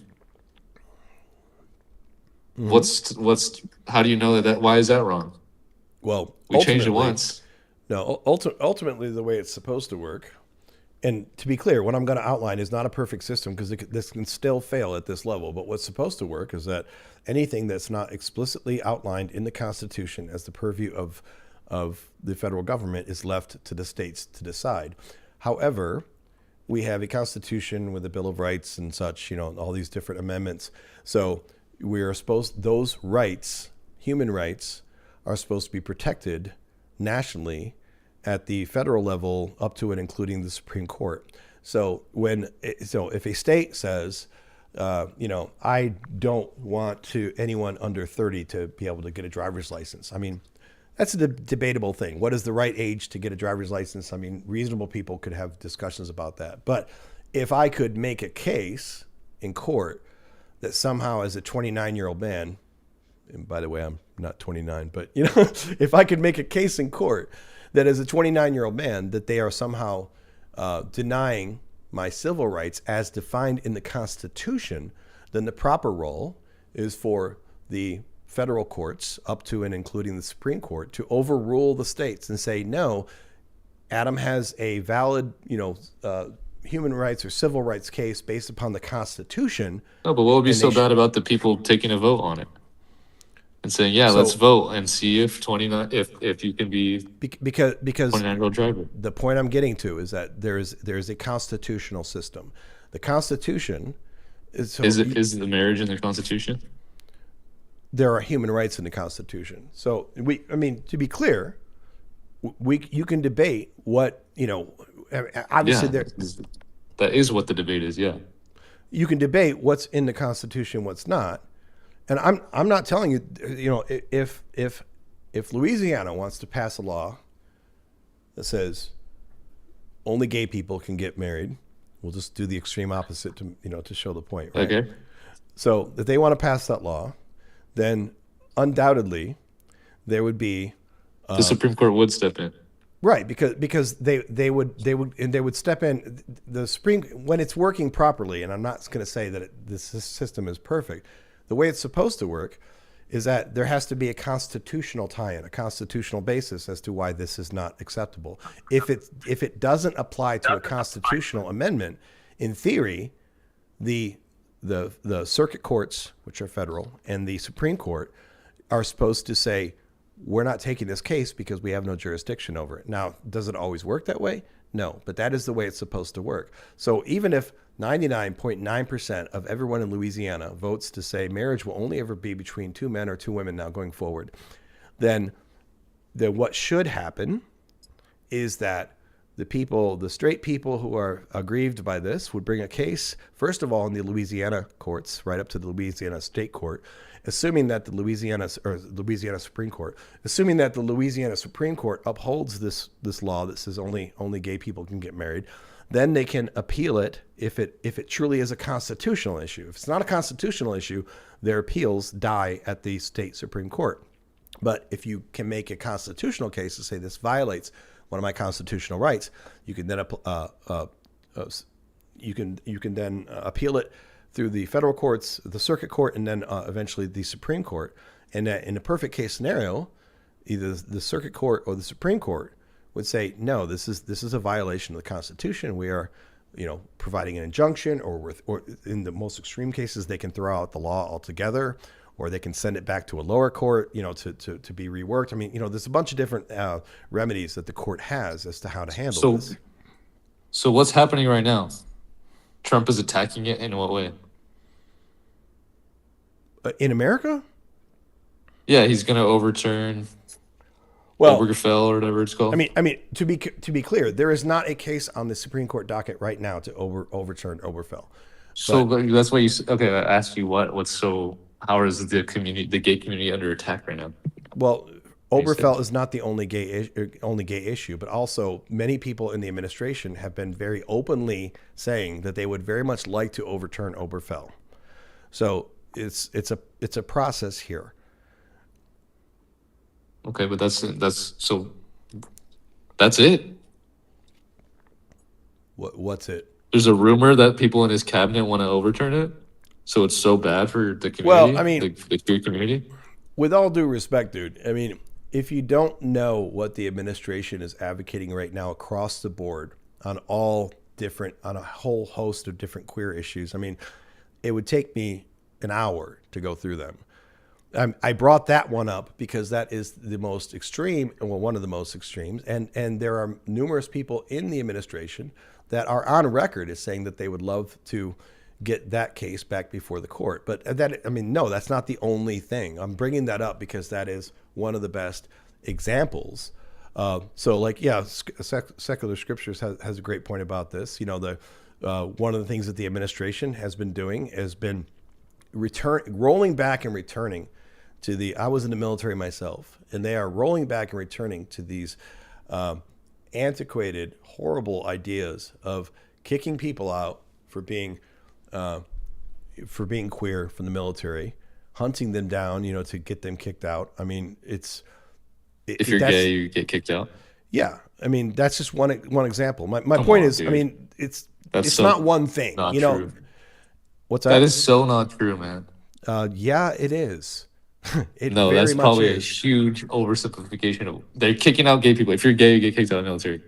How do you know that? Why is that wrong? Well, We changed it ultimately- once. No, ultimately, the way it's supposed to work, and to be clear, what I'm going to outline is not a perfect system because this can still fail at this level. But what's supposed to work is that anything that's not explicitly outlined in the Constitution as the purview of the federal government is left to the states to decide. However, we have a Constitution with a Bill of Rights and such, all these different amendments. So those rights, human rights, are supposed to be protected nationally at the federal level up to and including the Supreme Court. So if a state says, I don't want anyone under 30 to be able to get a driver's license. I mean, that's a debatable thing. What is the right age to get a driver's license? I mean, reasonable people could have discussions about that. But if I could make a case in court that somehow as a 29-year-old man, and by the way, I'm not 29, but if I could make a case in court that as a 29-year-old man that they are somehow denying my civil rights as defined in the Constitution, then the proper role is for the federal courts up to and including the Supreme Court to overrule the states and say, no, Adam has a valid, human rights or civil rights case based upon the Constitution. No, but what would be And so they bad about the people taking a vote on it and saying, "Yeah, So- let's vote and see if 29, if you can be Because 29-year-old driver." the point I'm getting to is that there's a constitutional system. The Constitution is Is the marriage in the Constitution? there are human rights in the Constitution. So to be clear, you can debate what obviously Yeah, that is what the debate is. Yeah. you can debate what's in the Constitution, what's not. And I'm not telling you, if Louisiana wants to pass a law that says only gay people can get married, we'll just do the extreme opposite to show the point, right? Okay. So if they want to pass that law, then undoubtedly there would be The Supreme Court would step in. right because they would step in. The Supreme, when it's working properly, and I'm not going to say that this system is perfect. The way it's supposed to work is that there has to be a constitutional tie-in, a constitutional basis as to why this is not acceptable. If it doesn't apply to a constitutional amendment, in theory, the circuit courts, which are federal, and the Supreme Court are supposed to say, we're not taking this case because we have no jurisdiction over it. Now, does it always work that way? No, but that is the way it's supposed to work. So even if 99.9% of everyone in Louisiana votes to say marriage will only ever be between two men or two women now going forward, then what should happen is that the straight people who are aggrieved by this would bring a case, first of all, in the Louisiana courts, right up to the Louisiana State Court, assuming that the Louisiana Supreme Court, assuming that the Louisiana Supreme Court upholds this law that says only gay people can get married. Then they can appeal it if it truly is a constitutional issue. If it's not a constitutional issue, their appeals die at the state Supreme Court. But if you can make a constitutional case to say this violates one of my constitutional rights, you can then appeal it through the federal courts, the circuit court, and then eventually the Supreme Court. And in a perfect case scenario, either the circuit court or the Supreme Court would say, no, this is a violation of the Constitution. We are, providing an injunction, or in the most extreme cases, they can throw out the law altogether, or they can send it back to a lower court, to be reworked. I mean, there's a bunch of different remedies that the court has as to how to handle this. So what's happening right now? Trump is attacking it in what way? In America? Yeah, he's going to overturn Obergefell or whatever it's called. I mean, to be clear, there is not a case on the Supreme Court docket right now to overturn Obergefell. So that's why I asked you how is the gay community under attack right now? Well, Obergefell is not the only gay issue, but also many people in the administration have been very openly saying that they would very much like to overturn Obergefell. So it's a process here. Okay, but that's it. What's it? There's a rumor that people in his cabinet want to overturn it. So it's so bad for the community. Well, I mean, the queer community. With all due respect, dude, I mean, if you don't know what the administration is advocating right now across the board on a whole host of different queer issues, I mean, it would take me an hour to go through them. I brought that one up because that is the most extreme, one of the most extremes, and there are numerous people in the administration that are on record as saying that they would love to get that case back before the court. But no, that's not the only thing. I'm bringing that up because that is one of the best examples. Secular Scriptures has a great point about this. One of the things that the administration has been doing has been rolling back and returning to I was in the military myself, and they are rolling back and returning to these antiquated, horrible ideas of kicking people out for being queer from the military, hunting them down, to get them kicked out. I mean, if you're gay, you get kicked out. Yeah, I mean, that's just one example. My point is, dude. I mean, it's not one thing. Not true. What's that? That is so not true, man. Yeah, it is. That's probably a huge oversimplification. They're kicking out gay people. If you're gay, you get kicked out of the military.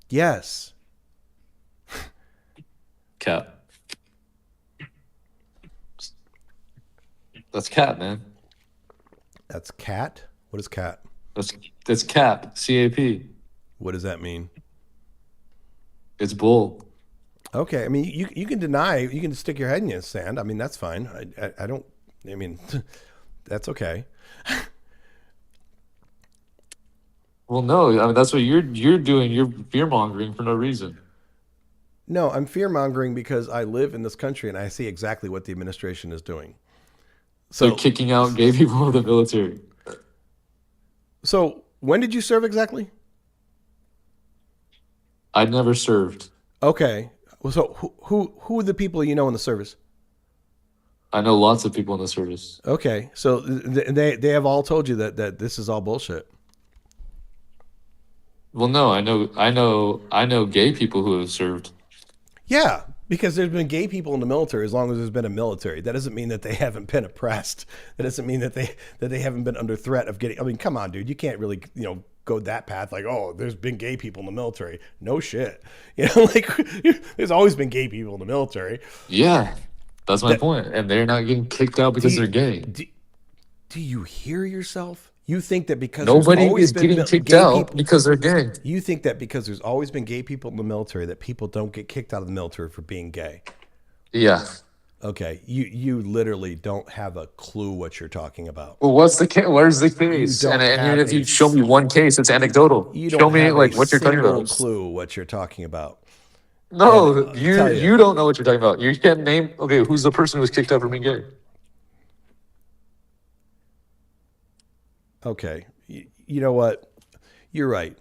Yes. Cap. That's cap, man. That's cat? What is cat? That's cap. CAP. What does that mean? It's bull. Okay, I mean, you can deny, you can stick your head in the sand. I mean, that's fine. That's okay. Well, no, I mean, that's what you're doing. You're fear-mongering for no reason. No, I'm fear-mongering because I live in this country and I see exactly what the administration is doing. So they're kicking out gay people of the military. So when did you serve exactly? I never served. Okay. So who are the people you know in the service? I know lots of people in the service. Okay. So they have all told you that this is all bullshit. Well, no, I know gay people who have served. Yeah, because there's been gay people in the military as long as there's been a military. That doesn't mean that they haven't been oppressed. That doesn't mean that they haven't been under threat of getting. I mean, come on, dude. You can't really go that path. Like, oh, there's been gay people in the military. No shit. Like there's always been gay people in the military. Yeah, that's my point. And they're not getting kicked out because they're gay. Do you hear yourself? You think that because Nobody there's always is been getting kicked gay out people, because they're gay. you think that because there's always been gay people in the military that people don't get kicked out of the military for being gay. Yeah. Okay, you literally don't have a clue what you're talking about. Well, what's the case? Where's the case? don't And even have if you a show me one case, it's anecdotal. You Show don't me have like a what you're talking single about. clue what you're talking about. No, And I'll tell you don't know what you're talking about. You can't name. Okay, who's the person who was kicked out for being gay? Okay, you know what? You're right.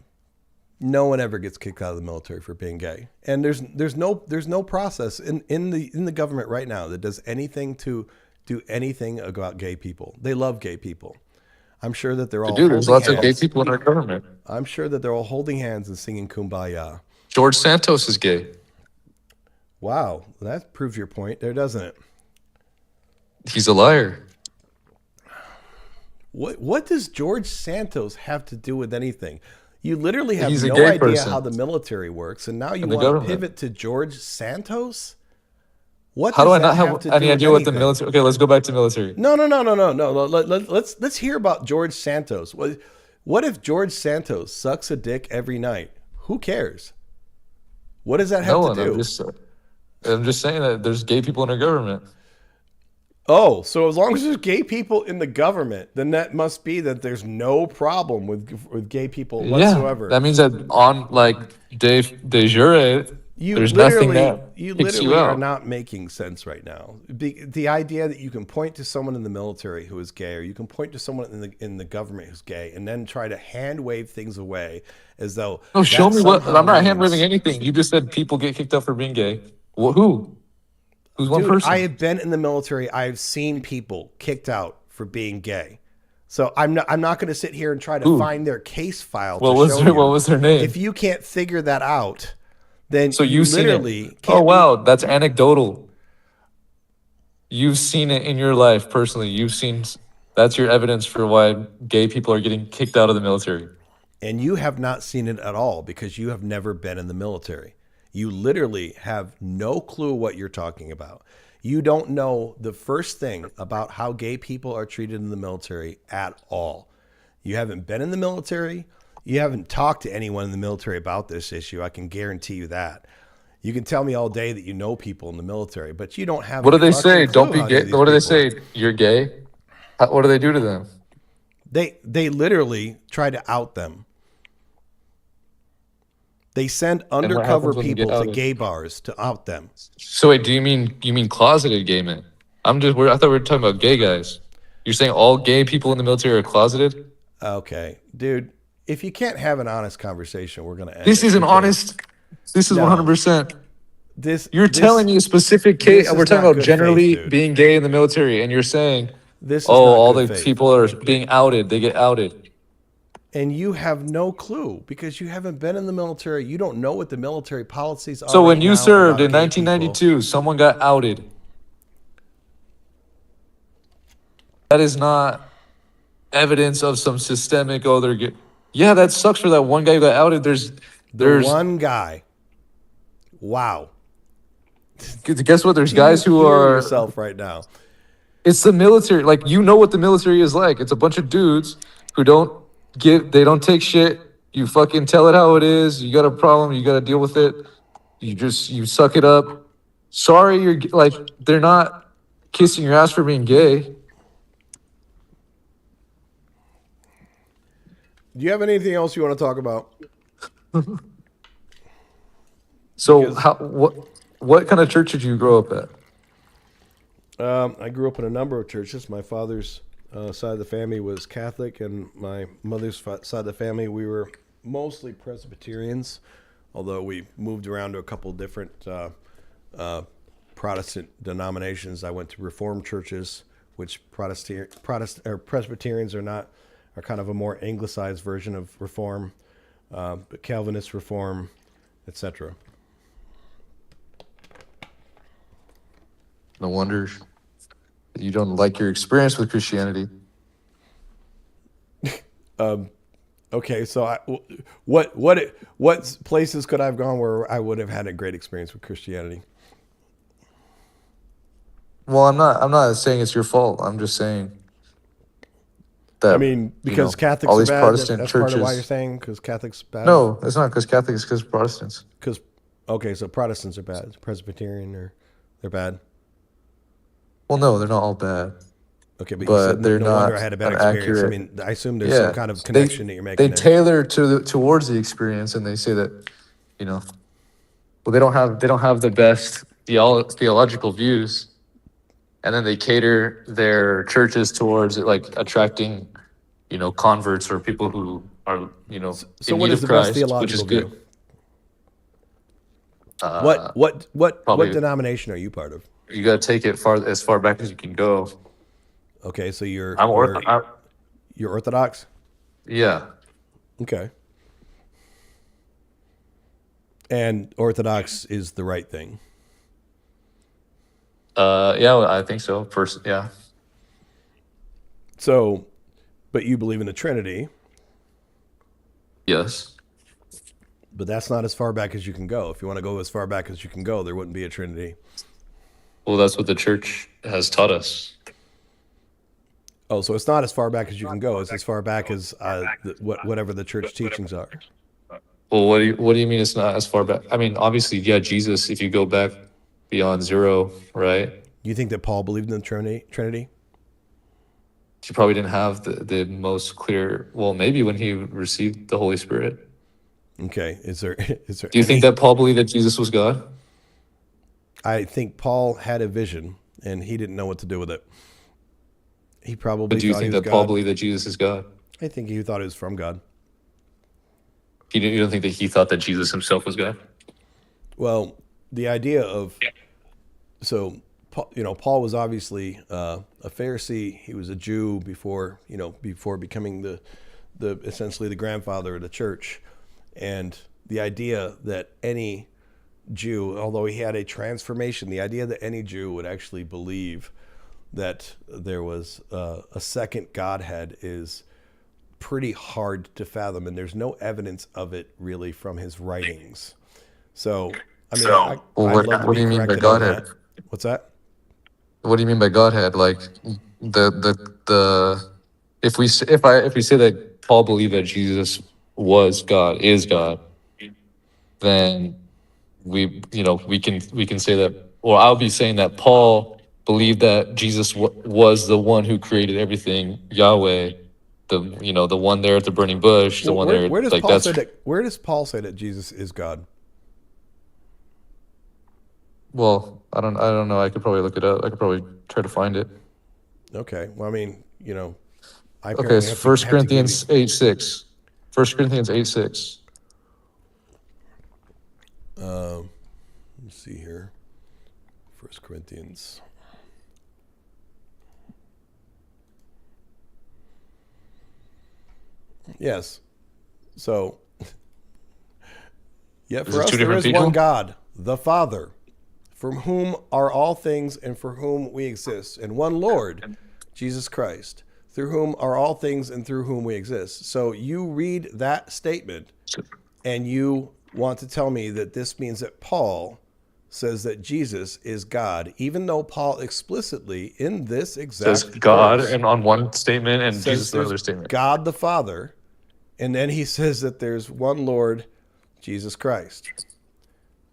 No one ever gets kicked out of the military for being gay, and there's no process in the government right now that does anything to do anything about gay people. They love gay people. I'm sure that they're all Dude, there's holding lots of gay hands. people in our government. I'm sure that they're all holding hands and singing "Kumbaya." George Santos is gay. Wow, that proves your point there, doesn't it? He's a liar. What does George Santos have to do with anything? You literally have He's a no gay idea person. how the military works, and now you In the want to government. pivot to George Santos? What How do does I not that have to do any with idea what the anything? military? Okay, let's go back to military. No. Let's hear about George Santos. What if George Santos sucks a dick every night? Who cares? What does that have No to one. do? I'm just saying that there's gay people in our government. Oh, so as long as there's gay people in the government, then that must be that there's no problem with gay people whatsoever. Yeah, that means that on like de jure, there's nothing that kicks you are out. not making sense right now. The idea that you can point to someone in the military who is gay, or you can point to someone in the government who's gay, and then try to hand wave things away as though No, show that me what. somehow I'm not hand means- waving anything. You just said people get kicked out for being gay. Well, who? Who's one Dude, person? I have been in the military. I've seen people kicked out for being gay. So I'm not going to sit here and try to Who? find their case file. What to was show their- you. what was their name? If you can't figure that out, then So you you've seen literally it. can't Oh wow, that's anecdotal. You've seen it in your life personally. You've seen. That's your evidence for why gay people are getting kicked out of the military. And you have not seen it at all because you have never been in the military. You literally have no clue what you're talking about. You don't know the first thing about how gay people are treated in the military at all. You haven't been in the military. You haven't talked to anyone in the military about this issue. I can guarantee you that. You can tell me all day that you know people in the military, but you don't have. What do any they say? fucking Don't clue be how gay. these What do they people- say? You're gay. What do they do to them? They literally try to out them. They send undercover happens when they get people to outed? gay bars to out them. So wait, do you mean closeted gay men? I thought we were talking about gay guys. You're saying all gay people in the military are closeted? Okay, dude. If you can't have an honest conversation, we're gonna end. This it isn't because honest. This is No. 100%. You're Telling me a specific this case. is We're talking not about good generally faith, dude. being gay in the military, and you're saying, This is oh, not all good the faith. people are being outed. They get outed. And you have no clue because you haven't been in the military. You don't know what the military policies are. So when right you now served about in gay 1992, someone got outed. That is not evidence of some systemic. Oh, they're gay. Yeah, that sucks for that one guy who got outed. There's The one guy. Wow. guess what? There's Do guys you who hear are. yourself right now. It's the military. Like, you know what the military is like. It's a bunch of dudes who they don't take shit. You fucking tell it how it is. You got a problem, you got to deal with it. You suck it up. Sorry, you're like, they're not kissing your ass for being gay. Do you have anything else you want to talk about? So Because- what kind of church did you grow up at? I grew up in a number of churches. My father's side of the family was Catholic, and my mother's side of the family, we were mostly Presbyterians, although we moved around to a couple different Protestant denominations. I went to Reformed churches, which Presbyterians are kind of a more anglicized version of Reform, but Calvinist Reform, etc. No wonder you don't like your experience with Christianity. Okay, so what places could I have gone where I would have had a great experience with Christianity? Well, I'm not saying it's your fault. I'm just saying that I mean, because Catholics all are these bad. Protestant That's churches. part of why you're saying because Catholics are bad. No, it's not because Catholics, because Protestants. Because okay, so Protestants are bad. Presbyterian or they're bad. Well, no, they're not all bad, Okay, but you said but they're no wonder I not had a bad an experience. I accurate. mean, I assume there's some Yeah, kind of connection that you're they making there. tailor towards the experience, and they say that, well, they don't have the best theological views, and then they cater their churches towards like attracting, converts or people who are, So in what need is of the best Christ, which is theological view? good. What Probably denomination are you part of? you got to take it as far back as you can go. Okay, so you're Orthodox? Yeah. Okay. And Orthodox is the right thing. Yeah, I think so. First, yeah. So, but you believe in the Trinity, Yes. but that's not as far back as you can go. If you want to go as far back as you can go, there wouldn't be a Trinity. Well, that's what the church has taught us. Oh, so it's not as far back as you can go. It's as far back as whatever the church teachings are. Well, what do you mean it's not as far back? I mean, obviously, yeah, Jesus, if you go back beyond zero, right? You think that Paul believed in the Trinity? He probably didn't have the most clear, well, maybe when he received the Holy Spirit. Okay. Is there Do you think that Paul believed that Jesus was God? I think Paul had a vision and he didn't know what to do with it. He probably But do you thought think he was that Paul God. believed that Jesus is God? I think he thought it was from God. You don't think that he thought that Jesus himself was God? Well, the idea of Paul was obviously a Pharisee. He was a Jew before becoming the essentially the grandfather of the church. And the idea that any Jew, although he had a transformation, the idea that any Jew would actually believe that there was a second Godhead is pretty hard to fathom, and there's no evidence of it really from his writings. So, I mean, I'd love to what be do you mean by corrected on Godhead? that. What's that? What do you mean by Godhead? Like the if we say that Paul believed that Jesus was God, is God, then we can say that. Or I'll be saying that Paul believed that Jesus was the one who created everything, Yahweh, the one there at the burning bush, the one there. Where does Like Paul that's say that? Where does Paul say that Jesus is God? well, I don't know. I could probably look it up. I could probably try to find it. Okay. Well, I mean, I Okay, apparently it's have to- 1 have to give Corinthians you- 8:6. 1 Corinthians 8:6. Let's see here. 1 Corinthians. Yes. So, yet Is for it us two there different is people? one God, the Father, from whom are all things and for whom we exist, and one Lord, Jesus Christ, through whom are all things and through whom we exist. So you read that statement and you want to tell me that this means that Paul says that Jesus is God, even though Paul explicitly in this exact Says God verse and on one statement and says Jesus on there's another statement. God the Father, and then he says that there's one Lord, Jesus Christ.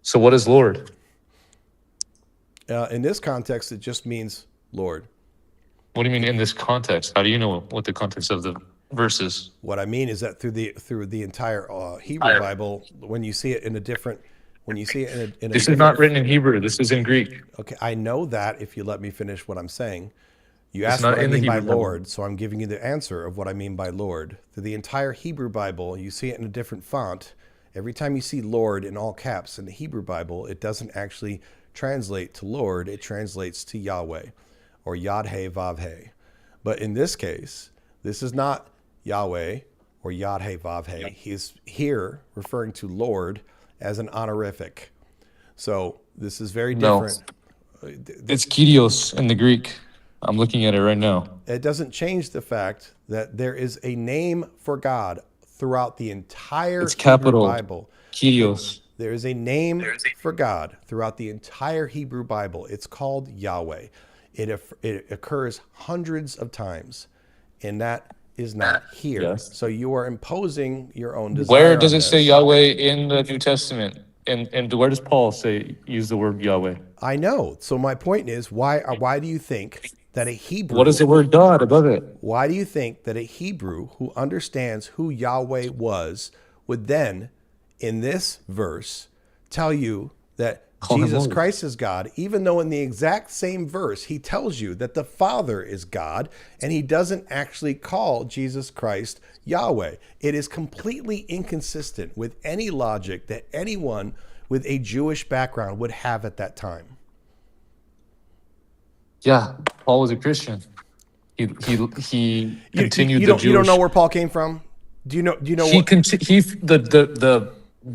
So what is Lord? In this context, it just means Lord. What do you mean in this context? How do you know what the context of the verse is? What I mean is that through the entire Hebrew Bible, when you see it in a different, This is not written in Hebrew. This is in Greek. Okay, I know that. If you let me finish what I'm saying, you It's asked not what I in the mean by Hebrew Bible. Lord, so I'm giving you the answer of what I mean by Lord. Through the entire Hebrew Bible, you see it in a different font. Every time you see Lord in all caps in the Hebrew Bible, it doesn't actually translate to Lord. It translates to Yahweh or Yad-He Vav-He. But in this case, this is not Yahweh or Yad-He Vav-He. He's here referring to Lord as an honorific. So this is very different. It's Kyrios in the Greek. I'm looking at it right now. It doesn't change the fact that there is a name for God throughout the entire It's Hebrew capital. Bible. Kyrios. There is a name for God throughout the entire Hebrew Bible. It's called Yahweh. It occurs hundreds of times in that is not here. Yes. So you are imposing your own desire. Where does on it say this. Yahweh in the New Testament? And where does Paul use the word Yahweh? I know. So my point is, why do you think that a Hebrew... What is the word God above it? Why do you think that a Hebrew who understands who Yahweh was would then, in this verse, tell you that Jesus Christ is God, even though in the exact same verse he tells you that the Father is God, and he doesn't actually call Jesus Christ Yahweh? It is completely inconsistent with any logic that anyone with a Jewish background would have at that time. Yeah, Paul was a Christian. He continued the Jewish. You don't know where Paul came from? Do you know? The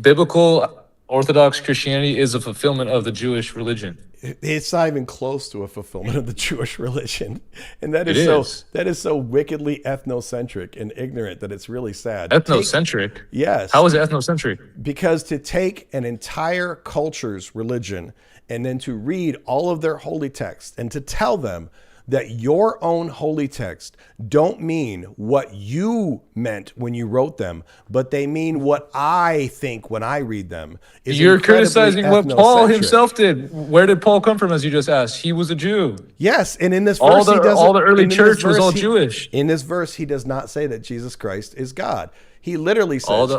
biblical Orthodox Christianity is a fulfillment of the Jewish religion. It's not even close to a fulfillment of the Jewish religion, and that is so wickedly ethnocentric and ignorant that it's really sad. Ethnocentric? Yes. How is it ethnocentric? Because to take an entire culture's religion and then to read all of their holy texts and to tell them that your own holy text don't mean what you meant when you wrote them, but they mean what I think when I read them. You're criticizing what Paul himself did. Where did Paul come from, as you just asked? He was a Jew. Yes, and in this verse, all the early church was all Jewish. In this verse, he does not say that Jesus Christ is God. He literally says,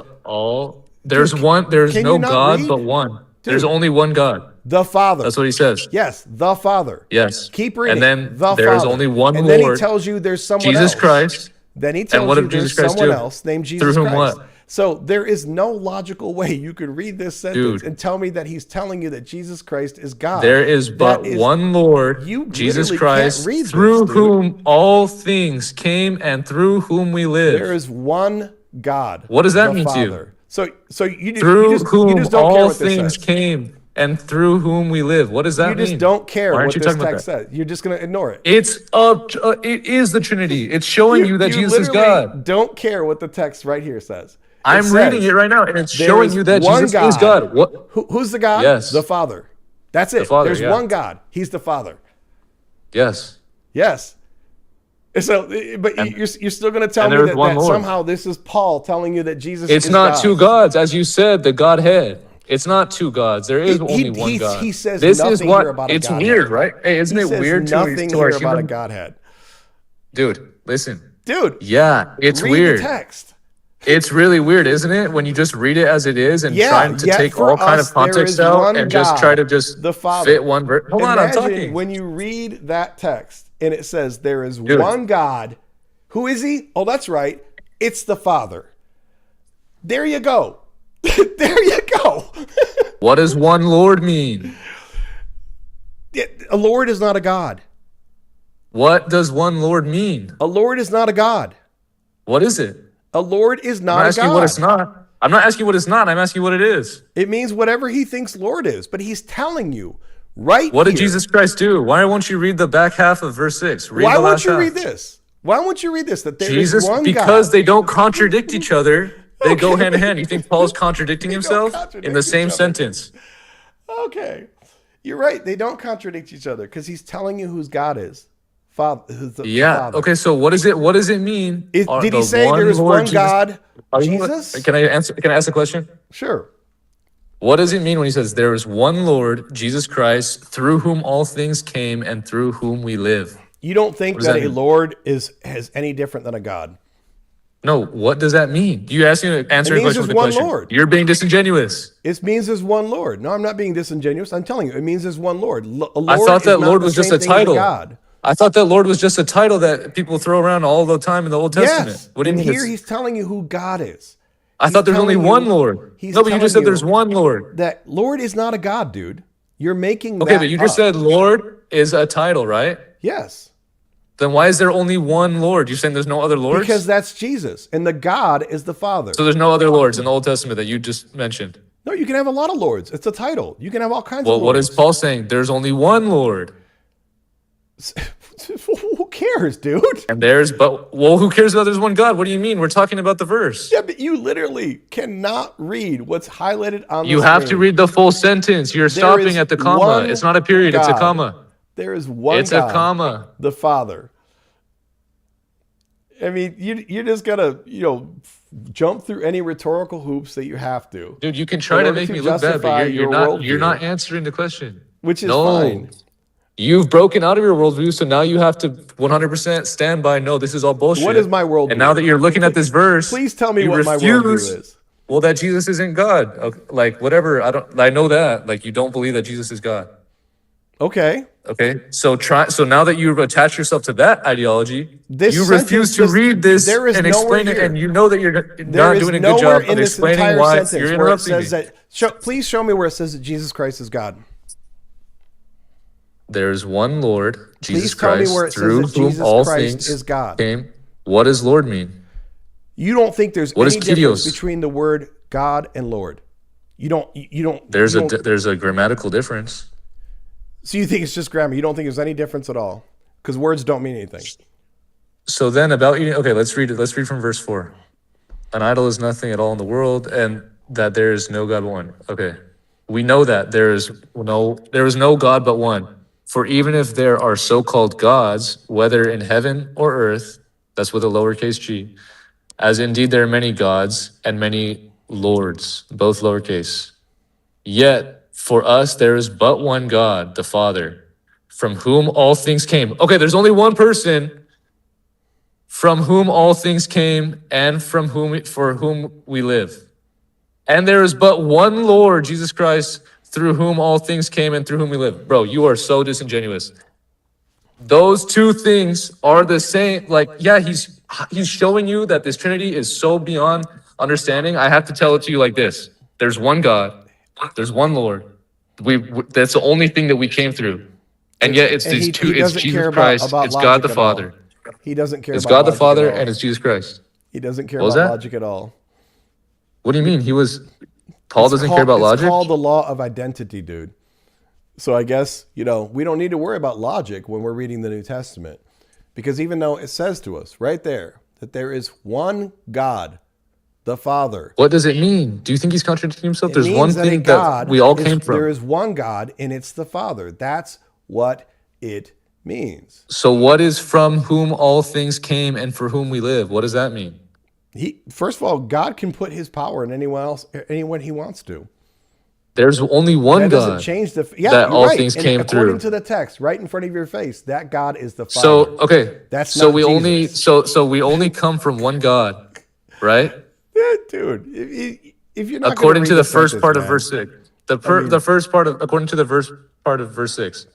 there's no God but one. There's only one God. The Father. That's what he says. Yes, the Father. Yes. Keep reading. And then the there's Father. only one and Lord. And then he tells you there's someone Jesus else. Christ. Then he tells you there's someone else named Jesus Through whom Christ. what? So there is no logical way you could read this sentence and tell me that he's telling you that Jesus Christ is God. There is but one Lord, Jesus Christ, through whom all things came and through whom we live. There is one God. What does that mean to you? So you just don't care all what this things says. Came and through whom we live. What does that mean? You just don't care Why what you this text says. You're just going to ignore it. It is the Trinity. It's showing you that Jesus is God. Don't care what the text right here says. I'm reading it right now, and it's showing you that Jesus is God. What? Who's the God? Yes. The Father. That's it. There's one God. He's the Father. Yes. Yes. So, but you're still going to tell me that somehow this is Paul telling you that Jesus is God. It's not two gods, as you said, the Godhead. It's not two gods. There is only one God. He says this nothing is what, here about a it's Godhead. Weird, right? Hey, isn't it weird to hear about a Godhead? Dude, listen. Dude. Yeah, it's weird. Read the text. It's really weird, isn't it? When you just read it as it is and trying to take all kind of context out and just try to just fit one verse. Hold on, I'm talking. When you read that text and it says there is one God, who is he? Oh, that's right. It's the Father. There you go. There you go. What does one Lord mean? A Lord is not a God. What does one Lord mean? A Lord is not a God. What is it? A Lord is not a God. I'm asking what it's not. I'm not asking what it's not. I'm asking what it is. It means whatever he thinks Lord is, but he's telling you right What did Jesus Christ do? Why won't you read the back half of verse 6? Why won't you read this? Why won't you read this? That there is one God. Because they don't contradict each other. They go hand in hand. You think Paul's contradicting himself in the same sentence? Okay. You're right. They don't contradict each other because he's telling you whose God is. Father. Okay, so what does it mean? Did he say there is one God, Jesus? Can I ask the question? Sure. What does it mean when he says there is one Lord, Jesus Christ, through whom all things came and through whom we live? You don't think that a Lord has any different than a God? No, what does that mean? You ask me to answer a question with a question. Lord. You're being disingenuous. It means there's one Lord. No, I'm not being disingenuous. I'm telling you, it means there's one Lord. I thought that Lord was just a title. I thought that Lord was just a title that people throw around all the time in the Old Testament. Yes. What do you mean? Here he's telling you who God is. I thought there's only one Lord. No, but you just said there's one Lord. That Lord is not a God, dude. You're making that Okay, but you just said Lord is a title, right? Yes. Then why is there only one Lord? You're saying there's no other lords? Because that's Jesus, and the God is the Father. So there's no other lords in the Old Testament that you just mentioned? No, you can have a lot of lords. It's a title. You can have all kinds of lords. Well, what is Paul saying? There's only one Lord. Who cares, dude? And who cares about there's one God? What do you mean? We're talking about the verse. Yeah, but you literally cannot read what's highlighted on the screen. You have to read the full sentence. You're stopping at the comma. It's not a period, it's a comma. There is one God. It's a comma. The Father. I mean, you just gotta jump through any rhetorical hoops that you have to. Dude, you can try to make me look bad, but you're not answering the question. Which is fine. You've broken out of your worldview, so now you have to 100% stand by. No, this is all bullshit. What is my worldview? And now that you're looking at this verse, please tell me what my worldview is. Well, that Jesus isn't God. Okay, like whatever. I know that. Like you don't believe that Jesus is God. Okay. Okay. So now that you've attached yourself to that ideology, you refuse to read this and explain it, and you know that you're not doing a good job of explaining why you're interrupting me. Please show me where it says that Jesus Christ is God. There's one Lord, Jesus Christ, through whom all things came. What does Lord mean? You don't think there's any difference between the word God and Lord? You don't. There's a grammatical difference. So you think it's just grammar? You don't think there's any difference at all? Because words don't mean anything. So then about eating. Okay, let's read it. Let's read from verse 4. An idol is nothing at all in the world, and that there is no God but one. Okay, we know that there is no God but one. For even if there are so-called gods, whether in heaven or earth, that's with a lowercase g, as indeed there are many gods and many lords, both lowercase. Yet for us there is but one God, the Father, from whom all things came. Okay, there's only one person from whom all things came and for whom we live. And there is but one Lord, Jesus Christ, through whom all things came and through whom we live. Bro, you are so disingenuous. Those two things are the same. Like, yeah, he's showing you that this Trinity is so beyond understanding. I have to tell it to you like this. There's one God. There's one Lord. That's the only thing that we came through. And yet it's these two. It's Jesus Christ. It's God the Father. He doesn't care. It's God the Father and it's Jesus Christ. He doesn't care about logic at all. What do you mean? Paul doesn't care about logic? It's called the law of identity, dude. So I guess, we don't need to worry about logic when we're reading the New Testament. Because even though it says to us right there that there is one God, the Father. What does it mean? Do you think he's contradicting himself? There's one thing that we all came from. There is one God and it's the Father. That's what it means. So what is from whom all things came and for whom we live? What does that mean? First of all, God can put his power in anyone he wants to. There's only one God. That doesn't change that all things came through. According to the text, right in front of your face, that God is the Father. So okay, that's so not we Jesus. we only come from one God, right? Yeah, dude. If you're not according to the first part of verse 6, according to the first part of verse 6,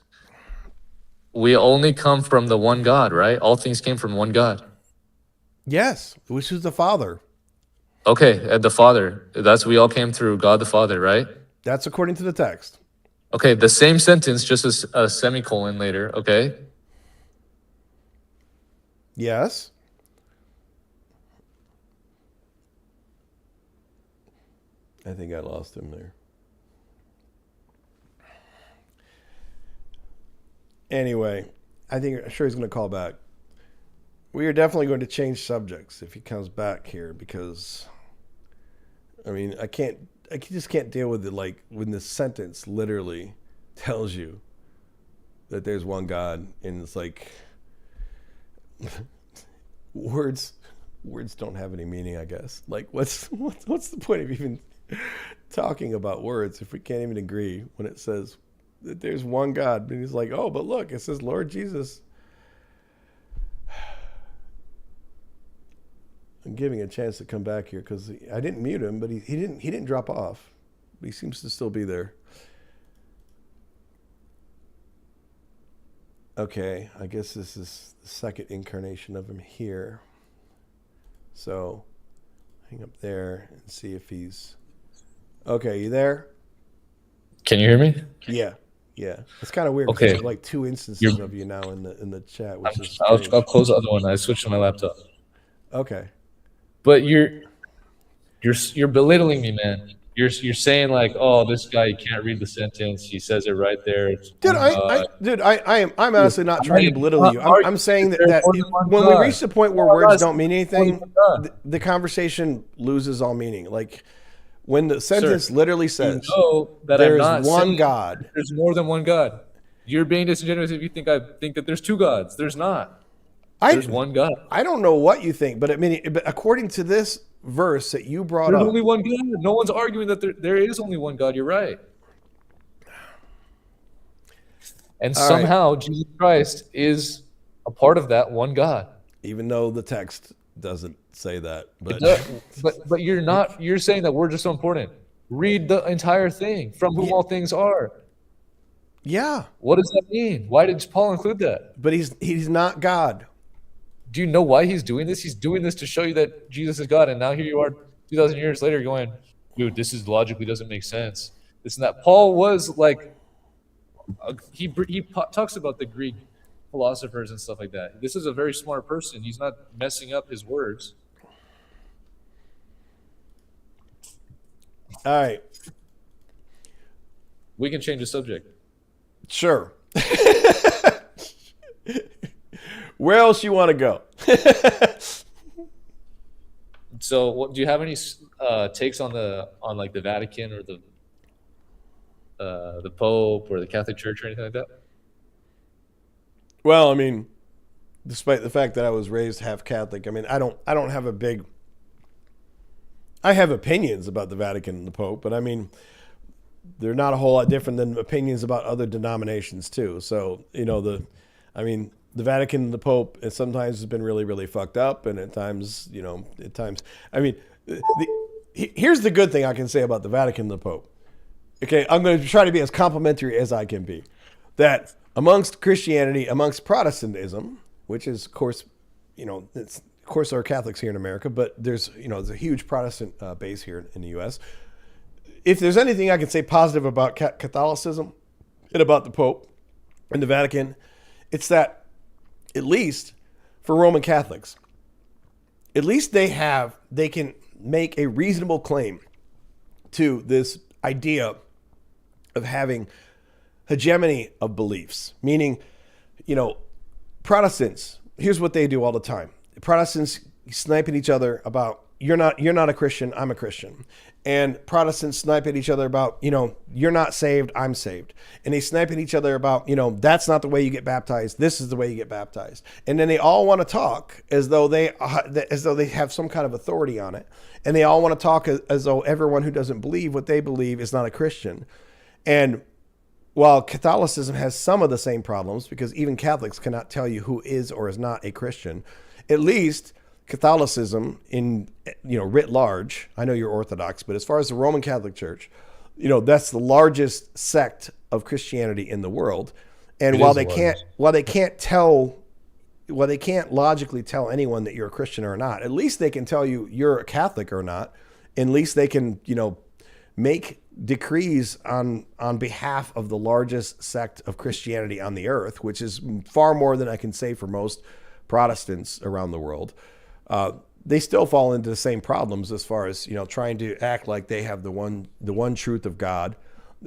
we only come from the one God, right? All things came from one God. Yes, which is the Father. Okay, and the Father. That's we all came through God the Father, right? That's according to the text. Okay, the same sentence, just a semicolon later, okay? Yes. I think I lost him there. Anyway, I'm sure he's going to call back. We are definitely going to change subjects if he comes back here because, I just can't deal with it. Like when the sentence literally tells you that there's one God, and it's like words don't have any meaning. I guess. Like what's the point of even talking about words if we can't even agree when it says that there's one God? And he's like, oh, but look, it says Lord Jesus. I'm giving a chance to come back here because I didn't mute him, but he didn't drop off. But he seems to still be there. Okay, I guess this is the second incarnation of him here. So hang up there and see if he's okay. You there? Can you hear me? Yeah. It's kind of weird. Okay, there's like two instances of you now in the chat. Which is I'll close the other one. I switched to my laptop. Okay. But you're belittling me, man. You're saying like, oh, this guy, you can't read the sentence. He says it right there. Dude, I'm honestly not trying to belittle you. I'm saying that when we reach the point where words don't mean anything, the conversation loses all meaning. Like when the sentence literally says, "There is one God." There's more than one God. You're being disingenuous if you think I think that there's two gods. There's not. There's one God. I don't know what you think, but I mean, but according to this verse that you brought There's up, only one God. No one's arguing that there is only one God. You're right. And All somehow Jesus Christ is a part of that one God. even though the text doesn't say that, but But you're saying that we're just so important. Read the entire thing, from whom all things are. yeah, What does that mean? Why did Paul include that? but he's not God. Do you know why he's doing this? He's doing this to show you that Jesus is God. And now here you are 2,000 years later going, dude, this is logically doesn't make sense. This and that. Paul was like, he talks about the Greek philosophers and stuff like that. This is a very smart person. He's not messing up his words. All right, We can change the subject. sure. Where else you want to go? So, do you have any takes on like the Vatican or the Pope or the Catholic Church or anything like that? Well, I mean, despite the fact that I was raised half Catholic, I mean, I don't have a big. I have opinions about the Vatican and the Pope, but I mean, they're not a whole lot different than opinions about other denominations too. So the Vatican and the Pope, it sometimes has been really, really fucked up, and at times, I mean, here's the good thing I can say about the Vatican and the Pope. Okay, I'm going to try to be as complimentary as I can be. That amongst Christianity, amongst Protestantism, which is, of course, of course, there are Catholics here in America, but there's a huge Protestant base here in the U.S. If there's anything I can say positive about Catholicism and about the Pope and the Vatican, it's that at least for Roman Catholics, at least they can make a reasonable claim to this idea of having hegemony of beliefs. Meaning, Protestants, here's what they do all the time. Protestants snipe at each other about, you're not a Christian, I'm a Christian. And Protestants snipe at each other about, you're not saved, I'm saved. And they snipe at each other about, that's not the way you get baptized, this is the way you get baptized. And then they all want to talk as though they have some kind of authority on it. And they all want to talk as though everyone who doesn't believe what they believe is not a Christian. And while Catholicism has some of the same problems, because even Catholics cannot tell you who is or is not a Christian, at least Catholicism in writ large, I know you're Orthodox, but as far as the Roman Catholic Church, that's the largest sect of Christianity in the world. And while they can't logically tell anyone that you're a Christian or not, at least they can tell you you're a Catholic or not. At least they can, make decrees on behalf of the largest sect of Christianity on the earth, which is far more than I can say for most Protestants around the world. They still fall into the same problems as far as, trying to act like they have the one truth of God,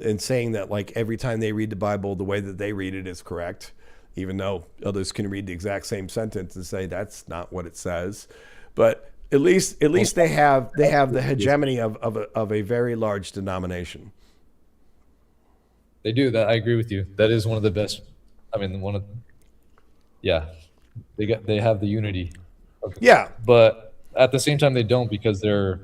and saying that, like, every time they read the Bible, the way that they read it is correct, even though others can read the exact same sentence and say that's not what it says. But at least they have the hegemony of a very large denomination. They do that. I agree with you. That is one of the best. I mean, they have the unity. Yeah, but at the same time they don't, because they're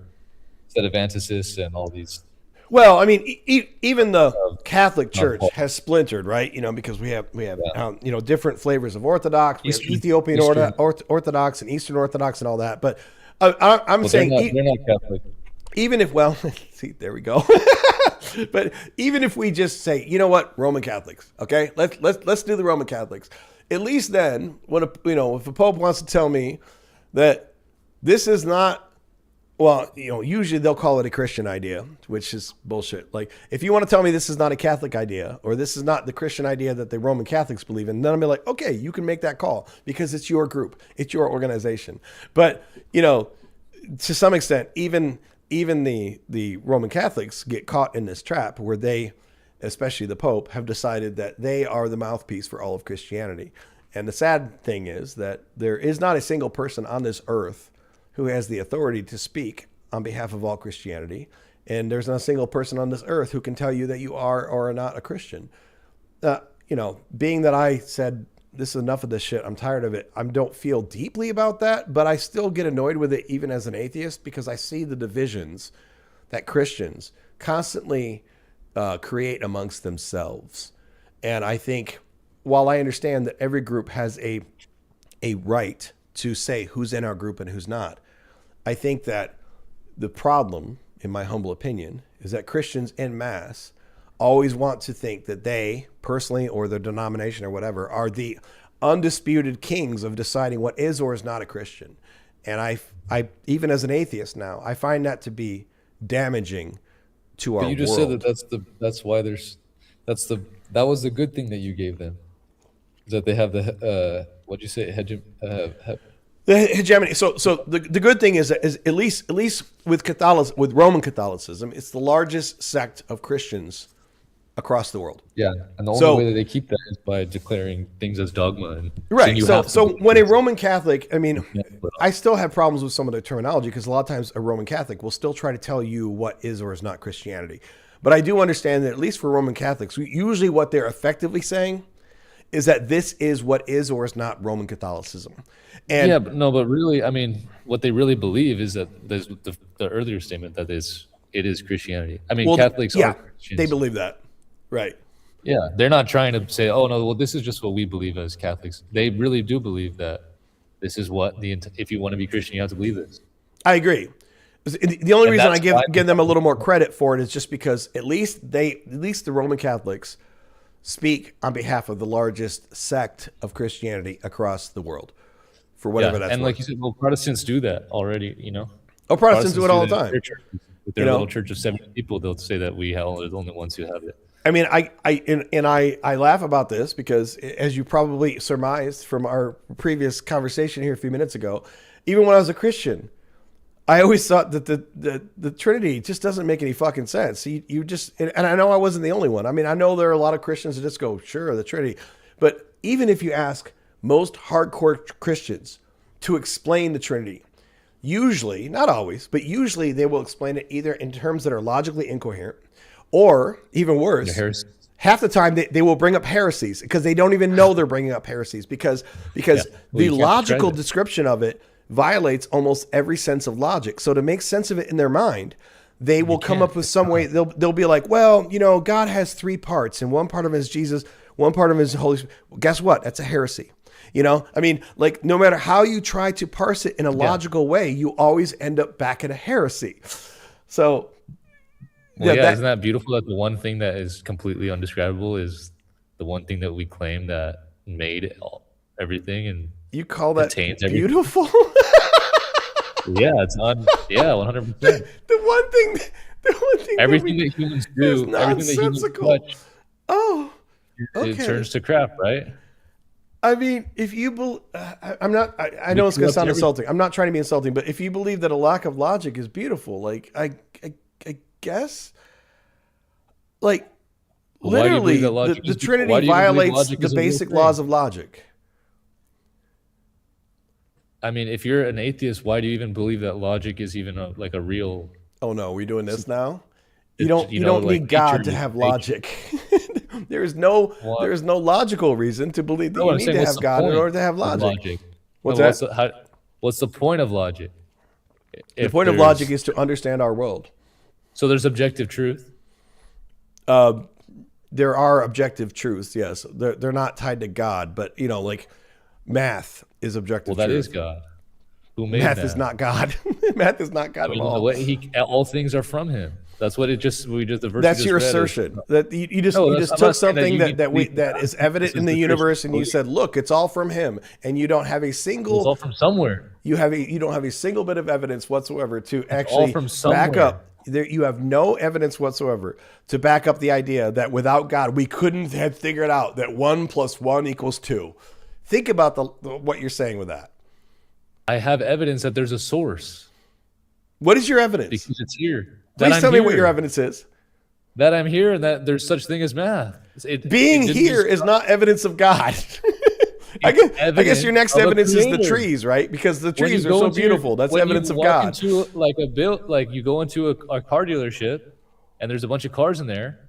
sedevanticists and all these. Well, I mean, even the Catholic Church has splintered, right? Because we have different flavors of Orthodox. We have Ethiopian Orthodox and Eastern Orthodox and all that. But I'm saying they're not Catholic. Even if, see, there we go. But even if we just say, you know what, Roman Catholics, okay, let's do the Roman Catholics. At least then, when if a Pope wants to tell me that this is not, usually they'll call it a Christian idea, which is bullshit. Like, if you want to tell me this is not a Catholic idea, or this is not the Christian idea that the Roman Catholics believe in, then I'll be like, okay, you can make that call because it's your group, it's your organization. But, to some extent, even the Roman Catholics get caught in this trap where they, especially the Pope, have decided that they are the mouthpiece for all of Christianity. And the sad thing is that there is not a single person on this earth who has the authority to speak on behalf of all Christianity. And there's not a single person on this earth who can tell you that you are or are not a Christian. Being that I said this is enough of this shit. I'm tired of it. I don't feel deeply about that, but I still get annoyed with it even as an atheist because I see the divisions that Christians constantly create amongst themselves. And I think while I understand that every group has a right to say who's in our group and who's not, I think that the problem, in my humble opinion, is that Christians en masse always want to think that they personally or their denomination or whatever are the undisputed kings of deciding what is or is not a Christian. And I even as an atheist now, I find that to be damaging to our world. But you just said that that was the good thing that you gave them, is that they have the what'd you say, the hegemony. So the good thing is at least with Catholicism, with Roman Catholicism, it's the largest sect of Christians across the world. Yeah, and the only way that they keep that is by declaring things as dogma. And right. So when a Roman Catholic, I mean, I still have problems with some of the terminology because a lot of times a Roman Catholic will still try to tell you what is or is not Christianity. But I do understand that at least for Roman Catholics, usually what they're effectively saying is that this is what is or is not Roman Catholicism. And yeah, but really, I mean, what they really believe is that there's the earlier statement that it is Christianity. I mean, Catholics are Christians. They believe that. Right. Yeah, they're not trying to say, oh, no, well, this is just what we believe as Catholics. They really do believe that this is what if you want to be Christian, you have to believe this. I agree. The only reason I give them a little more credit for it is just because at least the Roman Catholics speak on behalf of the largest sect of Christianity across the world, for whatever that's and worth. like you said, well, Protestants do that already, you know. Oh, Protestants do it all the time. With their little church of 70 people, they'll say that we are the only ones who have it. I mean, I laugh about this because, as you probably surmised from our previous conversation here a few minutes ago, even when I was a Christian, I always thought that the Trinity just doesn't make any fucking sense. You just, and I know I wasn't the only one. I mean, I know there are a lot of Christians that just go, sure, the Trinity. But even if you ask most hardcore Christians to explain the Trinity, usually, not always, but usually they will explain it either in terms that are logically incoherent, or even worse, half the time they will bring up heresies because they don't even know they're bringing up heresies because the logical description of it violates almost every sense of logic. So to make sense of it in their mind, they will come up with some way. They'll be like, well, you know, God has three parts, and one part of it is Jesus, one part of it is the Holy Spirit. Well, guess what? That's a heresy. You know, I mean, like no matter how you try to parse it in a logical way, you always end up back at a heresy. So. Well, isn't that beautiful that the one thing that is completely undescribable is the one thing that we claim that made everything, and you call that beautiful? Yeah, it's on. Yeah, 100%. The one thing. Everything that humans do, everything that humans touch. Oh, okay. It turns to crap, right? I mean, if you I'm not. I know it's going to sound insulting. I'm not trying to be insulting, but if you believe that a lack of logic is beautiful, like I guess, like literally, the Trinity violates the basic laws of logic. I mean, if you're an atheist, why do you even believe that logic is even a real? Oh no, we're doing this now. You don't need God to have logic. There is no logical reason to believe that you need to have God in order to have logic. What's that? What's the point of logic? The point of logic is to understand our world. So there's objective truth. There are objective truths. Yes, they're not tied to God, but you know, like math is objective. Well, that truth. is God. Who made math that? is not God. Math is not God at all. All things are from Him. That's what the verse. That's your assertion. That you just took something that is evident in the universe, and you said, "Look, it's all from Him," and you don't have a single. It's all from somewhere. You don't have a single bit of evidence whatsoever to actually back up. You have no evidence whatsoever to back up the idea that without God we couldn't have figured out that 1 + 1 = 2. Think about what you're saying with that. I have evidence that there's a source. What is your evidence? Because it's here. Please tell me what your evidence is. That I'm here and that there's such thing as math. Being here is not evidence of God. I guess your next evidence is the trees, right? Because the trees are so beautiful. That's evidence of God. You go into a car dealership and there's a bunch of cars in there.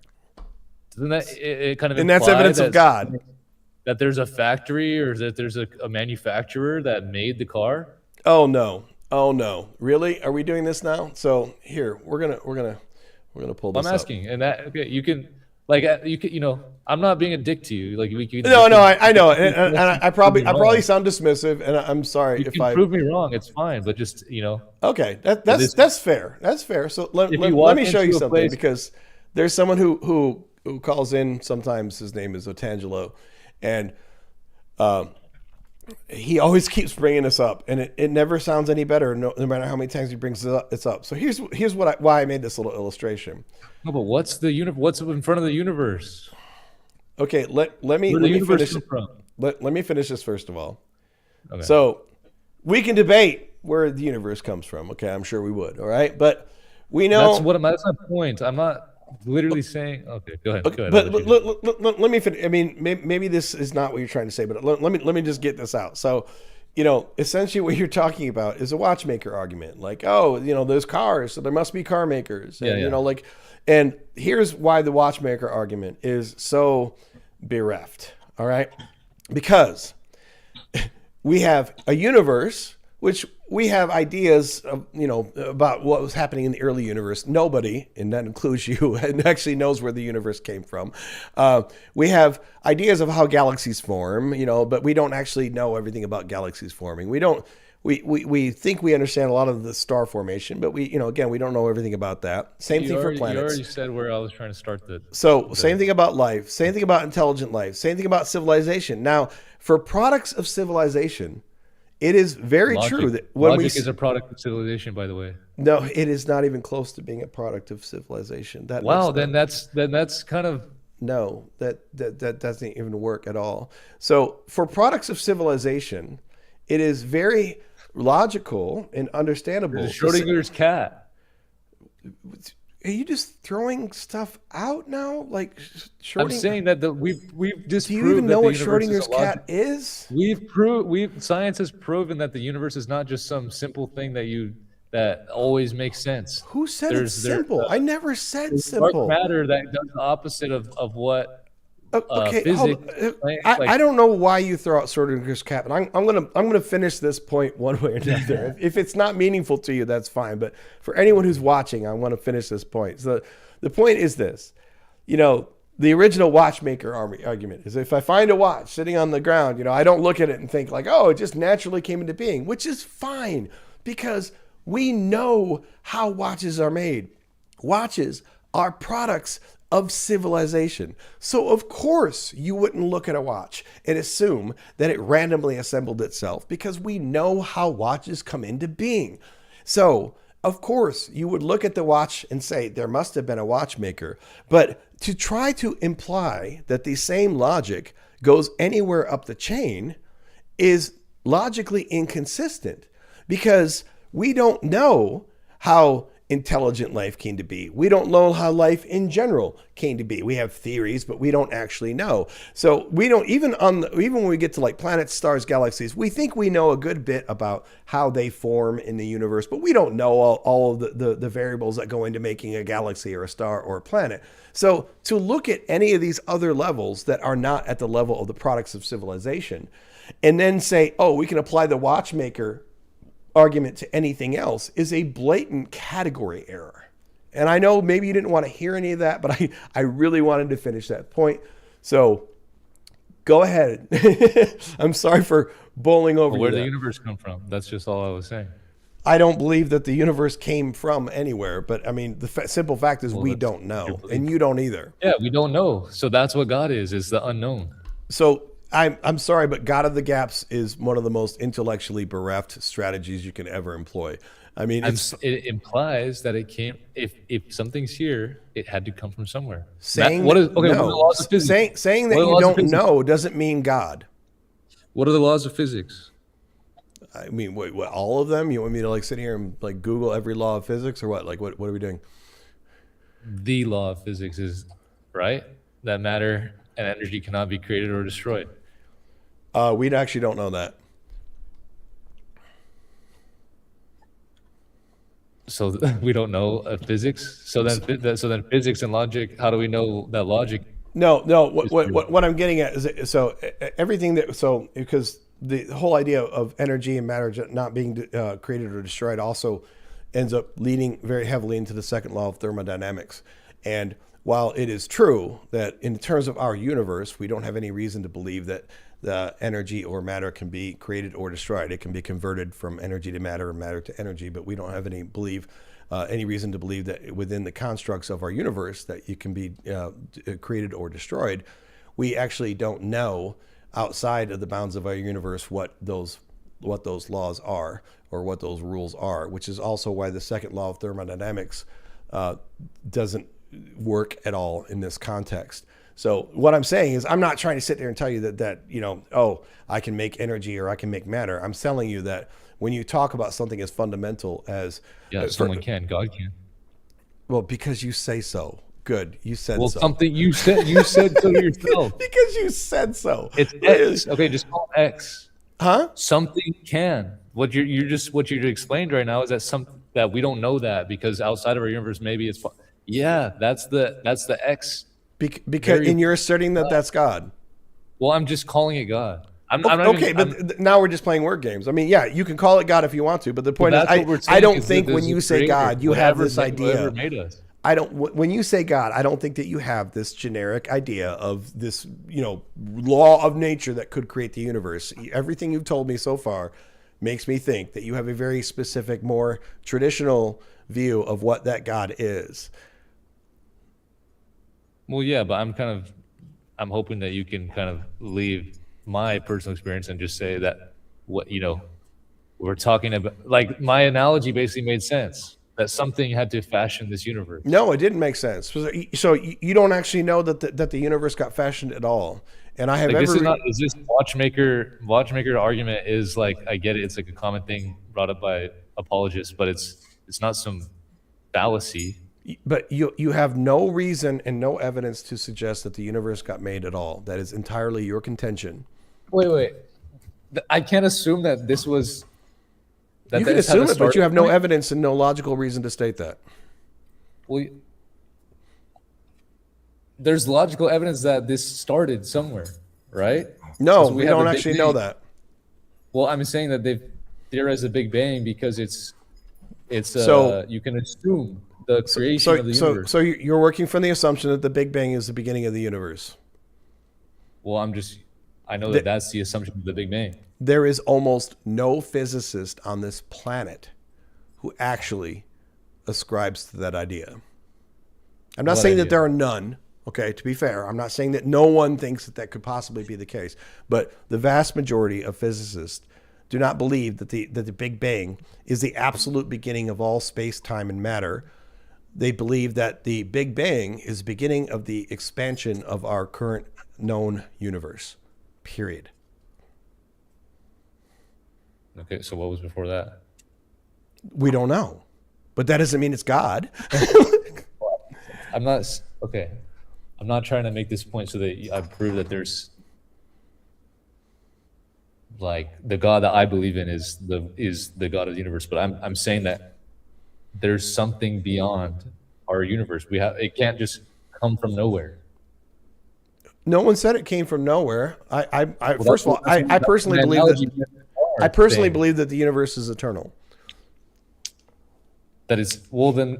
Doesn't that it kind of and that's evidence of God. that there's a factory or that there's a manufacturer that made the car? Oh no, really? Are we doing this now? So here we're gonna pull this I'm up. asking, and that okay, you can I'm not being a dick to you. Like we can. No, I know, and I probably sound dismissive, and I'm sorry You if can I prove me wrong. It's fine, but just Okay, that's fair. That's fair. So let me show you something because there's someone who calls in sometimes. His name is Otangelo, and he always keeps bringing this up, and it never sounds any better no matter how many times he brings it up. So here's why I made this little illustration. No, but what's in front of the universe? Okay, let me finish. Let me finish this first of all. Okay. So we can debate where the universe comes from. Okay, I'm sure we would. All right, but we know that's my point. I'm not literally saying. Okay, go ahead. Okay, but let me finish. I mean, maybe this is not what you're trying to say, but let me just get this out. So, essentially what you're talking about is a watchmaker argument. Like, oh, there's cars, so there must be car makers. And, and here's why the watchmaker argument is so bereft. All right, because we have a universe which we have ideas of, about what was happening in the early universe. Nobody, and that includes you, actually knows where the universe came from. We have ideas of how galaxies form, but we don't actually know everything about galaxies forming. We think we understand a lot of the star formation, but again, we don't know everything about that. Same thing for planets. You already said where I was trying to start the. Same thing about life, same thing about intelligent life, same thing about civilization. Now, for products of civilization, it is very true that when logic is a product of civilization, by the way. No, it is not even close to being a product of civilization. That's kind of no. That doesn't even work at all. So for products of civilization, it is very logical and understandable. There's Schrodinger's cat. Are you just throwing stuff out now? Like I'm saying that we've disproved. Do you even know what Schrodinger's cat is? Science has proven that the universe is not just some simple thing that always makes sense. Who said it's simple? I never said simple. Dark matter that does the opposite of what. Okay, physics. I don't know why you throw out Schrodinger's cat, but I'm gonna finish this point one way or another. If it's not meaningful to you, that's fine. But for anyone who's watching, I want to finish this point. So the point is this: the original watchmaker argument is if I find a watch sitting on the ground, I don't look at it and think like, oh, it just naturally came into being, which is fine because we know how watches are made. Watches are products of civilization. So of course you wouldn't look at a watch and assume that it randomly assembled itself because we know how watches come into being. So of course you would look at the watch and say there must have been a watchmaker, but to try to imply that the same logic goes anywhere up the chain is logically inconsistent because we don't know how intelligent life came to be. We don't know how life in general came to be. We have theories, but we don't actually know. So we don't even when we get to like planets, stars, galaxies, we think we know a good bit about how they form in the universe, but we don't know all of the variables that go into making a galaxy or a star or a planet. So to look at any of these other levels that are not at the level of the products of civilization and then say, oh, we can apply the watchmaker argument to anything else is a blatant category error. And I know maybe you didn't want to hear any of that, but I really wanted to finish that point. So go ahead. I'm sorry for bowling over where the universe come from. That's just all I was saying. I don't believe that the universe came from anywhere, but I mean, the simple fact is we don't know, and you don't either. Yeah, we don't know. So that's what God is the unknown. So I'm sorry, but God of the Gaps is one of the most intellectually bereft strategies you can ever employ. I mean, it implies that it can't. If something's here, it had to come from somewhere. Saying that you don't know doesn't mean God. What are the laws of physics? I mean, what all of them? You want me to like sit here and like Google every law of physics or what? Like what are we doing? The law of physics is right that matter and energy cannot be created or destroyed. We actually don't know that. So we don't know physics. So then physics and logic. How do we know that logic? No. What I'm getting at is everything that because the whole idea of energy and matter not being created or destroyed also ends up leading very heavily into the second law of thermodynamics. And while it is true that in terms of our universe, we don't have any reason to believe that the energy or matter can be created or destroyed. It can be converted from energy to matter or matter to energy, but we don't have any reason to believe that within the constructs of our universe that it can be created or destroyed. We actually don't know outside of the bounds of our universe what those laws are or what those rules are, which is also why the second law of thermodynamics doesn't work at all in this context. So what I'm saying is I'm not trying to sit there and tell you that I can make energy or I can make matter. I'm telling you that when you talk about something as fundamental as someone can, God can. Well, because you say so. Good, you said well, so. Well, something you said so yourself. Because you said so. It's X. Okay, just call it X. Huh? Something can. What you explained right now is that we don't know that because outside of our universe maybe it's. Yeah, that's the X. Because and you're asserting that that's God. Well, I'm just calling it God. Now we're just playing word games. I mean, yeah, you can call it God if you want to, but the point is, I don't think when you say God, you have this idea. When you say God, I don't think that you have this generic idea of this, law of nature that could create the universe. Everything you've told me so far makes me think that you have a very specific, more traditional view of what that God is. Well, yeah, but I'm hoping that you can kind of leave my personal experience and just say that we're talking about, like, my analogy basically made sense, that something had to fashion this universe. No, it didn't make sense. So you don't actually know that the universe got fashioned at all. And I have is this watchmaker argument is like, I get it, it's like a common thing brought up by apologists, but it's not some fallacy. But you have no reason and no evidence to suggest that the universe got made at all. That is entirely your contention. Wait. I can't assume that this was... You can assume it, but you have no evidence and no logical reason to state that. Well, there's logical evidence that this started somewhere, right? No, we don't actually know that. Well, I'm saying that they've theorized the Big Bang because it's you can assume the creation of the universe. So you're working from the assumption that the Big Bang is the beginning of the universe. Well, I know that's the assumption of the Big Bang. There is almost no physicist on this planet who actually ascribes to that idea. I'm not saying that there are none. Okay, to be fair, I'm not saying that no one thinks that could possibly be the case, but the vast majority of physicists do not believe that the Big Bang is the absolute beginning of all space, time, and matter. They believe that the Big Bang is the beginning of the expansion of our current known universe, period. Okay, so what was before that? We don't know, but that doesn't mean it's God. I'm not trying to make this point so that I prove that there's, like, the God that I believe in is the God of the universe, but I'm saying that there's something beyond our universe. It can't just come from nowhere. No one said it came from nowhere. First of all, I personally believe that the universe is eternal. That is, well, then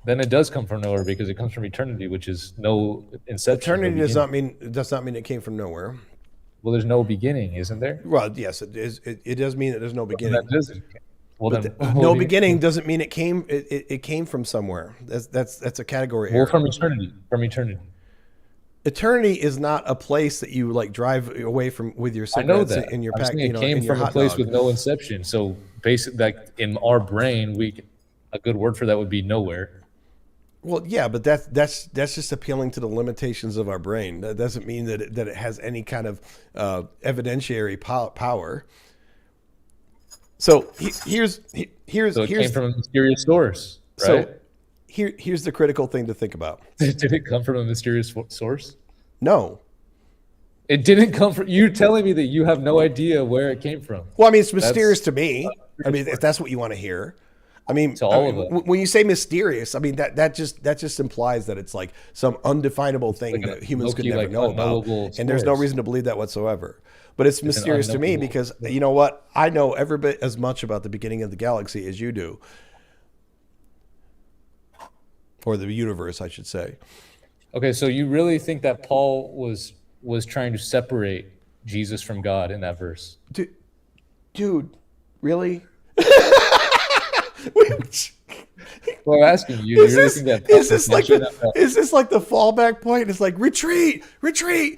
it does come from nowhere because it comes from eternity, which is no inception. Eternity does not mean it came from nowhere. Well, there's no beginning, isn't there? Well, yes, it is. It does mean that there's no beginning. No beginning doesn't mean it came. It came from somewhere. That's a category error. Well, from eternity. Eternity is not a place that you like drive away from with your cigarettes in your pack. It came from a place with no inception. So basically, like, in our brain, a good word for that would be nowhere. Well, yeah, but that's just appealing to the limitations of our brain. That doesn't mean that it has any kind of evidentiary power. So here's So it came from a mysterious source, right? So here's the critical thing to think about. Did it come from a mysterious source? No. It didn't come from... You're telling me that you have no idea where it came from. Well, I mean, it's mysterious to me. I mean, if that's what you want to hear. I mean, to all of us. when you say mysterious, I mean that just implies that it's like some undefinable thing like that humans could never like know about, and there's no reason to believe that whatsoever. But it's mysterious to me because you know what? I know every bit as much about the beginning of the galaxy as you do, or the universe, I should say. Okay, so you really think that Paul was trying to separate Jesus from God in that verse? Dude, really? Well, I'm asking you. Is this like the fallback point? It's like retreat.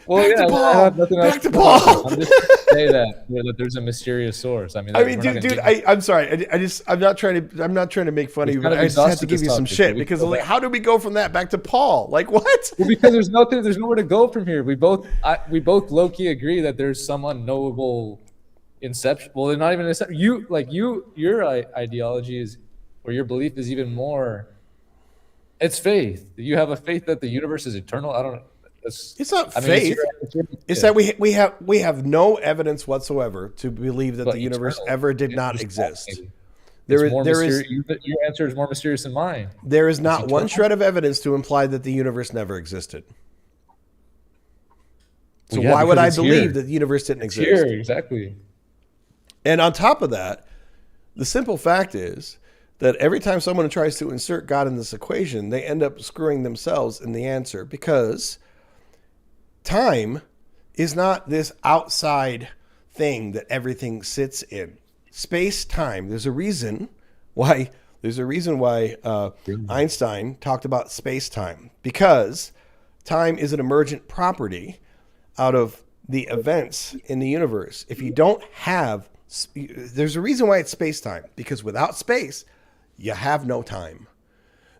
Well, back to Paul. Back to Paul. I'm just say that there's a mysterious source. I mean, dude, I'm sorry. I'm not trying to make fun of you, but I just have to give you some shit because like, how do we go from that back to Paul? Like what? Well, because there's nowhere to go from here. We both low key agree that there's some unknowable inception. Well, they're not even inception. Your ideology is, or your belief is even more. It's faith. You have a faith that the universe is eternal. I don't. It's not faith. It's that we have no evidence whatsoever to believe that the universe ever did not exist. Your answer is more mysterious than mine. There is not one shred of evidence to imply that the universe never existed. So why would I believe that the universe didn't exist? Here, exactly. And on top of that, the simple fact is that every time someone tries to insert God in this equation, they end up screwing themselves in the answer, because time is not this outside thing that everything sits in. Space time. There's a reason why Einstein talked about space time, because time is an emergent property out of the events in the universe. If you don't have, there's a reason why it's space time, because without space, you have no time.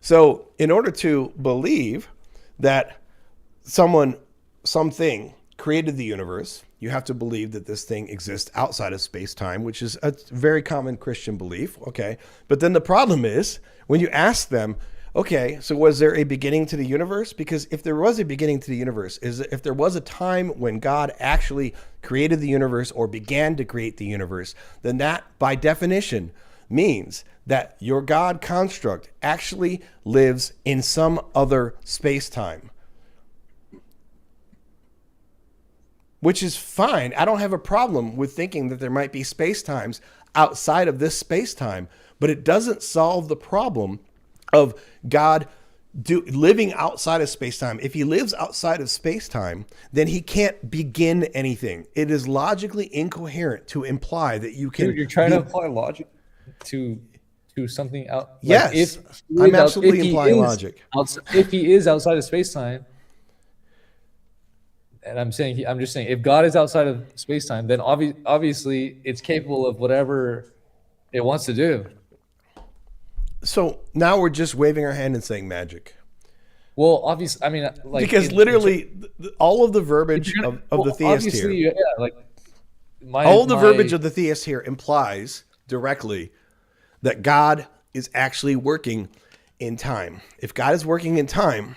So in order to believe that something created the universe, you have to believe that this thing exists outside of space-time, which is a very common Christian belief. Okay. But then the problem is when you ask them, okay, so was there a beginning to the universe? Because if there was a beginning to the universe, if there was a time when God actually created the universe or began to create the universe, then that by definition means that your God construct actually lives in some other space-time. Which is fine. I don't have a problem with thinking that there might be space-times outside of this space-time, but it doesn't solve the problem of God living outside of space-time. If he lives outside of space-time, then he can't begin anything. It is logically incoherent to imply that you can... You're trying to apply logic to something out. Like yes, I'm absolutely implying logic. If he is outside of space-time, and I'm just saying, if God is outside of space-time, then obviously it's capable of whatever it wants to do. So now we're just waving our hand and saying magic. Well, obviously, I mean, like, because literally all of the verbiage of the theist here, yeah, like all the verbiage of the theist here implies directly that God is actually working in time. If God is working in time,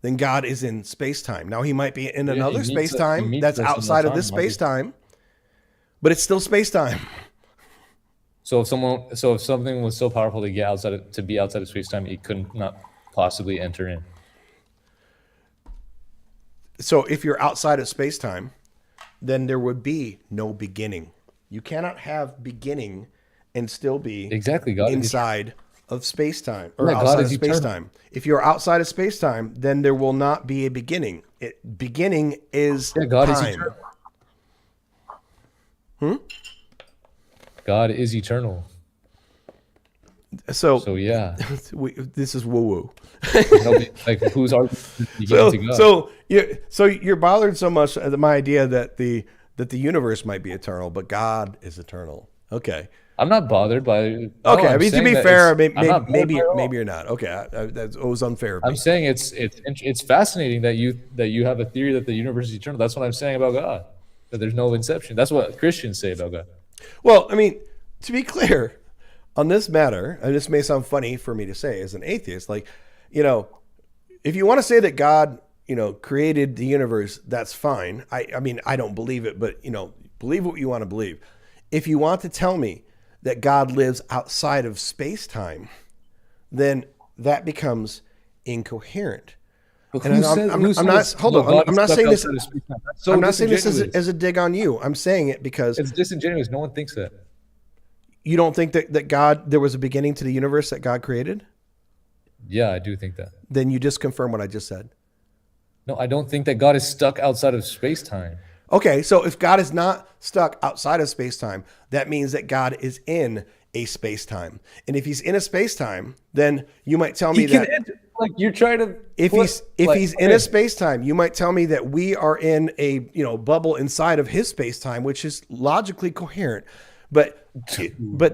then God is in space-time. Now he might be in another space-time that's outside of this space-time, but it's still space-time. So if something was so powerful to be outside of space-time, it could not possibly enter in. So if you're outside of space-time, then there would be no beginning. You cannot have beginning and still be inside of space-time or outside of space-time. If you're outside of space-time, then there will not be a beginning. Beginning is God time. Is eternal. God is eternal. So yeah, this is woo-woo. Like who's arguing? So you're bothered so much at my idea that the universe might be eternal, but God is eternal. Okay. I'm not bothered by. Okay, I mean, to be fair, maybe you're not. Okay, that was unfair. I'm saying it's fascinating that you have a theory that the universe is eternal. That's what I'm saying about God. That there's no inception. That's what Christians say about God. Well, I mean, to be clear on this matter, and this may sound funny for me to say as an atheist, like, if you want to say that God, created the universe, that's fine. I mean, I don't believe it, but believe what you want to believe. If you want to tell me that God lives outside of space-time, then that becomes incoherent. But And who I'm, says, I'm, who I'm not. says, Hold well, on. God I'm is not stuck saying this. outside of space-time? That's so I'm not saying this disingenuous. as a dig on you. I'm saying it because It's disingenuous. No one thinks that. you don't think that God, there was a beginning to the universe that God created. Yeah, I do think that. Then you just confirm what I just said. No, I don't think that God is stuck outside of space-time. Okay, so if God is not stuck outside of space-time, that means that God is in a space-time. And if he's in a space-time, then you might tell me that like you're trying to if he's in a space-time, you might tell me that we are in a bubble inside of his space-time, which is logically coherent. But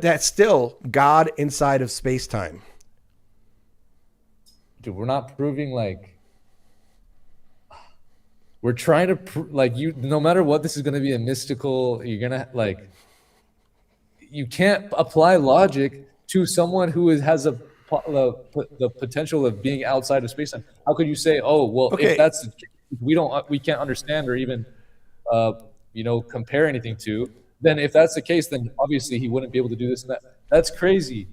that's still God inside of space-time. Dude, we're not proving like we're trying to like you. No matter what, this is going to be a mystical. You're gonna like. You can't apply logic to someone who has the potential of being outside of space time. How could you say, oh well, Okay. if that's we can't understand or even compare anything to? Then if that's the case, then obviously he wouldn't be able to do this and that. That's crazy.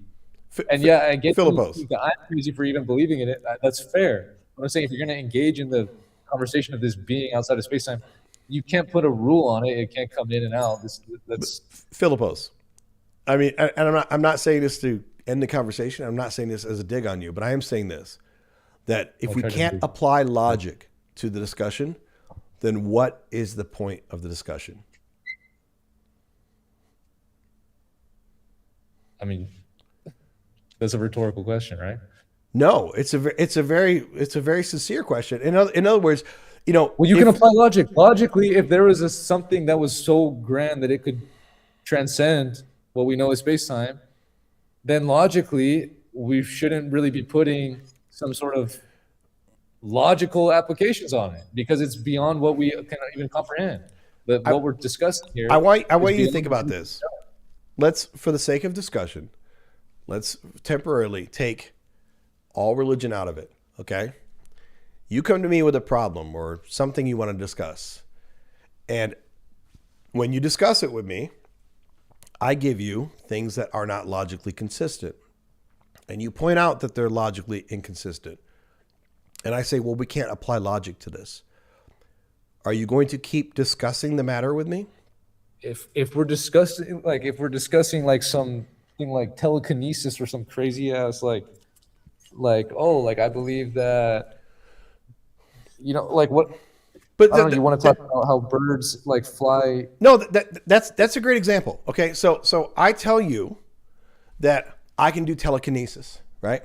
And yeah, I get Philippos. that I'm crazy for even believing in it. That's fair. But I'm saying if you're going to engage in the conversation of this being outside of space time, you can't put a rule on it. It can't come in and out. That's Philippos. I mean, and I'm not saying this to end the conversation. I'm not saying this as a dig on you, but I am saying this, that if we can't apply logic to the discussion, then what is the point of the discussion? I mean, that's a rhetorical question, right? No, it's a very sincere question. In other words, well, you can apply logic. Logically, if there was something that was so grand that it could transcend what we know as space-time, then logically we shouldn't really be putting some sort of logical applications on it because it's beyond what we can even comprehend. But what we're discussing here, I want you to think about this. Let's, for the sake of discussion, let's temporarily take all religion out of it. Okay, you come to me with a problem or something you want to discuss, and when you discuss it with me, I give you things that are not logically consistent. And you point out that they're logically inconsistent. And I say, well, we can't apply logic to this. Are you going to keep discussing the matter with me? If we're discussing like something like telekinesis or some crazy ass like I believe that what. But you want to talk about how birds like fly? No, that's a great example. Okay, so I tell you that I can do telekinesis, right?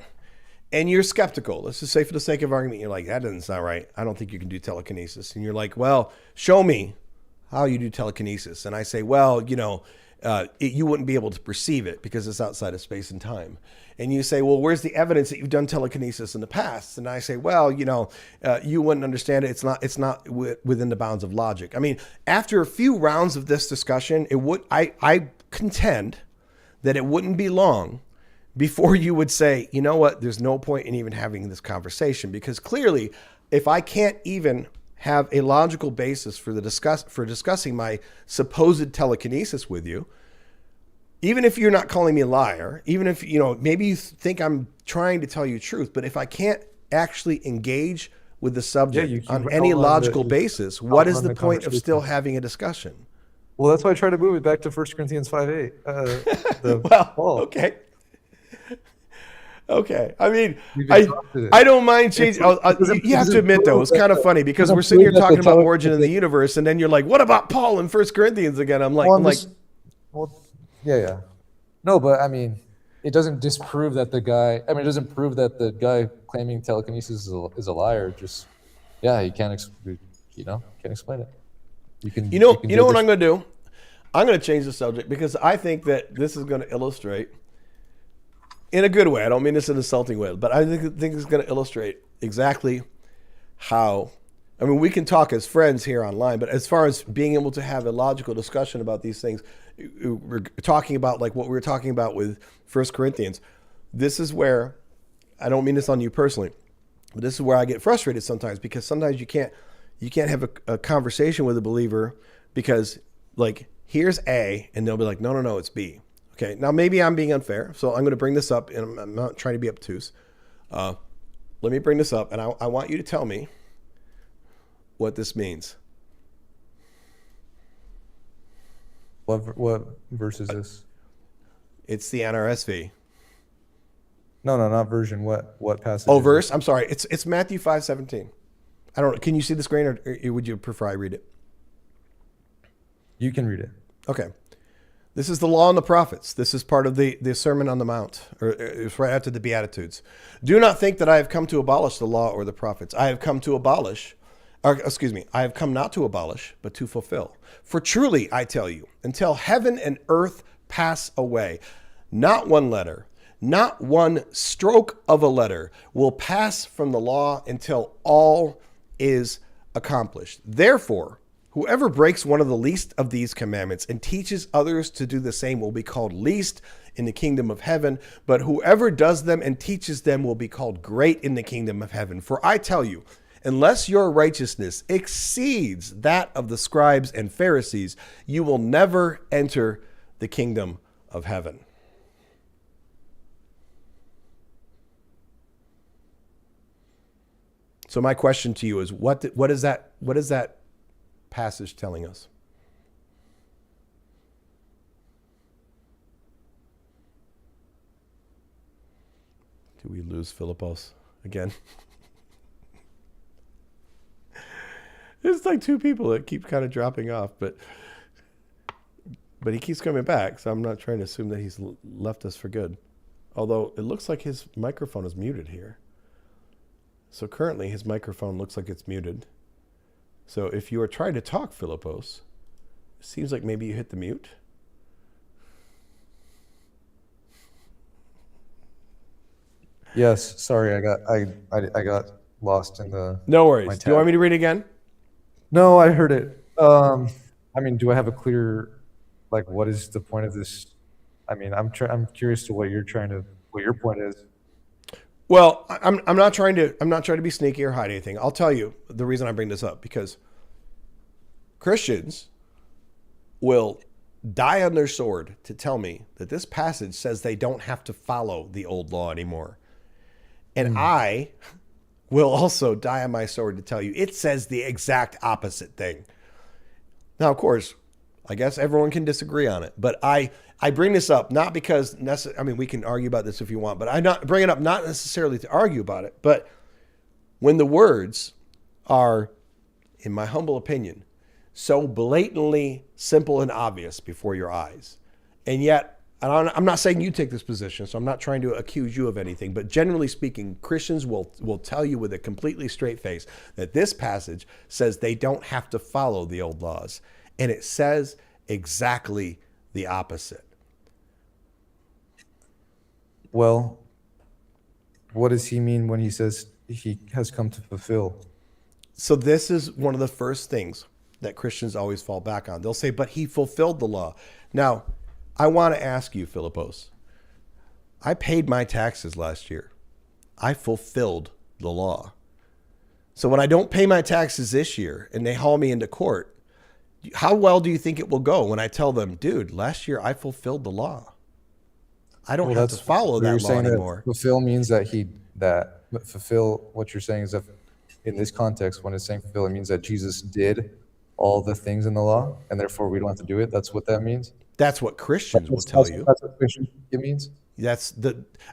And you're skeptical. Let's just say, for the sake of argument, you're like, that doesn't sound right. I don't think you can do telekinesis. And you're like, well, show me how you do telekinesis. And I say, well, you wouldn't be able to perceive it because it's outside of space and time. And you say, well, where's the evidence that you've done telekinesis in the past? And I say, well, you wouldn't understand it. It's not within the bounds of logic. I mean, after a few rounds of this discussion, I contend that it wouldn't be long before you would say, you know what, there's no point in even having this conversation, because clearly, if I can't even have a logical basis for discussing my supposed telekinesis with you, even if you're not calling me a liar, even if, maybe you think I'm trying to tell you truth, but if I can't actually engage with the subject on any logical basis, what is the point of still having a discussion? Well, that's why I try to move it back to 1 Corinthians 5:8. Well, okay. Okay. I mean, I don't mind changing. You have to admit, though, it's kind of funny because we're sitting here talking about origin of the universe, and then you're like, what about Paul in 1 Corinthians again? I'm like, yeah. No, but I mean, it doesn't disprove that it doesn't prove that the guy claiming telekinesis is a liar. Just, he can't explain it. You know what I'm going to do? I'm going to change the subject because I think that this is going to illustrate, in a good way, I don't mean this in an insulting way, but I think it's going to illustrate exactly how, we can talk as friends here online, but as far as being able to have a logical discussion about these things, we're talking about like what we were talking about with 1 Corinthians. This is where, I don't mean this on you personally, but this is where I get frustrated sometimes, because sometimes you can't have a conversation with a believer because, like, here's A, and they'll be like, no, it's B. Okay, now maybe I'm being unfair, so I'm going to bring this up, and I'm not trying to be obtuse. Let me bring this up, and I want you to tell me what this means. What verse is this? It's the NRSV. No, not version. What passage? Oh, is verse. this? I'm sorry. It's Matthew 5:17. I don't know. Can you see the screen, or would you prefer I read it? You can read it. Okay. This is the law and the prophets. This is part of the Sermon on the Mount, or it's right after the Beatitudes. Do not think that I have come to abolish the law or the prophets. I have come not to abolish, but to fulfill. For truly, I tell you, until heaven and earth pass away, not one letter, not one stroke of a letter will pass from the law until all is accomplished. Therefore, whoever breaks one of the least of these commandments and teaches others to do the same will be called least in the kingdom of heaven, but whoever does them and teaches them will be called great in the kingdom of heaven. For I tell you, unless your righteousness exceeds that of the scribes and Pharisees, you will never enter the kingdom of heaven. So my question to you is, what is that passage telling us? Do we lose Philippos again? It's like two people that keep kind of dropping off, but he keeps coming back, so I'm not trying to assume that he's left us for good. Although it looks like his microphone is muted here. So currently his microphone looks like it's muted. So if you are trying to talk, Philippos, it seems like maybe you hit the mute. Yes, sorry, I got lost in the. No worries. Do you want me to read it again? No, I heard it. I mean, do I have a clear, like, what is the point of this? I mean, I'm curious to what your point is. Well, I'm not trying to be sneaky or hide anything. I'll tell you the reason I bring this up, because Christians will die on their sword to tell me that this passage says they don't have to follow the old law anymore. And I will also die on my sword to tell you it says the exact opposite thing. Now, of course, I guess everyone can disagree on it, but I bring this up not because we can argue about this if you want, but I bring it up not necessarily to argue about it, but when the words are, in my humble opinion, so blatantly simple and obvious before your eyes, and yet, and I'm not saying you take this position, so I'm not trying to accuse you of anything, but generally speaking, Christians will tell you with a completely straight face that this passage says they don't have to follow the old laws, and it says exactly the opposite. Well, what does he mean when he says he has come to fulfill? So this is one of the first things that Christians always fall back on. They'll say, but he fulfilled the law. Now, I want to ask you, Philippos, I paid my taxes last year. I fulfilled the law. So when I don't pay my taxes this year and they haul me into court, how well do you think it will go when I tell them, dude, last year I fulfilled the law? I don't have to follow that law anymore. Fulfill means that fulfill, what you're saying is that in this context, when it's saying fulfill, it means that Jesus did all the things in the law, and therefore we don't have to do it. That's what that means. That's what Christians will tell you. That's what Christian it means.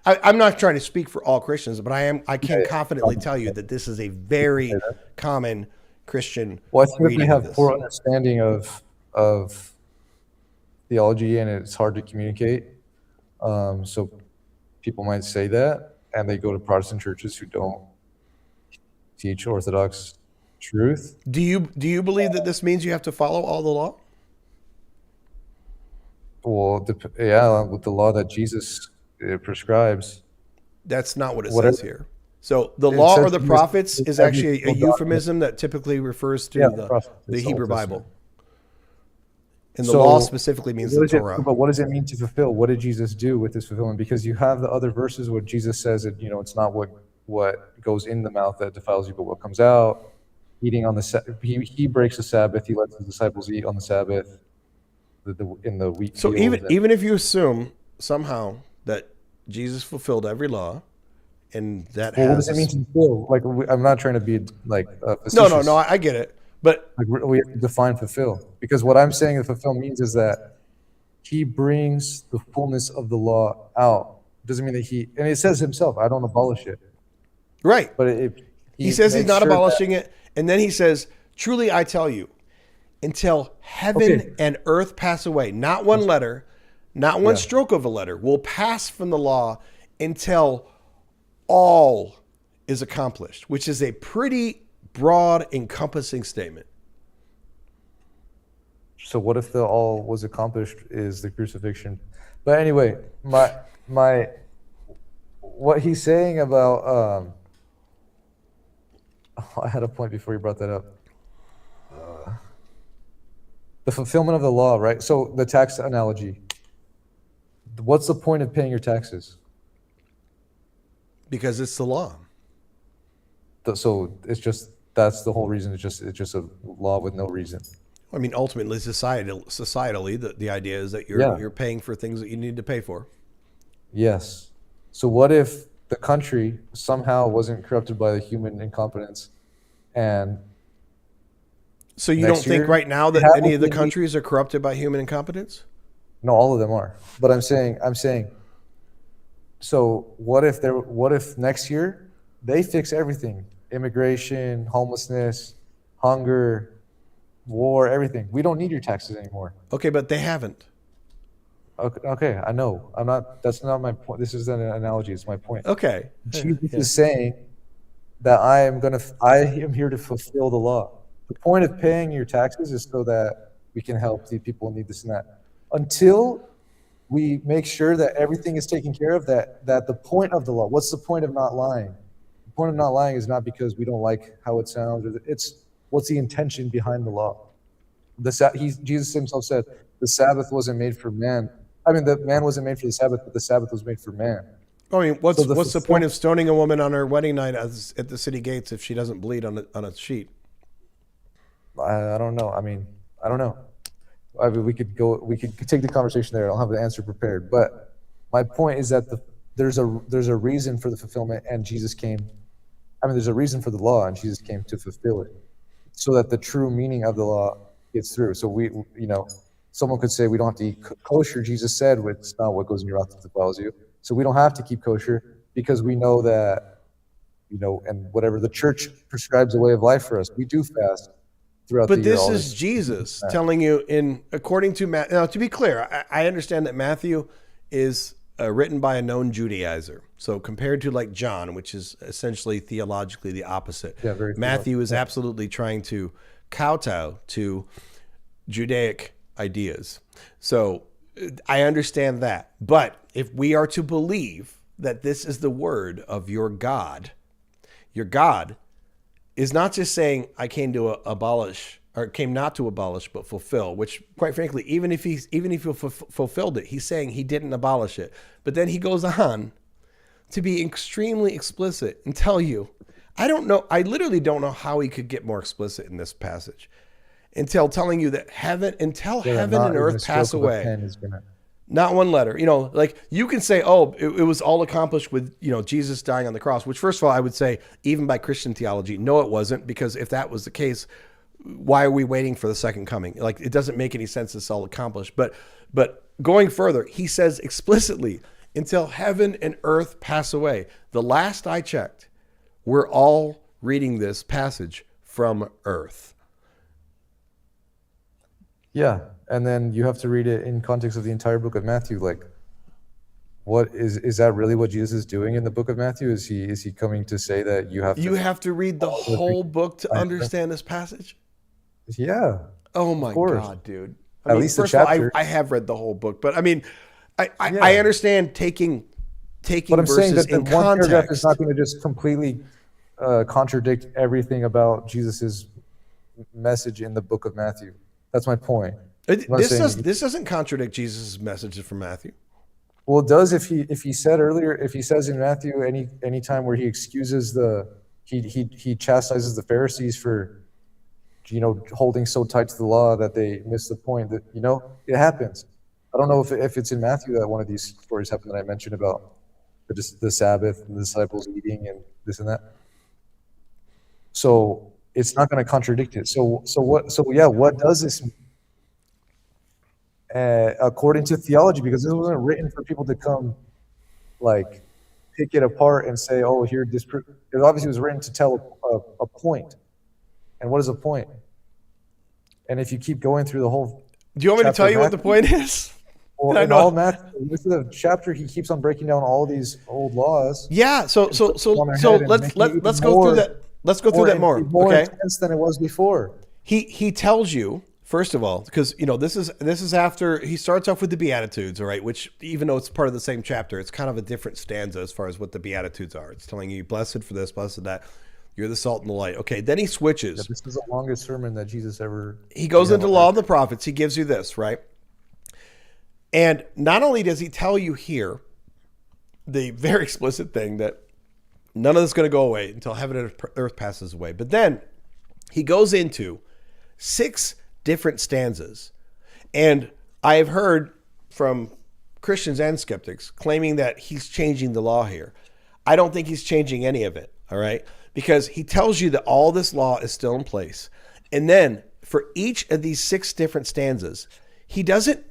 I'm not trying to speak for all Christians, but I can confidently tell you that this is a very common Christian. Well, I think we have poor understanding of theology, and it's hard to communicate. So people might say that, and they go to Protestant churches who don't teach Orthodox truth. Do you believe that this means you have to follow all the law? Well, yeah, with the law that Jesus prescribes. That's not what it says here. So the law or the prophets is actually a euphemism that typically refers to the Hebrew Bible. And the law specifically means the Torah. But what does it mean to fulfill? What did Jesus do with this fulfillment? Because you have the other verses where Jesus says that, it's not what goes in the mouth that defiles you, but what comes out. Eating on he breaks the Sabbath. He lets his disciples eat on the Sabbath. in the wheat So field. even if you assume somehow that Jesus fulfilled every law, and that Well, what has does it mean to fulfill? Like, I'm not trying to be like no, facetious. I get it, but Like, we have to define fulfill, because what I'm saying that fulfill means is that he brings the fullness of the law out. Doesn't mean that and it says himself, I don't abolish it. right. But if He says he's makes not sure that- abolishing it, and then he says, "Truly I tell you, until heaven Okay. and earth pass away, not one letter, not one Yeah. stroke of a letter will pass from the law until all is accomplished," which is a pretty broad, encompassing statement. So what if the all was accomplished is the crucifixion? But anyway, my what he's saying about I had a point before you brought that up. The fulfillment of the law, right? So the tax analogy. What's the point of paying your taxes? Because it's the law. So it's just that's the whole reason. It's just a law with no reason. I mean, ultimately, societally, the idea is that you're paying for things that you need to pay for. Yes. So what if the country somehow wasn't corrupted by the human incompetence, and So you next don't think year, right now that we have any of the a- countries are corrupted by human incompetence? No, all of them are. But I'm saying. So what if next year they fix everything? Immigration, homelessness, hunger, war, everything. We don't need your taxes anymore. Okay, but they haven't. Okay, I know. I'm not. That's not my point. This is an analogy. It's my point. Okay. Jesus Yeah. is saying that I am here to fulfill the law. The point of paying your taxes is so that we can help the people who need this and that. Until we make sure that everything is taken care of, that the point of the law, what's the point of not lying? The point of not lying is not because we don't like how it sounds, it's what's the intention behind the law. Jesus himself said the Sabbath wasn't made for man. I mean, the man wasn't made for the Sabbath, but the Sabbath was made for man. I mean, what's So the point of stoning a woman on her wedding night at the city gates if she doesn't bleed on a sheet? I don't know. I mean, I don't know. I mean, we could take the conversation there. I don't have the answer prepared, but my point is that there's a reason for the fulfillment, and Jesus came. I mean, there's a reason for the law, and Jesus came to fulfill it, so that the true meaning of the law gets through. So someone could say we don't have to eat kosher. Jesus said, "It's not what goes in your mouth that defiles you." So we don't have to keep kosher because we know that, and whatever the church prescribes a way of life for us. We do fast throughout the But year. this is Jesus telling you according to Matthew. Now, to be clear, I understand that Matthew is written by a known Judaizer. So compared to like John, which is essentially theologically the opposite, Yeah, very Matthew is absolutely trying to kowtow to Judaic ideas. So I understand that. But if we are to believe that this is the word of your God is not just saying I came to abolish, or came not to abolish but fulfill, which quite frankly, even if he fulfilled it, he's saying he didn't abolish it. But then he goes on to be extremely explicit and tell you, I literally don't know how he could get more explicit in this passage until telling you that heaven and earth pass away. Not one letter. Like you can say, oh, it was all accomplished with, Jesus dying on the cross, which first of all, I would say even by Christian theology, no, it wasn't, because if that was the case, why are we waiting for the second coming? Like, it doesn't make any sense it's all accomplished. But going further, he says explicitly, until heaven and earth pass away. The last I checked, we're all reading this passage from earth. Yeah, and then you have to read it in context of the entire book of Matthew. Like, what is that really what Jesus is doing in the book of Matthew? Is he coming to say that you have to read the whole book to understand this passage? Yeah. Oh my God, dude. At least the chapter. I have read the whole book, but I mean, I understand taking but I'm verses saying that the in one paragraph context. is not going to just completely contradict everything about Jesus's message in the book of Matthew. That's my point. This doesn't contradict Jesus' messages from Matthew. Well, it does if he says in Matthew any time where he excuses he chastises the Pharisees for holding so tight to the law that they miss the point. That it happens. I don't know if it's in Matthew that one of these stories happened that I mentioned about the Sabbath and the disciples eating and this and that. So it's not going to contradict it. So what does this mean? According to theology, because this wasn't written for people to come like pick it apart and say, oh, here this. It obviously was written to tell a point. And what is a point? And if you keep going through the whole, do you want me to tell you what the point is? Well, in all Matthew, this is a chapter. He keeps on breaking down all these old laws. Yeah. So let's go through that. Let's go through that more. More intense than it was before. He tells you, first of all, because this is after he starts off with the Beatitudes, all right, which even though it's part of the same chapter, it's kind of a different stanza as far as what the Beatitudes are. It's telling you blessed for this, blessed for that. You're the salt and the light. Okay, then he switches. Yeah, this is the longest sermon that Jesus ever. He goes into law of the prophets. He gives you this, right? And not only does he tell you here the very explicit thing that none of this is going to go away until heaven and earth passes away, but then he goes into 6 different stanzas. And I have heard from Christians and skeptics claiming that he's changing the law here. I don't think he's changing any of it, all right? Because he tells you that all this law is still in place. And then for each of these 6 different stanzas, he doesn't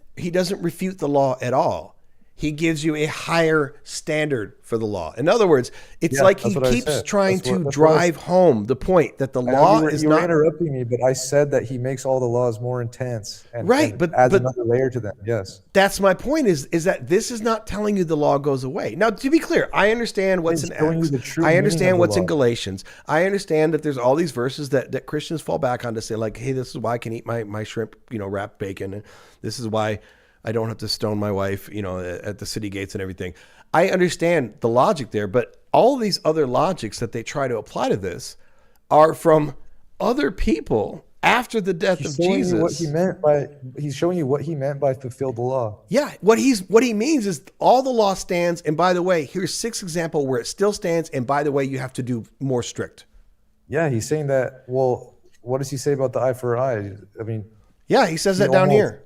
refute the law at all. He gives you a higher standard for the law. In other words, it's like he keeps trying to drive home the point that the law is not. You were interrupting me, but I said that he makes all the laws more intense and, right, and adds another layer to them. Yes, that's my point. Is that this is not telling you the law goes away. Now, to be clear, I understand what's in Acts. I understand what's in Galatians. I understand that there's all these verses that Christians fall back on to say, like, hey, this is why I can eat my shrimp, wrapped bacon, and this is why I don't have to stone my wife, at the city gates and everything. I understand the logic there, but all these other logics that they try to apply to this are from other people after the death of Jesus. He's showing you what he meant by fulfill the law. Yeah, what he means is all the law stands, and by the way, here's 6 examples where it still stands, and by the way, you have to do more strict. Yeah, he's saying that. Well, what does he say about the eye for eye? I mean, yeah, he says that down here.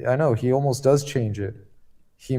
I know he almost does change it. I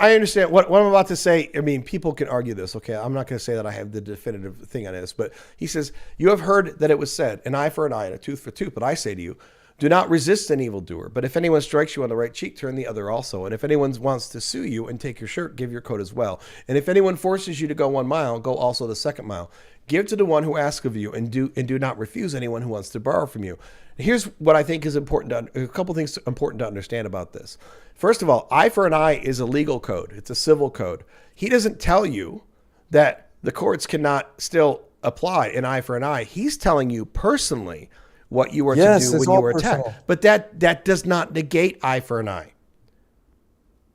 understand what I'm about to say. I mean, people can argue this. Okay, I'm not going to say that I have the definitive thing on this, but he says, "You have heard that it was said, an eye for an eye and a tooth for a tooth. But I say to you, do not resist an evildoer. But if anyone strikes you on the right cheek, turn the other also. And if anyone wants to sue you and take your shirt, give your coat as well. And if anyone forces you to go 1 mile, go also the 2nd mile. Give to the one who asks of you, and do not refuse anyone who wants to borrow from you." Here's what I think is important. A couple things important to understand about this. First of all, eye for an eye is a legal code. It's a civil code. He doesn't tell you that the courts cannot still apply an eye for an eye. He's telling you personally what you are to do when you are attacked. But that does not negate eye for an eye.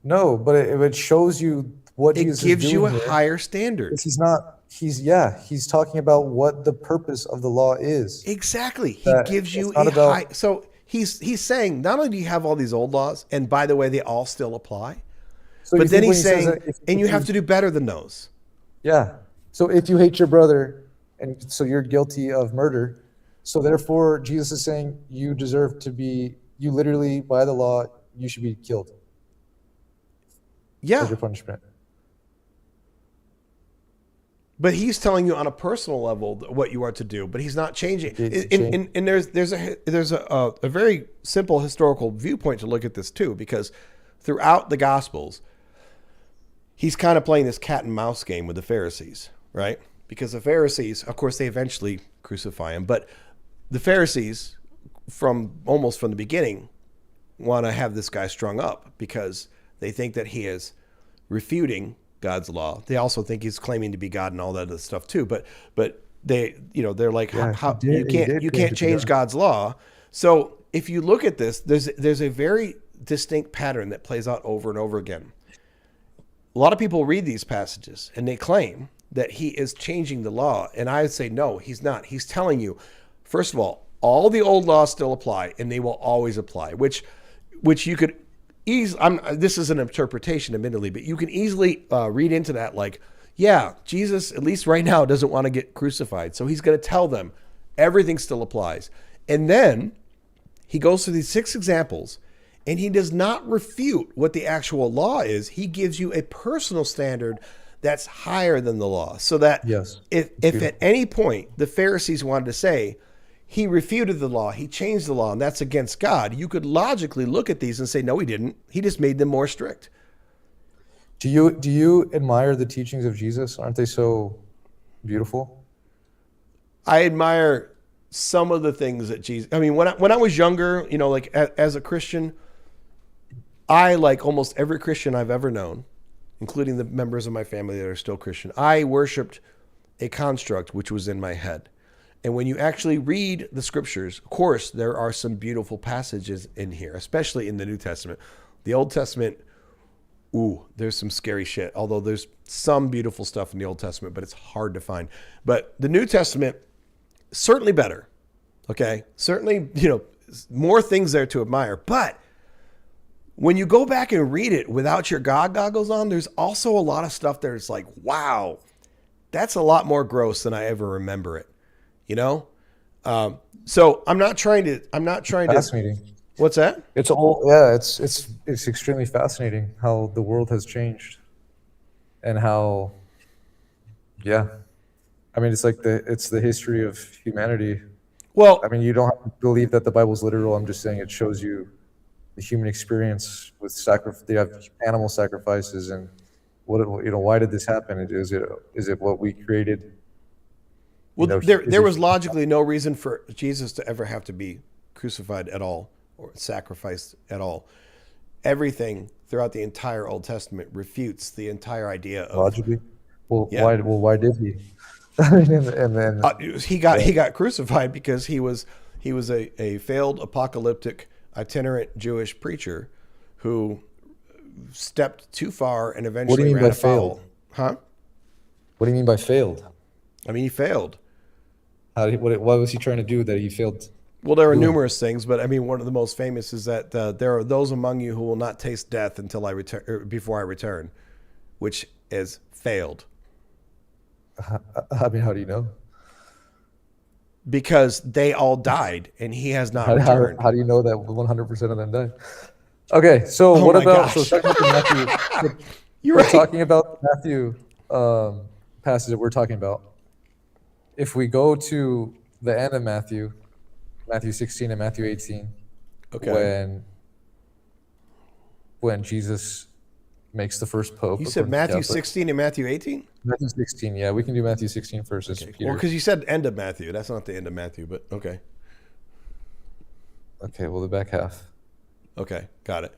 No, but it shows you what it gives you a higher standard. He's talking about what the purpose of the law is. Exactly. He gives you a high. So he's saying not only do you have all these old laws, and by the way, they all still apply, but then he's saying, and you have to do better than those. Yeah. So if you hate your brother, and so you're guilty of murder, so therefore Jesus is saying you deserve to be, you literally by the law, you should be killed. Yeah. As your punishment. But he's telling you on a personal level what you are to do, but he's not changing. And there's a very simple historical viewpoint to look at this too, because throughout the Gospels, he's kind of playing this cat and mouse game with the Pharisees, right? Because the Pharisees, of course, they eventually crucify him, but the Pharisees, from the beginning, want to have this guy strung up because they think that he is refuting God's law. They also think he's claiming to be God and all that other stuff too. But they, they're like, how you can't change God's law. So if you look at this, there's a very distinct pattern that plays out over and over again. A lot of people read these passages and they claim that he is changing the law. And I would say, no, he's not. He's telling you, first of all the old laws still apply and they will always apply, which you could easily, this is an interpretation admittedly, but you can easily read into that like, yeah, Jesus, at least right now, doesn't want to get crucified. So he's going to tell them everything still applies. And then he goes through these 6 examples, and he does not refute what the actual law is. He gives you a personal standard that's higher than the law. So that Yes. if at any point the Pharisees wanted to say, he refuted the law, he changed the law, and that's against God, you could logically look at these and say, no, he didn't. He just made them more strict. Do you admire the teachings of Jesus? Aren't they so beautiful? I admire some of the things that Jesus, I mean, when I was younger, you know, like as a Christian, I, like almost every Christian I've ever known, including the members of my family that are still Christian, I worshiped a construct which was in my head. And when you actually read the scriptures, of course, there are some beautiful passages in here, especially in the New Testament. The Old Testament, ooh, there's some scary shit. Although there's some beautiful stuff in the Old Testament, but it's hard to find. But the New Testament, certainly better. Okay? Certainly, you know, more things there to admire. But when you go back and read it without your God goggles on, there's also a lot of stuff there. It's like, wow, that's a lot more gross than I ever remember it. You know? So I'm not trying to, Fascinating. What's that? It's all, yeah, it's extremely fascinating how the world has changed and how, yeah. I mean, it's like it's the history of humanity. Well, I mean, you don't have to believe that the Bible's literal. I'm just saying it shows you the human experience with they have animal sacrifices and why did this happen? Is it what we created? Well, there was logically no reason for Jesus to ever have to be crucified at all or sacrificed at all. Everything throughout the entire Old Testament refutes the entire idea of logically. Well, yeah. why did he? I mean, and then he got crucified because he was a failed apocalyptic itinerant Jewish preacher who stepped too far and eventually ran afoul. Huh? What do you mean by failed? I mean, he failed. What was he trying to do that he failed? Well, there are numerous things, but I mean, one of the most famous is that there are those among you who will not taste death until I return, before I return, which is failed. I mean, how do you know? Because they all died, and he has not returned. How do you know that 100% of them died? Okay, so what about Matthew? We're talking about Matthew passage that we're talking about. If we go to the end of Matthew 16 and Matthew 18, okay, when Jesus makes the first pope. You said Matthew 16 and Matthew 18? Matthew 16, yeah. We can do Matthew 16 first. Okay. Well, because you said end of Matthew. That's not the end of Matthew, but okay. Okay, well, the back half. Okay, got it.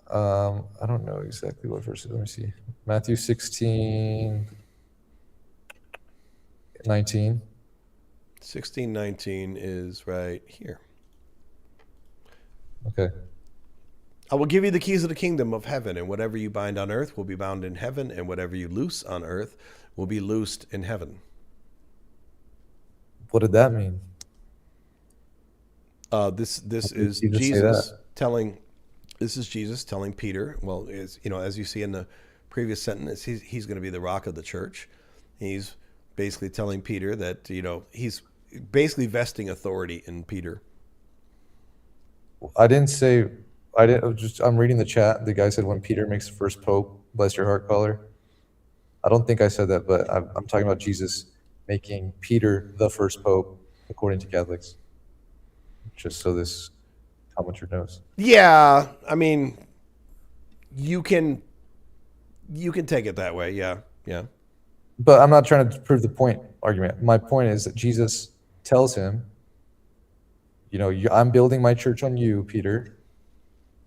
I don't know exactly what verses. Let me see. Matthew 16, 19. 16:19 is right here. Okay. I will give you the keys of the kingdom of heaven, and whatever you bind on earth will be bound in heaven, and whatever you loose on earth will be loosed in heaven. What did that mean? This is Jesus telling. This is Jesus telling Peter. Well, as you see in the previous sentence, he's going to be the rock of the church. He's basically telling Peter that he's basically vesting authority in Peter. I didn't say. I'm reading the chat. The guy said when Peter makes the first pope, bless your heart, caller. I don't think I said that, but I'm talking about Jesus making Peter the first pope, according to Catholics. Just so this commenter knows. Yeah, I mean, you can take it that way. Yeah. But I'm not trying to prove the point argument. My point is that Jesus tells him, I'm building my church on you, Peter,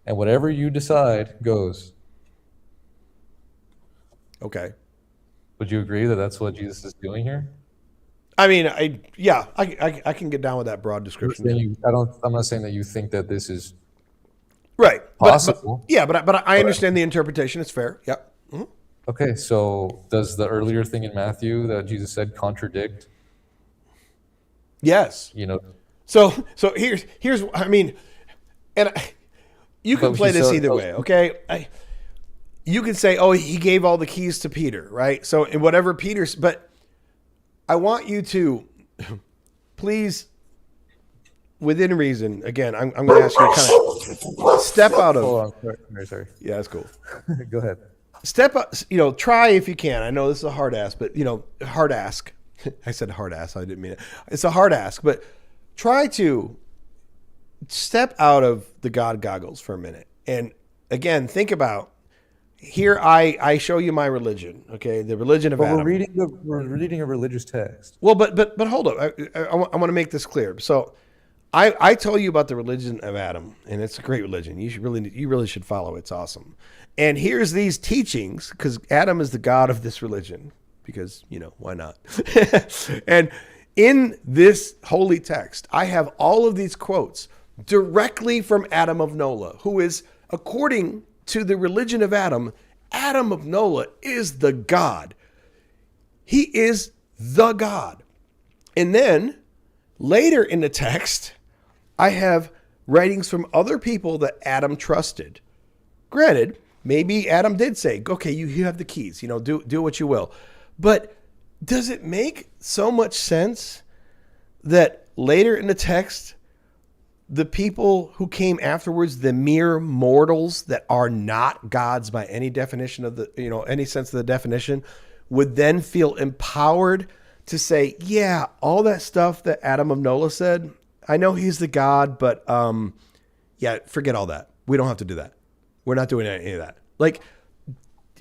and whatever you decide goes. Okay. Would you agree that that's what Jesus is doing here? I mean, I can get down with that broad description. I'm not saying that you think that this is right possible. But I understand the interpretation. It's fair. Yeah. Mm-hmm. Okay, so does the earlier thing in Matthew that Jesus said contradict? Yes. So here's I mean, and you can play this either way. Okay. you can say, oh, he gave all the keys to Peter, right? So in whatever Peter's, but I want you to please, within reason, again, I'm going to ask you to kind of step out of. Hold on, sorry. Yeah, that's cool. Go ahead. Step up, try if you can. I know this is a hard ask, but hard ask. I said hard ass. I didn't mean it. It's a hard ask, but try to step out of the God goggles for a minute. And again, think about, here I show you my religion, okay? The religion of Adam. We're reading a religious text. Well, but hold up. I want to make this clear. So I tell you about the religion of Adam, and it's a great religion. You really should follow it. It's awesome. And here's these teachings, because Adam is the God of this religion, because, why not? And in this holy text, I have all of these quotes directly from Adam of Nola, who is, according to the religion of Adam of Nola is the God. He is the God. And then later in the text, I have writings from other people that Adam trusted. Granted, maybe Adam did say, okay, you have the keys, do what you will. But does it make so much sense that later in the text, the people who came afterwards, the mere mortals that are not gods by any definition of any sense of the definition, would then feel empowered to say, yeah, all that stuff that Adam of Nola said, I know he's the God, but yeah, forget all that. We don't have to do that. We're not doing any of that. Like,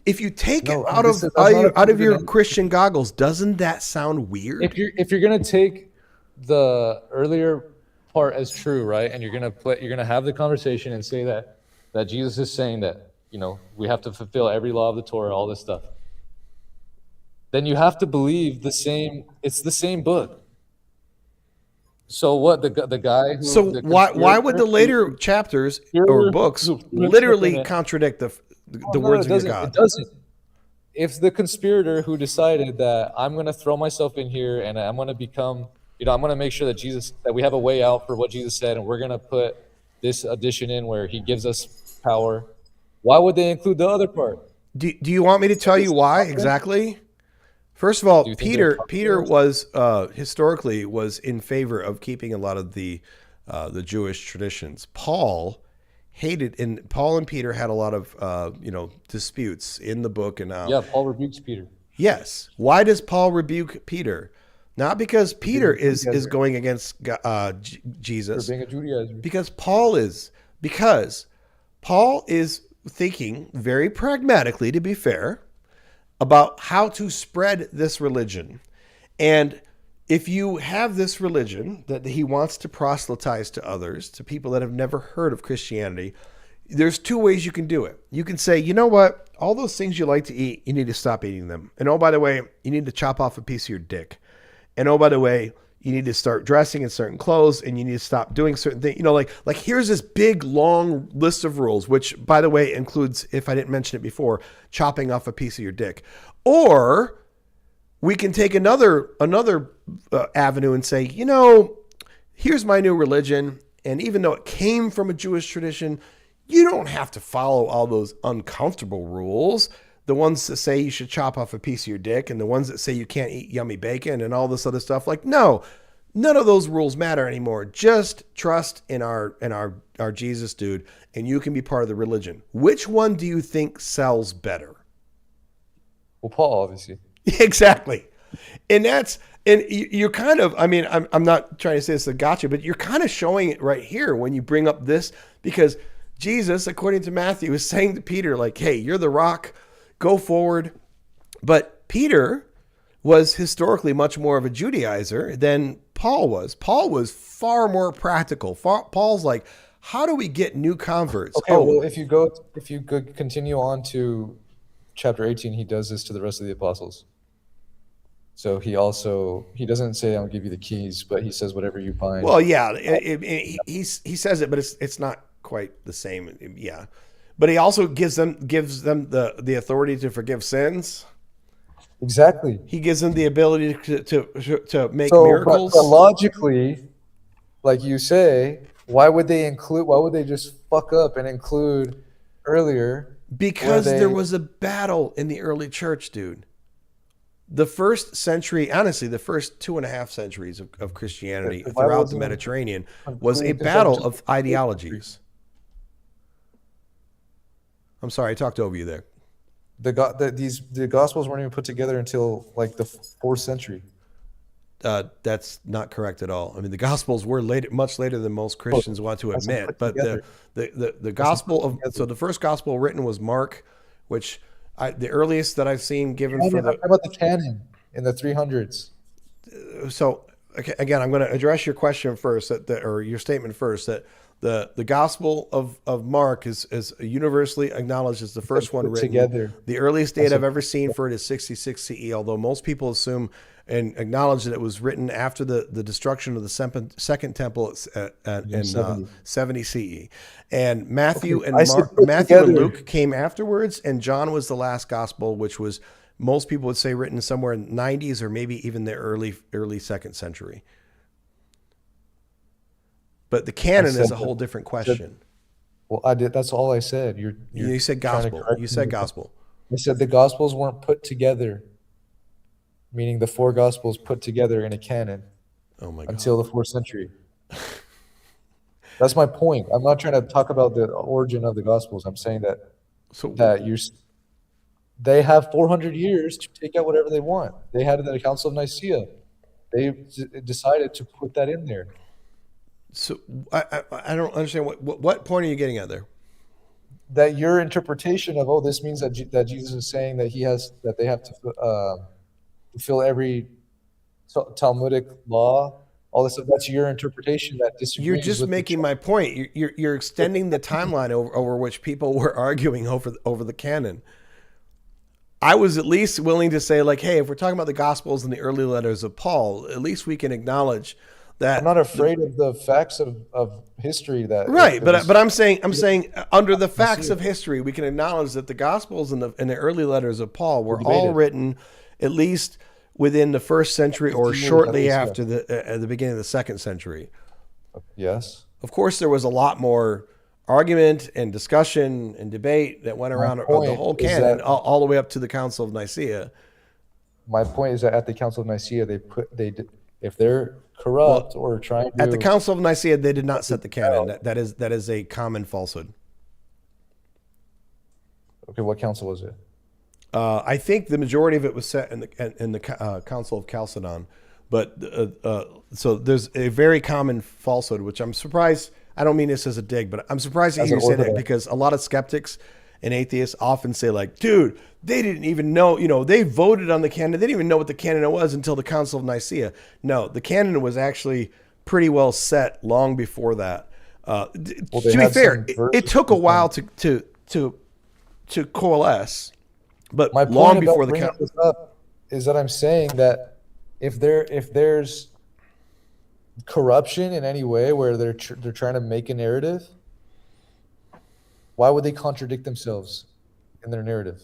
if you take it out of your Christian goggles, doesn't that sound weird? If you're gonna take the earlier part as true, right, and you're gonna have the conversation and say that Jesus is saying that we have to fulfill every law of the Torah, all this stuff, then you have to believe it's the same book. So what the guy? Why would the later chapters or books literally contradict the words of your God? It doesn't. If the conspirator who decided that I'm going to throw myself in here and I'm going to become, I'm going to make sure that we have a way out for what Jesus said, and we're going to put this addition in where he gives us power, why would they include the other part? Do you want me to tell you why exactly? First of all, Peter was historically was in favor of keeping a lot of the Jewish traditions. Paul and Peter had a lot of disputes in the book, and Paul rebukes Peter. Yes. Why does Paul rebuke Peter? Not because Peter is going against Jesus. Or being a Judaizer. Because Paul is thinking very pragmatically, to be fair, about how to spread this religion. And if you have this religion that he wants to proselytize to others, to people that have never heard of Christianity, there's two ways you can do it. You can say, you know what? All those things you like to eat, you need to stop eating them. And oh, by the way, you need to chop off a piece of your dick. And oh, by the way, you need to start dressing in certain clothes, and you need to stop doing certain things. Like here's this big, long list of rules, which, by the way, includes, if I didn't mention it before, chopping off a piece of your dick. Or we can take another avenue and say, here's my new religion. And even though it came from a Jewish tradition, you don't have to follow all those uncomfortable rules. The ones that say you should chop off a piece of your dick, and the ones that say you can't eat yummy bacon and all this other stuff. Like, no, none of those rules matter anymore. Just trust in our Jesus, dude, and you can be part of the religion. Which one do you think sells better? Well, Paul, obviously. Exactly. And you're kind of, I'm not trying to say this is a gotcha, but you're kind of showing it right here when you bring up this, because Jesus, according to Matthew, is saying to Peter, like, hey, you're the rock, go forward. But Peter was historically much more of a Judaizer than Paul was. Paul was far more practical. Paul's like, how do we get new converts? Okay, well, if you continue on to chapter 18, he does this to the rest of the apostles. So he doesn't say, I'll give you the keys, but he says, whatever you find. Well, yeah, he says it, but it's not quite the same. Yeah. But he also gives them the authority to forgive sins. Exactly. He gives them the ability to make miracles. But logically, like you say, why would they just fuck up and include earlier Because there was a battle in the early church, dude. The first century, honestly, the first 2.5 centuries of Christianity throughout the Mediterranean was a battle of ideologies. I'm sorry, I talked over you there. The Gospels weren't even put together until like the 4th century. That's not correct at all. I mean, the Gospels were much later than most Christians want to admit. But the Gospel so the first Gospel written was Mark, which the earliest that I've seen given for the. How about the canon in the 300s? So again, I'm going to address your question first, or your statement first, that the Gospel of Mark is universally acknowledged as the first one written together. The earliest date I've ever seen for it is 66 CE, although most people assume and acknowledge that it was written after the destruction of the second temple in 70 CE. And Matthew and Luke came afterwards, and John was the last gospel, which was, most people would say, written somewhere in the 90s or maybe even the early 2nd century. But the canon is a whole different question. Well, I did. That's all I said. You said gospel. You said gospel. I said the Gospels weren't put together, meaning the 4 Gospels put together in a canon. Oh my God. Until the 4th century. That's my point. I'm not trying to talk about the origin of the Gospels. I'm saying that they have 400 years to take out whatever they want. They had it at the Council of Nicaea. They decided to put that in there. So I don't understand what point are you getting at there? That your interpretation of this means that Jesus is saying that they have to fulfill every Talmudic law, all this stuff. That's your interpretation that disagrees. You're just making my point. You're extending the timeline over which people were arguing over the canon. I was at least willing to say, like, hey, if we're talking about the Gospels and the early letters of Paul, at least we can acknowledge that. I'm not afraid of the facts of history that. Right, but I'm saying under the facts of history, we can acknowledge that the Gospels and the early letters of Paul were all written at least within the 1st century or shortly after the beginning of the 2nd century. Yes. Of course, there was a lot more argument and discussion and debate that went around the whole canon all the way up to the Council of Nicaea. My point is that at the Council of Nicaea, if they're corrupt or trying to. At the Council of Nicaea, they did not set the canon. That is a common falsehood. Okay, what council was it? I think the majority of it was set in the Council of Chalcedon, but so there's a very common falsehood, which I'm surprised. I don't mean this as a dig, but I'm surprised that you say that, because a lot of skeptics and atheists often say, like, dude, they didn't even know, they voted on the canon. They didn't even know what the canon was until the Council of Nicaea. No, the canon was actually pretty well set long before that. To be fair, it took a while to coalesce, but long before the council is that I'm saying that if there's corruption in any way where they're trying to make a narrative, why would they contradict themselves in their narrative?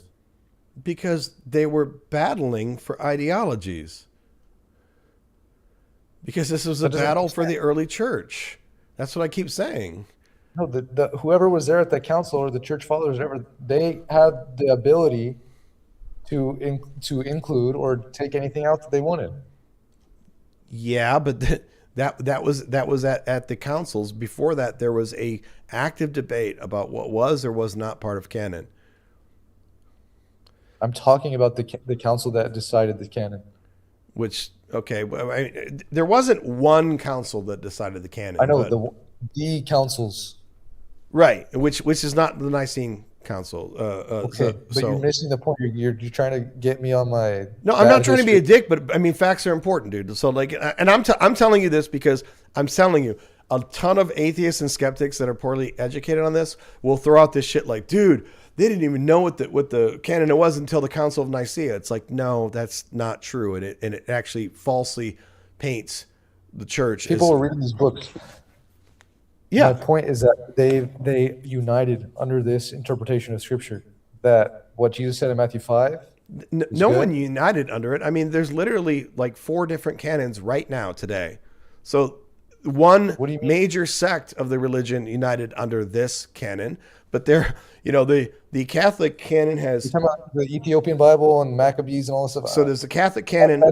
Because they were battling for ideologies. Because this was a battle for the early church. That's what I keep saying. No, whoever was there at the council or the church fathers, they had the ability to include or take anything out that they wanted. Yeah, but that was at the councils. Before that, there was a active debate about what was or was not part of canon. I'm talking about the council that decided the canon. There wasn't one council that decided the canon. I know the councils. Right, which is not the Nicene Council. You're missing the point. You're trying to get me on my. No, I'm not trying to be a dick, but I mean, facts are important, dude. So and I'm telling you this because I'm telling you, a ton of atheists and skeptics that are poorly educated on this will throw out this shit like, dude, they didn't even know what the canon was until the Council of Nicaea. It's like, no, that's not true, and it actually falsely paints the church. People are reading these books. Yeah. My point is that they united under this interpretation of Scripture, that what Jesus said in Matthew 5. No one united under it. I mean, there's literally like 4 different canons right now today. So one What do you mean? major sect of the religion united under this canon, but they're, the Catholic canon You're has, talking about the Ethiopian Bible and Maccabees and all this stuff. so there's the Catholic canon.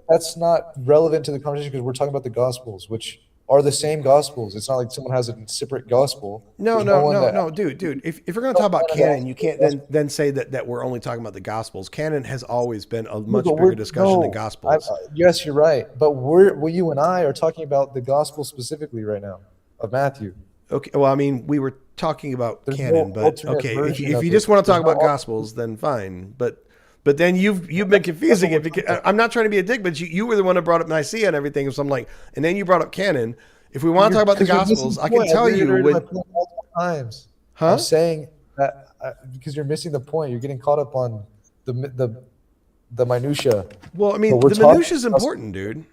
That's not relevant to the conversation because we're talking about the Gospels, which are the same Gospels. It's not like someone has a separate Gospel. No, There's one no, that- no, dude. If we're going to talk about canon, you can't then say that we're only talking about the Gospels. Canon has always been a much but bigger discussion than no, Gospels. yes, you're right. But you and I are talking about the Gospel specifically right now of Matthew. Okay, well, I mean, we were talking about There's canon, no but alternate okay, version if of you it. just want to talk There's no about Gospels, then fine. But then you've been confusing it because I'm not trying to be a dick, but you were the one that brought up Nicaea and everything. So I'm like, and then you brought up canon. If we want to talk about the Gospels, I can tell you when. Multiple times. Huh? I'm saying that because you're missing the point. You're getting caught up on the minutia. Well, I mean, But we're the talking minutia is important, dude.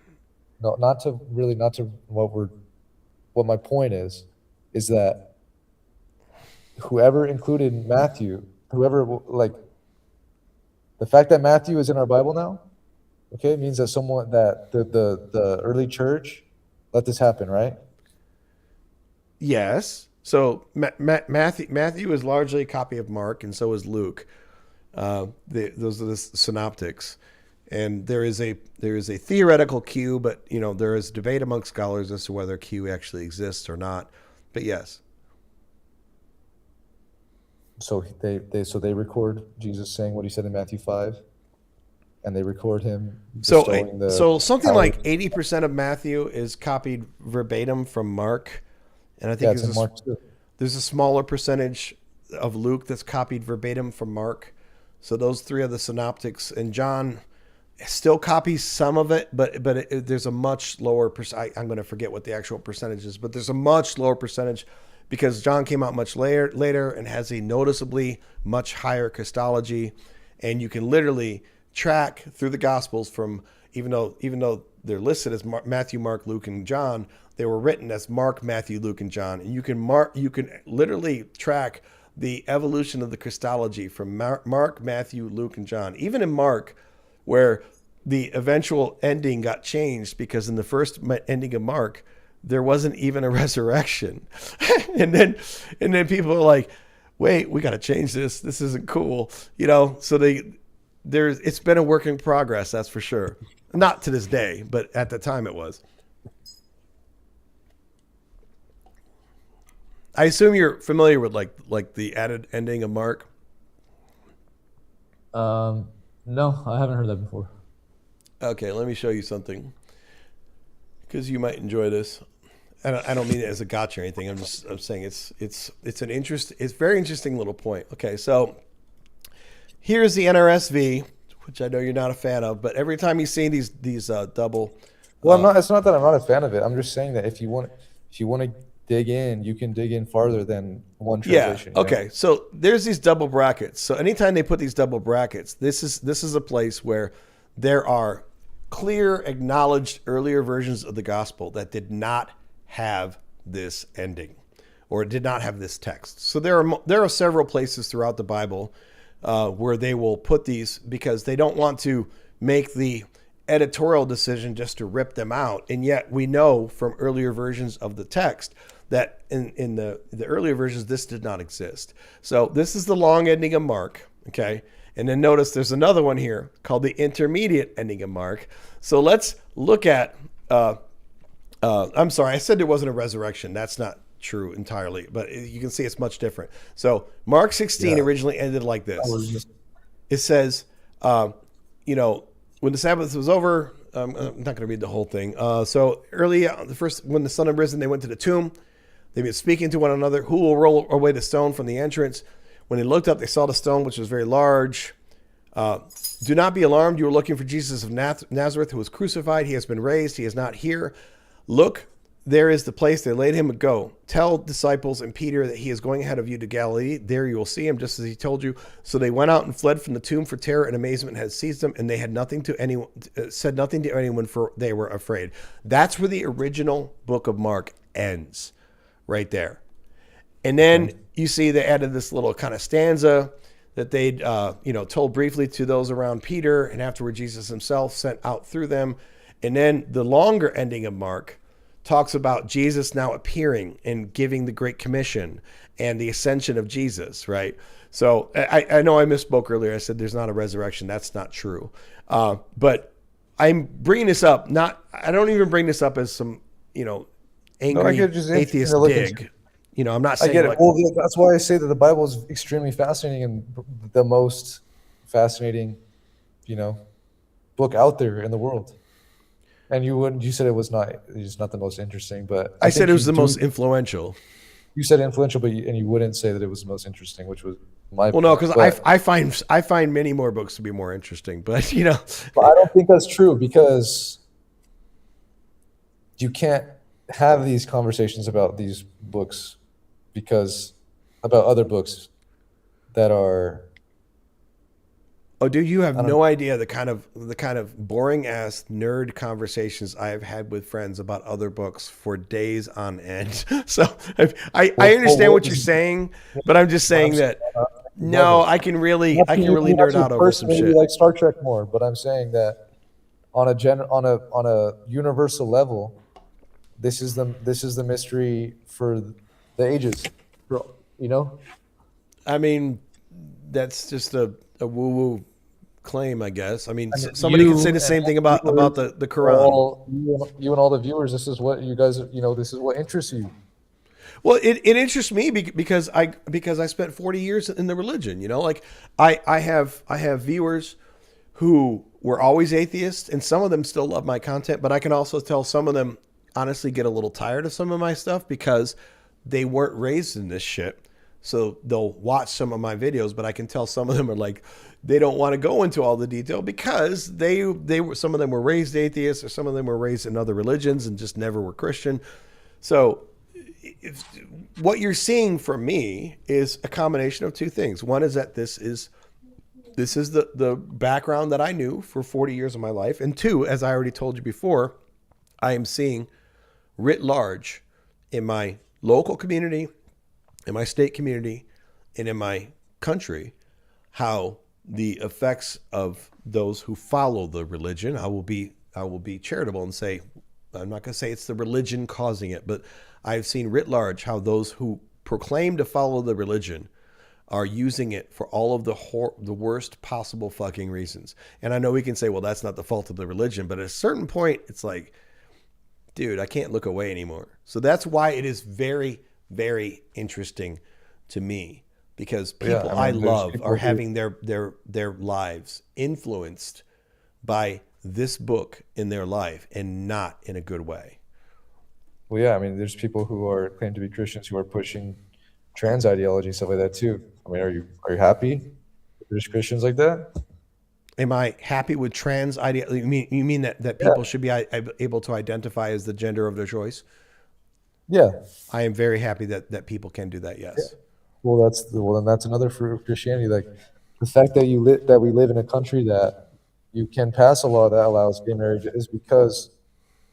No, not to what my point is that whoever included Matthew, the fact that Matthew is in our Bible now, okay, means that the early church let this happen, right? Yes. So Matthew is largely a copy of Mark, and so is Luke. Those are the synoptics, and there is a theoretical Q, but there is debate among scholars as to whether Q actually exists or not. But yes. So they record Jesus saying what he said in Matthew 5, and they record him. So something like 80% of Matthew is copied verbatim from Mark, and I think there's a smaller percentage of Luke that's copied verbatim from Mark. So those three are the synoptics, and John still copies some of it, but there's a much lower I'm going to forget what the actual percentage is, but there's a much lower percentage because John came out much later and has a noticeably much higher Christology, and you can literally track through the Gospels from even though they're listed as Matthew, Mark, Luke, and John, they were written as Mark, Matthew, Luke, and John, and you can literally track the evolution of the Christology from Mark, Matthew, Luke, and John. Even in Mark, where the eventual ending got changed because in the first ending of Mark, there wasn't even a resurrection. and then people are like, wait, we got to change this. This isn't cool. So it's been a work in progress. That's for sure. Not to this day, but at the time it was. I assume you're familiar with like the added ending of Mark. No, I haven't heard that before. Okay, let me show you something because you might enjoy this. I don't mean it as a gotcha or anything. I'm saying it's a very interesting little point. Okay, so here's the NRSV, which I know you're not a fan of, but every time you see these double. Well, it's not that I'm not a fan of it. I'm just saying that if you want to dig in, you can dig in farther than one translation. Yeah. Okay. So there's these double brackets. So anytime they put these double brackets, this is a place where there are clear, acknowledged earlier versions of the gospel that did not have this ending or did not have this text. So there are several places throughout the Bible where they will put these because they don't want to make the editorial decision just to rip them out. And yet we know from earlier versions of the text that in the earlier versions, this did not exist. So this is the long ending of Mark, okay? And then notice there's another one here called the intermediate ending of Mark. So let's look at, I'm sorry, I said there wasn't a resurrection. That's not true entirely, but you can see it's much different. So Mark 16 originally ended like this. It says, when the Sabbath was over, I'm not going to read the whole thing. So early, when the sun had risen, they went to the tomb. They were speaking to one another, who will roll away the stone from the entrance? When they looked up, they saw the stone, which was very large. Do not be alarmed. You are looking for Jesus of Nazareth, who was crucified. He has been raised. He is not here. Look, there is the place they laid him. Go. Tell disciples and Peter that he is going ahead of you to Galilee. There you will see him, just as he told you. So they went out and fled from the tomb, for terror and amazement had seized them, and they had said nothing to anyone, for they were afraid. That's where the original book of Mark ends, right there. And then you see they added this little kind of stanza that they'd told briefly to those around Peter, and afterward Jesus himself sent out through them. And then the longer ending of Mark talks about Jesus now appearing and giving the Great Commission and the ascension of Jesus, right? So I know I misspoke earlier. I said there's not a resurrection. That's not true. But I'm bringing this up. I don't even bring this up as some, angry atheist dig. I'm not saying. I get it. Well, that's why I say that the Bible is extremely fascinating and the most fascinating, book out there in the world. And you said it's not the most interesting, but I said it was the most influential. You said influential, but you wouldn't say that it was the most interesting, which was my. Well, no, because I find many more books to be more interesting, but But I don't think that's true, because you can't have these conversations about these books about other books that are. Oh, dude, you have no idea the kind of boring ass nerd conversations I have had with friends about other books for days on end. So I understand what you're saying, but I'm just saying that I can really nerd out over some shit. Like Star Trek more, but I'm saying that on a universal level, this is the mystery for the ages. I mean, that's just a woo-woo claim, I guess. I mean, somebody can say the same thing about the Quran. You and all the viewers, this is what you guys, this is what interests you. Well, it interests me because I spent 40 years in the religion. Like I have viewers who were always atheists, and some of them still love my content, but I can also tell some of them honestly get a little tired of some of my stuff because they weren't raised in this shit. So they'll watch some of my videos, but I can tell some of them are like, they don't want to go into all the detail because some of them were raised atheists, or some of them were raised in other religions and just never were Christian. So what you're seeing from me is a combination of two things. One is that this is the background that I knew for 40 years of my life. And two, as I already told you before, I am seeing writ large in my local community, in my state community, and in my country, how the effects of those who follow the religion, I will be charitable and say, I'm not going to say it's the religion causing it, but I've seen writ large how those who proclaim to follow the religion are using it for all of the worst possible fucking reasons. And I know we can say, well, that's not the fault of the religion, but at a certain point, it's like, dude, I can't look away anymore. So that's why it is very, very interesting to me, because people I love are having their lives influenced by this book in their life, and not in a good way. Well, yeah, I mean, there's people who claim to be Christians who are pushing trans ideology and stuff like that too. I mean, are you happy there's Christians like that? Am I happy with trans ideology? You mean that people should be able to identify as the gender of their choice? Yeah, I am very happy that people can do that. Yes. Yeah. Well, then that's another fruit of Christianity. Like the fact that we live in a country that you can pass a law that allows gay marriage is because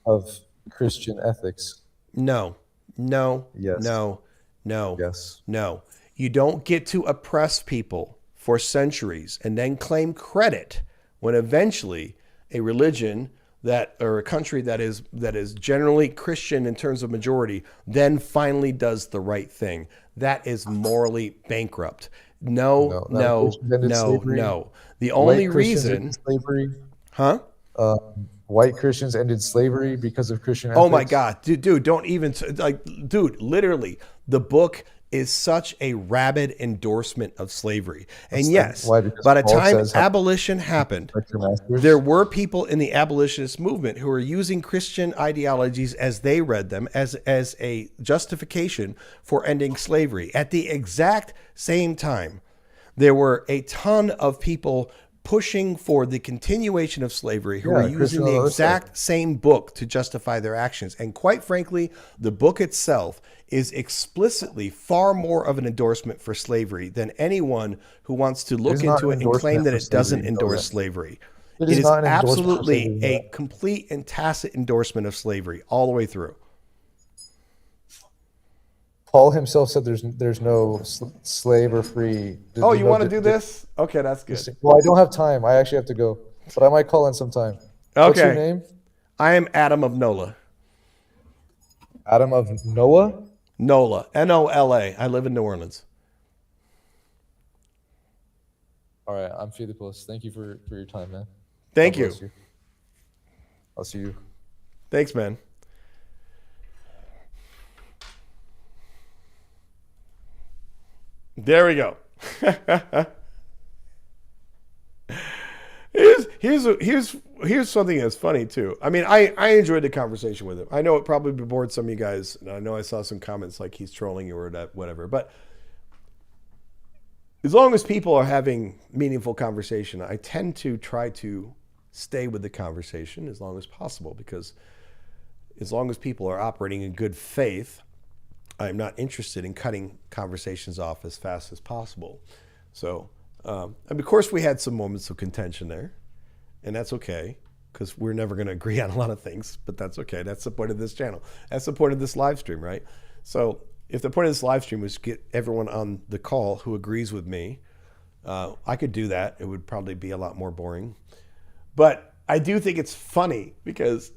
of Christian ethics. No. Yes. No. Yes. No. You don't get to oppress people for centuries and then claim credit when eventually a religion or a country that is generally Christian in terms of majority then finally does the right thing. That is morally bankrupt. No. The only reason slavery. Huh? White Christians ended slavery because of Christian ethics. Oh my God, dude, don't even dude, literally, the book is such a rabid endorsement of slavery. And yes, by the time abolition happened, there were people in the abolitionist movement who were using Christian ideologies as they read them as a justification for ending slavery. At the exact same time, there were a ton of people pushing for the continuation of slavery who are using the exact same book to justify their actions. And quite frankly, the book itself is explicitly far more of an endorsement for slavery than anyone who wants to look into it and claim that it doesn't endorse slavery. It is absolutely a complete and tacit endorsement of slavery all the way through. Paul himself said there's no slave or free. Oh, you want to do this? Okay, that's good. Well, I don't have time. I actually have to go, but I might call in sometime. Okay. What's your name? I am Adam of Nola. Adam of Noah? NOLA. NOLA. I live in New Orleans. All right, I'm Philippos. Thank you for your time, man. Thank God you. bless you. I'll see you. Thanks, man. There we go. Here's something that's funny too. I mean, I enjoyed the conversation with him. I know it probably bored some of you guys, and I know I saw some comments like he's trolling you or whatever. But as long as people are having meaningful conversation, I tend to try to stay with the conversation as long as possible, because as long as people are operating in good faith, I'm not interested in cutting conversations off as fast as possible. So, and of course, we had some moments of contention there, and that's okay, because we're never going to agree on a lot of things, but that's okay. That's the point of this channel. That's the point of this live stream, right? So if the point of this live stream was to get everyone on the call who agrees with me, I could do that. It would probably be a lot more boring. But I do think it's funny because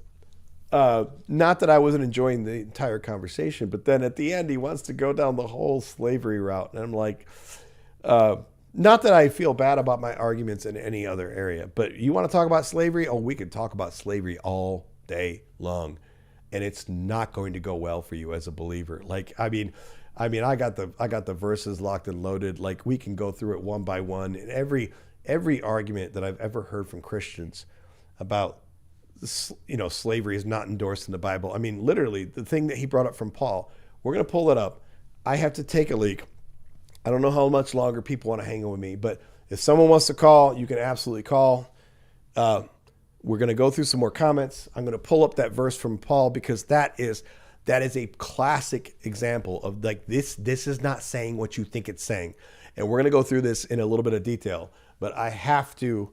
not that I wasn't enjoying the entire conversation, but then at the end, he wants to go down the whole slavery route. And I'm like, not that I feel bad about my arguments in any other area, but you want to talk about slavery? Oh, we could talk about slavery all day long. And it's not going to go well for you as a believer. Like, I mean, I got the verses locked and loaded. Like, we can go through it one by one. And every argument that I've ever heard from Christians about, slavery is not endorsed in the Bible. I mean, literally, the thing that he brought up from Paul, we're going to pull it up. I have to take a leak. I don't know how much longer people want to hang on with me, but if someone wants to call, you can absolutely call. We're going to go through some more comments. I'm going to pull up that verse from Paul, because that is a classic example of, like, this is not saying what you think it's saying. And we're going to go through this in a little bit of detail, but I have to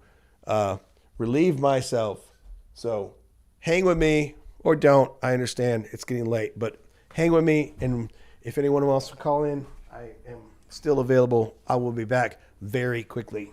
relieve myself. So hang with me, or don't. I understand it's getting late, but hang with me. And if anyone wants to call in, I am still available. I will be back very quickly.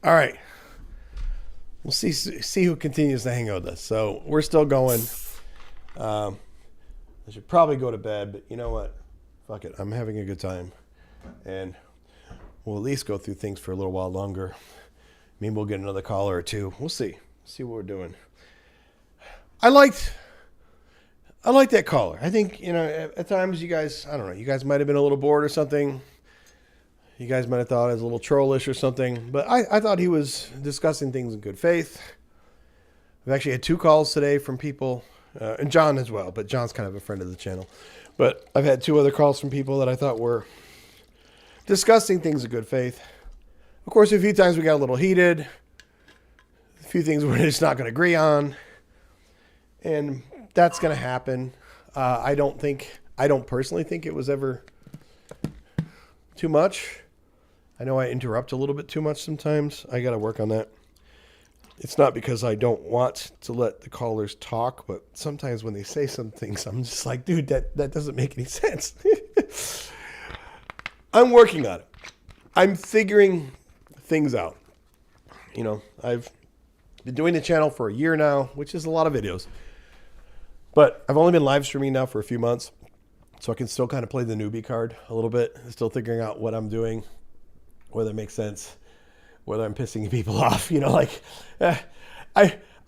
All right. We'll see who continues to hang out with us. So we're still going. I should probably go to bed, but you know what? Fuck it. I'm having a good time. And we'll at least go through things for a little while longer. Maybe we'll get another caller or two. We'll see. See what we're doing. I liked that caller. I think, at times you guys, I don't know, you guys might have been a little bored or something. You guys might have thought it was a little trollish or something. But I thought he was discussing things in good faith. I've actually had 2 calls today from people, and John as well, but John's kind of a friend of the channel. But I've had 2 other calls from people that I thought were discussing things in good faith. Of course, a few times we got a little heated. A few things we're just not going to agree on. And that's going to happen. I don't personally think it was ever too much. I know I interrupt a little bit too much sometimes. I got to work on that. It's not because I don't want to let the callers talk, but sometimes when they say some things, I'm just like, dude, that doesn't make any sense. I'm working on it. I'm figuring things out. I've been doing the channel for a year now, which is a lot of videos. But I've only been live streaming now for a few months, so I can still kind of play the newbie card a little bit. Still figuring out what I'm doing, whether it makes sense, whether I'm pissing people off.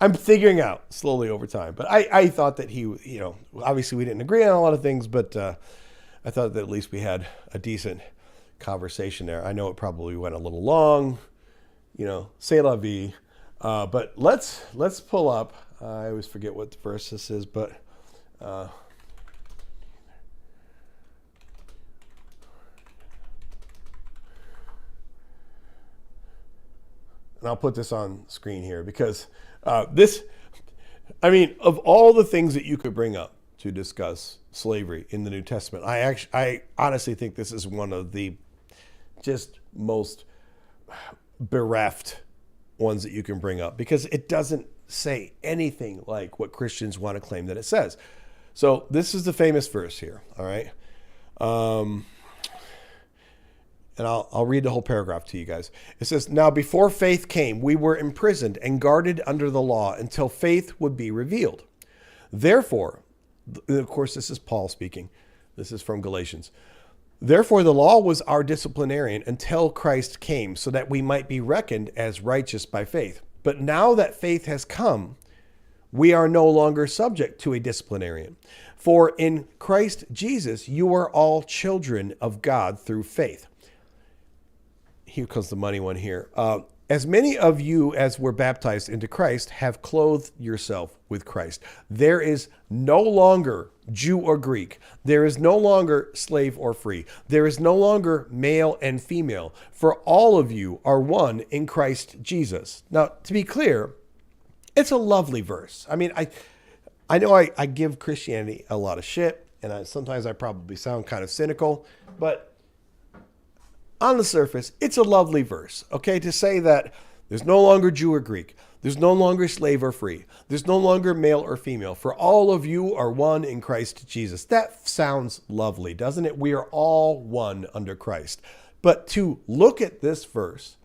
I'm figuring out slowly over time. But I thought that he, obviously we didn't agree on a lot of things, but I thought that at least we had a decent conversation there. I know it probably went a little long, c'est la vie. But let's pull up. I always forget what the verse this is, but and I'll put this on screen here because of all the things that you could bring up to discuss slavery in the New Testament, I honestly think this is one of the just most bereft ones that you can bring up because it doesn't say anything like what Christians want to claim that it says. So this is the famous verse here. All right. And I'll read the whole paragraph to you guys. It says, "Now before faith came, we were imprisoned and guarded under the law until faith would be revealed. Therefore," of course, this is Paul speaking. This is from Galatians. "Therefore, the law was our disciplinarian until Christ came, so that we might be reckoned as righteous by faith. But now that faith has come, we are no longer subject to a disciplinarian. For in Christ Jesus, you are all children of God through faith." Here comes the money one here. "As many of you as were baptized into Christ have clothed yourself with Christ. There is no longer Jew or Greek. There is no longer slave or free. There is no longer male and female. For all of you are one in Christ Jesus." Now, to be clear, it's a lovely verse. I mean, I know I give Christianity a lot of shit, and sometimes I probably sound kind of cynical, but on the surface, it's a lovely verse, okay? To say that there's no longer Jew or Greek. There's no longer slave or free. There's no longer male or female. For all of you are one in Christ Jesus. That sounds lovely, doesn't it? We are all one under Christ. But to look at this verse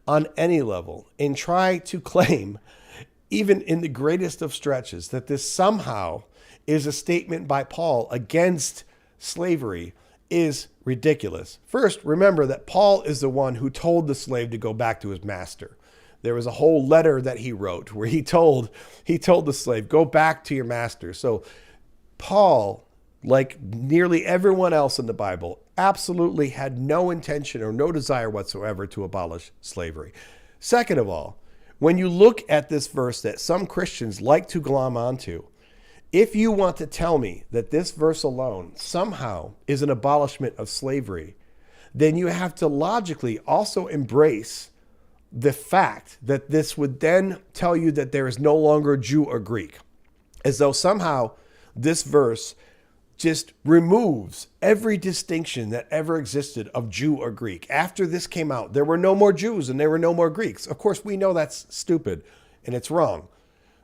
on any level and try to claim, even in the greatest of stretches, that this somehow is a statement by Paul against slavery is ridiculous. First, remember that Paul is the one who told the slave to go back to his master. There was a whole letter that he wrote where he told the slave, go back to your master. So Paul, like nearly everyone else in the Bible, absolutely had no intention or no desire whatsoever to abolish slavery. Second of all, when you look at this verse that some Christians like to glom onto, if you want to tell me that this verse alone somehow is an abolishment of slavery, then you have to logically also embrace the fact that this would then tell you that there is no longer Jew or Greek, as though somehow this verse just removes every distinction that ever existed of Jew or Greek. After this came out, there were no more Jews and there were no more Greeks. Of course, we know that's stupid and it's wrong.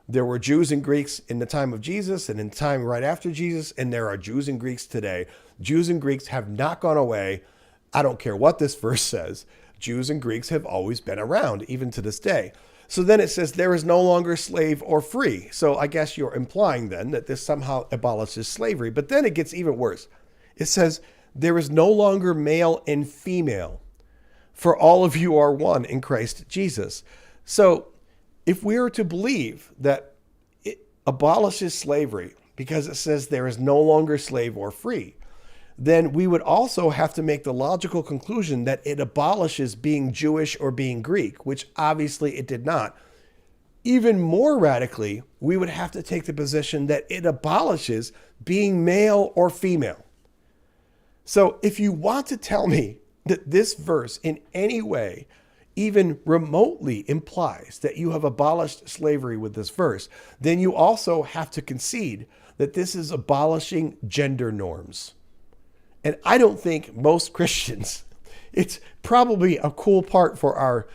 There were Jews and Greeks in the time of Jesus and in the time right after Jesus, and there are Jews and Greeks today. Jews and Greeks have not gone away. I don't care what this verse says. Jews and Greeks have always been around, even to this day. So then it says there is no longer slave or free. So I guess you're implying then that this somehow abolishes slavery. But then it gets even worse. It says there is no longer male and female, for all of you are one in Christ Jesus. So if we are to believe that it abolishes slavery because it says there is no longer slave or free, then we would also have to make the logical conclusion that it abolishes being Jewish or being Greek, which obviously it did not. Even more radically, we would have to take the position that it abolishes being male or female. So if you want to tell me that this verse in any way even remotely implies that you have abolished slavery with this verse, then you also have to concede that this is abolishing gender norms. And I don't think most Christians, it's probably a cool part for our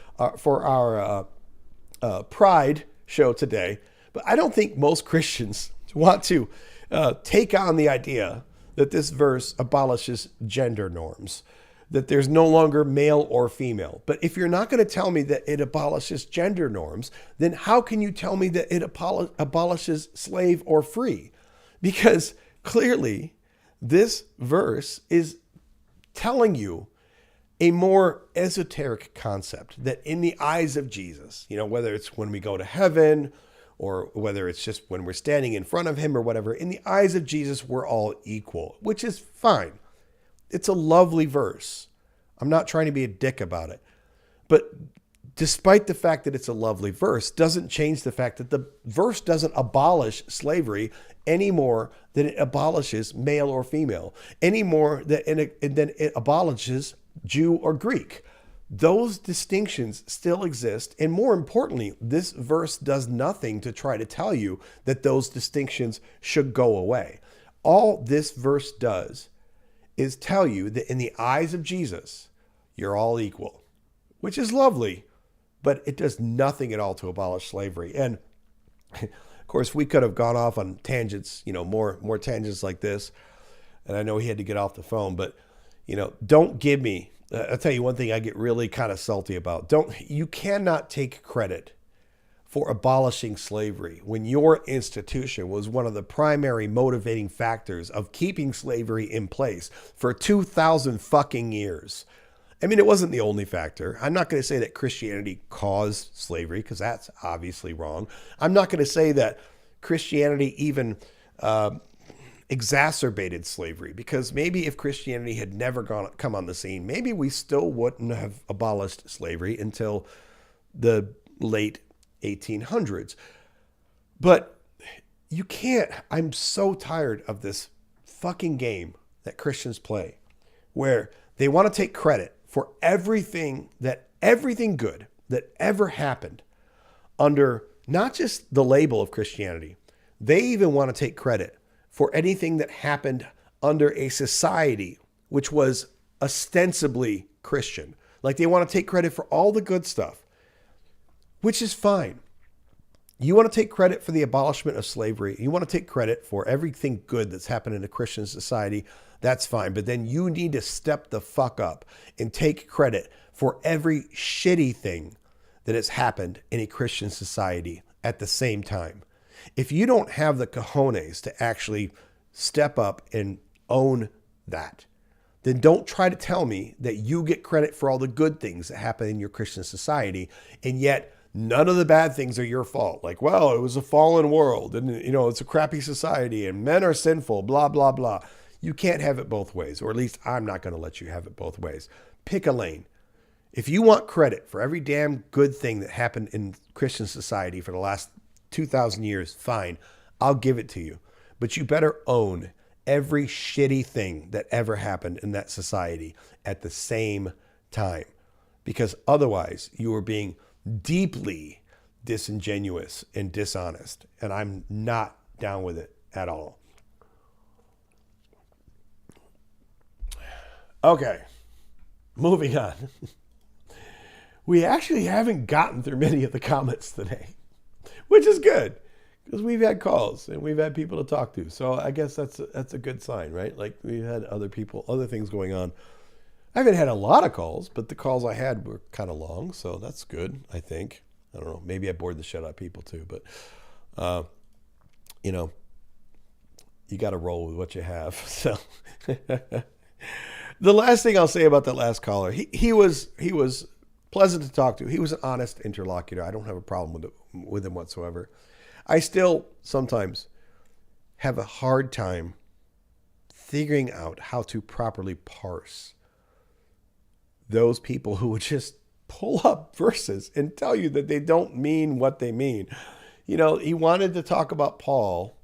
Pride show today, but I don't think most Christians want to take on the idea that this verse abolishes gender norms, that there's no longer male or female. But if you're not going to tell me that it abolishes gender norms, then how can you tell me that it abolishes slave or free? Because clearly, this verse is telling you a more esoteric concept that in the eyes of Jesus, whether it's when we go to heaven or whether it's just when we're standing in front of him or whatever, in the eyes of Jesus, we're all equal, which is fine. It's a lovely verse. I'm not trying to be a dick about it. But despite the fact that it's a lovely verse, doesn't change the fact that the verse doesn't abolish slavery any more than it abolishes male or female, any more than it abolishes Jew or Greek. Those distinctions still exist. And more importantly, this verse does nothing to try to tell you that those distinctions should go away. All this verse does is tell you that in the eyes of Jesus, you're all equal, which is lovely, but it does nothing at all to abolish slavery. And of course, we could have gone off on tangents, more tangents like this. And I know he had to get off the phone, but don't give me, I'll tell you one thing I get really kind of salty about. You cannot take credit for abolishing slavery when your institution was one of the primary motivating factors of keeping slavery in place for 2,000 fucking years. I mean, it wasn't the only factor. I'm not going to say that Christianity caused slavery, because that's obviously wrong. I'm not going to say that Christianity even exacerbated slavery, because maybe if Christianity had never come on the scene, maybe we still wouldn't have abolished slavery until the late 1800s. But you can't. I'm so tired of this fucking game that Christians play, where they want to take credit for everything good that ever happened under not just the label of Christianity. They even want to take credit for anything that happened under a society which was ostensibly Christian. Like, they want to take credit for all the good stuff, which is fine. You want to take credit for the abolishment of slavery. You want to take credit for everything good that's happened in a Christian society. That's fine. But then you need to step the fuck up and take credit for every shitty thing that has happened in a Christian society at the same time. If you don't have the cojones to actually step up and own that, then don't try to tell me that you get credit for all the good things that happen in your Christian society, and yet none of the bad things are your fault. Like, well, it was a fallen world, and it's a crappy society, and men are sinful, blah, blah, blah. You can't have it both ways, or at least I'm not going to let you have it both ways. Pick a lane. If you want credit for every damn good thing that happened in Christian society for the last 2,000 years, fine, I'll give it to you. But you better own every shitty thing that ever happened in that society at the same time, because otherwise you are being deeply disingenuous and dishonest, and I'm not down with it at all. Okay, moving on. We actually haven't gotten through many of the comments today, which is good, because we've had calls and we've had people to talk to. So I guess that's a good sign, right? Like, we've had other things going on. I haven't had a lot of calls, but the calls I had were kind of long, so that's good, I think. I don't know. Maybe I bored the shit out of people too, but you know, you got to roll with what you have. So the last thing I'll say about that last caller, he was pleasant to talk to. He was an honest interlocutor. I don't have a problem with him whatsoever. I still sometimes have a hard time figuring out how to properly parse those people who would just pull up verses and tell you that they don't mean what they mean. You know, he wanted to talk about Paul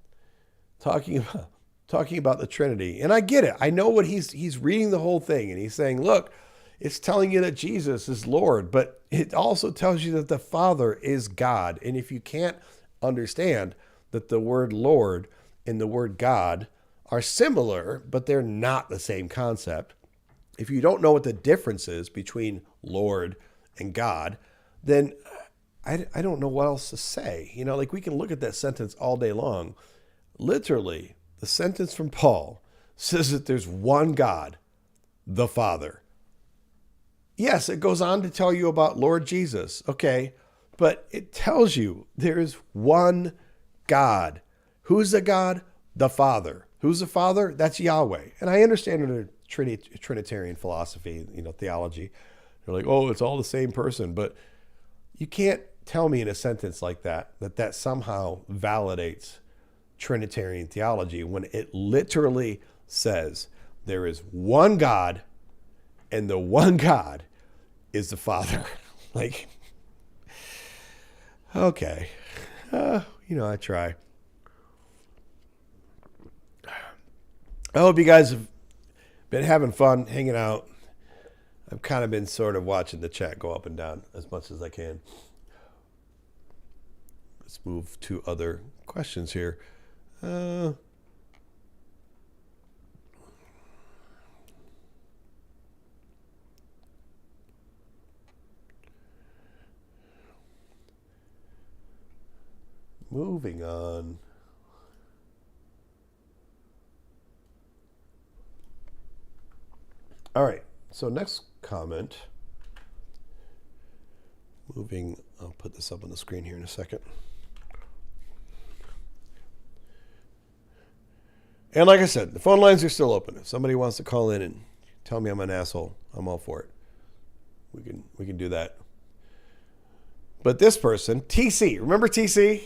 talking about the Trinity. And I get it. I know what he's reading the whole thing and he's saying, look, it's telling you that Jesus is Lord, but it also tells you that the Father is God. And if you can't understand that the word Lord and the word God are similar, but they're not the same concept, if you don't know what the difference is between Lord and God, then I don't know what else to say. You know, like we can look at that sentence all day long. Literally, the sentence from Paul says that there's one God, the Father. Yes, it goes on to tell you about Lord Jesus. Okay, but it tells you there is one God. Who's the God? The Father. Who's the Father? That's Yahweh. And I understand under Trinitarian philosophy, you know, theology, they're like, oh, it's all the same person. But you can't tell me in a sentence like that that somehow validates Trinitarian theology when it literally says there is one God and the one God is the Father. Like, okay. You know, I try. I hope you guys have been having fun hanging out. I've kind of been sort of watching the chat go up and down as much as I can. Let's move to other questions here. Moving on. All right, so next comment. I'll put this up on the screen here in a second. And like I said, the phone lines are still open. If somebody wants to call in and tell me I'm an asshole, I'm all for it. We can do that. But this person, TC, remember TC?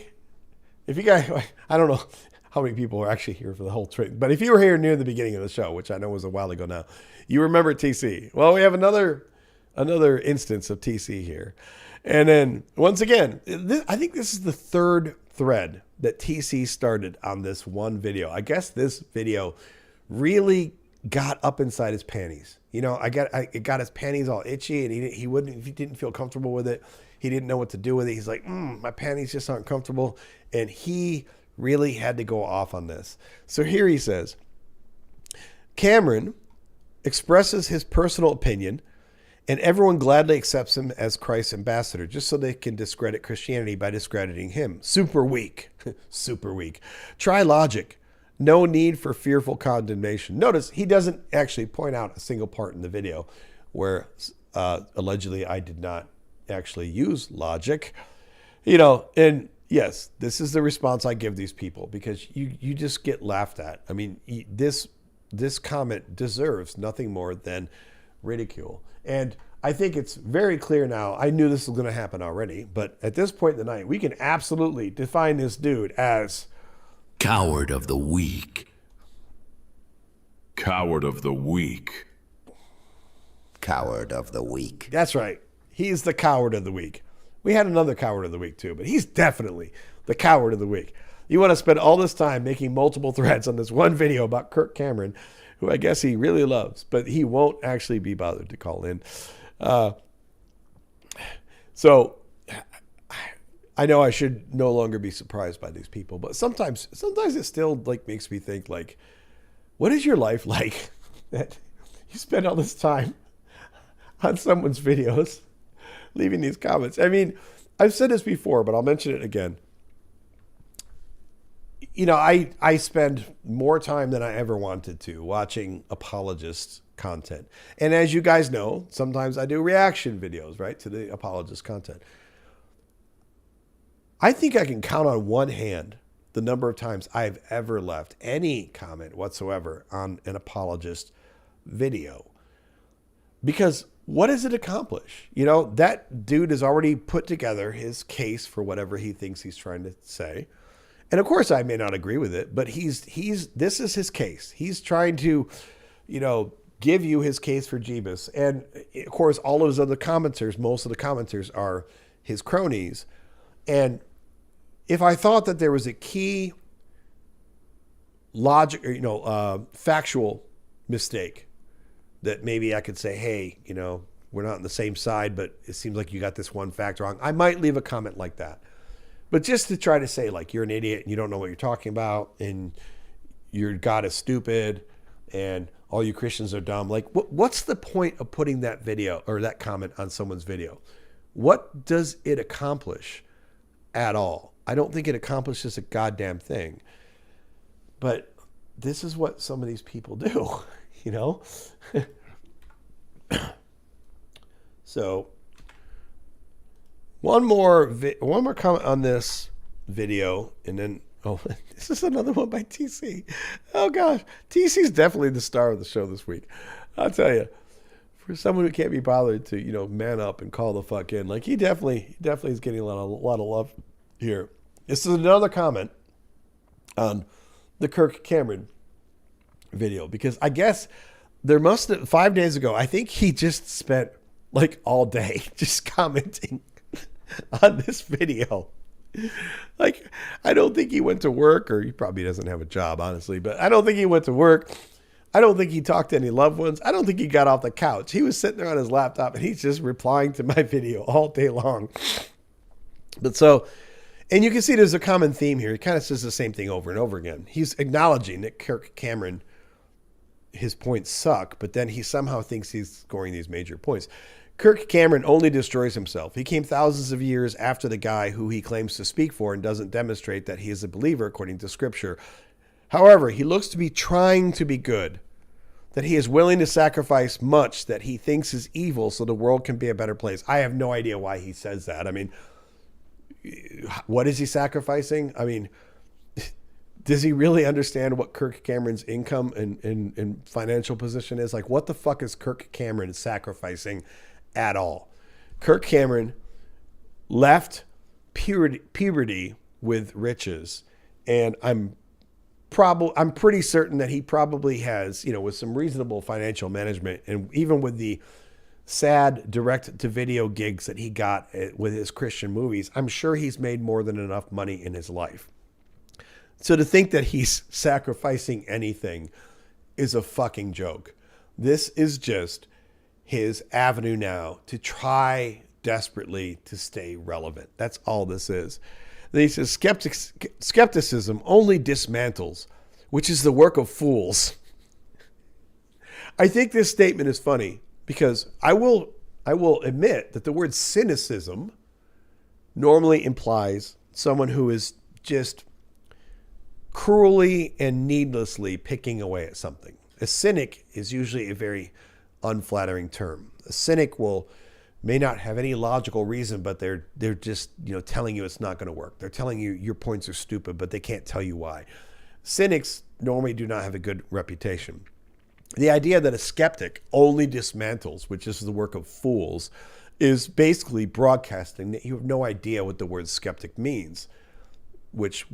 If you guys, I don't know how many people are actually here for the whole trip, but if you were here near the beginning of the show, which I know was a while ago now, you remember TC. Well, we have another instance of TC here. And then once again, I think this is the third thread that TC started on this one video. I guess this video really got up inside his panties. You know, it got his panties all itchy, and he didn't feel comfortable with it. He didn't know what to do with it. He's like, my panties just aren't comfortable. And he really had to go off on this. So here he says, Cameron expresses his personal opinion, and everyone gladly accepts him as Christ's ambassador, just so they can discredit Christianity by discrediting him. Super weak. Super weak. Try logic. No need for fearful condemnation. Notice he doesn't actually point out a single part in the video where allegedly I did not actually use logic. You know, and yes, this is the response I give these people, because you just get laughed at. I mean, this comment deserves nothing more than ridicule. And I think it's very clear now. I knew this was going to happen already, but at this point in the night, we can absolutely define this dude as coward of the weak. Coward of the weak. Coward of the weak. That's right. He's the coward of the week. We had another coward of the week too, but he's definitely the coward of the week. You want to spend all this time making multiple threads on this one video about Kirk Cameron, who I guess he really loves, but he won't actually be bothered to call in. So I know I should no longer be surprised by these people, but sometimes it still like makes me think, like, what is your life like that you spend all this time on someone's videos, leaving these comments? I mean, I've said this before, but I'll mention it again. You know, I spend more time than I ever wanted to watching apologist content. And as you guys know, sometimes I do reaction videos, right, to the apologist content. I think I can count on one hand the number of times I've ever left any comment whatsoever on an apologist video. Because what does it accomplish? You know, that dude has already put together his case for whatever he thinks he's trying to say. And of course I may not agree with it, but this is his case. He's trying to, you know, give you his case for Jeebus. And of course, all of his other commenters, most of the commenters are his cronies. And if I thought that there was a key logic, or, you know, factual mistake that maybe I could say, hey, you know, we're not on the same side, but it seems like you got this one fact wrong, I might leave a comment like that. But just to try to say, like, you're an idiot and you don't know what you're talking about and your God is stupid and all you Christians are dumb. Like, what's the point of putting that video or that comment on someone's video? What does it accomplish at all? I don't think it accomplishes a goddamn thing. But this is what some of these people do, you know? So one more comment on this video, and then this is another one by TC. Oh gosh, TC's definitely the star of the show this week. I'll tell you, for someone who can't be bothered to, you know, man up and call the fuck in, like he definitely is getting a lot of love here. This is another comment on the Kirk Cameron video, because I guess there must have 5 days ago, I think he just spent like all day just commenting on this video. Like, I don't think he went to work, or he probably doesn't have a job, honestly, but I don't think he went to work. I don't think he talked to any loved ones. I don't think he got off the couch. He was sitting there on his laptop and he's just replying to my video all day long. But so, and you can see there's a common theme here. He kind of says the same thing over and over again. He's acknowledging that Kirk Cameron, his points suck, but then he somehow thinks he's scoring these major points. Kirk Cameron only destroys himself. He came thousands of years after the guy who he claims to speak for and doesn't demonstrate that he is a believer according to Scripture. However, he looks to be trying to be good, that he is willing to sacrifice much that he thinks is evil so the world can be a better place. I have no idea why he says that. I mean, what is he sacrificing? I mean, does he really understand what Kirk Cameron's income and financial position is? Like, what the fuck is Kirk Cameron sacrificing at all? Kirk Cameron left puberty with riches, and I'm pretty certain that he probably has, you know, with some reasonable financial management, and even with the sad direct-to-video gigs that he got with his Christian movies, I'm sure he's made more than enough money in his life. So to think that he's sacrificing anything is a fucking joke. This is just his avenue now to try desperately to stay relevant. That's all this is. Then he says, skepticism only dismantles, which is the work of fools. I think this statement is funny because I will admit that the word cynicism normally implies someone who is just cruelly and needlessly picking away at something. A cynic is usually a very unflattering term. A cynic may not have any logical reason, but they're just, you know, telling you it's not going to work. They're telling you your points are stupid, but they can't tell you why. Cynics normally do not have a good reputation. The idea that a skeptic only dismantles, which is the work of fools, is basically broadcasting that you have no idea what the word skeptic means, which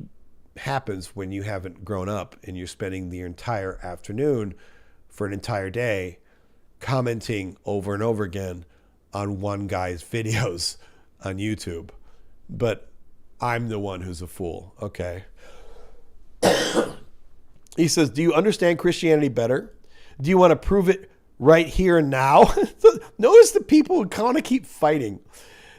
happens when you haven't grown up and you're spending the entire afternoon for an entire day commenting over and over again on one guy's videos on YouTube. But I'm the one who's a fool. Okay. He says, do you understand Christianity better? Do you want to prove it right here and now? Notice the people who kind of keep fighting.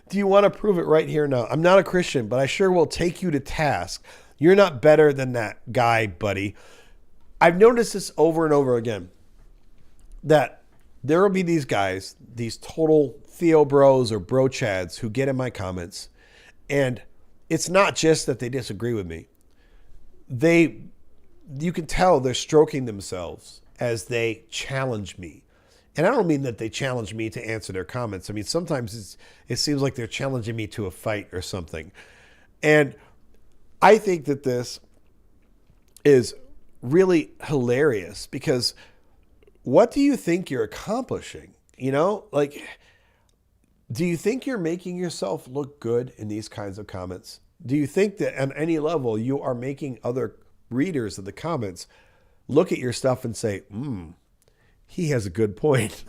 Do you want to prove it right here and now? I'm not a Christian, but I sure will take you to task. You're not better than that guy, buddy. I've noticed this over and over again, that there will be these guys, these total Theo bros or bro chads who get in my comments, and it's not just that they disagree with me. You can tell they're stroking themselves as they challenge me. And I don't mean that they challenge me to answer their comments. I mean, sometimes it seems like they're challenging me to a fight or something. And I think that this is really hilarious because what do you think you're accomplishing? You know, like, do you think you're making yourself look good in these kinds of comments? Do you think that on any level you are making other readers of the comments look at your stuff and say, he has a good point?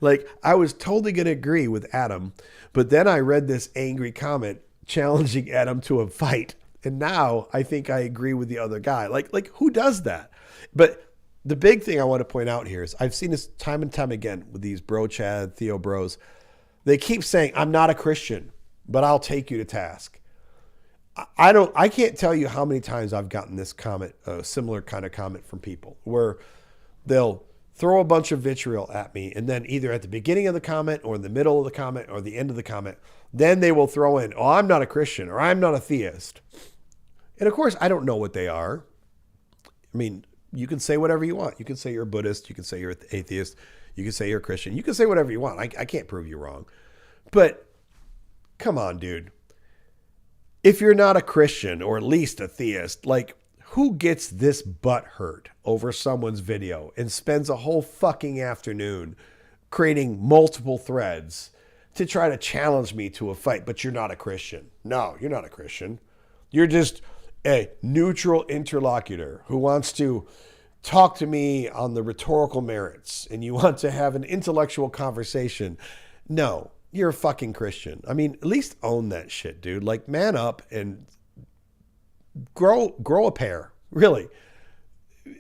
Like, I was totally going to agree with Adam, but then I read this angry comment challenging Adam to a fight. And now I think I agree with the other guy. Like who does that? But the big thing I want to point out here is I've seen this time and time again with these bro Chad, Theo bros. They keep saying, I'm not a Christian, but I'll take you to task. I can't tell you how many times I've gotten this comment, a similar kind of comment from people where they'll throw a bunch of vitriol at me, and then either at the beginning of the comment or in the middle of the comment or the end of the comment, then they will throw in, oh, I'm not a Christian or I'm not a theist. And of course, I don't know what they are. I mean, you can say whatever you want. You can say you're a Buddhist. You can say you're an atheist. You can say you're a Christian. You can say whatever you want. I can't prove you wrong. But come on, dude. If you're not a Christian or at least a theist, like, who gets this butt hurt over someone's video and spends a whole fucking afternoon creating multiple threads to try to challenge me to a fight, but you're not a Christian? No, you're not a Christian. You're just a neutral interlocutor who wants to talk to me on the rhetorical merits and you want to have an intellectual conversation. No, you're a fucking Christian. I mean, at least own that shit, dude. Like, man up and grow a pair. Really.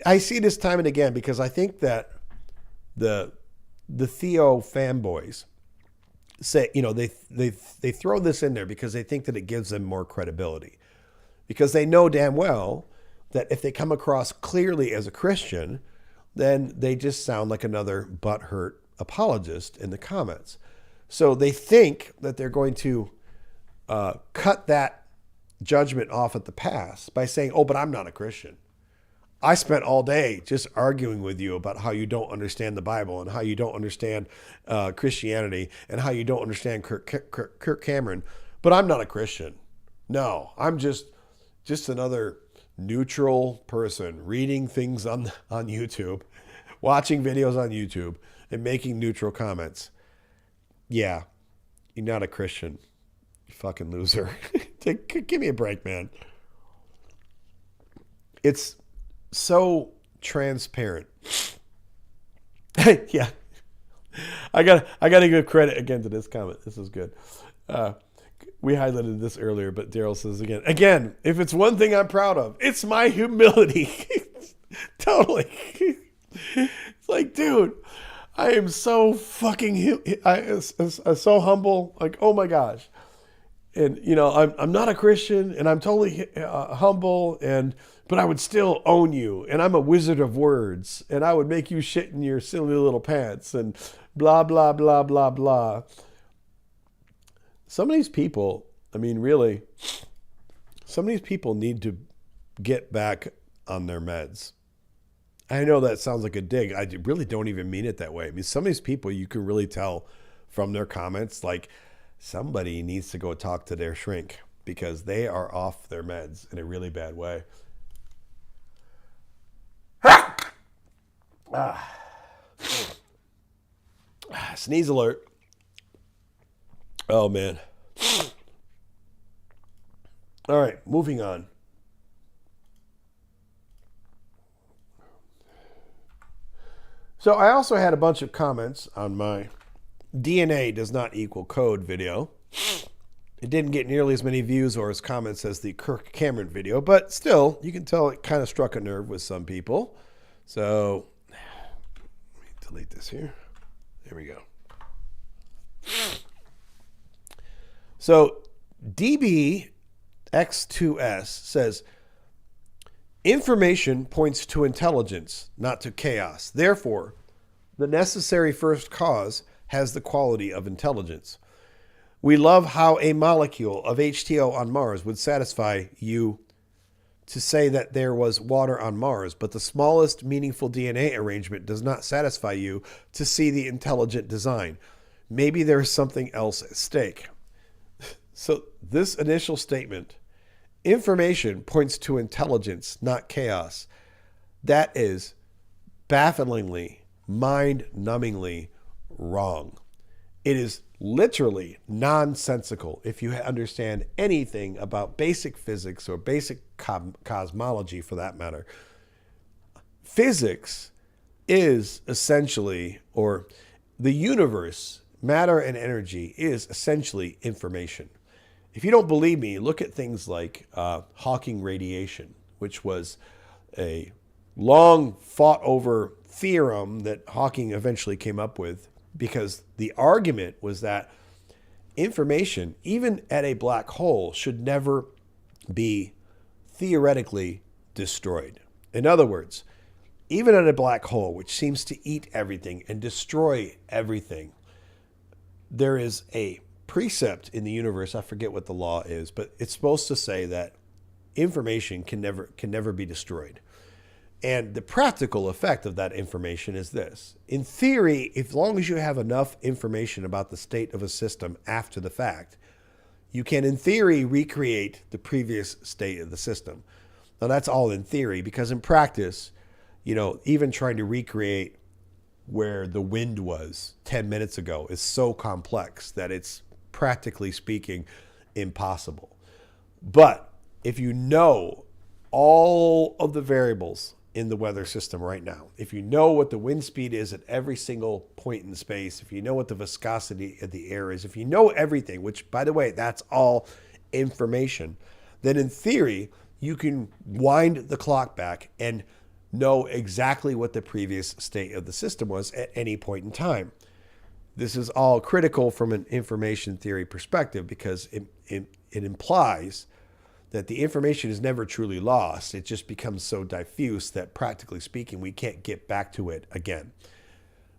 I see this time and again because I think that the Theo fanboys say, you know, they throw this in there because they think that it gives them more credibility. Because they know damn well that if they come across clearly as a Christian, then they just sound like another butthurt apologist in the comments. So they think that they're going to cut that judgment off at the pass by saying, oh, but I'm not a Christian. I spent all day just arguing with you about how you don't understand the Bible and how you don't understand Christianity and how you don't understand Kirk Cameron, but I'm not a Christian. No, I'm just another neutral person reading things on YouTube, watching videos on YouTube, and making neutral comments. Yeah, you're not a Christian, you fucking loser. Give me a break, man. It's so transparent. Yeah, I gotta give credit again to this comment. This is good. We highlighted this earlier, but Daryl says again, if it's one thing I'm proud of, it's my humility. Totally. It's like, dude, I am so fucking, so humble. Like, oh my gosh. And, you know, I'm not a Christian and I'm totally humble, but I would still own you. And I'm a wizard of words and I would make you shit in your silly little pants and blah, blah, blah, blah, blah. Some of these people, I mean, really, some of these people need to get back on their meds. I know that sounds like a dig. I really don't even mean it that way. I mean, some of these people, you can really tell from their comments, like, somebody needs to go talk to their shrink because they are off their meds in a really bad way. Sneeze alert. Oh, man. All right, moving on. So I also had a bunch of comments on my DNA does not equal code video. It didn't get nearly as many views or as comments as the Kirk Cameron video, but still, you can tell it kind of struck a nerve with some people. So let me delete this here. There we go. So DBX2S says, information points to intelligence, not to chaos. Therefore, the necessary first cause has the quality of intelligence. We love how a molecule of H2O on Mars would satisfy you to say that there was water on Mars, but the smallest meaningful DNA arrangement does not satisfy you to see the intelligent design. Maybe there is something else at stake. So this initial statement information points to intelligence, not chaos. That is bafflingly, mind-numbingly wrong. It is literally nonsensical if you understand anything about basic physics or basic cosmology for that matter. Physics is essentially, or the universe, matter and energy is essentially information. If you don't believe me, look at things like Hawking radiation, which was a long fought over theorem that Hawking eventually came up with, because the argument was that information, even at a black hole, should never be theoretically destroyed. In other words, even at a black hole, which seems to eat everything and destroy everything, there is a precept in the universe, I forget what the law is, but it's supposed to say that information can never be destroyed. And the practical effect of that information is this. In theory, as long as you have enough information about the state of a system after the fact, you can, in theory, recreate the previous state of the system. Now, that's all in theory, because in practice, even trying to recreate where the wind was 10 minutes ago is so complex that it's, practically speaking, impossible. But if you know all of the variables in the weather system right now, if you know what the wind speed is at every single point in space, if you know what the viscosity of the air is, if you know everything, which, by the way, that's all information, then in theory, you can wind the clock back and know exactly what the previous state of the system was at any point in time. This is all critical from an information theory perspective, because it implies that the information is never truly lost. It just becomes so diffuse that, practically speaking, we can't get back to it again.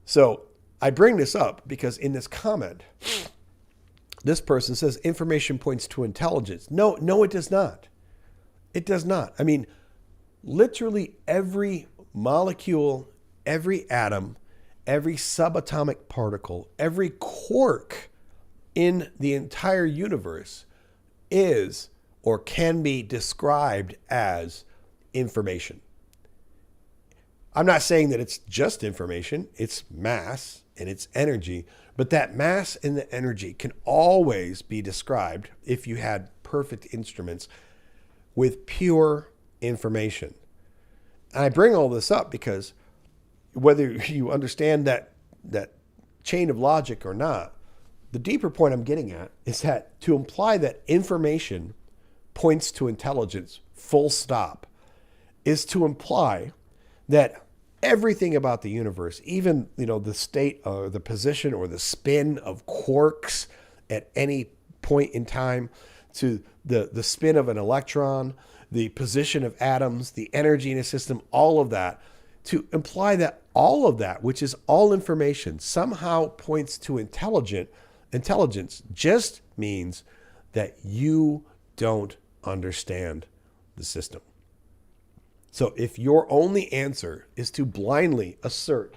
So I bring this up because in this comment, this person says information points to intelligence. No, it does not. It does not. I mean, literally every molecule, every atom, every subatomic particle, every quark in the entire universe is or can be described as information. I'm not saying that it's just information, it's mass and it's energy, but that mass and the energy can always be described, if you had perfect instruments, with pure information. And I bring all this up because whether you understand that chain of logic or not, the deeper point I'm getting at is that to imply that information points to intelligence, full stop, is to imply that everything about the universe, even the state or the position or the spin of quarks at any point in time, to the spin of an electron, the position of atoms, the energy in a system, all of that, to imply that all of that, which is all information, somehow points to intelligence, just means that you don't understand the system. So if your only answer is to blindly assert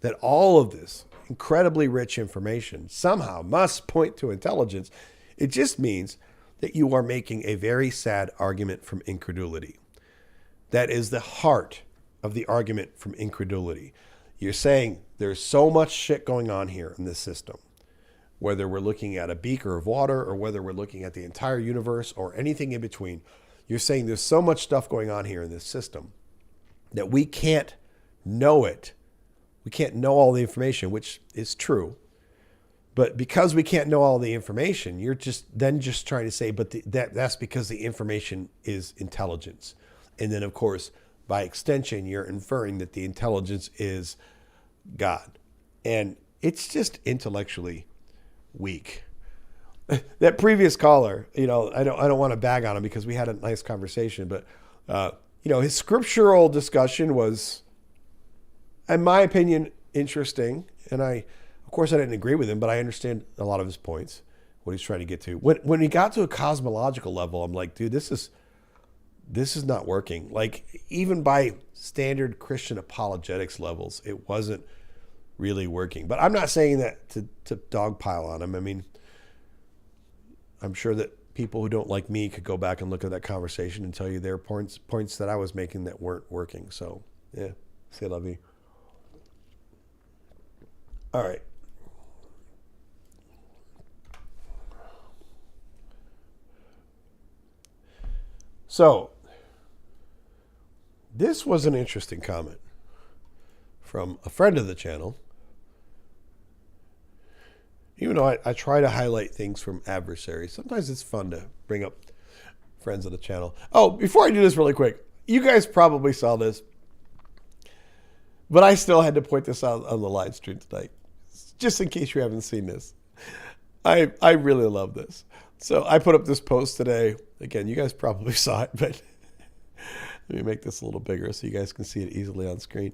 that all of this incredibly rich information somehow must point to intelligence, it just means that you are making a very sad argument from incredulity. That is the heart of the argument from incredulity. You're saying there's so much shit going on here in this system, whether we're looking at a beaker of water or whether we're looking at the entire universe or anything in between. You're saying there's so much stuff going on here in this system that we can't know it. We can't know all the information, which is true. But because we can't know all the information, you're just trying to say, but that's because the information is intelligence. And then, of course, by extension, you're inferring that the intelligence is God. And it's just intellectually weak. That previous caller, I don't want to bag on him because we had a nice conversation, but his scriptural discussion was, in my opinion, interesting. And of course, I didn't agree with him, but I understand a lot of his points, what he's trying to get to. When he got to a cosmological level, I'm like, dude, this is not working. Like, even by standard Christian apologetics levels, it wasn't really working. But I'm not saying that to dogpile on him. I mean, I'm sure that people who don't like me could go back and look at that conversation and tell you their points that I was making that weren't working. So, yeah, c'est la vie. All right. So, this was an interesting comment from a friend of the channel. Even though I try to highlight things from adversaries, sometimes it's fun to bring up friends of the channel. Oh, before I do this really quick, you guys probably saw this, but I still had to point this out on the live stream tonight, just in case you haven't seen this. I really love this. So I put up this post today. Again, you guys probably saw it, but let me make this a little bigger so you guys can see it easily on screen.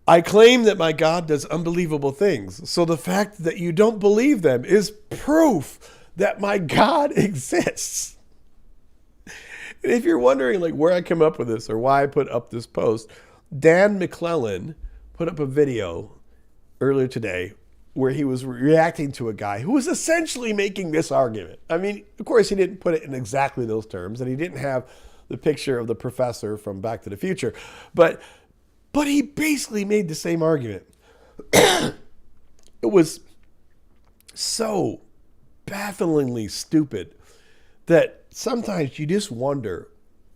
I claim that my God does unbelievable things. So the fact that you don't believe them is proof that my God exists. And if you're wondering like where I come up with this or why I put up this post, Dan McClellan put up a video earlier today where he was reacting to a guy who was essentially making this argument. I mean, of course, he didn't put it in exactly those terms, and he didn't have the picture of the professor from Back to the Future, but he basically made the same argument. It was so bafflingly stupid that sometimes you just wonder.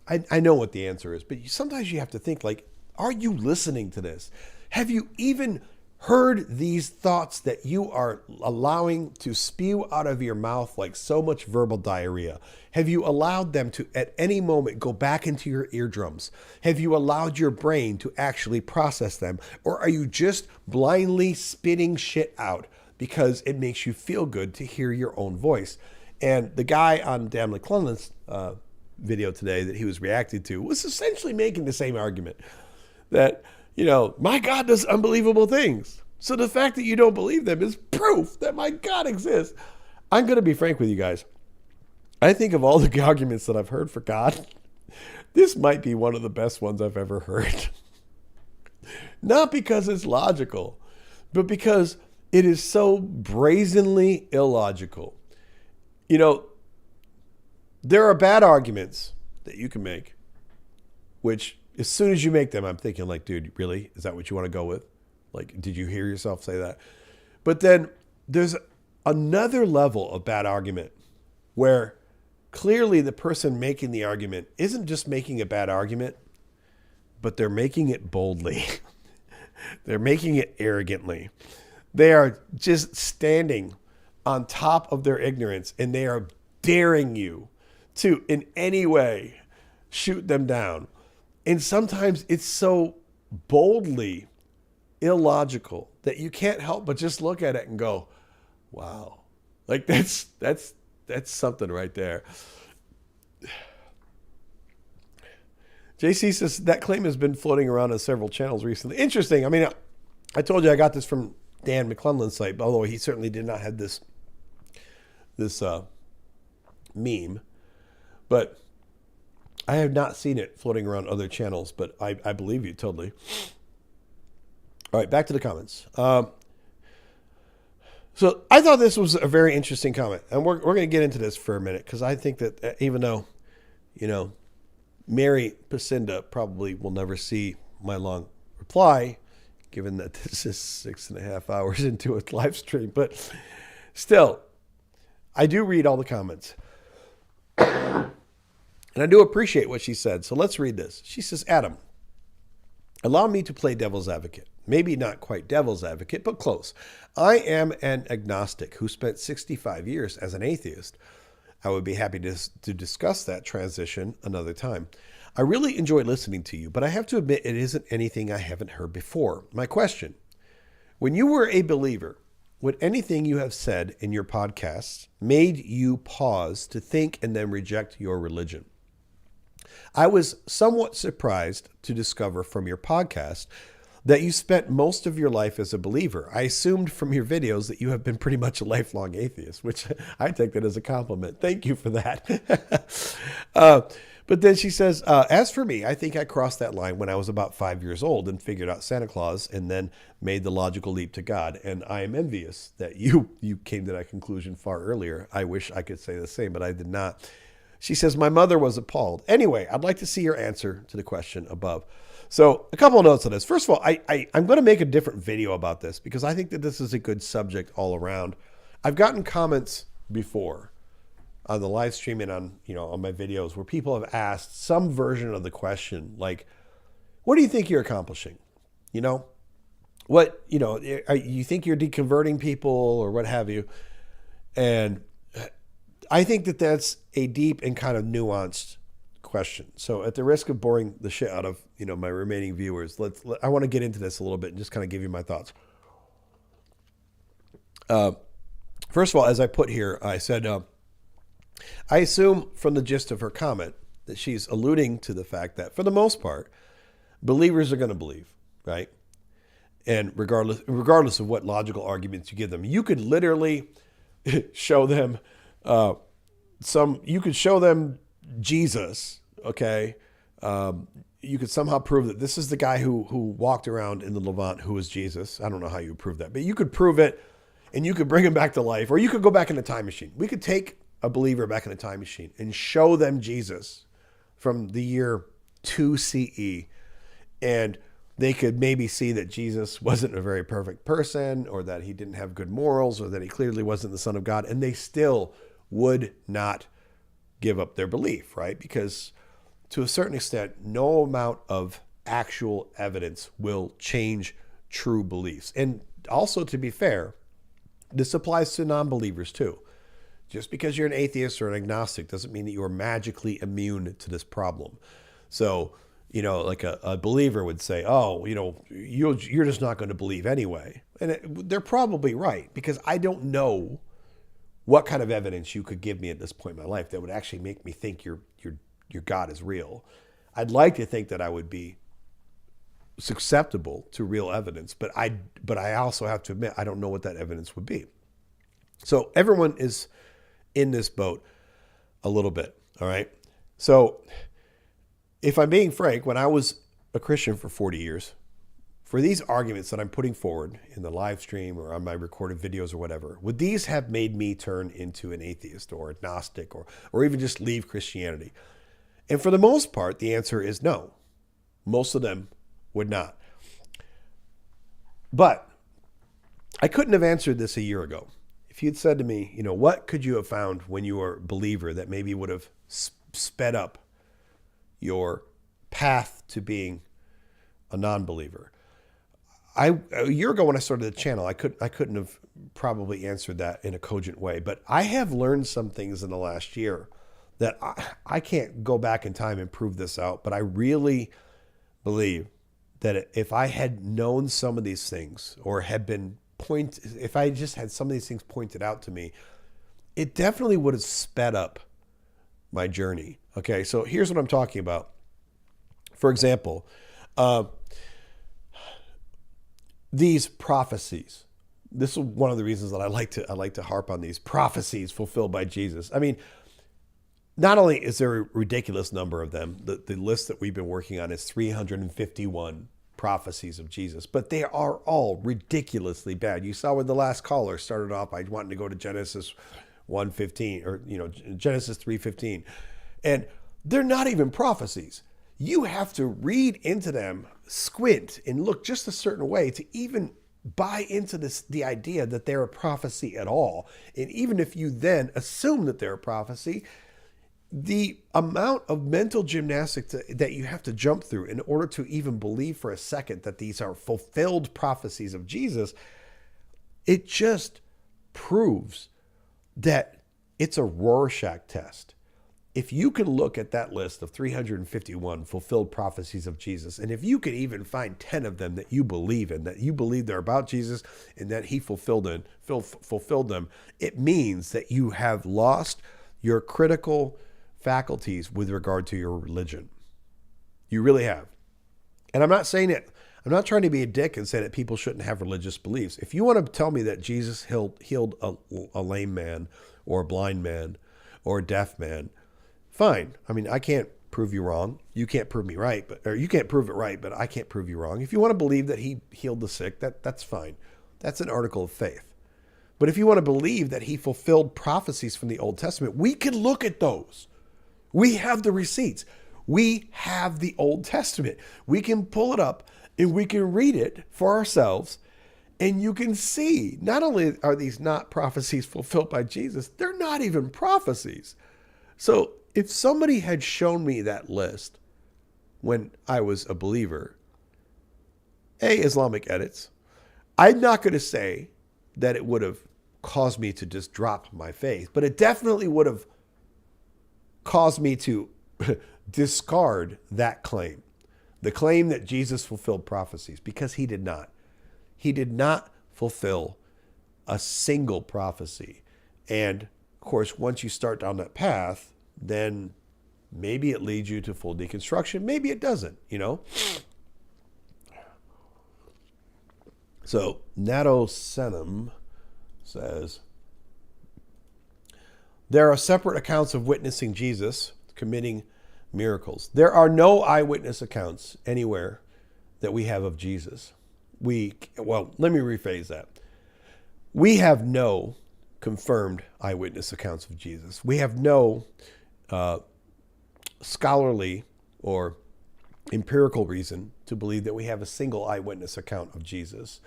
I know what the answer is, but sometimes you have to think like, are you listening to this? Have you even heard these thoughts that you are allowing to spew out of your mouth like so much verbal diarrhea? Have you allowed them to at any moment go back into your eardrums? Have you allowed your brain to actually process them? Or are you just blindly spitting shit out because it makes you feel good to hear your own voice? And the guy on Dan McClellan's video today that he was reacting to was essentially making the same argument that, you know, my God does unbelievable things. So the fact that you don't believe them is proof that my God exists. I'm going to be frank with you guys. I think of all the arguments that I've heard for God, this might be one of the best ones I've ever heard. Not because it's logical, but because it is so brazenly illogical. You know, there are bad arguments that you can make, which as soon as you make them, I'm thinking like, dude, really? Is that what you want to go with? Like, did you hear yourself say that? But then there's another level of bad argument where clearly the person making the argument isn't just making a bad argument, but they're making it boldly. They're making it arrogantly. They are just standing on top of their ignorance, and they are daring you to, in any way, shoot them down. And sometimes it's so boldly illogical that you can't help but just look at it and go, wow. Like that's something right there. JC says that claim has been floating around on several channels recently. Interesting. I mean, I told you I got this from Dan McClellan's site, but although he certainly did not have this meme, but I have not seen it floating around other channels, but I believe you totally. All right, back to the comments. So I thought this was a very interesting comment, and we're going to get into this for a minute because I think that even though, you know, Mary Pacinda probably will never see my long reply, given that this is 6.5 hours into a live stream, but still, I do read all the comments. And I do appreciate what she said. So let's read this. She says, Adam, allow me to play devil's advocate. Maybe not quite devil's advocate, but close. I am an agnostic who spent 65 years as an atheist. I would be happy to discuss that transition another time. I really enjoy listening to you, but I have to admit it isn't anything I haven't heard before. My question, when you were a believer, would anything you have said in your podcasts made you pause to think and then reject your religion? I was somewhat surprised to discover from your podcast that you spent most of your life as a believer. I assumed from your videos that you have been pretty much a lifelong atheist, which I take that as a compliment. Thank you for that. But then she says, as for me, I think I crossed that line when I was about 5 years old and figured out Santa Claus and then made the logical leap to God. And I am envious that you came to that conclusion far earlier. I wish I could say the same, but I did not. She says, my mother was appalled. Anyway, I'd like to see your answer to the question above. So a couple of notes on this. First of all, I'm going to make a different video about this because I think that this is a good subject all around. I've gotten comments before on the live stream and on, on my videos where people have asked some version of the question, like, what do you think you're accomplishing? What, you think you're deconverting people or what have you? And I think that that's a deep and kind of nuanced question. So at the risk of boring the shit out of, my remaining viewers, I want to get into this a little bit and just kind of give you my thoughts. First of all, as I put here, I said, I assume from the gist of her comment that she's alluding to the fact that for the most part, believers are going to believe, right? And regardless of what logical arguments you give them, you could literally show them you could show them Jesus, okay? You could somehow prove that this is the guy who walked around in the Levant who was Jesus. I don't know how you would prove that, but you could prove it and you could bring him back to life, or you could go back in a time machine. We could take a believer back in a time machine and show them Jesus from the year 2 CE. And they could maybe see that Jesus wasn't a very perfect person, or that he didn't have good morals, or that he clearly wasn't the Son of God. And they still would not give up their belief, right? Because to a certain extent, no amount of actual evidence will change true beliefs. And also, to be fair, this applies to non-believers too. Just because you're an atheist or an agnostic doesn't mean that you are magically immune to this problem. So, like a believer would say, oh, you're just not going to believe anyway. And they're probably right, because I don't know what kind of evidence you could give me at this point in my life that would actually make me think your God is real. I'd like to think that I would be susceptible to real evidence, but I also have to admit I don't know what that evidence would be. So everyone is in this boat a little bit, all right? So if I'm being frank, when I was a Christian for 40 years, for these arguments that I'm putting forward in the live stream or on my recorded videos or whatever, would these have made me turn into an atheist or agnostic or even just leave Christianity? And for the most part, the answer is no. Most of them would not. But I couldn't have answered this a year ago. If you'd said to me, what could you have found when you were a believer that maybe would have sped up your path to being a non-believer? A year ago when I started the channel, I couldn't have probably answered that in a cogent way. But I have learned some things in the last year that I can't go back in time and prove this out. But I really believe that if I had known some of these things, or if I just had some of these things pointed out to me, it definitely would have sped up my journey. Okay, so here's what I'm talking about. For example, these prophecies. This is one of the reasons that I like to harp on these prophecies fulfilled by Jesus. I mean, not only is there a ridiculous number of them, the list that we've been working on is 351 prophecies of Jesus, but they are all ridiculously bad. You saw when the last caller started off by wanting to go to Genesis 1:15 or Genesis 3:15, and they're not even prophecies. You have to read into them, squint, and look just a certain way to even buy into the idea that they're a prophecy at all. And even if you then assume that they're a prophecy, the amount of mental gymnastics that you have to jump through in order to even believe for a second that these are fulfilled prophecies of Jesus, it just proves that it's a Rorschach test. If you can look at that list of 351 fulfilled prophecies of Jesus, and if you can even find 10 of them that you believe in, that you believe they're about Jesus and that he fulfilled them, it means that you have lost your critical faculties with regard to your religion. You really have. And I'm not saying it, I'm not trying to be a dick and say that people shouldn't have religious beliefs. If you want to tell me that Jesus healed a lame man or a blind man or a deaf man, fine. I mean, I can't prove you wrong. You can't prove me right, or you can't prove it right, but I can't prove you wrong. If you want to believe that he healed the sick, that's fine. That's an article of faith. But if you want to believe that he fulfilled prophecies from the Old Testament, we can look at those. We have the receipts. We have the Old Testament. We can pull it up and we can read it for ourselves. And you can see, not only are these not prophecies fulfilled by Jesus, they're not even prophecies. So if somebody had shown me that list when I was a believer, Islamic edits, I'm not going to say that it would have caused me to just drop my faith, but it definitely would have caused me to discard that claim, the claim that Jesus fulfilled prophecies, because he did not. He did not fulfill a single prophecy. And of course, once you start down that path, then maybe it leads you to full deconstruction. Maybe it doesn't, So Nato Senum says, there are separate accounts of witnessing Jesus committing miracles. There are no eyewitness accounts anywhere that we have of Jesus. Let me rephrase that. We have no confirmed eyewitness accounts of Jesus. We have no scholarly or empirical reason to believe that we have a single eyewitness account of Jesus.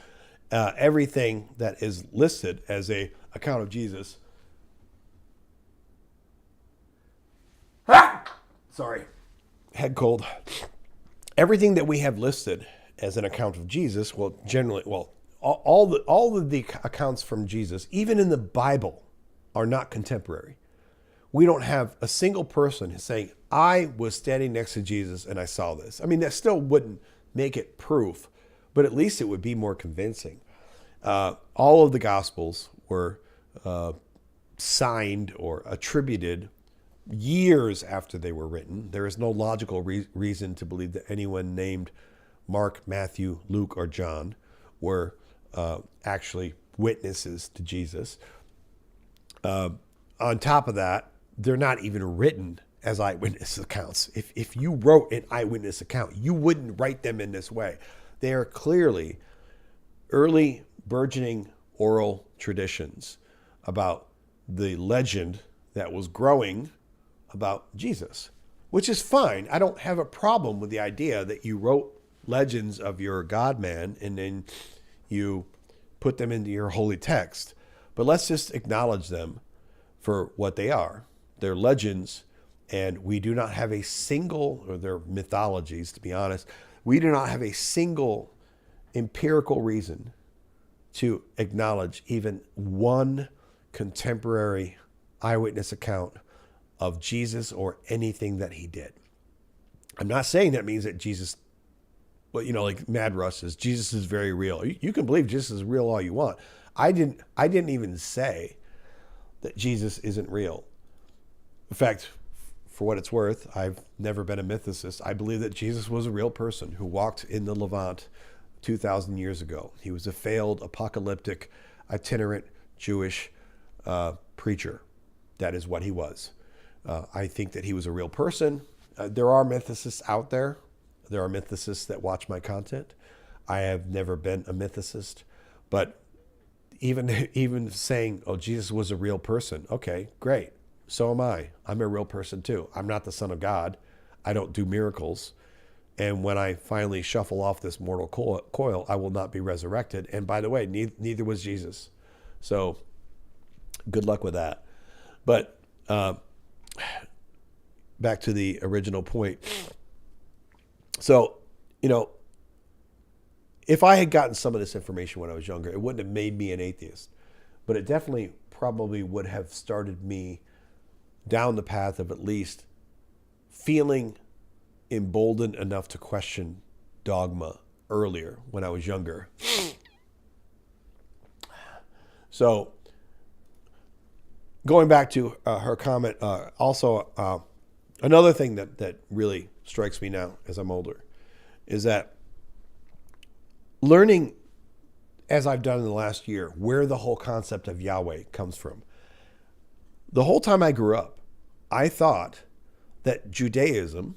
Everything that is listed as a account of Jesus, sorry, head cold. Everything that we have listed as an account of Jesus, all of the accounts from Jesus, even in the Bible, are not contemporary. We don't have a single person saying, I was standing next to Jesus and I saw this. I mean, that still wouldn't make it proof, but at least it would be more convincing. All of the Gospels were signed or attributed years after they were written. There is no logical reason to believe that anyone named Mark, Matthew, Luke, or John were actually witnesses to Jesus. On top of that, they're not even written as eyewitness accounts. If you wrote an eyewitness account, you wouldn't write them in this way. They are clearly early burgeoning oral traditions about the legend that was growing about Jesus, which is fine. I don't have a problem with the idea that you wrote legends of your God-man and then you put them into your holy text. But let's just acknowledge them for what they are. They're legends, and we do not have a single, or they're mythologies, to be honest, we do not have a single empirical reason to acknowledge even one contemporary eyewitness account of Jesus or anything that he did. I'm not saying that means that Jesus, like Mad Russ says, Jesus is very real. You can believe Jesus is real all you want. I didn't even say that Jesus isn't real. In fact, for what it's worth, I've never been a mythicist. I believe that Jesus was a real person who walked in the Levant 2,000 years ago. He was a failed, apocalyptic, itinerant Jewish preacher. That is what he was. I think that he was a real person. There are mythicists out there. There are mythicists that watch my content. I have never been a mythicist, but even saying, oh, Jesus was a real person. Okay, great. So am I. I'm a real person too. I'm not the son of God. I don't do miracles. And when I finally shuffle off this mortal coil, I will not be resurrected. And by the way, neither was Jesus. So good luck with that. But back to the original point. So, if I had gotten some of this information when I was younger, it wouldn't have made me an atheist. But it definitely probably would have started me down the path of at least feeling emboldened enough to question dogma earlier when I was younger. So going back to her comment, also another thing that really strikes me now as I'm older is that learning, as I've done in the last year, where the whole concept of Yahweh comes from. The whole time I grew up, I thought that Judaism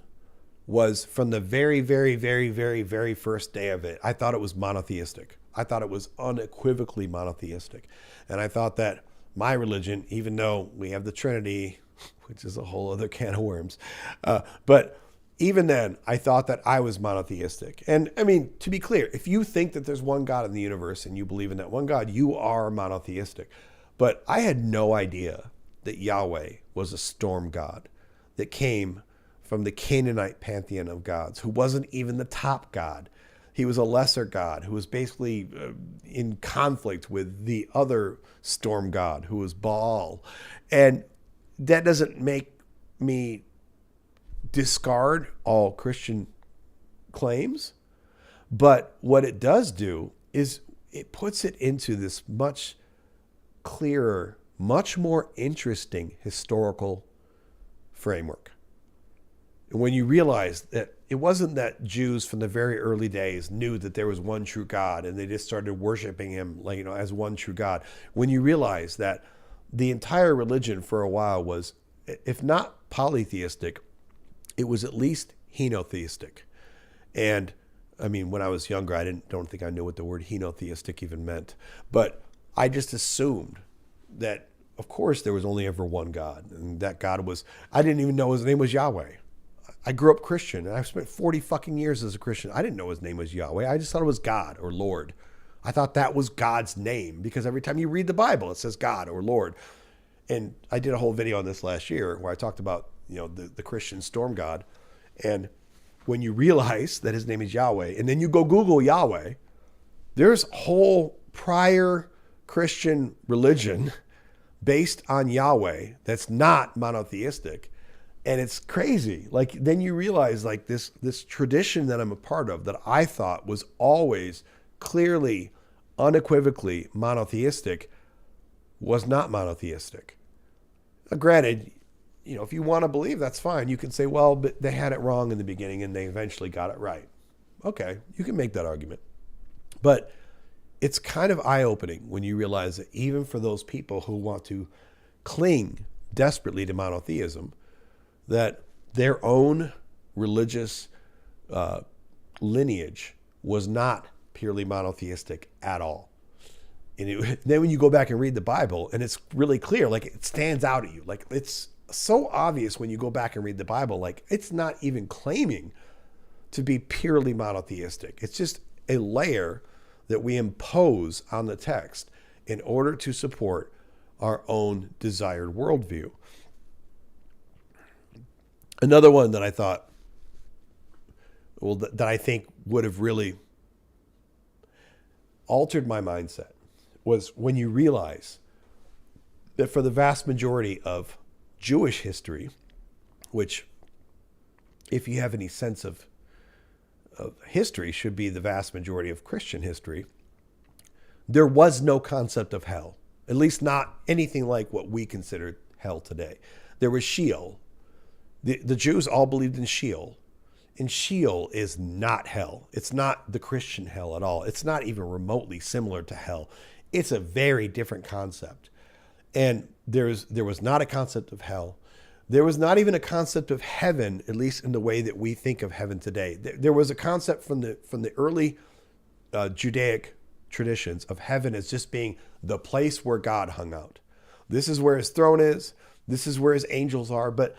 was, from the very, very, very, very, very first day of it, I thought it was monotheistic. I thought it was unequivocally monotheistic. And I thought that my religion, even though we have the Trinity, which is a whole other can of worms, but even then, I thought that I was monotheistic. And I mean, to be clear, if you think that there's one God in the universe and you believe in that one God, you are monotheistic. But I had no idea that Yahweh was a storm god that came from the Canaanite pantheon of gods, who wasn't even the top god. He was a lesser god who was basically in conflict with the other storm god, who was Baal. And that doesn't make me discard all Christian claims, but what it does do is it puts it into this much clearer, much more interesting historical framework. And when you realize that it wasn't that Jews from the very early days knew that there was one true God and they just started worshiping him, like, as one true God. When you realize that the entire religion for a while was, if not polytheistic, it was at least henotheistic. And I mean, when I was younger, I don't think I knew what the word henotheistic even meant, but I just assumed that, of course, there was only ever one God, and that God was, I didn't even know his name was Yahweh. I grew up Christian, and I've spent 40 fucking years as a Christian. I didn't know his name was Yahweh. I just thought it was God or Lord. I thought that was God's name, because every time you read the Bible, it says God or Lord. And I did a whole video on this last year where I talked about, the Christian storm god. And when you realize that his name is Yahweh, and then you go Google Yahweh, there's whole prior Christian religion based on Yahweh that's not monotheistic. And it's crazy. Like, then you realize, like, this tradition that I'm a part of, that I thought was always clearly, unequivocally monotheistic, was not monotheistic. Now, granted, if you want to believe, that's fine. You can say, well, but they had it wrong in the beginning and they eventually got it right. Okay, you can make that argument. But it's kind of eye-opening when you realize that even for those people who want to cling desperately to monotheism, that their own religious lineage was not purely monotheistic at all. And then when you go back and read the Bible, and it's really clear, like, it stands out at you. Like, it's so obvious when you go back and read the Bible, like, it's not even claiming to be purely monotheistic. It's just a layer that we impose on the text in order to support our own desired worldview. Another one that I thought, that I think would have really altered my mindset was when you realize that for the vast majority of Jewish history, which, if you have any sense of history, should be the vast majority of Christian history, there was no concept of hell, at least not anything like what we consider hell today. There was Sheol. The Jews all believed in Sheol, and Sheol is not hell. It's not the Christian hell at all. It's not even remotely similar to hell. It's a very different concept. And there was not a concept of hell. There was not even a concept of heaven, at least in the way that we think of heaven today. There was a concept from the early Judaic traditions of heaven as just being the place where God hung out. This is where his throne is. This is where his angels are. But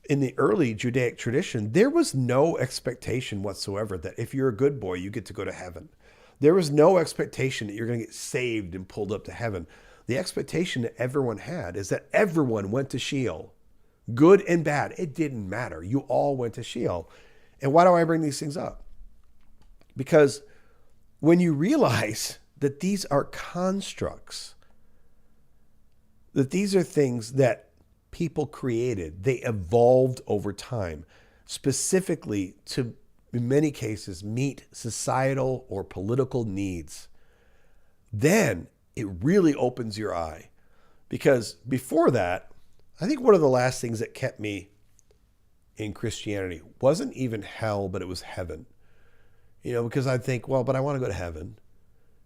in the early Judaic tradition, there was no expectation whatsoever that if you're a good boy, you get to go to heaven. There was no expectation that you're going to get saved and pulled up to heaven. The expectation that everyone had is that everyone went to Sheol. Good and bad, it didn't matter. You all went to Sheol. And why do I bring these things up? Because when you realize that these are constructs, that these are things that people created, they evolved over time, specifically to, in many cases, meet societal or political needs, then it really opens your eye. Because before that, I think one of the last things that kept me in Christianity wasn't even hell, but it was heaven. Because I think, well, but I want to go to heaven.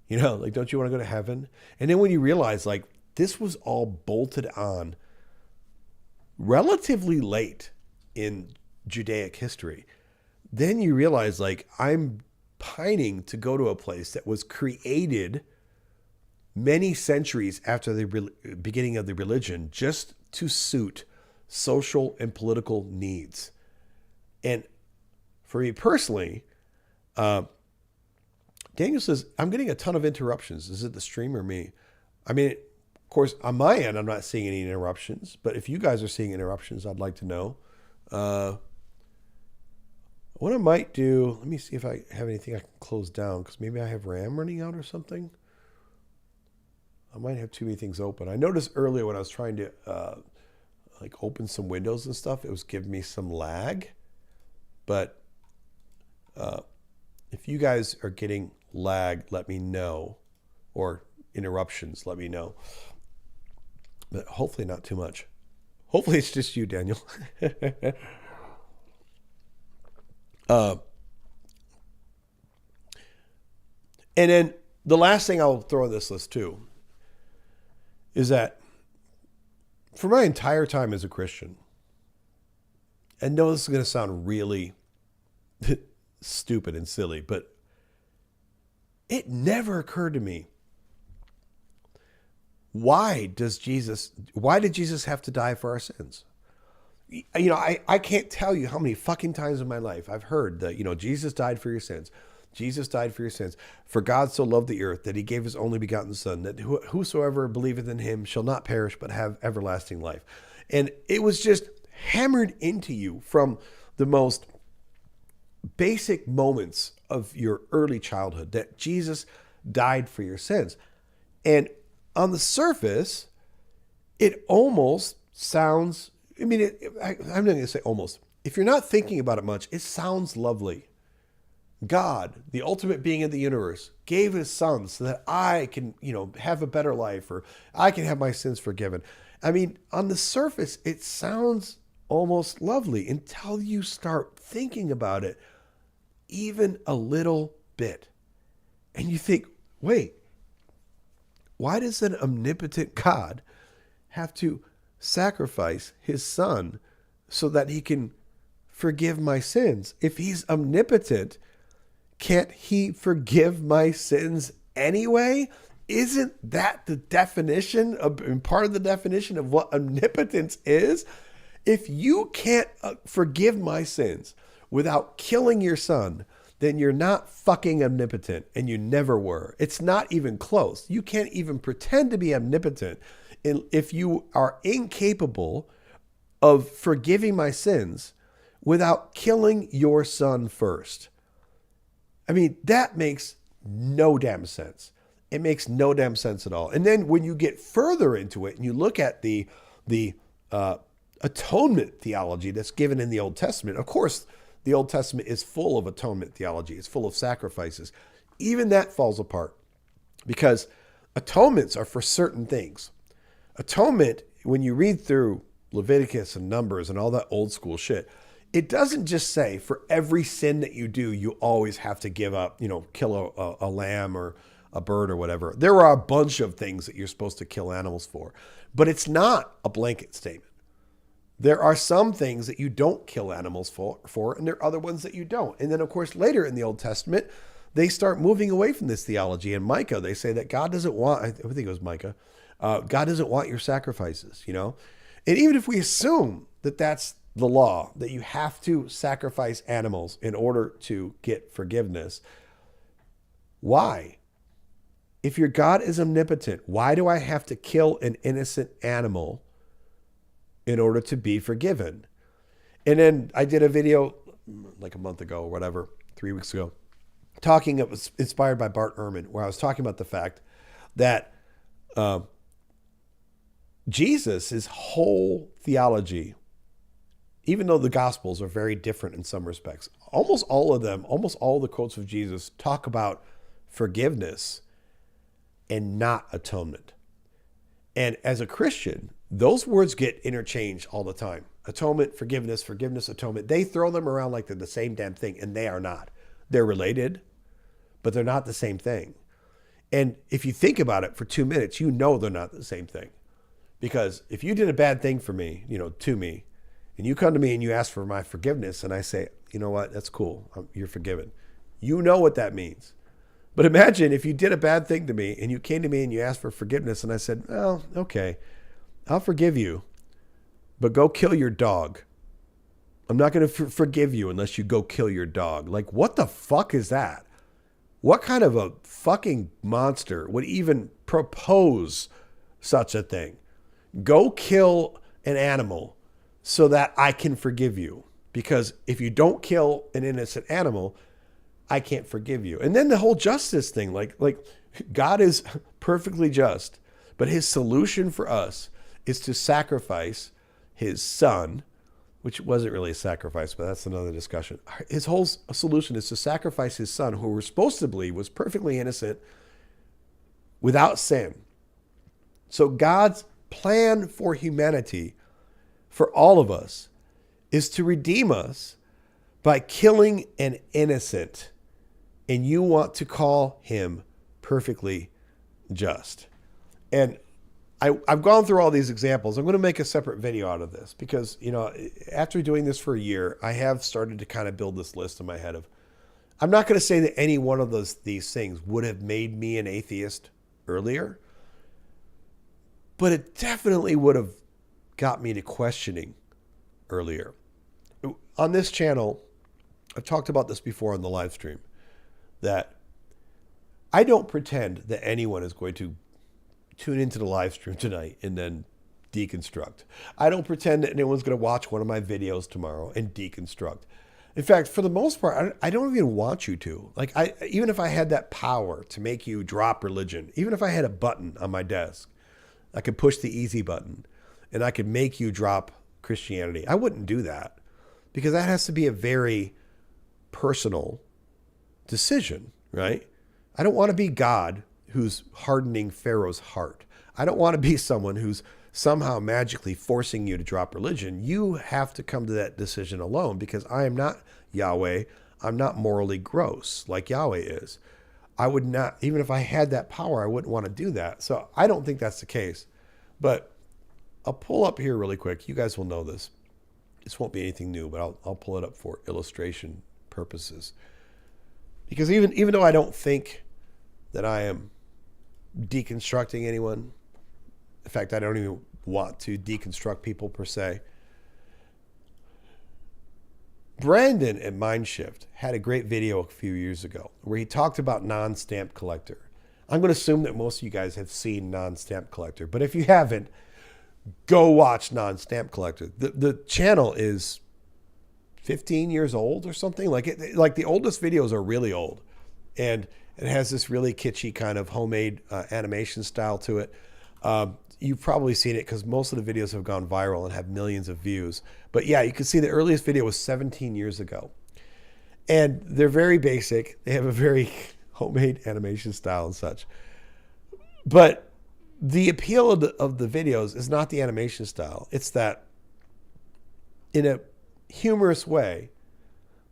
Like, don't you want to go to heaven? And then when you realize, like, this was all bolted on relatively late in Judaic history, then you realize, like, I'm pining to go to a place that was created many centuries after the beginning of the religion just to suit social and political needs. And for me personally, Daniel says, I'm getting a ton of interruptions. Is it the stream or me? I mean, of course, on my end, I'm not seeing any interruptions, but if you guys are seeing interruptions, I'd like to know. What I might do, let me see if I have anything I can close down, because maybe I have RAM running out or something. I might have too many things open. I noticed earlier when I was trying to like open some windows and stuff, it was giving me some lag. But if you guys are getting lag, let me know, or interruptions, let me know. But hopefully not too much. Hopefully it's just you, Daniel. And then the last thing I'll throw on this list too is that for my entire time as a Christian, and no, this is going to sound really stupid and silly, but it never occurred to me, why did Jesus have to die for our sins? You know, I can't tell you how many fucking times in my life I've heard that, you know, Jesus died for your sins. Jesus died for your sins. For God so loved the earth that he gave his only begotten son, that whosoever believeth in him shall not perish but have everlasting life. And it was just hammered into you from the most basic moments of your early childhood that Jesus died for your sins. And on the surface, it almost sounds, I mean, I'm not going to say almost. If you're not thinking about it much, it sounds lovely. God, the ultimate being in the universe, gave his son so that I can, you know, have a better life, or I can have my sins forgiven. I mean, on the surface, it sounds almost lovely until you start thinking about it even a little bit. And you think, wait, why does an omnipotent God have to sacrifice his son so that he can forgive my sins? If he's omnipotent, can't he forgive my sins anyway? Isn't that the definition of, and part of the definition of what omnipotence is? If you can't forgive my sins without killing your son, then you're not fucking omnipotent, and you never were. It's not even close. You can't even pretend to be omnipotent if you are incapable of forgiving my sins without killing your son first. I mean, that makes no damn sense. It makes no damn sense at all. And then when you get further into it and you look at the atonement theology that's given in the Old Testament, of course, the Old Testament is full of atonement theology. It's full of sacrifices. Even that falls apart because atonements are for certain things. Atonement, when you read through Leviticus and Numbers and all that old school shit, it doesn't just say for every sin that you do, you always have to give up, you know, kill a lamb or a bird or whatever. There are a bunch of things that you're supposed to kill animals for, but it's not a blanket statement. There are some things that you don't kill animals for, and there are other ones that you don't. And then, of course, later in the Old Testament, they start moving away from this theology. In Micah, they say that God doesn't want, I think it was Micah, God doesn't want your sacrifices, you know? And even if we assume that that's the law, that you have to sacrifice animals in order to get forgiveness, why? If your God is omnipotent, why do I have to kill an innocent animal in order to be forgiven? And then I did a video like a month ago or whatever, 3 weeks ago, talking, it was inspired by Bart Ehrman, where I was talking about the fact that Jesus' whole theology, even though the Gospels are very different in some respects, almost all of them, almost all the quotes of Jesus talk about forgiveness and not atonement. And as a Christian, those words get interchanged all the time. Atonement, forgiveness, atonement. They throw them around like they're the same damn thing, and they are not. They're related, but they're not the same thing. And if you think about it for 2 minutes, you know they're not the same thing. Because if you did a bad thing for me, you know, to me, and you come to me and you ask for my forgiveness, and I say, you know what, that's cool, you're forgiven. You know what that means. But imagine if you did a bad thing to me and you came to me and you asked for forgiveness, and I said, well, okay, I'll forgive you, but go kill your dog. I'm not going to forgive you unless you go kill your dog. Like, what the fuck is that? What kind of a fucking monster would even propose such a thing? Go kill an animal so that I can forgive you. Because if you don't kill an innocent animal, I can't forgive you. And then the whole justice thing, like God is perfectly just, but his solution for us is to sacrifice his son, which wasn't really a sacrifice, but that's another discussion. His whole solution is to sacrifice his son, who we're supposed to believe was perfectly innocent, without sin. So God's plan for humanity, for all of us, is to redeem us by killing an innocent. And you want to call him perfectly just. And I've gone through all these examples. I'm going to make a separate video out of this because, you know, after doing this for a year, I have started to kind of build this list in my head of, I'm not going to say that any one of these things would have made me an atheist earlier, but it definitely would have got me to questioning earlier. On this channel, I've talked about this before on the live stream, that I don't pretend that anyone is going to tune into the live stream tonight and then deconstruct. I don't pretend that anyone's going to watch one of my videos tomorrow and deconstruct. In fact, for the most part, I don't even want you to. Like, even if I had that power to make you drop religion, even if I had a button on my desk, I could push the easy button and I could make you drop Christianity, I wouldn't do that, because that has to be a very personal decision, right? I don't want to be God who's hardening Pharaoh's heart. I don't want to be someone who's somehow magically forcing you to drop religion. You have to come to that decision alone, because I am not Yahweh. I'm not morally gross like Yahweh is. I would not, even if I had that power, I wouldn't want to do that. So I don't think that's the case. But I'll pull up here really quick. You guys will know this. This won't be anything new, but I'll pull it up for illustration purposes. Because even though I don't think that I am deconstructing anyone, in fact, I don't even want to deconstruct people per se. Brandon at Mindshift had a great video a few years ago where he talked about non-stamp collector. I'm going to assume that most of you guys have seen non-stamp collector, but if you haven't, go watch non-stamp collector. The channel is 15 years old or something. Like the oldest videos are really old, and it has this really kitschy kind of homemade animation style to it. You've probably seen it because most of the videos have gone viral and have millions of views. But yeah, you can see the earliest video was 17 years ago. And they're very basic. They have a very homemade animation style and such. But the appeal of the videos is not the animation style. It's that in a humorous way,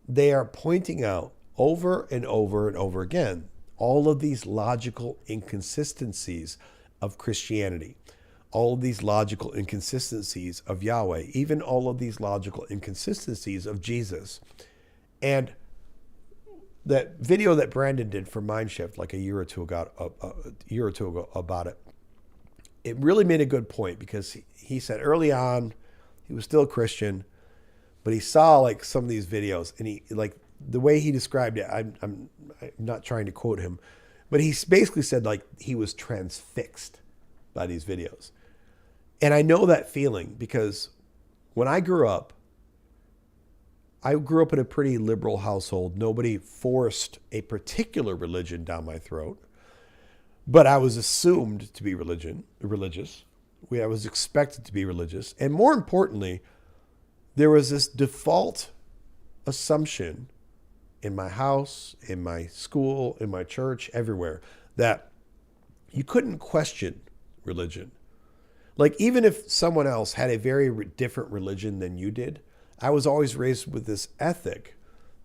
they are pointing out over and over and over again all of these logical inconsistencies of Christianity, all of these logical inconsistencies of Yahweh, even all of these logical inconsistencies of Jesus. And that video that Brandon did for Mindshift like a year or two ago about it, it really made a good point, because he said early on he was still a Christian, but he saw like some of these videos, and he, like, the way he described it, I'm not trying to quote him, but he basically said like he was transfixed by these videos. And I know that feeling, because when I grew up in a pretty liberal household. Nobody forced a particular religion down my throat, but I was assumed to be religious. I was expected to be religious. And more importantly, there was this default assumption in my house, in my school, in my church, everywhere, that you couldn't question religion. Like, even if someone else had a very different religion than you did, I was always raised with this ethic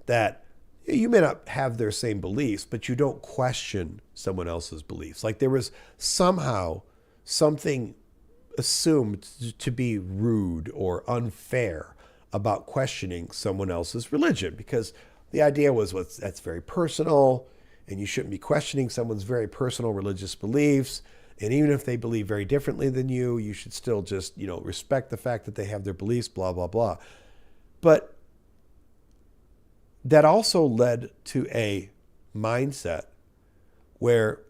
that you may not have their same beliefs, but you don't question someone else's beliefs. Like, there was somehow something assumed to be rude or unfair about questioning someone else's religion, because the idea was that's very personal, and you shouldn't be questioning someone's very personal religious beliefs. And even if they believe very differently than you should still just, respect the fact that they have their beliefs, blah, blah, blah. But that also led to a mindset where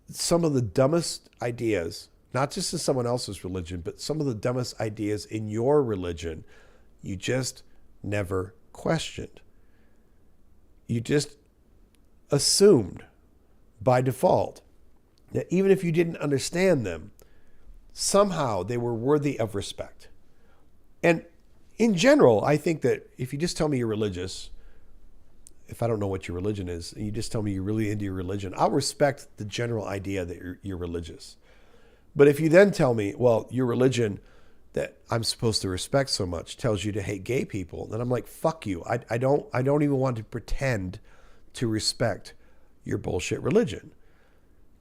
some of the dumbest ideas, not just in someone else's religion, but some of the dumbest ideas in your religion, you just never questioned. You just assumed by default that even if you didn't understand them, somehow they were worthy of respect. And in general, I think that if you just tell me you're religious, if I don't know what your religion is, and you just tell me you're really into your religion, I'll respect the general idea that you're religious. But if you then tell me, well, your religion that I'm supposed to respect so much tells you to hate gay people, then I'm like, fuck you. I don't even want to pretend to respect your bullshit religion.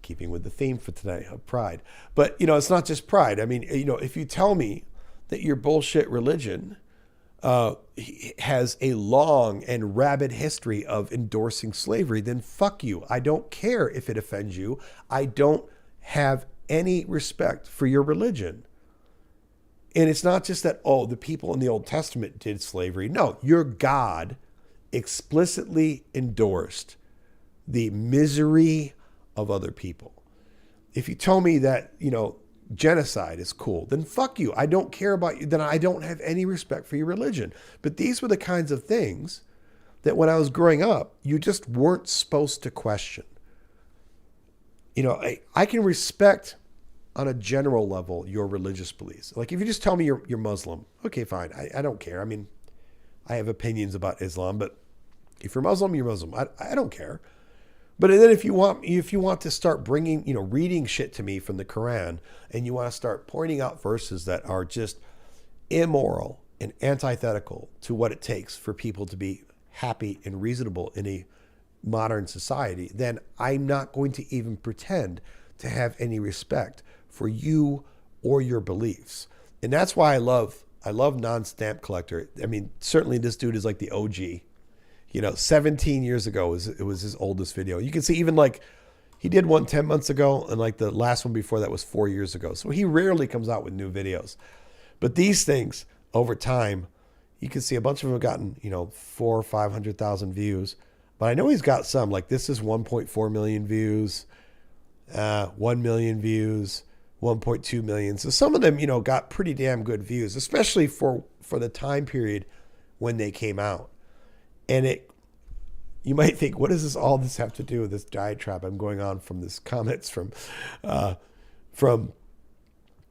Keeping with the theme for tonight of pride. But, it's not just pride. I mean, if you tell me that your bullshit religion has a long and rabid history of endorsing slavery, then fuck you. I don't care if it offends you. I don't have any respect for your religion. And it's not just that, the people in the Old Testament did slavery. No, your God explicitly endorsed the misery of other people. If you tell me that, genocide is cool, then fuck you. I don't care about you. Then I don't have any respect for your religion. But these were the kinds of things that when I was growing up, you just weren't supposed to question. I can respect on a general level your religious beliefs. Like if you just tell me you're Muslim, okay, fine. I don't care. I mean, I have opinions about Islam, but if you're Muslim, you're Muslim. I don't care. But then if you want to start bringing, reading shit to me from the Quran, and you want to start pointing out verses that are just immoral and antithetical to what it takes for people to be happy and reasonable in a modern society, then I'm not going to even pretend to have any respect for you or your beliefs. And that's why I love Non-Stamp Collector. I mean, certainly this dude is like the OG. 17 years ago it was his oldest video. You can see even like he did one 10 months ago, and like the last one before that was 4 years ago. So he rarely comes out with new videos. But these things over time, you can see a bunch of them have gotten, 400,000 or 500,000 views. But I know he's got some, like this is 1.4 million views, 1 million views, 1.2 million. So some of them, got pretty damn good views, especially for the time period when they came out. And you might think, what does all this have to do with this diatribe I'm going on from this comments from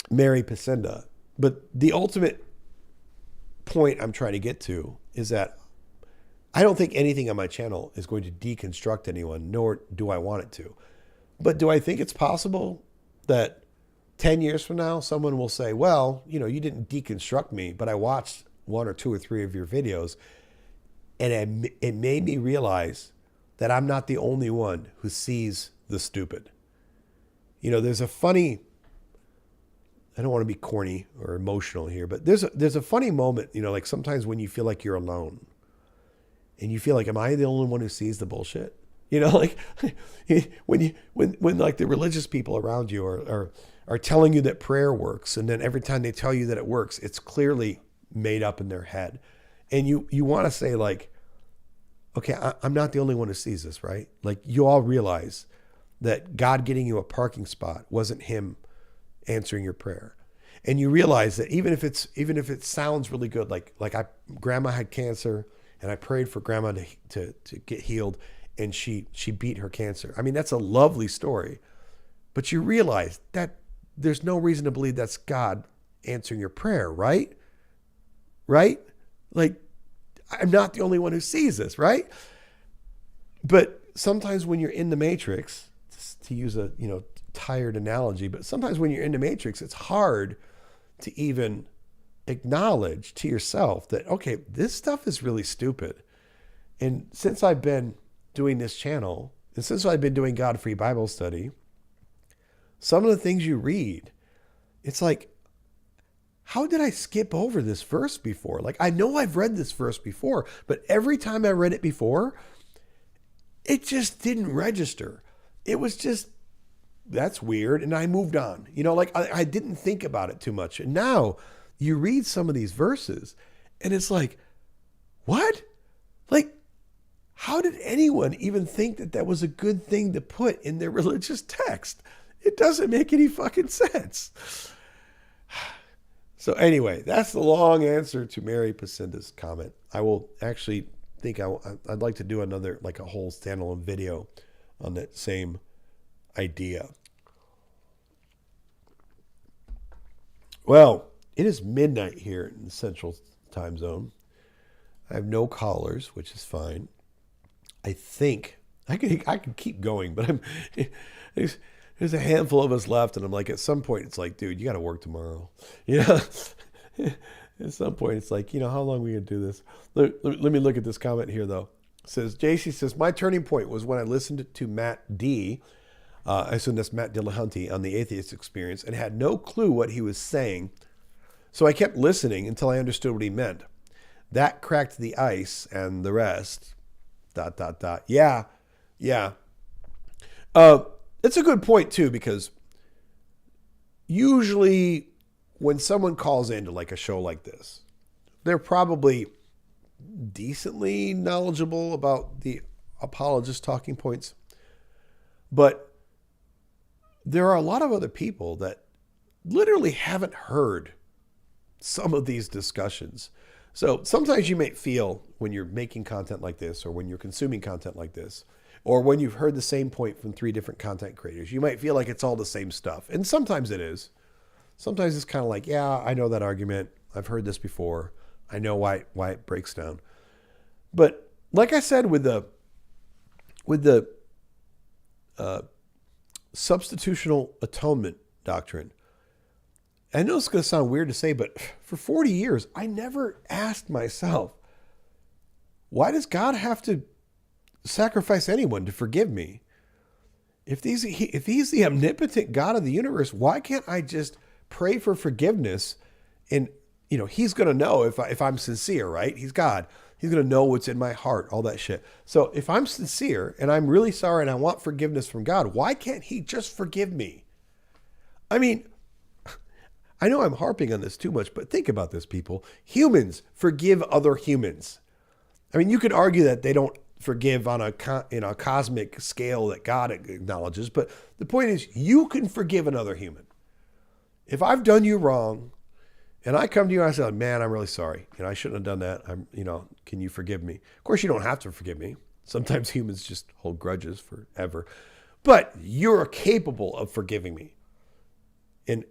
Mary Pacinda? But the ultimate point I'm trying to get to is that I don't think anything on my channel is going to deconstruct anyone, nor do I want it to. But do I think it's possible that 10 years from now, someone will say, well, you didn't deconstruct me, but I watched 1 or 2 or 3 of your videos, and it made me realize that I'm not the only one who sees the stupid. There's a funny, I don't want to be corny or emotional here, but there's a funny moment, like sometimes when you feel like you're alone and you feel like, am I the only one who sees the bullshit? Like when like the religious people around you are telling you that prayer works, and then every time they tell you that it works, it's clearly made up in their head. And you want to say like, okay, I'm not the only one who sees this, right? Like you all realize that God getting you a parking spot wasn't him answering your prayer. And you realize that even if it sounds really good, like grandma had cancer and I prayed for grandma to get healed, and she beat her cancer. I mean, that's a lovely story, but you realize that there's no reason to believe that's God answering your prayer, right? Right? Like, I'm not the only one who sees this, right? But sometimes when you're in the matrix, to use a tired analogy, but sometimes when you're in the matrix, it's hard to even acknowledge to yourself that, okay, this stuff is really stupid. And since I've been doing this channel, and since I've been doing God-Free Bible Study, some of the things you read, it's like, how did I skip over this verse before? Like, I know I've read this verse before, but every time I read it before, it just didn't register. It was just, that's weird. And I moved on. You know, like I didn't think about it too much. And now you read some of these verses and it's like, what? Like, how did anyone even think that that was a good thing to put in their religious text? It doesn't make any fucking sense. So anyway, that's the long answer to Mary Pacinda's comment. I will actually think I'd like to do another, like a whole standalone video on that same idea. Well, it is midnight here in the Central Time Zone. I have no callers, which is fine. I think I could keep going, but there's a handful of us left, and I'm like, at some point, it's like, dude, you got to work tomorrow. You know, at some point, it's like, you know, how long are we gonna do this? Let me look at this comment here, though. It says JC says my turning point was when I listened to Matt D. I assume that's Matt Dillahunty on the Atheist Experience, and had no clue what he was saying. So I kept listening until I understood what he meant. That cracked the ice, and the rest. ... Yeah. It's a good point too, because usually when someone calls into like a show like this, they're probably decently knowledgeable about the apologist talking points. But there are a lot of other people that literally haven't heard some of these discussions. So sometimes you may feel when you're making content like this, or when you're consuming content like this, or when you've heard the same point from 3 different content creators, you might feel like it's all the same stuff. And sometimes it is. Sometimes it's kind of like, yeah, I know that argument. I've heard this before. I know why it breaks down. But like I said, with the substitutional atonement doctrine, I know it's going to sound weird to say, but for 40 years, I never asked myself, why does God have to sacrifice anyone to forgive me? If he's the omnipotent God of the universe, why can't I just pray for forgiveness? And, you know, he's going to know if I'm sincere, right? He's God. He's going to know what's in my heart, all that shit. So if I'm sincere and I'm really sorry and I want forgiveness from God, why can't he just forgive me? I mean, I know I'm harping on this too much, but think about this, people. Humans forgive other humans. I mean, you could argue that they don't forgive on a cosmic scale that God acknowledges, but the point is, you can forgive another human. If I've done you wrong, and I come to you and I say, man, I'm really sorry. You know, I shouldn't have done that. Can you forgive me? Of course, you don't have to forgive me. Sometimes humans just hold grudges forever, but you're capable of forgiving me. And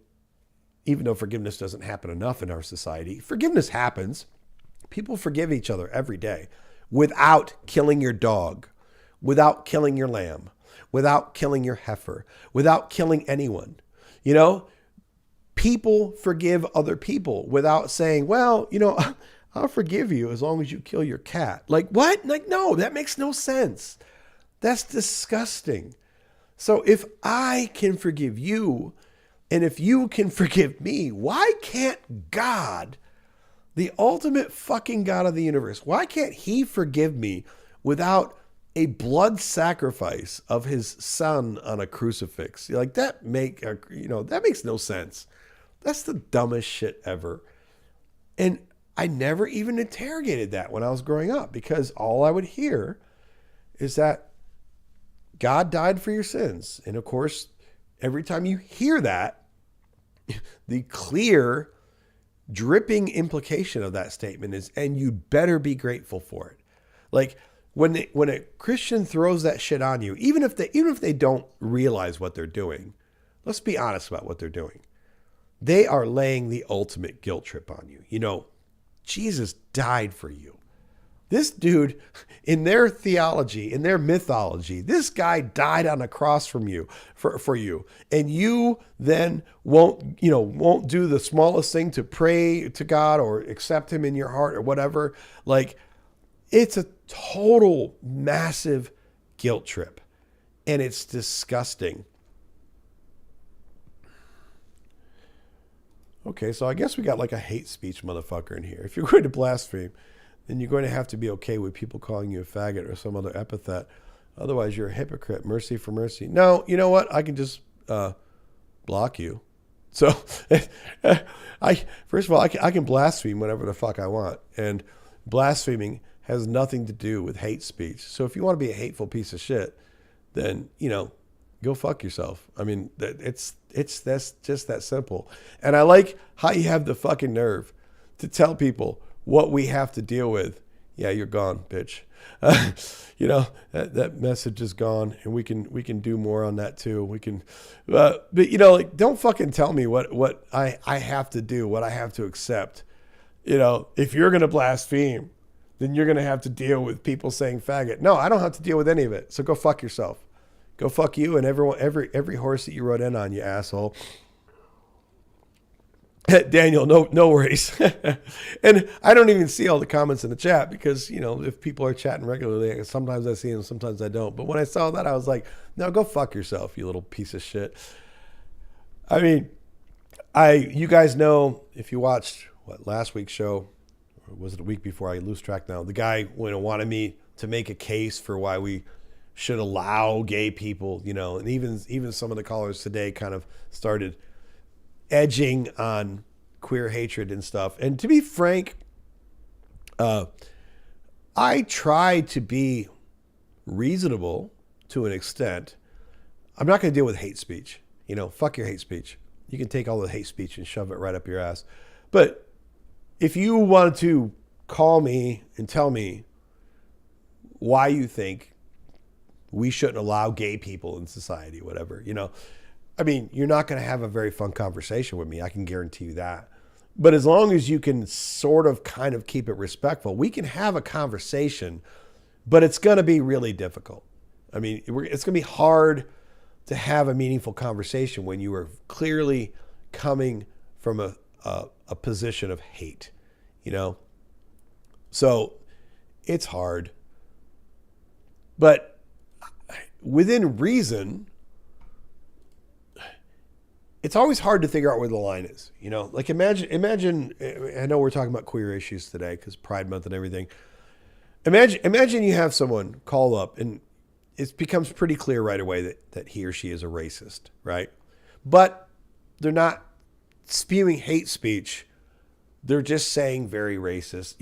even though forgiveness doesn't happen enough in our society, forgiveness happens. People forgive each other every day without killing your dog, without killing your lamb, without killing your heifer, without killing anyone. You know, people forgive other people without saying, well, you know, I'll forgive you as long as you kill your cat. Like, what? Like, no, that makes no sense. That's disgusting. So if I can forgive you, and if you can forgive me, why can't God, the ultimate fucking God of the universe, why can't he forgive me without a blood sacrifice of his son on a crucifix? Like, that makes no sense. That's the dumbest shit ever. And I never even interrogated that when I was growing up, because all I would hear is that God died for your sins. And of course, every time you hear that, the clear, dripping implication of that statement is, and you better be grateful for it. Like, when a Christian throws that shit on you, even if they don't realize what they're doing, let's be honest about what they're doing. They are laying the ultimate guilt trip on you. You know, Jesus died for you. This dude, in their theology, in their mythology, this guy died on a cross for you. And you then won't do the smallest thing to pray to God or accept him in your heart or whatever. Like, it's a total massive guilt trip. And it's disgusting. Okay, so I guess we got like a hate speech motherfucker in here. If you're going to blaspheme, then you're going to have to be okay with people calling you a faggot or some other epithet. Otherwise, you're a hypocrite. Mercy for mercy. No, you know what? I can just block you. So, first of all, I can blaspheme whatever the fuck I want. And blaspheming has nothing to do with hate speech. So if you want to be a hateful piece of shit, then, go fuck yourself. I mean, that's just that simple. And I like how you have the fucking nerve to tell people what we have to deal with. Yeah, you're gone, bitch. That message is gone, and we can do more on that too. We can, but don't fucking tell me what I have to do, what I have to accept. If you're gonna blaspheme, then you're gonna have to deal with people saying faggot. No, I don't have to deal with any of it. So go fuck yourself. Go fuck you and everyone, every horse that you rode in on, you asshole. Daniel, no worries. And I don't even see all the comments in the chat because, if people are chatting regularly, sometimes I see them, sometimes I don't. But when I saw that, I was like, no, go fuck yourself, you little piece of shit. I mean, you guys know, if you watched last week's show, or was it a week before? I lose track now. The guy wanted me to make a case for why we should allow gay people, and even some of the callers today kind of started edging on queer hatred and stuff. And to be frank, I try to be reasonable to an extent. I'm not going to deal with hate speech. Fuck your hate speech. You can take all the hate speech and shove it right up your ass. But if you wanted to call me and tell me why you think we shouldn't allow gay people in society, whatever, I mean, you're not going to have a very fun conversation with me. I can guarantee you that. But as long as you can sort of kind of keep it respectful, we can have a conversation, but it's going to be really difficult. I mean, it's going to be hard to have a meaningful conversation when you are clearly coming from a position of hate, So it's hard. But within reason, it's always hard to figure out where the line is. Like imagine. I know we're talking about queer issues today because Pride Month and everything. Imagine you have someone call up and it becomes pretty clear right away that he or she is a racist, right? But they're not spewing hate speech. They're just saying very racist.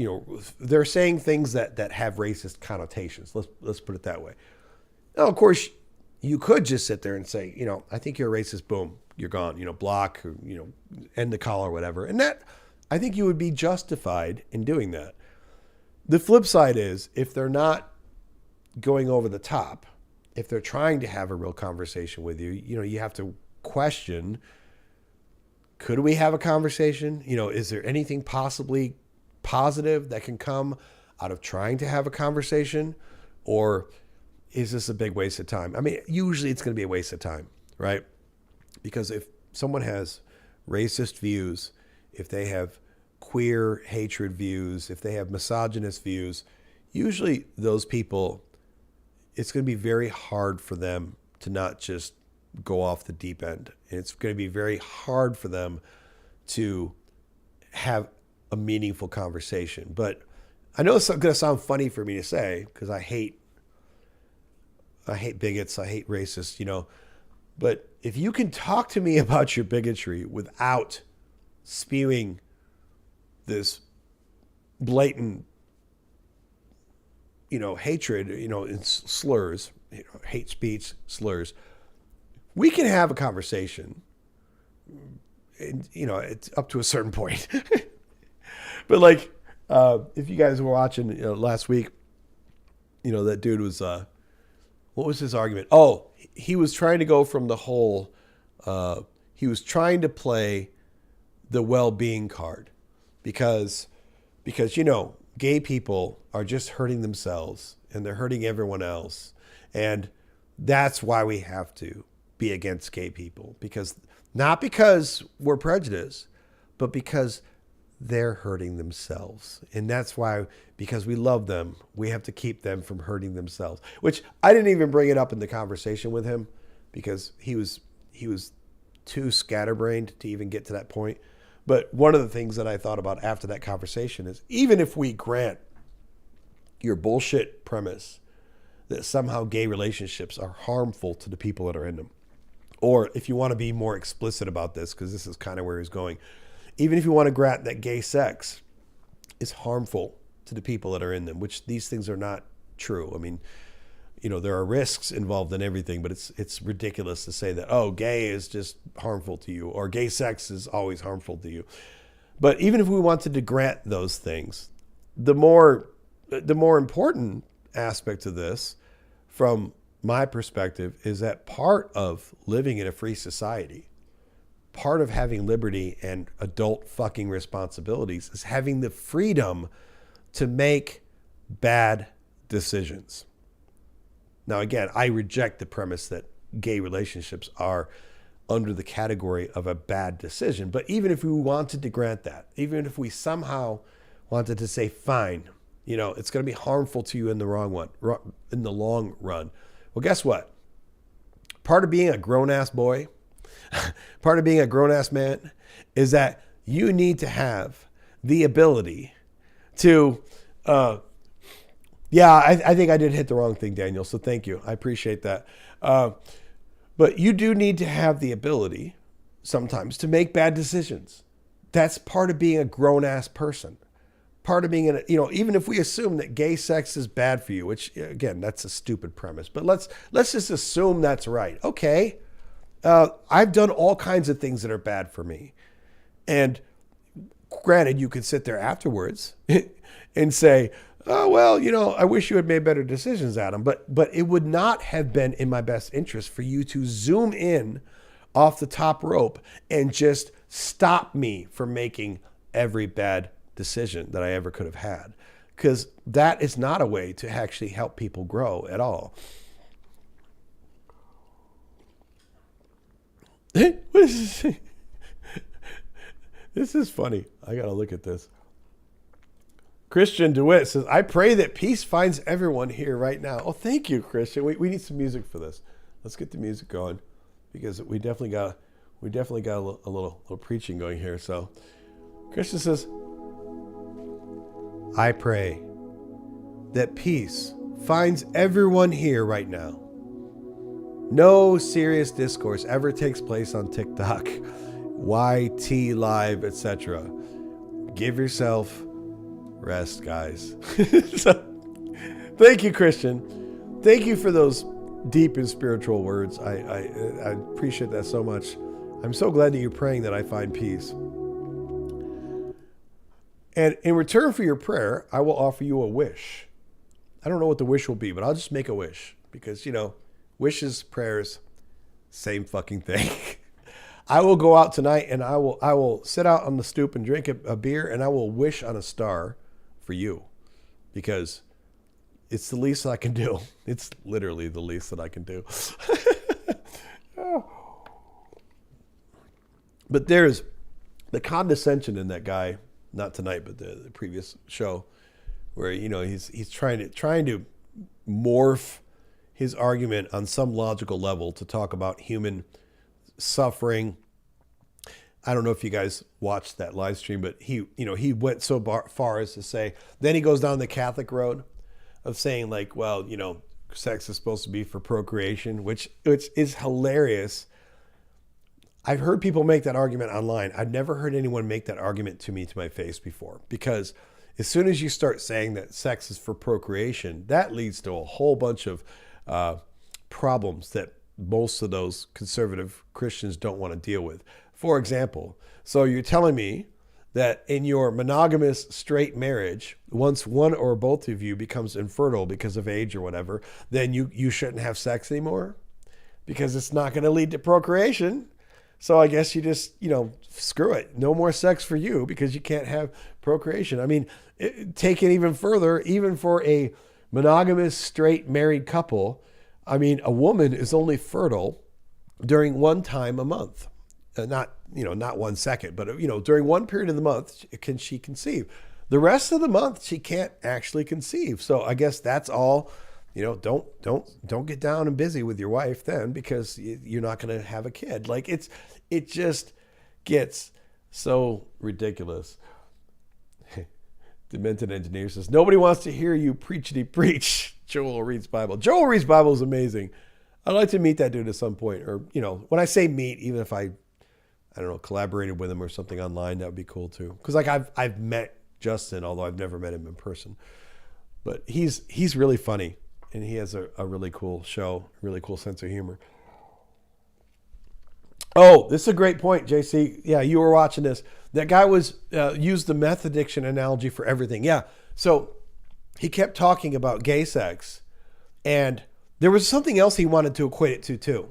They're saying things that have racist connotations. Let's put it that way. Now, of course, you could just sit there and say, I think you're a racist. Boom, you're gone. Block, or, end the call or whatever. And that, I think you would be justified in doing that. The flip side is if they're not going over the top, if they're trying to have a real conversation with you, you have to question, could we have a conversation? Is there anything possibly positive that can come out of trying to have a conversation? Or is this a big waste of time? I mean, usually it's going to be a waste of time, right? Because if someone has racist views, if they have queer hatred views, if they have misogynist views, usually those people, it's going to be very hard for them to not just go off the deep end. And it's going to be very hard for them to have a meaningful conversation. But I know it's going to sound funny for me to say because I hate bigots, I hate racists, But if you can talk to me about your bigotry without spewing this blatant, hatred, and slurs, hate speech, slurs, we can have a conversation. And, it's up to a certain point. But like, if you guys were watching last week, that dude was, what was his argument? Oh, he was trying to go from the whole, he was trying to play the well-being card because, gay people are just hurting themselves and they're hurting everyone else. And that's why we have to be against gay people, not because we're prejudiced, but because they're hurting themselves. And that's why, because we love them, we have to keep them from hurting themselves, which I didn't even bring it up in the conversation with him because he was too scatterbrained to even get to that point. But one of the things that I thought about after that conversation is, even if we grant your bullshit premise that somehow gay relationships are harmful to the people that are in them, or if you want to be more explicit about this, because this is kind of where he's going, even if you want to grant that gay sex is harmful to the people that are in them, which these things are not true. I mean, you know, there are risks involved in everything, but it's ridiculous to say that, oh, gay is just harmful to you, or gay sex is always harmful to you. But even if we wanted to grant those things, the more important aspect of this, from my perspective, is that part of living in a free society, part of having liberty and adult fucking responsibilities, is having the freedom to make bad decisions. Now, again, I reject the premise that gay relationships are under the category of a bad decision. But even if we wanted to grant that, even if we somehow wanted to say, fine, you know, it's going to be harmful to you in the long run. Well, guess what? Part of being a grown-ass boy, part of being a grown-ass man, is that you need to have the ability to... Yeah, I think I did hit the wrong thing, Daniel. So thank you. I appreciate that. But you do need to have the ability sometimes to make bad decisions. That's part of being a grown-ass person. Part of being, even if we assume that gay sex is bad for you, which, again, that's a stupid premise. But let's just assume that's right. Okay, I've done all kinds of things that are bad for me. And granted, you could sit there afterwards and say, oh, well, I wish you had made better decisions, Adam. But it would not have been in my best interest for you to zoom in off the top rope and just stop me from making every bad decision that I ever could have had. Because that is not a way to actually help people grow at all. What is this? This is funny. I got to look at this. Christian DeWitt says, I pray that peace finds everyone here right now. Oh, thank you, Christian. We need some music for this. Let's get the music going, because we definitely got a little preaching going here. So Christian says, I pray that peace finds everyone here right now. No serious discourse ever takes place on TikTok, YT Live, etc. Give yourself rest, guys. So, thank you, Christian. Thank you for those deep and spiritual words. I appreciate that so much. I'm so glad that you're praying that I find peace. And in return for your prayer, I will offer you a wish. I don't know what the wish will be, but I'll just make a wish, because, wishes, prayers, same fucking thing. I will go out tonight and I will sit out on the stoop and drink a beer, and I will wish on a star for you, because it's the least I can do. It's literally the least that I can do. But there's the condescension in that guy, not tonight, but the previous show, where, he's trying to morph his argument on some logical level to talk about human suffering. I don't know if you guys watched that live stream, but he went so far as to say, then he goes down the Catholic road of saying, like, well, sex is supposed to be for procreation, which is hilarious. I've heard people make that argument online. I've never heard anyone make that argument to me to my face before, because as soon as you start saying that sex is for procreation, that leads to a whole bunch of problems that most of those conservative Christians don't want to deal with. For example, so you're telling me that in your monogamous straight marriage, once one or both of you becomes infertile because of age or whatever, then you shouldn't have sex anymore because it's not going to lead to procreation. So I guess you just, screw it. No more sex for you because you can't have procreation. I mean, take it even further, even for a monogamous straight married couple, I mean, a woman is only fertile during one time a month. Not 1 second, but, during one period of the month, can she conceive? The rest of the month, she can't actually conceive. So I guess that's all, don't get down and busy with your wife then, because you're not going to have a kid. Like, it just gets So ridiculous. Demented Engineer says, nobody wants to hear you preachity preach. Joel reads Bible. Joel reads Bible is amazing. I'd like to meet that dude at some point. Or, you know, when I say meet, even if I don't know, collaborated with him or something online, that would be cool too. Because like I've met Justin, although I've never met him in person. But he's really funny. And he has a really cool show, really cool sense of humor. Oh, this is a great point, JC. Yeah, you were watching this. That guy used the meth addiction analogy for everything. Yeah, so he kept talking about gay sex. And there was something else he wanted to equate it to too.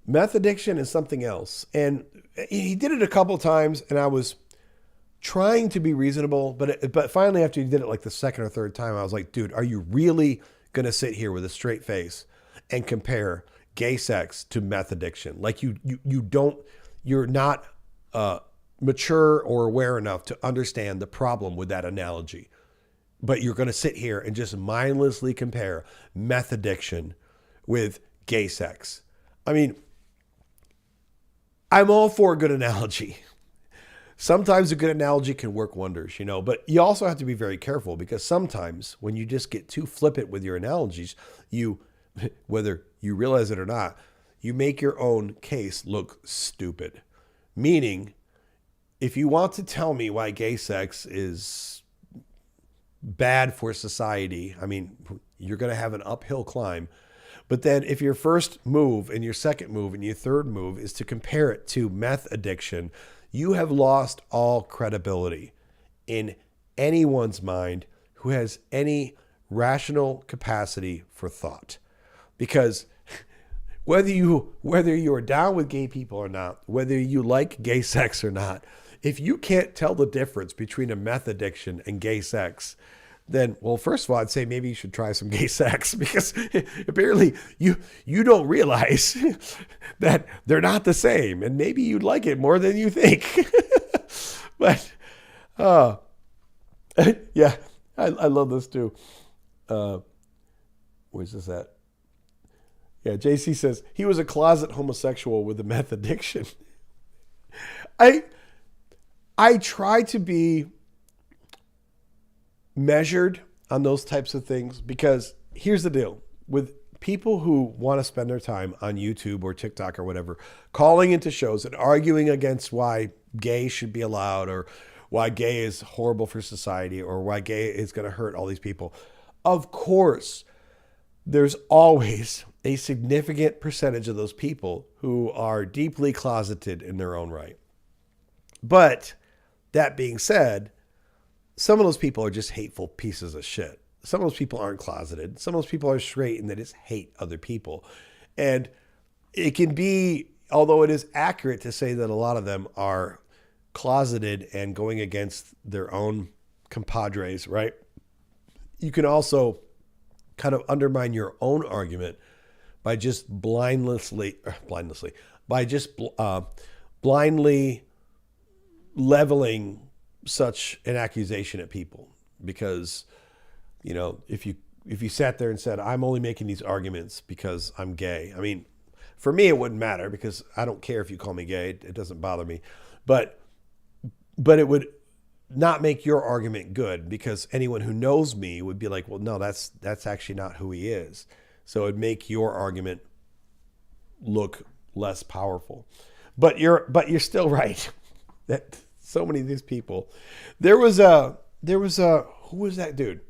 Meth addiction is something else. And he did it a couple times, and I was trying to be reasonable. But finally, after he did it like the second or third time, I was like, dude, are you really going to sit here with a straight face and compare gay sex to meth addiction? Like you're not mature or aware enough to understand the problem with that analogy. But you're going to sit here and just mindlessly compare meth addiction with gay sex. I mean, I'm all for a good analogy. Sometimes a good analogy can work wonders, you know, but you also have to be very careful because sometimes when you just get too flippant with your analogies, whether you realize it or not, you make your own case look stupid. Meaning, if you want to tell me why gay sex is bad for society, I mean, you're going to have an uphill climb. But then if your first move and your second move and your third move is to compare it to meth addiction, you have lost all credibility in anyone's mind who has any rational capacity for thought. Because whether you are down with gay people or not, whether you like gay sex or not, if you can't tell the difference between a meth addiction and gay sex, then, well, first of all, I'd say maybe you should try some gay sex because apparently you don't realize that they're not the same, and maybe you'd like it more than you think. But, yeah, I love this too. Where's this at? Yeah, JC says he was a closet homosexual with a meth addiction. I try to be measured on those types of things because here's the deal with people who want to spend their time on YouTube or TikTok or whatever, calling into shows and arguing against why gay should be allowed or why gay is horrible for society or why gay is going to hurt all these people. Of course, there's always a significant percentage of those people who are deeply closeted in their own right. But that being said, some of those people are just hateful pieces of shit. Some of those people aren't closeted. Some of those people are straight and they just hate other people. And it can be, although it is accurate to say that a lot of them are closeted and going against their own compadres, right? You can also kind of undermine your own argument by just blindly leveling such an accusation at people. Because, you know, if you sat there and said, I'm only making these arguments because I'm gay. I mean, for me, it wouldn't matter because I don't care if you call me gay. It doesn't bother me. But it would not make your argument good because anyone who knows me would be like, well, no, that's actually not who he is. So it'd make your argument look less powerful. But you're still right that so many of these people. There was a who was that dude?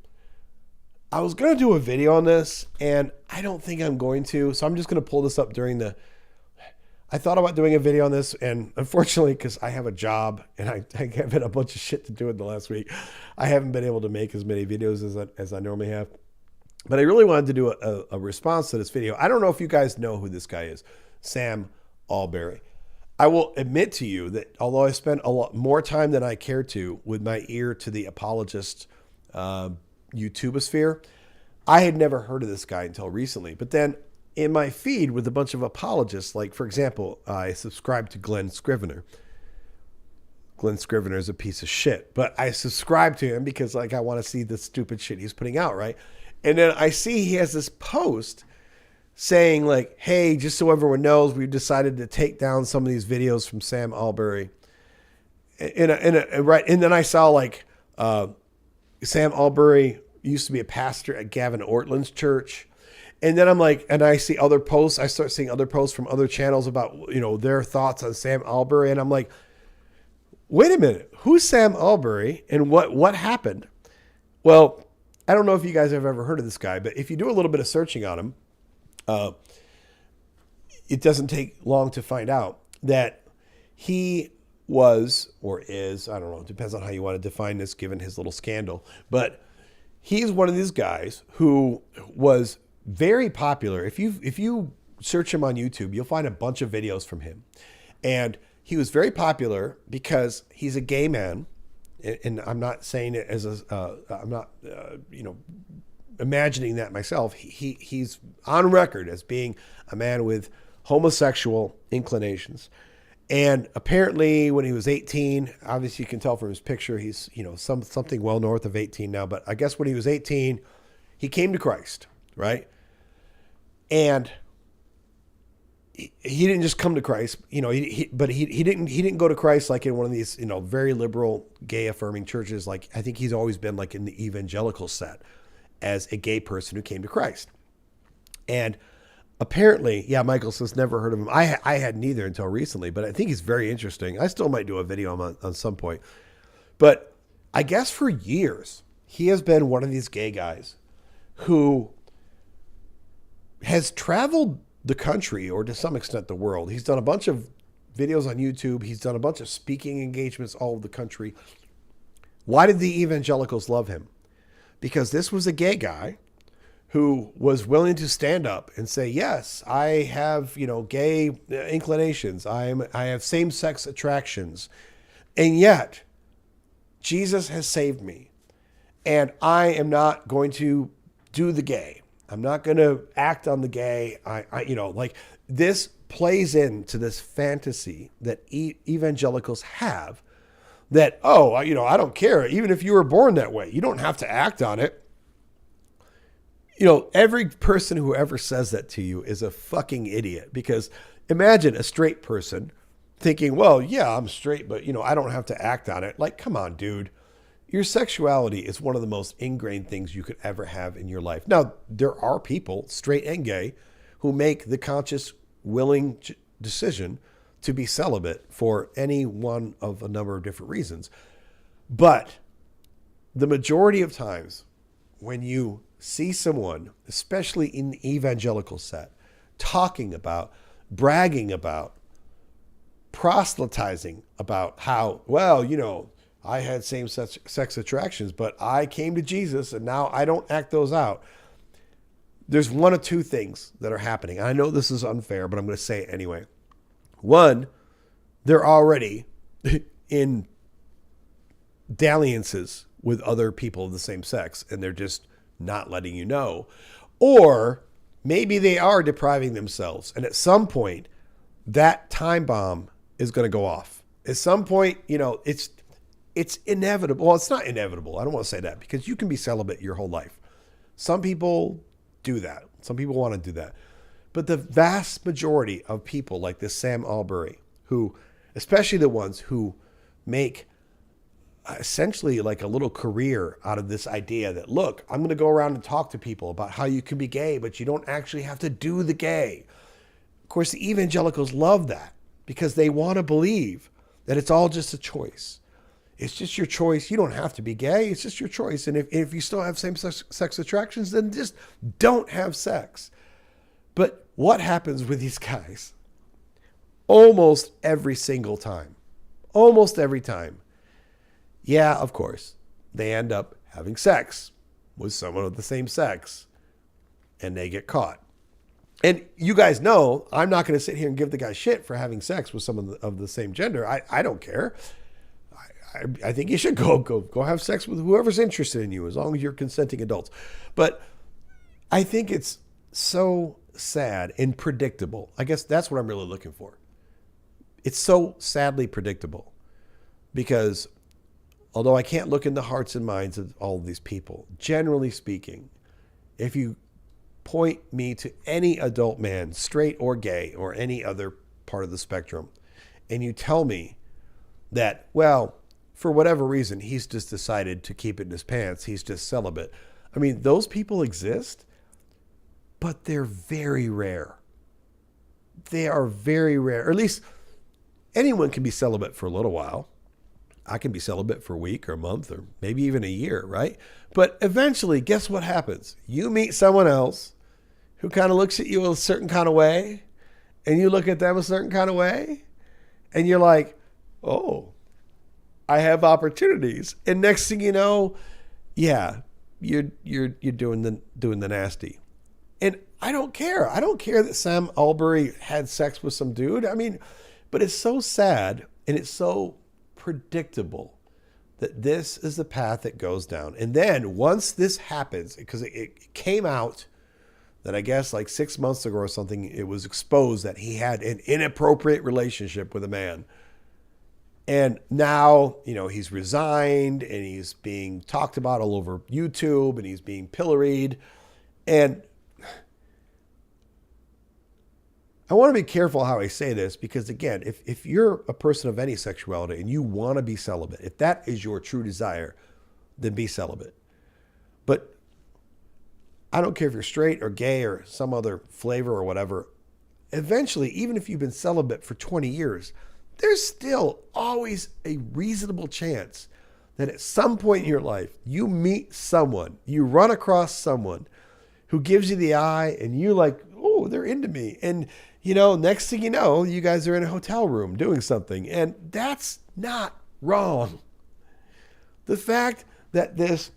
I was going to do a video on this and I don't think I'm going to. So I'm just going to pull this up I thought about doing a video on this, and unfortunately, because I have a job and I have had a bunch of shit to do in the last week, I haven't been able to make as many videos as I normally have. But I really wanted to do a response to this video. I don't know if you guys know who this guy is, Sam Alberry. I will admit to you that although I spent a lot more time than I care to with my ear to the apologist YouTubosphere, I had never heard of this guy until recently. But then in my feed with a bunch of apologists, like, for example, I subscribe to Glenn Scrivener. Glenn Scrivener is a piece of shit, but I subscribe to him because, like, I want to see the stupid shit he's putting out, right? And then I see he has this post saying, like, hey, just so everyone knows, we've decided to take down some of these videos from Sam Alberry. right. And then I saw like Sam Albury used to be a pastor at Gavin Ortland's church. And then I'm like, and I see other posts. I start seeing other posts from other channels about, their thoughts on Sam Albury. And I'm like, wait a minute, who's Sam Albury and what happened? Well, I don't know if you guys have ever heard of this guy, but if you do a little bit of searching on him, it doesn't take long to find out that he was or is, I don't know, it depends on how you want to define this given his little scandal, but he's one of these guys who was very popular. If you search him on YouTube, you'll find a bunch of videos from him. And he was very popular because he's a gay man. And I'm not saying it as I'm not, imagining that myself. He's on record as being a man with homosexual inclinations. And apparently when he was 18, obviously you can tell from his picture, he's, something well north of 18 now, but I guess when he was 18, he came to Christ, right? And he didn't just come to Christ, but he didn't go to Christ like in one of these, very liberal gay affirming churches. Like I think he's always been like in the evangelical set as a gay person who came to Christ. And apparently, yeah, Michael says never heard of him. I had neither until recently, but I think he's very interesting. I still might do a video on some point. But I guess for years, he has been one of these gay guys who has traveled the country or to some extent the world. He's done a bunch of videos on YouTube. He's done a bunch of speaking engagements all over the country. Why did the evangelicals love him? Because this was a gay guy who was willing to stand up and say, yes, I have, gay inclinations. I have same-sex attractions. And yet Jesus has saved me. And I am not going to do the gay. I'm not going to act on the gay. This plays into this fantasy that evangelicals have that, I don't care. Even if you were born that way, you don't have to act on it. Every person who ever says that to you is a fucking idiot, because imagine a straight person thinking, well, yeah, I'm straight, but I don't have to act on it. Like, come on, dude. Your sexuality is one of the most ingrained things you could ever have in your life. Now, there are people, straight and gay, who make the conscious, willing decision to be celibate for any one of a number of different reasons. But the majority of times when you see someone, especially in the evangelical set, talking about, bragging about, proselytizing about how, well, I had same-sex attractions, but I came to Jesus and now I don't act those out. There's one of two things that are happening. I know this is unfair, but I'm going to say it anyway. One, they're already in dalliances with other people of the same sex, and they're just not letting you know. Or maybe they are depriving themselves, and at some point, that time bomb is going to go off. At some point, it's inevitable. Well, it's not inevitable. I don't want to say that, because you can be celibate your whole life. Some people do that. Some people want to do that. But the vast majority of people like this Sam Albury, who, especially the ones who make essentially like a little career out of this idea that, look, I'm going to go around and talk to people about how you can be gay, but you don't actually have to do the gay. Of course, the evangelicals love that because they want to believe that it's all just a choice. It's just your choice. You don't have to be gay. It's just your choice. And if you still have same-sex attractions, then just don't have sex. But what happens with these guys? Almost every single time. Almost every time. Yeah, of course. They end up having sex with someone of the same sex. And they get caught. And you guys know, I'm not going to sit here and give the guy shit for having sex with someone of the same gender. I don't care. I think you should go have sex with whoever's interested in you, as long as you're consenting adults. But I think it's so sad and predictable. I guess that's what I'm really looking for. It's so sadly predictable, because although I can't look in the hearts and minds of all of these people, generally speaking, if you point me to any adult man, straight or gay, or any other part of the spectrum, and you tell me that, well, for whatever reason, he's just decided to keep it in his pants. He's just celibate. I mean, those people exist, but they're very rare. They are very rare. Or at least anyone can be celibate for a little while. I can be celibate for a week or a month or maybe even a year, right? But eventually, guess what happens? You meet someone else who kind of looks at you a certain kind of way, and you look at them a certain kind of way, and you're like, oh, I have opportunities. And next thing you know, yeah, you're doing the nasty. And I don't care. I don't care that Sam Albury had sex with some dude. I mean, but it's so sad and it's so predictable that this is the path that goes down. And then once this happens, because it came out that I guess like 6 months ago or something, it was exposed that he had an inappropriate relationship with a man. And now, you know, he's resigned and he's being talked about all over YouTube and he's being pilloried. And I want to be careful how I say this because, again, if you're a person of any sexuality and you want to be celibate, if that is your true desire, then be celibate. But I don't care if you're straight or gay or some other flavor or whatever. Eventually, even if you've been celibate for 20 years, there's still always a reasonable chance that at some point in your life, you meet someone, you run across someone who gives you the eye and you're like, oh, they're into me. And, you know, next thing you know, you guys are in a hotel room doing something. And that's not wrong. The fact that this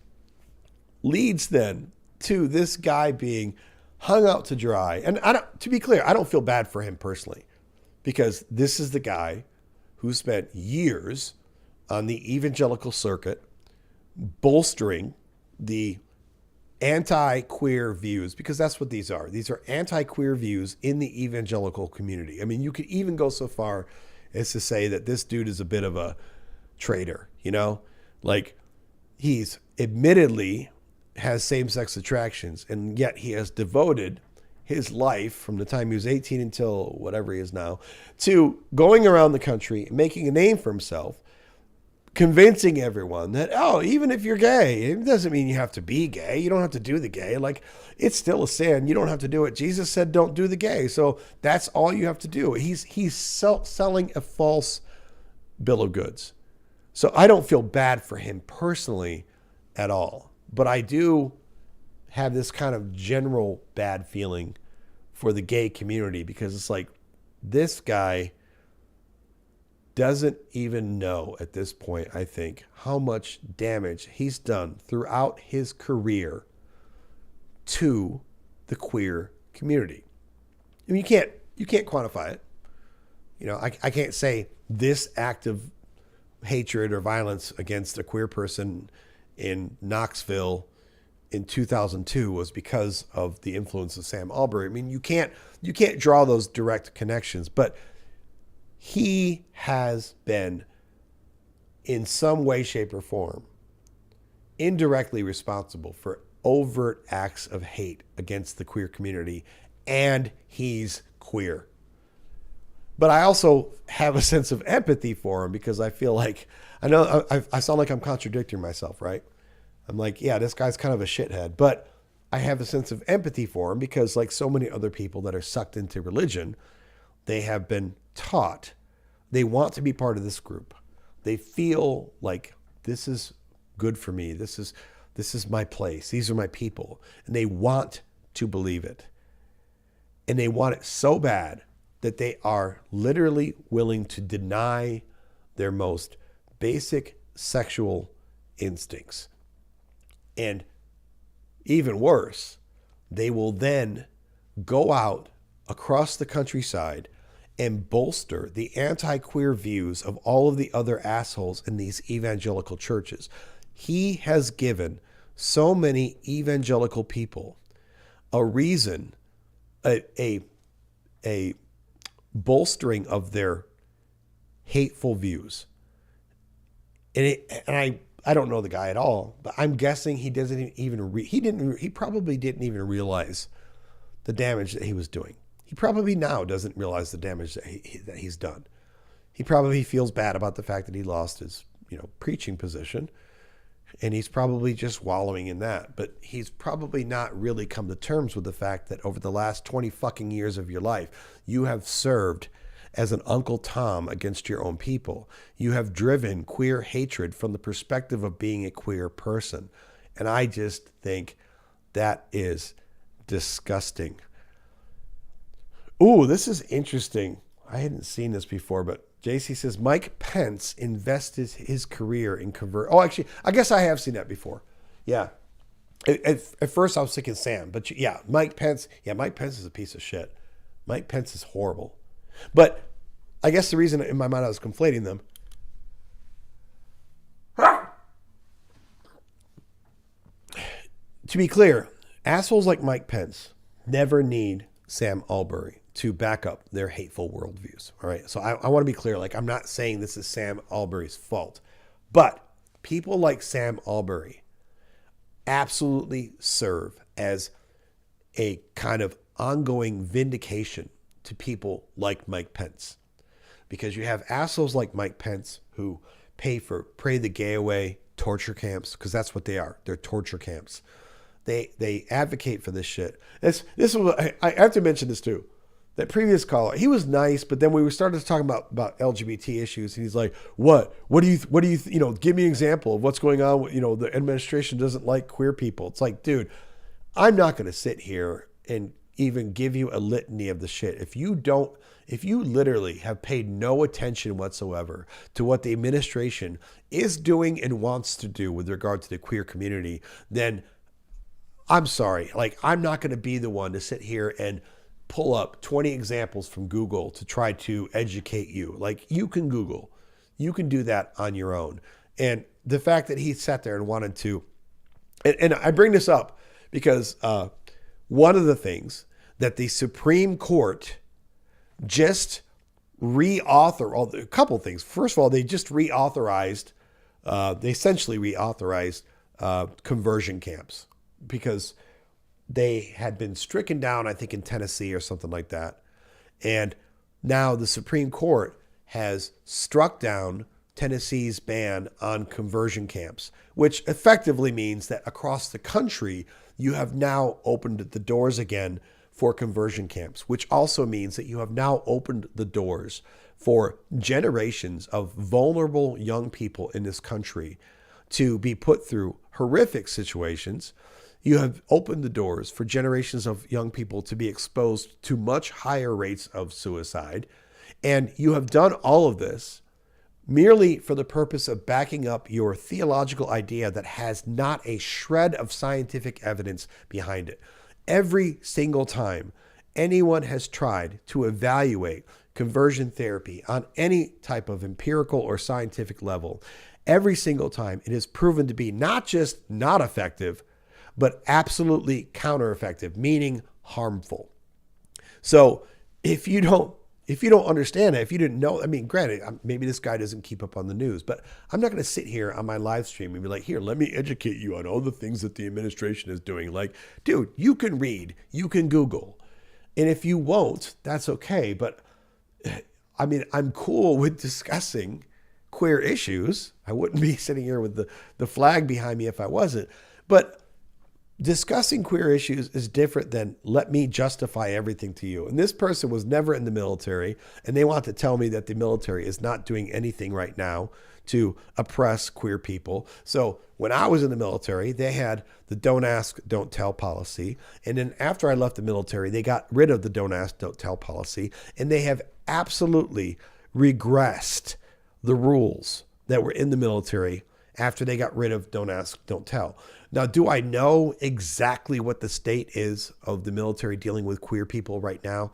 leads then to this guy being hung out to dry. And to be clear, I don't feel bad for him personally because this is the guy who spent years on the evangelical circuit bolstering the anti-queer views, because that's what these are. These are anti-queer views in the evangelical community. I mean, you could even go so far as to say that this dude is a bit of a traitor, you know? Like, he's admittedly has same-sex attractions, and yet he has devoted his life from the time he was 18 until whatever he is now to going around the country, making a name for himself, convincing everyone that, oh, even if you're gay, it doesn't mean you have to be gay. You don't have to do the gay. Like, it's still a sin. You don't have to do it. Jesus said, don't do the gay. So that's all you have to do. He's selling a false bill of goods. So I don't feel bad for him personally at all. But I do have this kind of general bad feeling for the gay community because it's like this guy doesn't even know at this point, I think, how much damage he's done throughout his career to the queer community. I mean, you can't quantify it. You know, I can't say this act of hatred or violence against a queer person in Knoxville in 2002 was because of the influence of Sam Albury. I mean, you can't draw those direct connections, but he has been in some way, shape, or form indirectly responsible for overt acts of hate against the queer community, and he's queer. But I also have a sense of empathy for him because I feel like, I know I sound like I'm contradicting myself, right? I'm like, yeah, this guy's kind of a shithead, but I have a sense of empathy for him because, like so many other people that are sucked into religion, they have been taught they want to be part of this group. They feel like this is good for me. This is my place. These are my people. And they want to believe it. And they want it so bad that they are literally willing to deny their most basic sexual instincts. And even worse, they will then go out across the countryside and bolster the anti-queer views of all of the other assholes in these evangelical churches. He has given so many evangelical people a reason, a bolstering of their hateful views. And I don't know the guy at all, but I'm guessing he doesn't even he probably didn't even realize the damage that he was doing. He probably now doesn't realize the damage that he's done. He probably feels bad about the fact that he lost his, preaching position. And he's probably just wallowing in that. But he's probably not really come to terms with the fact that over the last 20 fucking years of your life, you have served as an Uncle Tom against your own people. You have driven queer hatred from the perspective of being a queer person. And I just think that is disgusting. Ooh, this is interesting. I hadn't seen this before, but JC says Mike Pence invested his career in convert. Oh, actually, I guess I have seen that before. Yeah. At first I was thinking Sam, but yeah, Mike Pence. Yeah, Mike Pence is a piece of shit. Mike Pence is horrible. But I guess the reason in my mind I was conflating them. To be clear, assholes like Mike Pence never need Sam Albury to back up their hateful worldviews. All right. So I want to be clear. Like, I'm not saying this is Sam Albury's fault, but people like Sam Albury absolutely serve as a kind of ongoing vindication to people like Mike Pence, because you have assholes like Mike Pence who pay for pray the gay away torture camps, because that's what they are. They're torture camps. They advocate for this shit. This was, I have to mention this too. That previous caller, he was nice, but then we were started to talk about LGBT issues, and he's like, "What do you give me an example of what's going on? The administration doesn't like queer people." It's like, dude, I'm not going to sit here and even give you a litany of the shit. If you literally have paid no attention whatsoever to what the administration is doing and wants to do with regard to the queer community, then I'm sorry. Like, I'm not going to be the one to sit here and pull up 20 examples from Google to try to educate you. Like, you can Google. You can do that on your own. And the fact that he sat there and wanted to, and I bring this up because one of the things that the Supreme Court just a couple things. First of all, they just they essentially reauthorized conversion camps, because they had been stricken down, I think, in Tennessee or something like that. And now the Supreme Court has struck down Tennessee's ban on conversion camps, which effectively means that across the country, you have now opened the doors again for conversion camps, which also means that you have now opened the doors for generations of vulnerable young people in this country to be put through horrific situations. You have opened the doors for generations of young people to be exposed to much higher rates of suicide. And you have done all of this merely for the purpose of backing up your theological idea that has not a shred of scientific evidence behind it. Every single time anyone has tried to evaluate conversion therapy on any type of empirical or scientific level, every single time it has proven to be not just not effective, but absolutely counter-effective, meaning harmful. So if you don't understand it, if you didn't know, I mean, granted, maybe this guy doesn't keep up on the news, but I'm not going to sit here on my live stream and be like, here, let me educate you on all the things that the administration is doing. Like, dude, you can read, you can Google. And if you won't, that's okay. But I mean, I'm cool with discussing queer issues. I wouldn't be sitting here with the flag behind me if I wasn't. But discussing queer issues is different than let me justify everything to you. And this person was never in the military, and they want to tell me that the military is not doing anything right now to oppress queer people. So when I was in the military, they had the don't ask, don't tell policy. And then after I left the military, they got rid of the don't ask, don't tell policy. And they have absolutely regressed the rules that were in the military after they got rid of don't ask, don't tell. Now, do I know exactly what the state is of the military dealing with queer people right now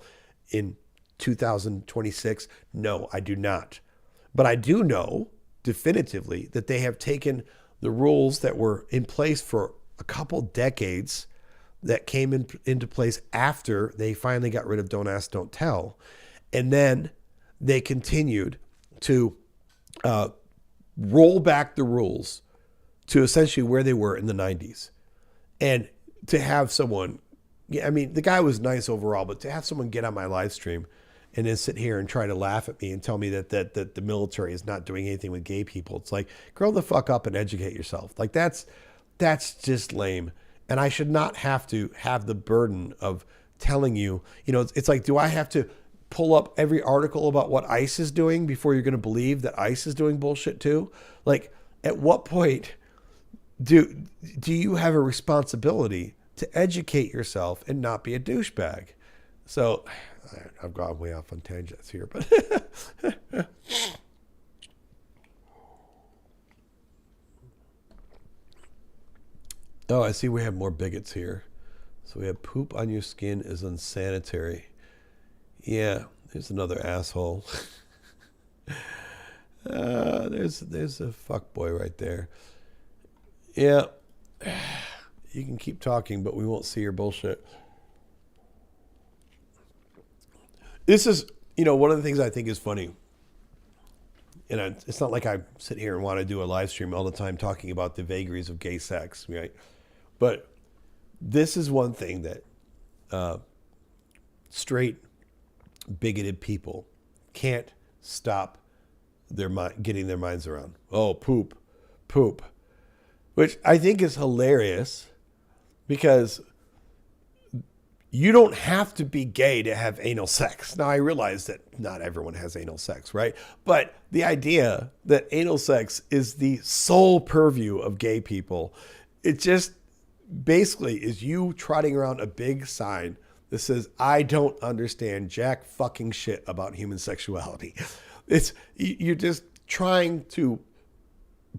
in 2026? No, I do not. But I do know definitively that they have taken the rules that were in place for a couple decades that came into place after they finally got rid of don't ask, don't tell. And then they continued to roll back the rules to essentially where they were in the 90s. And to have someone, I mean, the guy was nice overall, but to have someone get on my live stream and then sit here and try to laugh at me and tell me that the military is not doing anything with gay people. It's like, grow the fuck up and educate yourself. Like that's just lame. And I should not have to have the burden of telling you, it's like, do I have to pull up every article about what ICE is doing before you're going to believe that ICE is doing bullshit too? Like, at what point do you have a responsibility to educate yourself and not be a douchebag? So I've gone way off on tangents here, but oh, I see we have more bigots here. So we have poop on your skin is unsanitary. Yeah, there's another asshole. There's a fuckboy right there. Yeah, you can keep talking, but we won't see your bullshit. This is, one of the things I think is funny. And it's not like I sit here and want to do a live stream all the time talking about the vagaries of gay sex, right? But this is one thing that straight, bigoted people can't stop getting their minds around. Oh, poop. Which I think is hilarious because you don't have to be gay to have anal sex. Now, I realize that not everyone has anal sex, right? But the idea that anal sex is the sole purview of gay people, it just basically is you trotting around a big sign that says, I don't understand jack fucking shit about human sexuality. You're just trying to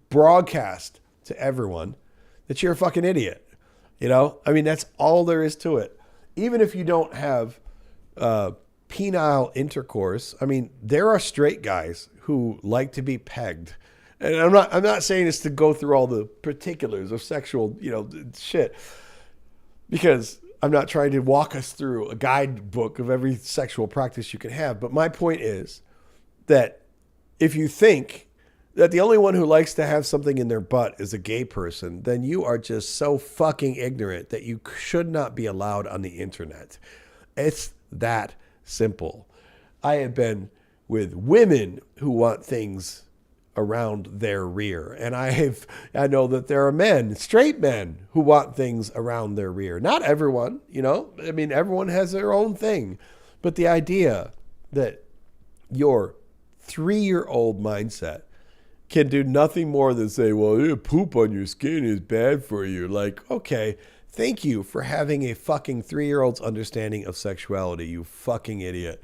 broadcast to everyone that you're a fucking idiot. I mean, that's all there is to it. Even if you don't have penile intercourse, I mean, there are straight guys who like to be pegged. And I'm not saying this to go through all the particulars of sexual, shit, because I'm not trying to walk us through a guidebook of every sexual practice you can have. But my point is that if you think that the only one who likes to have something in their butt is a gay person, then you are just so fucking ignorant that you should not be allowed on the internet. It's that simple. I have been with women who want things around their rear. And I know that there are men, straight men, who want things around their rear. Not everyone, I mean, everyone has their own thing. But the idea that your 3-year-old mindset can do nothing more than say, well, poop on your skin is bad for you. Like, okay, thank you for having a fucking 3-year-old's understanding of sexuality, you fucking idiot.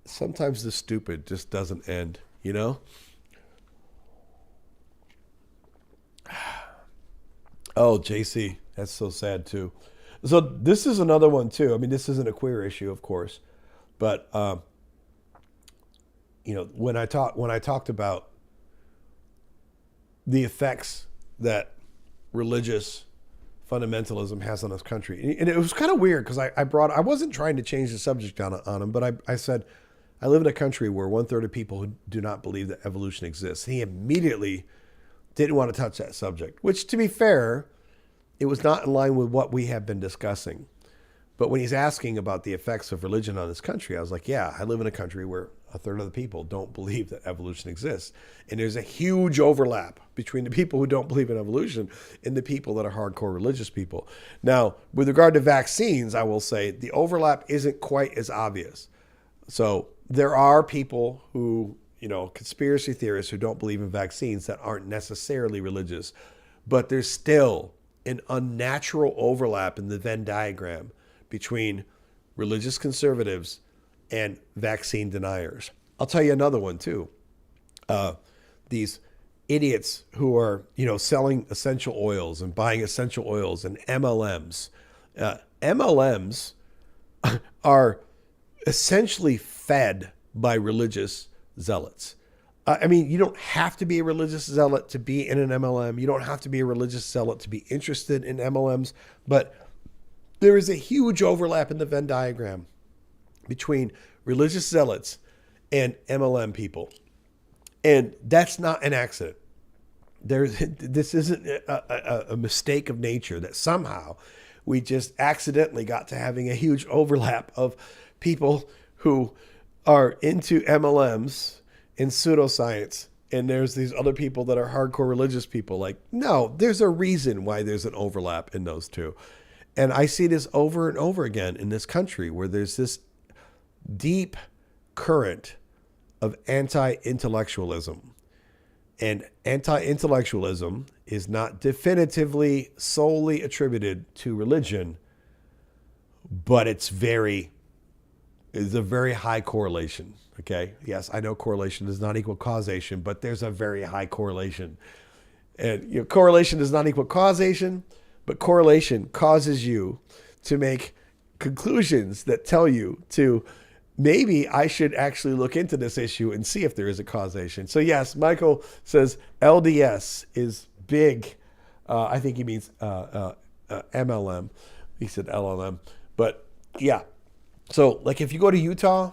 Sometimes the stupid just doesn't end, Oh, JC, that's so sad too. So this is another one too. I mean, this isn't a queer issue, of course, but when I talked about the effects that religious fundamentalism has on this country, and it was kind of weird because I wasn't trying to change the subject on him, but I said, I live in a country where 1/3 of people who do not believe that evolution exists. He immediately didn't want to touch that subject, which, to be fair, it was not in line with what we have been discussing. But when he's asking about the effects of religion on this country, I was like, yeah, I live in a country where 1/3 of the people don't believe that evolution exists. And there's a huge overlap between the people who don't believe in evolution and the people that are hardcore religious people. Now, with regard to vaccines, I will say the overlap isn't quite as obvious. So there are people who, conspiracy theorists who don't believe in vaccines that aren't necessarily religious, but there's still an unnatural overlap in the Venn diagram between religious conservatives and vaccine deniers. I'll tell you another one too. These idiots who are, selling essential oils and buying essential oils and MLMs. MLMs are essentially fed by religious zealots. I mean, you don't have to be a religious zealot to be in an MLM. You don't have to be a religious zealot to be interested in MLMs, but there is a huge overlap in the Venn diagram between religious zealots and MLM people. And that's not an accident. This isn't a mistake of nature that somehow we just accidentally got to having a huge overlap of people who are into MLMs and pseudoscience, and there's these other people that are hardcore religious people. Like, no, there's a reason why there's an overlap in those two. And I see this over and over again in this country, where there's this deep current of anti-intellectualism. And anti-intellectualism is not definitively solely attributed to religion, but it's a very high correlation. Okay. Yes, I know correlation does not equal causation, but there's a very high correlation. And correlation does not equal causation, but correlation causes you to make conclusions that tell you to, maybe I should actually look into this issue and see if there is a causation. So yes, Michael says LDS is big. I think he means MLM. He said LLM. But yeah. So like if you go to Utah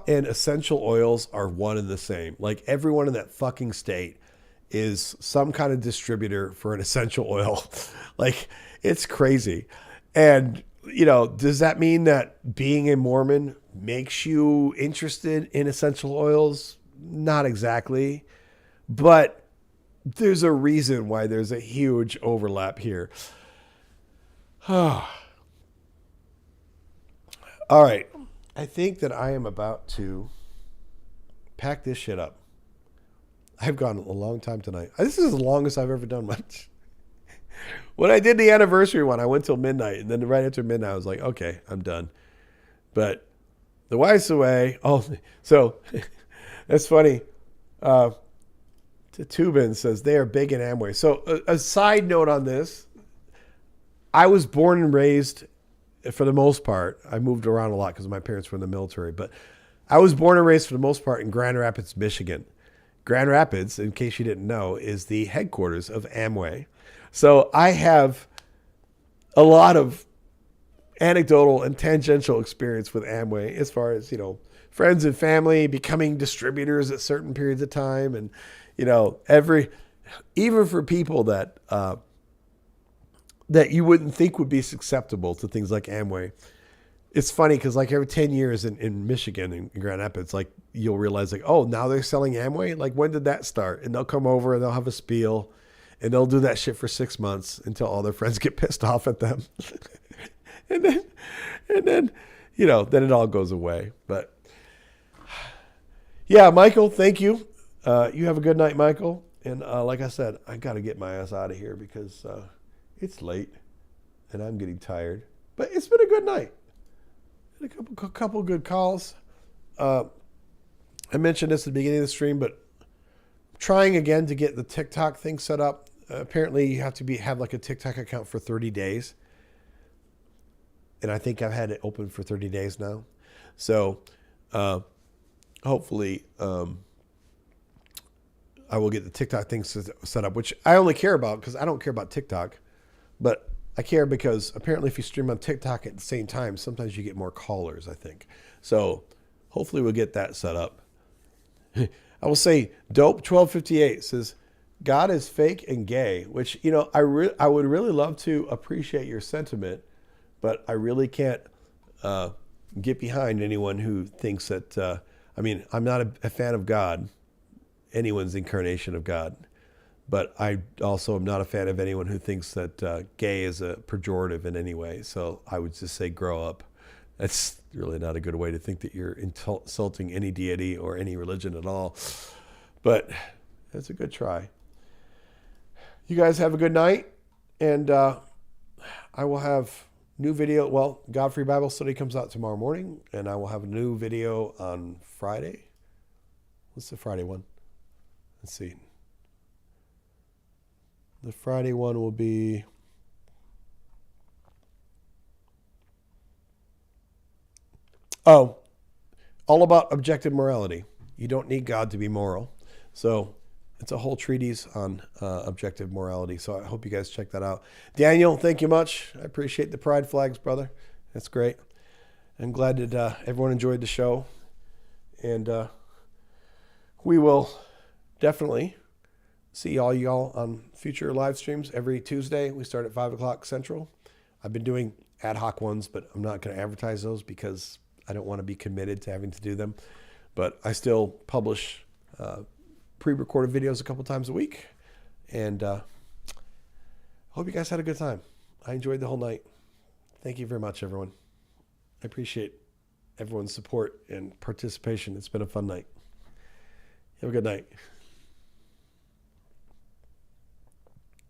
and essential oils are one and the same. Like everyone in that fucking state is some kind of distributor for an essential oil. Like it's crazy. And does that mean that being a Mormon makes you interested in essential oils? Not exactly. But there's a reason why there's a huge overlap here. All right. I think that I am about to pack this shit up. I've gone a long time tonight. This is the longest I've ever done much. When I did the anniversary one, I went till midnight, and then right after midnight, I was like, okay, I'm done. But the wife's away. Oh, so that's funny. Tubin says they are big in Amway. So a side note on this, I was born and raised, for the most part, I moved around a lot because my parents were in the military, but I was born and raised for the most part in Grand Rapids, Michigan. Grand Rapids, in case you didn't know, is the headquarters of Amway. So I have a lot of anecdotal and tangential experience with Amway as far as, friends and family becoming distributors at certain periods of time. And, even for people that you wouldn't think would be susceptible to things like Amway. It's funny because like every 10 years in Michigan, in Grand Rapids, like you'll realize like, oh, now they're selling Amway? Like when did that start? And they'll come over and they'll have a spiel and they'll do that shit for 6 months until all their friends get pissed off at them. and then, then it all goes away. But yeah, Michael, thank you. You have a good night, Michael. And like I said, I got to get my ass out of here because it's late and I'm getting tired. But it's been a good night. A couple good calls. I mentioned this at the beginning of the stream, but I'm trying again to get the TikTok thing set up. Apparently, you have to have like a TikTok account for 30 days. And I think I've had it open for 30 days now. So hopefully I will get the TikTok thing set up, which I only care about because I don't care about TikTok. But I care because apparently if you stream on TikTok at the same time, sometimes you get more callers, I think. So hopefully we'll get that set up. I will say Dope1258 says, God is fake and gay, which, I would really love to appreciate your sentiment, but I really can't get behind anyone who thinks that, I'm not a fan of God, anyone's incarnation of God. But I also am not a fan of anyone who thinks that gay is a pejorative in any way. So I would just say grow up. That's really not a good way to think that you're insulting any deity or any religion at all. But that's a good try. You guys have a good night. And I will have new video. Well, Godfrey Bible Study comes out tomorrow morning. And I will have a new video on Friday. What's the Friday one? Let's see. The Friday one will be all about objective morality. You don't need God to be moral. So it's a whole treatise on objective morality. So I hope you guys check that out. Daniel, thank you much. I appreciate the pride flags, brother. That's great. I'm glad that everyone enjoyed the show. And we will definitely see all y'all on future live streams every Tuesday. We start at 5 o'clock Central. I've been doing ad hoc ones, but I'm not going to advertise those because I don't want to be committed to having to do them, but I still publish pre-recorded videos a couple times a week. And hope you guys had a good time. I enjoyed the whole night. Thank you very much, everyone. I appreciate everyone's support and participation. It's been a fun night. Have a good night.